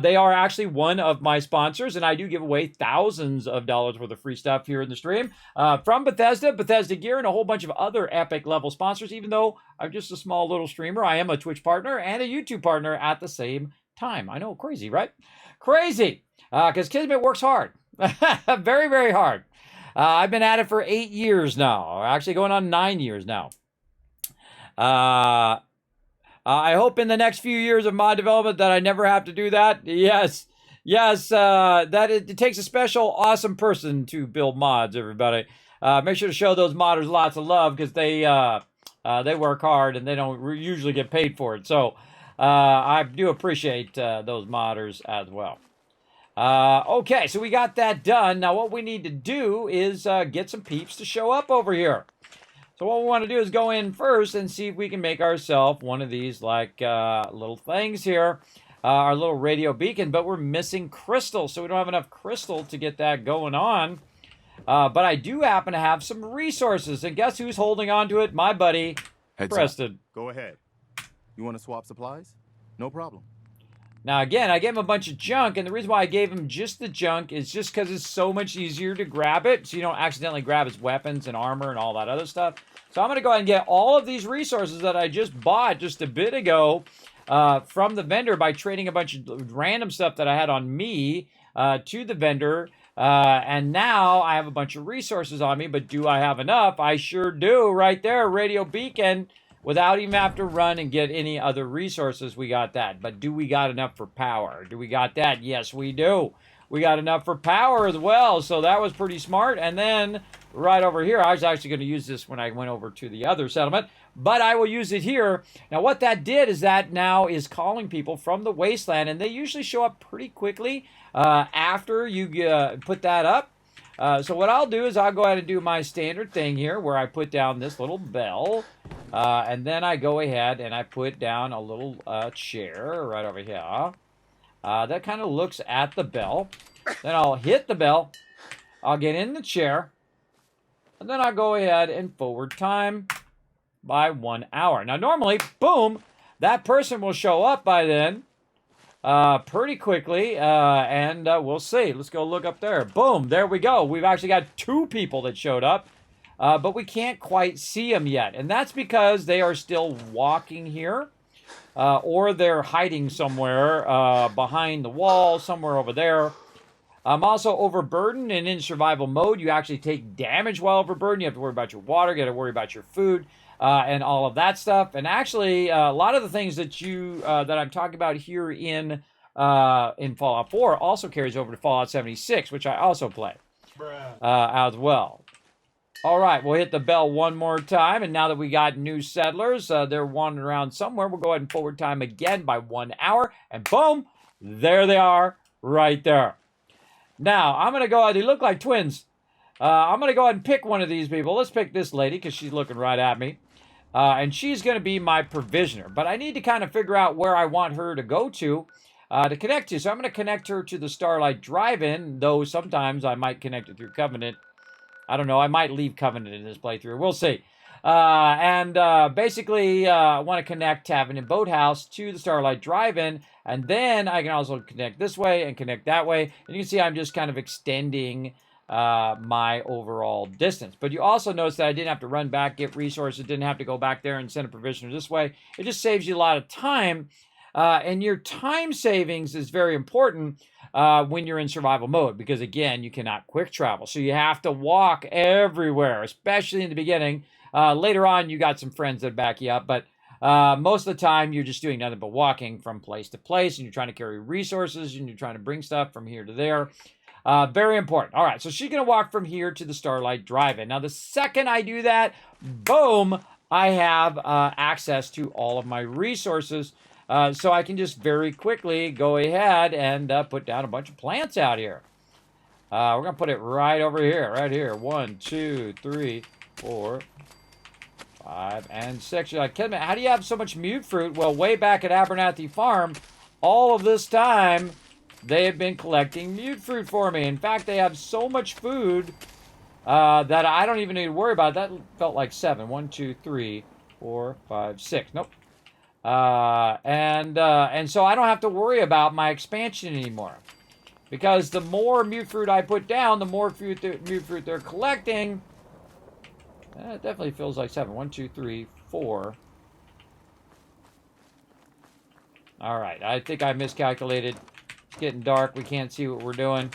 A: They are actually one of my sponsors, and I do give away thousands of dollars worth of free stuff here in the stream from Bethesda, Bethesda Gear, and a whole bunch of other epic level sponsors. Even though I'm just a small little streamer, I am a Twitch partner and a YouTube partner at the same time. I know, crazy, right? Crazy, because Kismet works hard. Very, very hard. I've been at it for 8 years now, actually going on 9 years now. I hope in the next few years of mod development that I never have to do that. Yes, that it takes a special, awesome person to build mods, everybody. Make sure to show those modders lots of love because they work hard and they don't usually get paid for it. So I do appreciate those modders as well. Okay, so we got that done. Now what we need to do is get some peeps to show up over here. So what we want to do is go in first and see if we can make ourselves one of these like little things here. Our little radio beacon, but we're missing crystal. So we don't have enough crystal to get that going on. But I do happen to have some resources. And guess who's holding on to it? My buddy, Preston.
B: Go ahead. You want to swap supplies? No problem.
A: Now, again, I gave him a bunch of junk, and the reason why I gave him just the junk is just because it's so much easier to grab it, so you don't accidentally grab his weapons and armor and all that other stuff. So I'm going to go ahead and get all of these resources that I just bought just a bit ago from the vendor by trading a bunch of random stuff that I had on me to the vendor. And now I have a bunch of resources on me, but do I have enough? I sure do, right there, radio beacon. Without even have to run and get any other resources, we got that. But do we got enough for power? Do we got that? Yes, we do. We got enough for power as well, so that was pretty smart. And then right over here, I was actually going to use this when I went over to the other settlement, but I will use it here. Now, what that did is that now is calling people from the wasteland, and they usually show up pretty quickly after you put that up. So what I'll do is I'll go ahead and do my standard thing here where I put down this little bell. And then I go ahead and I put down a little chair right over here. That kind of looks at the bell. Then I'll hit the bell. I'll get in the chair. And then I'll go ahead and forward time by 1 hour. Now normally, boom, that person will show up by then. Pretty quickly, and we'll see. Let's go look up there. Boom, there we go. We've actually got 2 people that showed up, but we can't quite see them yet. And that's because they are still walking here, or they're hiding somewhere behind the wall, somewhere over there. I'm also overburdened, and in survival mode, you actually take damage while overburdened. You have to worry about your water, you got to worry about your food, and all of that stuff. And actually, a lot of the things that you that I'm talking about here in Fallout 4 also carries over to Fallout 76, which I also play. as well. All right, we'll hit the bell one more time, and now that we got new settlers, they're wandering around somewhere. We'll go ahead and forward time again by 1 hour, and boom, there they are, right there. Now, I'm going to go ahead, they look like twins. I'm going to go ahead and pick one of these people. Let's pick this lady, because she's looking right at me. And she's going to be my provisioner, but I need to kind of figure out where I want her to go to connect to. So I'm going to connect her to the Starlight Drive-In, though sometimes I might connect it through Covenant. I don't know. I might leave Covenant in this playthrough. We'll see. Basically, I want to connect Tavern and Boathouse to the Starlight Drive-In, and then I can also connect this way and connect that way. And you can see I'm just kind of extending my overall distance. But you also notice that I didn't have to run back, get resources, didn't have to go back there and send a provisioner this way. It just saves you a lot of time. And your time savings is very important when you're in survival mode, because again, you cannot quick travel. So you have to walk everywhere, especially in the beginning. Later on, you got some friends that back you up, but most of the time, you're just doing nothing but walking from place to place, and you're trying to carry resources, and you're trying to bring stuff from here to there. Very important. All right, so she's going to walk from here to the Starlight Drive-In. Now, the second I do that, boom, I have access to all of my resources. So I can just very quickly go ahead and put down a bunch of plants out here. We're going to put it right over here, right here. 1, 2, 3, 4, 5, and 6. You're like, Kismet, how do you have so much mute fruit? Well, way back at Abernathy Farm, all of this time, they have been collecting mute fruit for me. In fact, they have so much food that I don't even need to worry about. That felt like 7. 1, 2, 3, 4, 5, 6. Nope. And so I don't have to worry about my expansion anymore, because the more mute fruit I put down, the more mute fruit they're collecting. It definitely feels like 7. 1, 2, 3, 4. All right, I think I miscalculated. It's getting dark. We can't see what we're doing.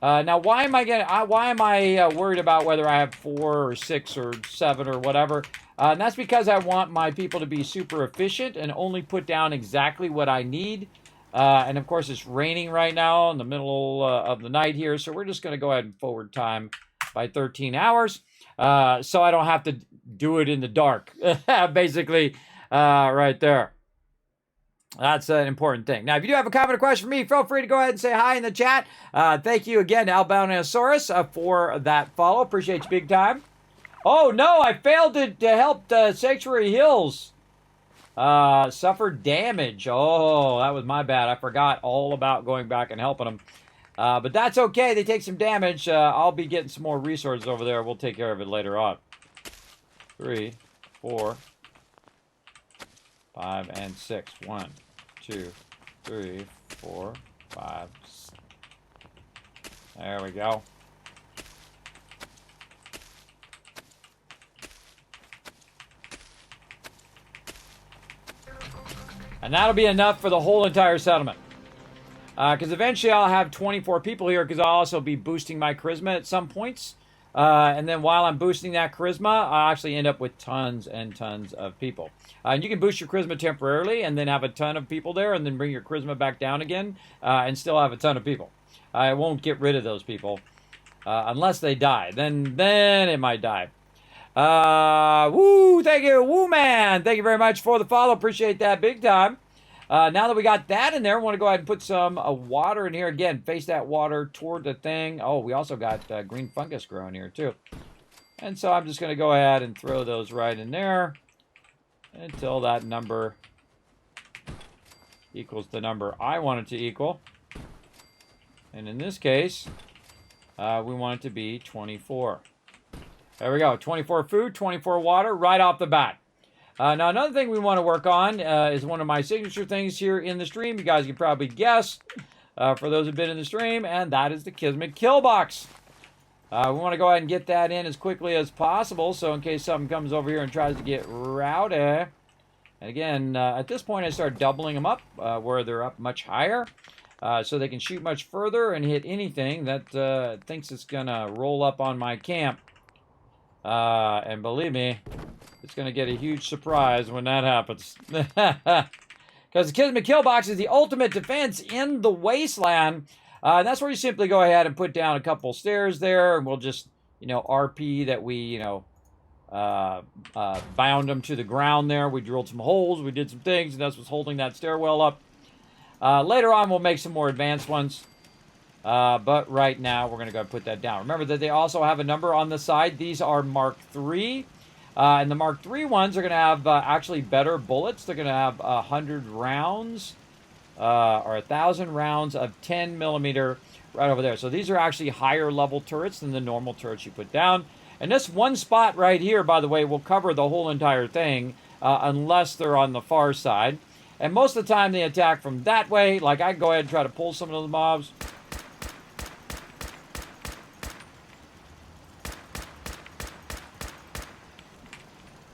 A: Now, why am I worried about whether I have 4 or 6 or 7 or whatever? And that's because I want my people to be super efficient and only put down exactly what I need. And of course, it's raining right now in the middle of the night here, so we're just going to go ahead and forward time by 13 hours, so I don't have to do it in the dark. Basically, right there. That's an important thing. Now, if you do have a comment or question for me, feel free to go ahead and say hi in the chat. Thank you again to Albanosaurus for that follow. Appreciate you big time. Oh, no, I failed to help the Sanctuary Hills. Suffered damage. Oh, that was my bad. I forgot all about going back and helping them. But that's okay. They take some damage. I'll be getting some more resources over there. We'll take care of it later on. 3, 4, 5, and 6. 1, 2, 3, 4, 5. There we go. And that'll be enough for the whole entire settlement. Because eventually I'll have 24 people here, because I'll also be boosting my charisma at some points. And then while I'm boosting that charisma, I'll actually end up with tons and tons of people. And you can boost your charisma temporarily and then have a ton of people there, and then bring your charisma back down again and still have a ton of people. I won't get rid of those people unless they die. Then it might die. Woo, thank you, woo man. Thank you very much for the follow. Appreciate that big time. Now that we got that in there, we want to go ahead and put some water in here. Again, face that water toward the thing. Oh, we also got green fungus growing here too. And so I'm just going to go ahead and throw those right in there until that number equals the number I want it to equal. And in this case, we want it to be 24. There we go. 24 food, 24 water, right off the bat. Now, another thing we want to work on is one of my signature things here in the stream. You guys can probably guess, for those who've been in the stream, and that is the Kismet kill box. We want to go ahead and get that in as quickly as possible, so in case something comes over here and tries to get rowdy. And again, at this point, I start doubling them up where they're up much higher, so they can shoot much further and hit anything that thinks it's going to roll up on my camp. And believe me, it's going to get a huge surprise when that happens. Because the Kismet kill box is the ultimate defense in the wasteland. And that's where you simply go ahead and put down a couple stairs there, and we'll just, RP that we, bound them to the ground there. We drilled some holes, we did some things, and that's what's holding that stairwell up. Later on, we'll make some more advanced ones. But right now, we're going to go put that down. Remember that they also have a number on the side. These are Mark III. And the Mark III ones are going to have actually better bullets. They're going to have 100 rounds or 1,000 rounds of 10 millimeter right over there. So these are actually higher level turrets than the normal turrets you put down. And this one spot right here, by the way, will cover the whole entire thing unless they're on the far side. And most of the time they attack from that way. Like I can go ahead and try to pull some of those mobs.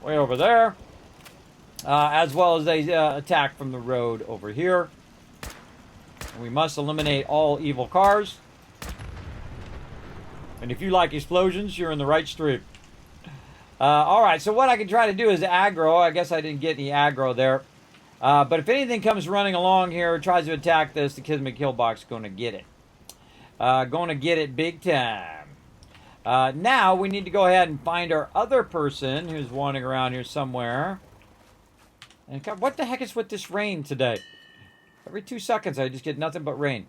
A: Way over there. As well as they attack from the road over here. And we must eliminate all evil cars. And if you like explosions, you're in the right street. Alright, so what I can try to do is aggro. I guess I didn't get any aggro there. But if anything comes running along here, tries to attack this, the Kismet kill box is going to get it. Going to get it big time. Now, we need to go ahead and find our other person who's wandering around here somewhere. And God, what the heck is with this rain today? Every 2 seconds, I just get nothing but rain.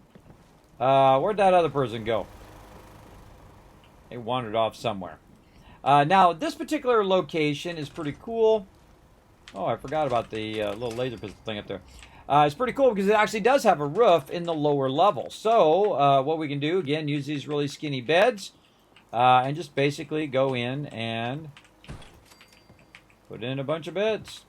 A: Where'd that other person go? They wandered off somewhere. Now, this particular location is pretty cool. Oh, I forgot about the little laser pistol thing up there. It's pretty cool because it actually does have a roof in the lower level. So, what we can do, again, use these really skinny beds. And just basically go in and put in a bunch of beds.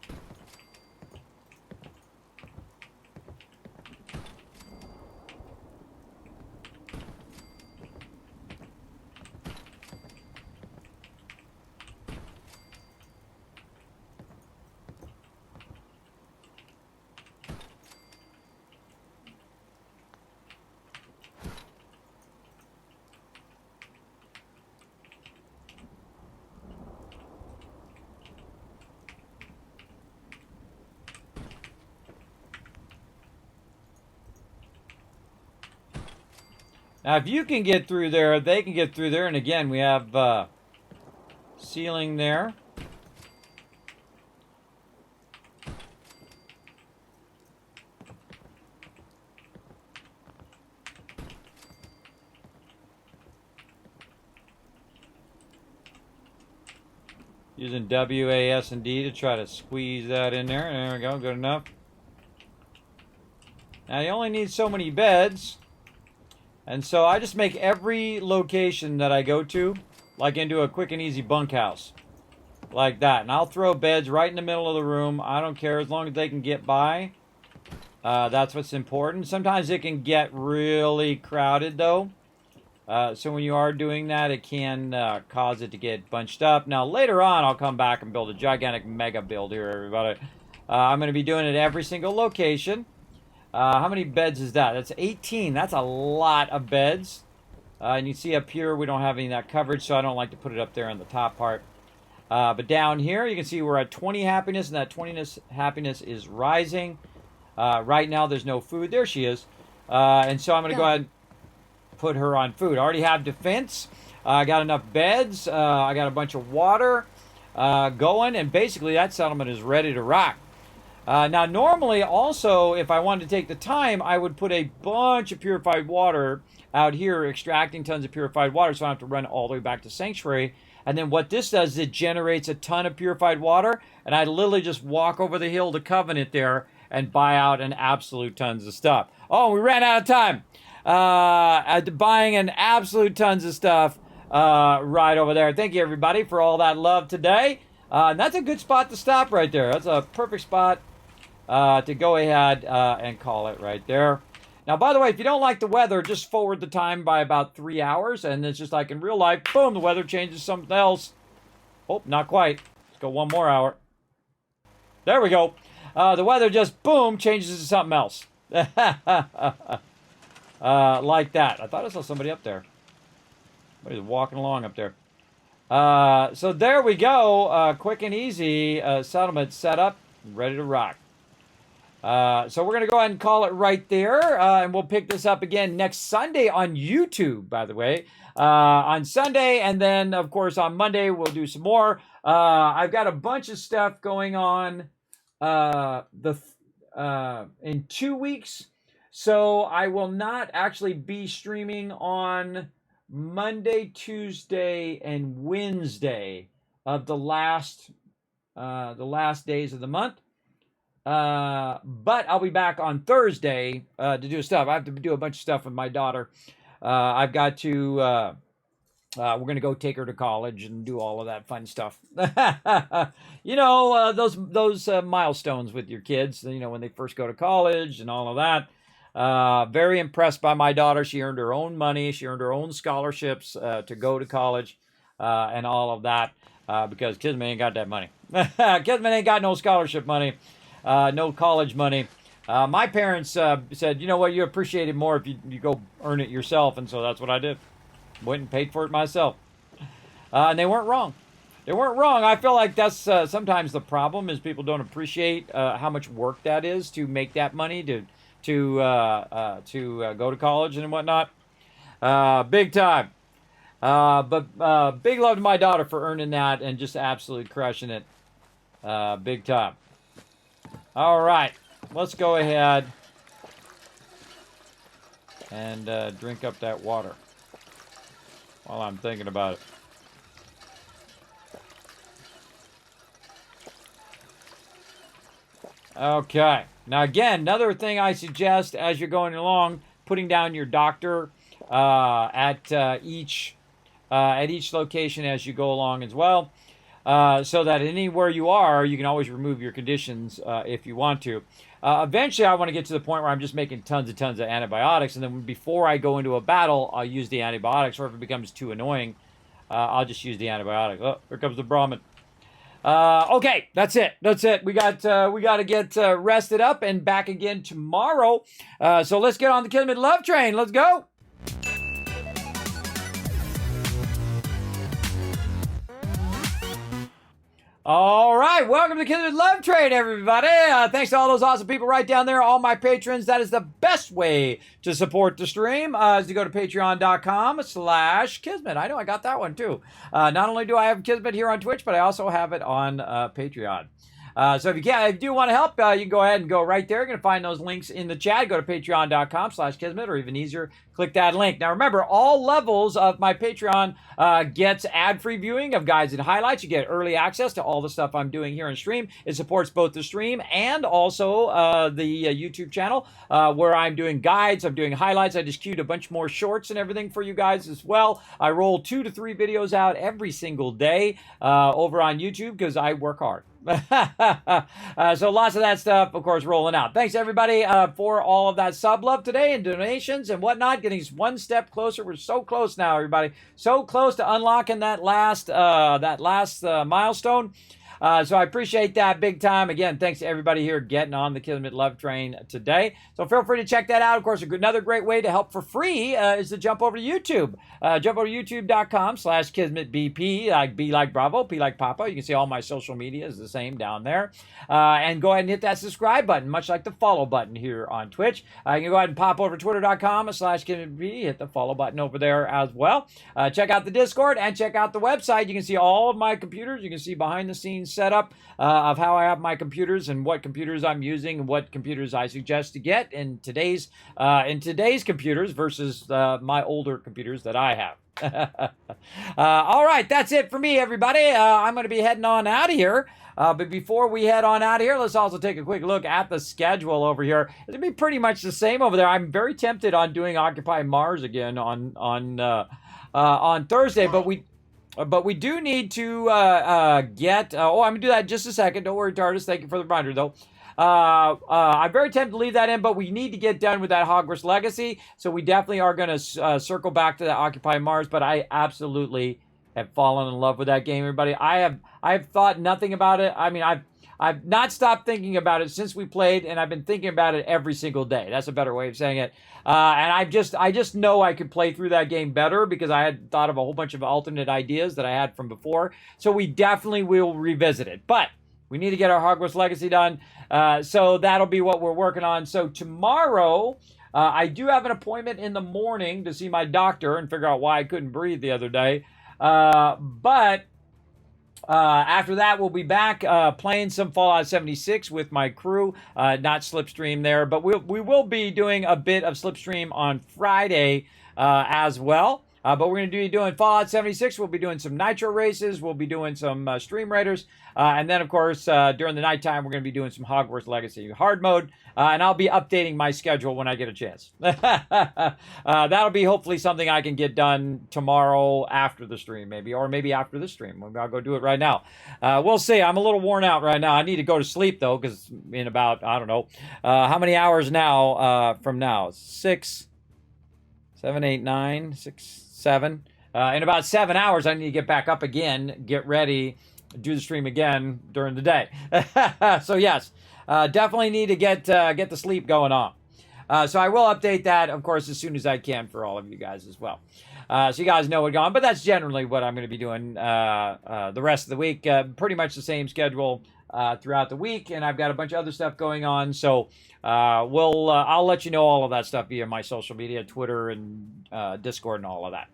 A: Now, if you can get through there, they can get through there. And again, we have ceiling there. Using W, A, S, and D to try to squeeze that in there. There we go, good enough. Now, you only need so many beds. And so I just make every location that I go to like into a quick and easy bunkhouse. Like that. And I'll throw beds right in the middle of the room. I don't care as long as they can get by. That's what's important. Sometimes it can get really crowded though. So when you are doing that, it can cause it to get bunched up. Now later on, I'll come back and build a gigantic mega build here, everybody. I'm going to be doing it at every single location. How many beds is that? That's 18. That's a lot of beds. And you see up here, we don't have any of that coverage, so I don't like to put it up there on the top part. But down here, you can see we're at 20 happiness, and that 20 happiness is rising. Right now, there's no food. There she is. And so I'm going to go ahead and put her on food. I already have defense. I got enough beds. I got a bunch of water going, and basically that settlement is ready to rock. Now, normally, also, if I wanted to take the time, I would put a bunch of purified water out here, extracting tons of purified water, so I don't have to run all the way back to Sanctuary. And then what this does is it generates a ton of purified water, and I literally just walk over the hill to Covenant there and buy out an absolute tons of stuff. Oh, we ran out of time. Buying an absolute tons of stuff right over there. Thank you, everybody, for all that love today. And that's a good spot to stop right there. That's a perfect spot to go ahead and call it right there. Now, by the way, if you don't like the weather, just forward the time by about 3 hours, and it's just like in real life, boom, the weather changes to something else. Oh, not quite. Let's go 1 more hour. There we go. The weather just, boom, changes to something else. Like that. I thought I saw somebody up there. Somebody's walking along up there. So there we go. Quick and easy settlement set up, ready to rock. So we're going to go ahead and call it right there. And we'll pick this up again next Sunday on YouTube, by the way. On Sunday. And then, of course, on Monday, we'll do some more. I've got a bunch of stuff going on in 2 weeks. So I will not actually be streaming on Monday, Tuesday, and Wednesday of the last days of the month. But I'll be back on Thursday to do stuff. I have to do a bunch of stuff with my daughter. I've got to. We're gonna go take her to college and do all of that fun stuff. You know, those milestones with your kids. You know, when they first go to college and all of that. Very impressed by my daughter. She earned her own money. She earned her own scholarships to go to college and all of that because Kismet ain't got that money. Kismet ain't got no scholarship money. No college money. My parents said, you know what, you appreciate it more if you go earn it yourself. And so that's what I did. Went and paid for it myself. And they weren't wrong. They weren't wrong. I feel like that's sometimes the problem is people don't appreciate how much work that is to make that money to go to college and whatnot. Big time. But big love to my daughter for earning that and just absolutely crushing it. Big time. All right, let's go ahead and drink up that water while I'm thinking about it. Okay, now again, another thing I suggest as you're going along, putting down your doctor at each location as you go along as well. So that anywhere you are, you can always remove your conditions if you want to. Eventually, I want to get to the point where I'm just making tons of antibiotics, and then before I go into a battle, I'll use the antibiotics, or if it becomes too annoying, I'll just use the antibiotics. Oh, here comes the Brahmin. Okay, that's it. We got to get rested up and back again tomorrow. So let's get on the Kismet Love Train. Let's go. All right, welcome to Kismet Love Train, everybody. Thanks to all those awesome people right down there, all my patrons. That is the best way to support the stream, is to go to patreon.com/Kismet. I know I got that one too. Not only do I have Kismet here on Twitch, but I also have it on Patreon. So if you do want to help, you can go ahead and go right there. You're going to find those links in the chat. Go to patreon.com/Kismet, or even easier, click that link. Now remember, all levels of my Patreon gets ad-free viewing of guides and highlights. You get early access to all the stuff I'm doing here in stream. It supports both the stream and also the YouTube channel where I'm doing guides, I'm doing highlights. I just queued a bunch more shorts and everything for you guys as well. I roll 2 to 3 videos out every single day over on YouTube because I work hard. So lots of that stuff, of course, rolling out. Thanks everybody for all of that sub love today and donations and whatnot. Getting one step closer. We're so close now, everybody. So close to unlocking that last milestone. So I appreciate that big time. Again, thanks to everybody here getting on the Kismet Love Train today. So feel free to check that out. Of course, another great way to help for free is to jump over to YouTube. Jump over to youtube.com/KismetBP, like B like Bravo, P like Papa. You can see all my social media is the same down there. And go ahead and hit that subscribe button, much like the follow button here on Twitch. You can go ahead and pop over to twitter.com/KismetBP, hit the follow button over there as well. Check out the Discord and check out the website. You can see all of my computers. You can see behind the scenes setup of how I have my computers and what computers I'm using and what computers I suggest to get in today's computers versus my older computers that I have. All right, that's it for me, everybody. I'm going to be heading on out of here. But before we head on out of here, let's also take a quick look at the schedule over here. It'll be pretty much the same over there. I'm very tempted on doing Occupy Mars again on Thursday, but we do need to get... I'm going to do that in just a second. Don't worry, TARDIS. Thank you for the reminder, though. I'm very tempted to leave that in, but we need to get done with that Hogwarts Legacy. So we definitely are going to circle back to the Occupy Mars, but I absolutely have fallen in love with that game, everybody. I've thought nothing about it. I mean, I've not stopped thinking about it since we played, and I've been thinking about it every single day. That's a better way of saying it. And I just know I could play through that game better because I had thought of a whole bunch of alternate ideas that I had from before. So we definitely will revisit it. But We need to get our Hogwarts Legacy done. So that'll be what we're working on. So tomorrow, I do have an appointment in the morning to see my doctor and figure out why I couldn't breathe the other day. But after that, we'll be back playing some Fallout 76 with my crew. Not Slipstream there, but we will be doing a bit of Slipstream on Friday as well. But we're going to be doing Fallout 76. We'll be doing some Nitro races. We'll be doing some Stream Raiders. And then, of course, during the nighttime, we're going to be doing some Hogwarts Legacy hard mode. And I'll be updating my schedule when I get a chance. That'll be hopefully something I can get done tomorrow after the stream, maybe. Or maybe after the stream. Maybe I'll go do it right now. We'll see. I'm a little worn out right now. I need to go to sleep, though, because in about, I don't know, how many hours now from now? 6, 7, 8, 9, 6, 7. In about 7 hours, I need to get back up again, get ready, do the stream again during the day. So yes, definitely need to get the sleep going on. So I will update that, of course, as soon as I can for all of you guys as well. So you guys know what's going on, but that's generally what I'm going to be doing the rest of the week. Pretty much the same schedule throughout the week, and I've got a bunch of other stuff going on. So I'll let you know all of that stuff via my social media, Twitter and Discord and all of that.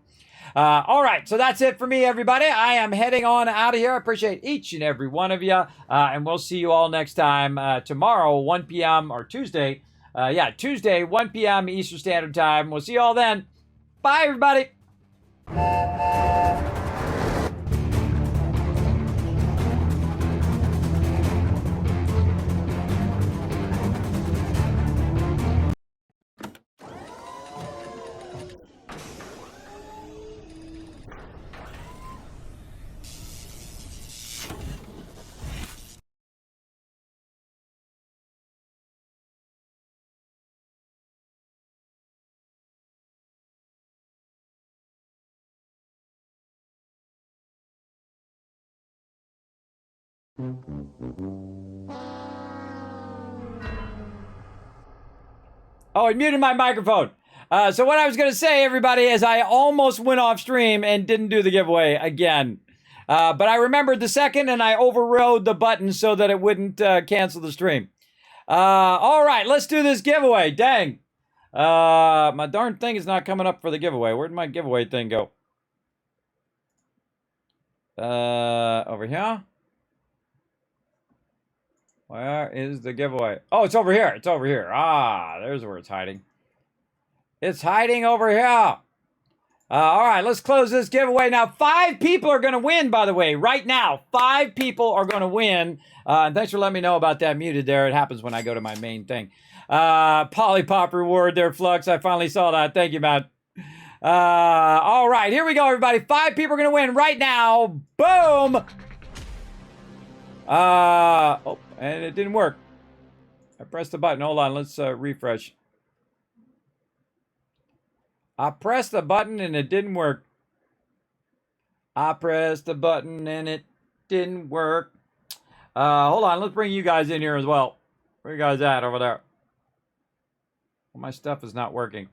A: All right, so that's it for me, everybody. I am heading on out of here. I appreciate each and every one of you, and we'll see you all next time tomorrow, 1 p.m. or Tuesday. Tuesday, 1 p.m. Eastern Standard Time. We'll see you all then. Bye, everybody. Oh, I muted my microphone. So what I was going to say, everybody, is I almost went off stream and didn't do the giveaway again. But I remembered the second, and I overrode the button so that it wouldn't cancel the stream. All right, let's do this giveaway. Dang. My darn thing is not coming up for the giveaway. Where'd my giveaway thing go? Over here? Where is the giveaway? Oh, it's over here. It's over here. Ah, there's where it's hiding. It's hiding over here. All right, let's close this giveaway. Now, 5 people are going to win, by the way, right now. 5 people are going to win. And thanks for letting me know about that muted there. It happens when I go to my main thing. Polypop reward there, Flux. I finally saw that. Thank you, man. All right, here we go, everybody. 5 people are going to win right now. Boom. Oh, and it didn't work. I pressed the button. Hold on, let's refresh. I pressed the button and it didn't work. I pressed the button and it didn't work. Hold on, let's bring you guys in here as well. Where you guys at over there? Well, my stuff is not working.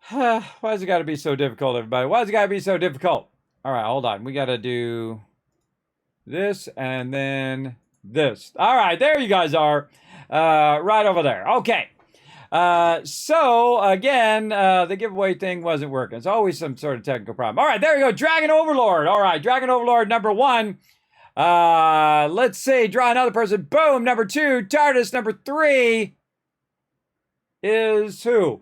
A: Why's it got to be so difficult, everybody? Why's it got to be so difficult? All right, hold on. We got to do this and then this. All right, there you guys are. Right over there. Okay. So, again, the giveaway thing wasn't working. It's always some sort of technical problem. All right, there you go. Dragon Overlord. All right, Dragon Overlord number 1. Let's see. Draw another person. Boom. Number 2. TARDIS number 3 is who?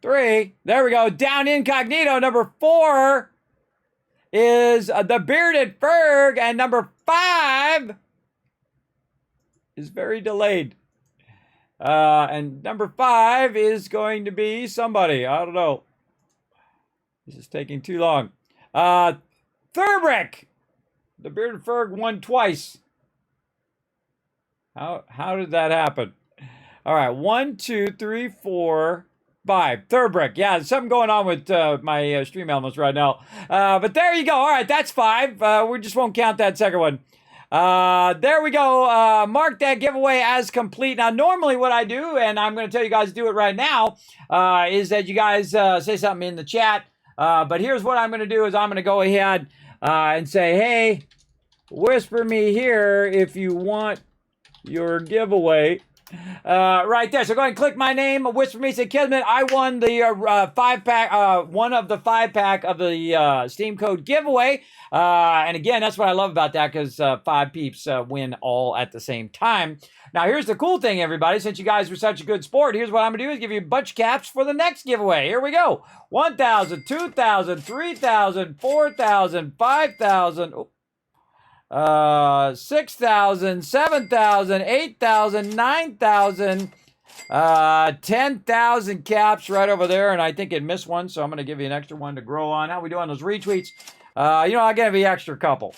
A: 3. There we go. Down Incognito. Number 4 is the Bearded Ferg. And number 5 is very delayed. And number 5 is going to be somebody. I don't know. This is taking too long. Thurbrick. The Bearded Ferg won twice. How did that happen? All right. 1, 2, 3, 4, 5. Thurbrick. Yeah, there's something going on with my stream elements right now. But there you go. All right, that's 5. We just won't count that second one. There we go. Mark that giveaway as complete. Now, normally what I do, and I'm going to tell you guys to do it right now, is that you guys say something in the chat. But here's what I'm going to do is I'm going to go ahead and say, hey, whisper me here if you want your giveaway. Right there. So go ahead and click my name, whisper me, say Kismet. I won the 5-pack, one of the 5-pack of the Steam Code giveaway. And again, that's what I love about that, because 5 peeps win all at the same time. Now, here's the cool thing, everybody. Since you guys were such a good sport, here's what I'm going to do is give you a bunch of caps for the next giveaway. Here we go. 1,000, 2,000, 3,000, 4,000, 5,000. 6,000, 7,000, 8,000, 9,000, 10,000 caps right over there, and I think it missed one, so I'm going to give you an extra one to grow on. How we doing those retweets? I'll give you an extra couple.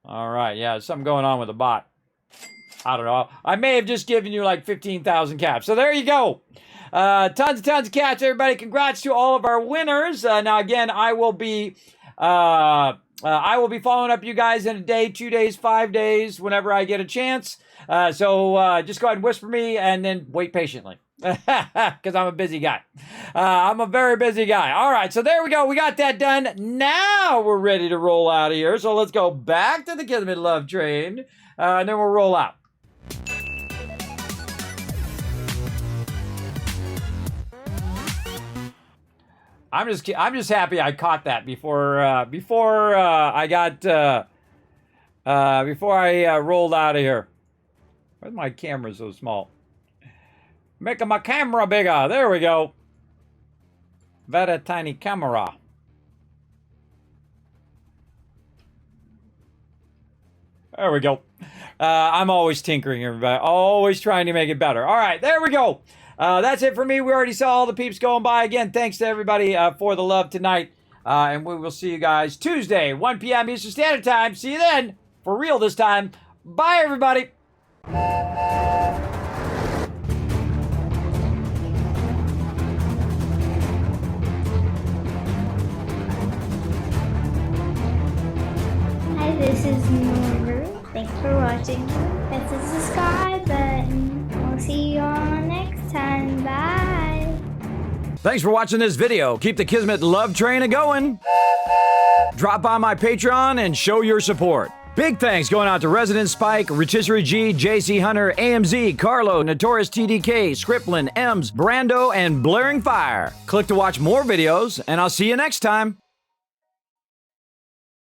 A: All right, yeah, there's something going on with the bot. I don't know. I may have just given you like 15,000 caps. So there you go. Tons and tons of caps, everybody. Congrats to all of our winners. Now, again, I will be following up you guys in a day, 2 days, 5 days, whenever I get a chance. So just go ahead and whisper me and then wait patiently. Because I'm a busy guy. I'm a very busy guy. All right, so there we go. We got that done. Now we're ready to roll out of here. So let's go back to the Kismet Love Train, and then we'll roll out. I'm just happy I caught that before I rolled out of here. Why's my camera so small? Making my camera bigger. There we go. Very tiny camera. There we go. I'm always tinkering, everybody. Always trying to make it better. All right, there we go. That's it for me. We already saw all the peeps going by. Again, thanks to everybody for the love tonight. And we will see you guys Tuesday, 1 p.m. Eastern Standard Time. See you then. For real this time. Bye, everybody.
Q: Hi, this is Norbert. Thanks for watching. Hit the subscribe button. We'll see you all next time. Bye.
A: Thanks for watching this video. Keep the Kismet Love Train a-going. Drop by my Patreon and show your support. Big thanks going out to Resident Spike, Rotisserie G, JC Hunter, AMZ, Carlo, Notorious TDK, Scriptlin, Ems, Brando, and Blaring Fire. Click to watch more videos, and I'll see you next time.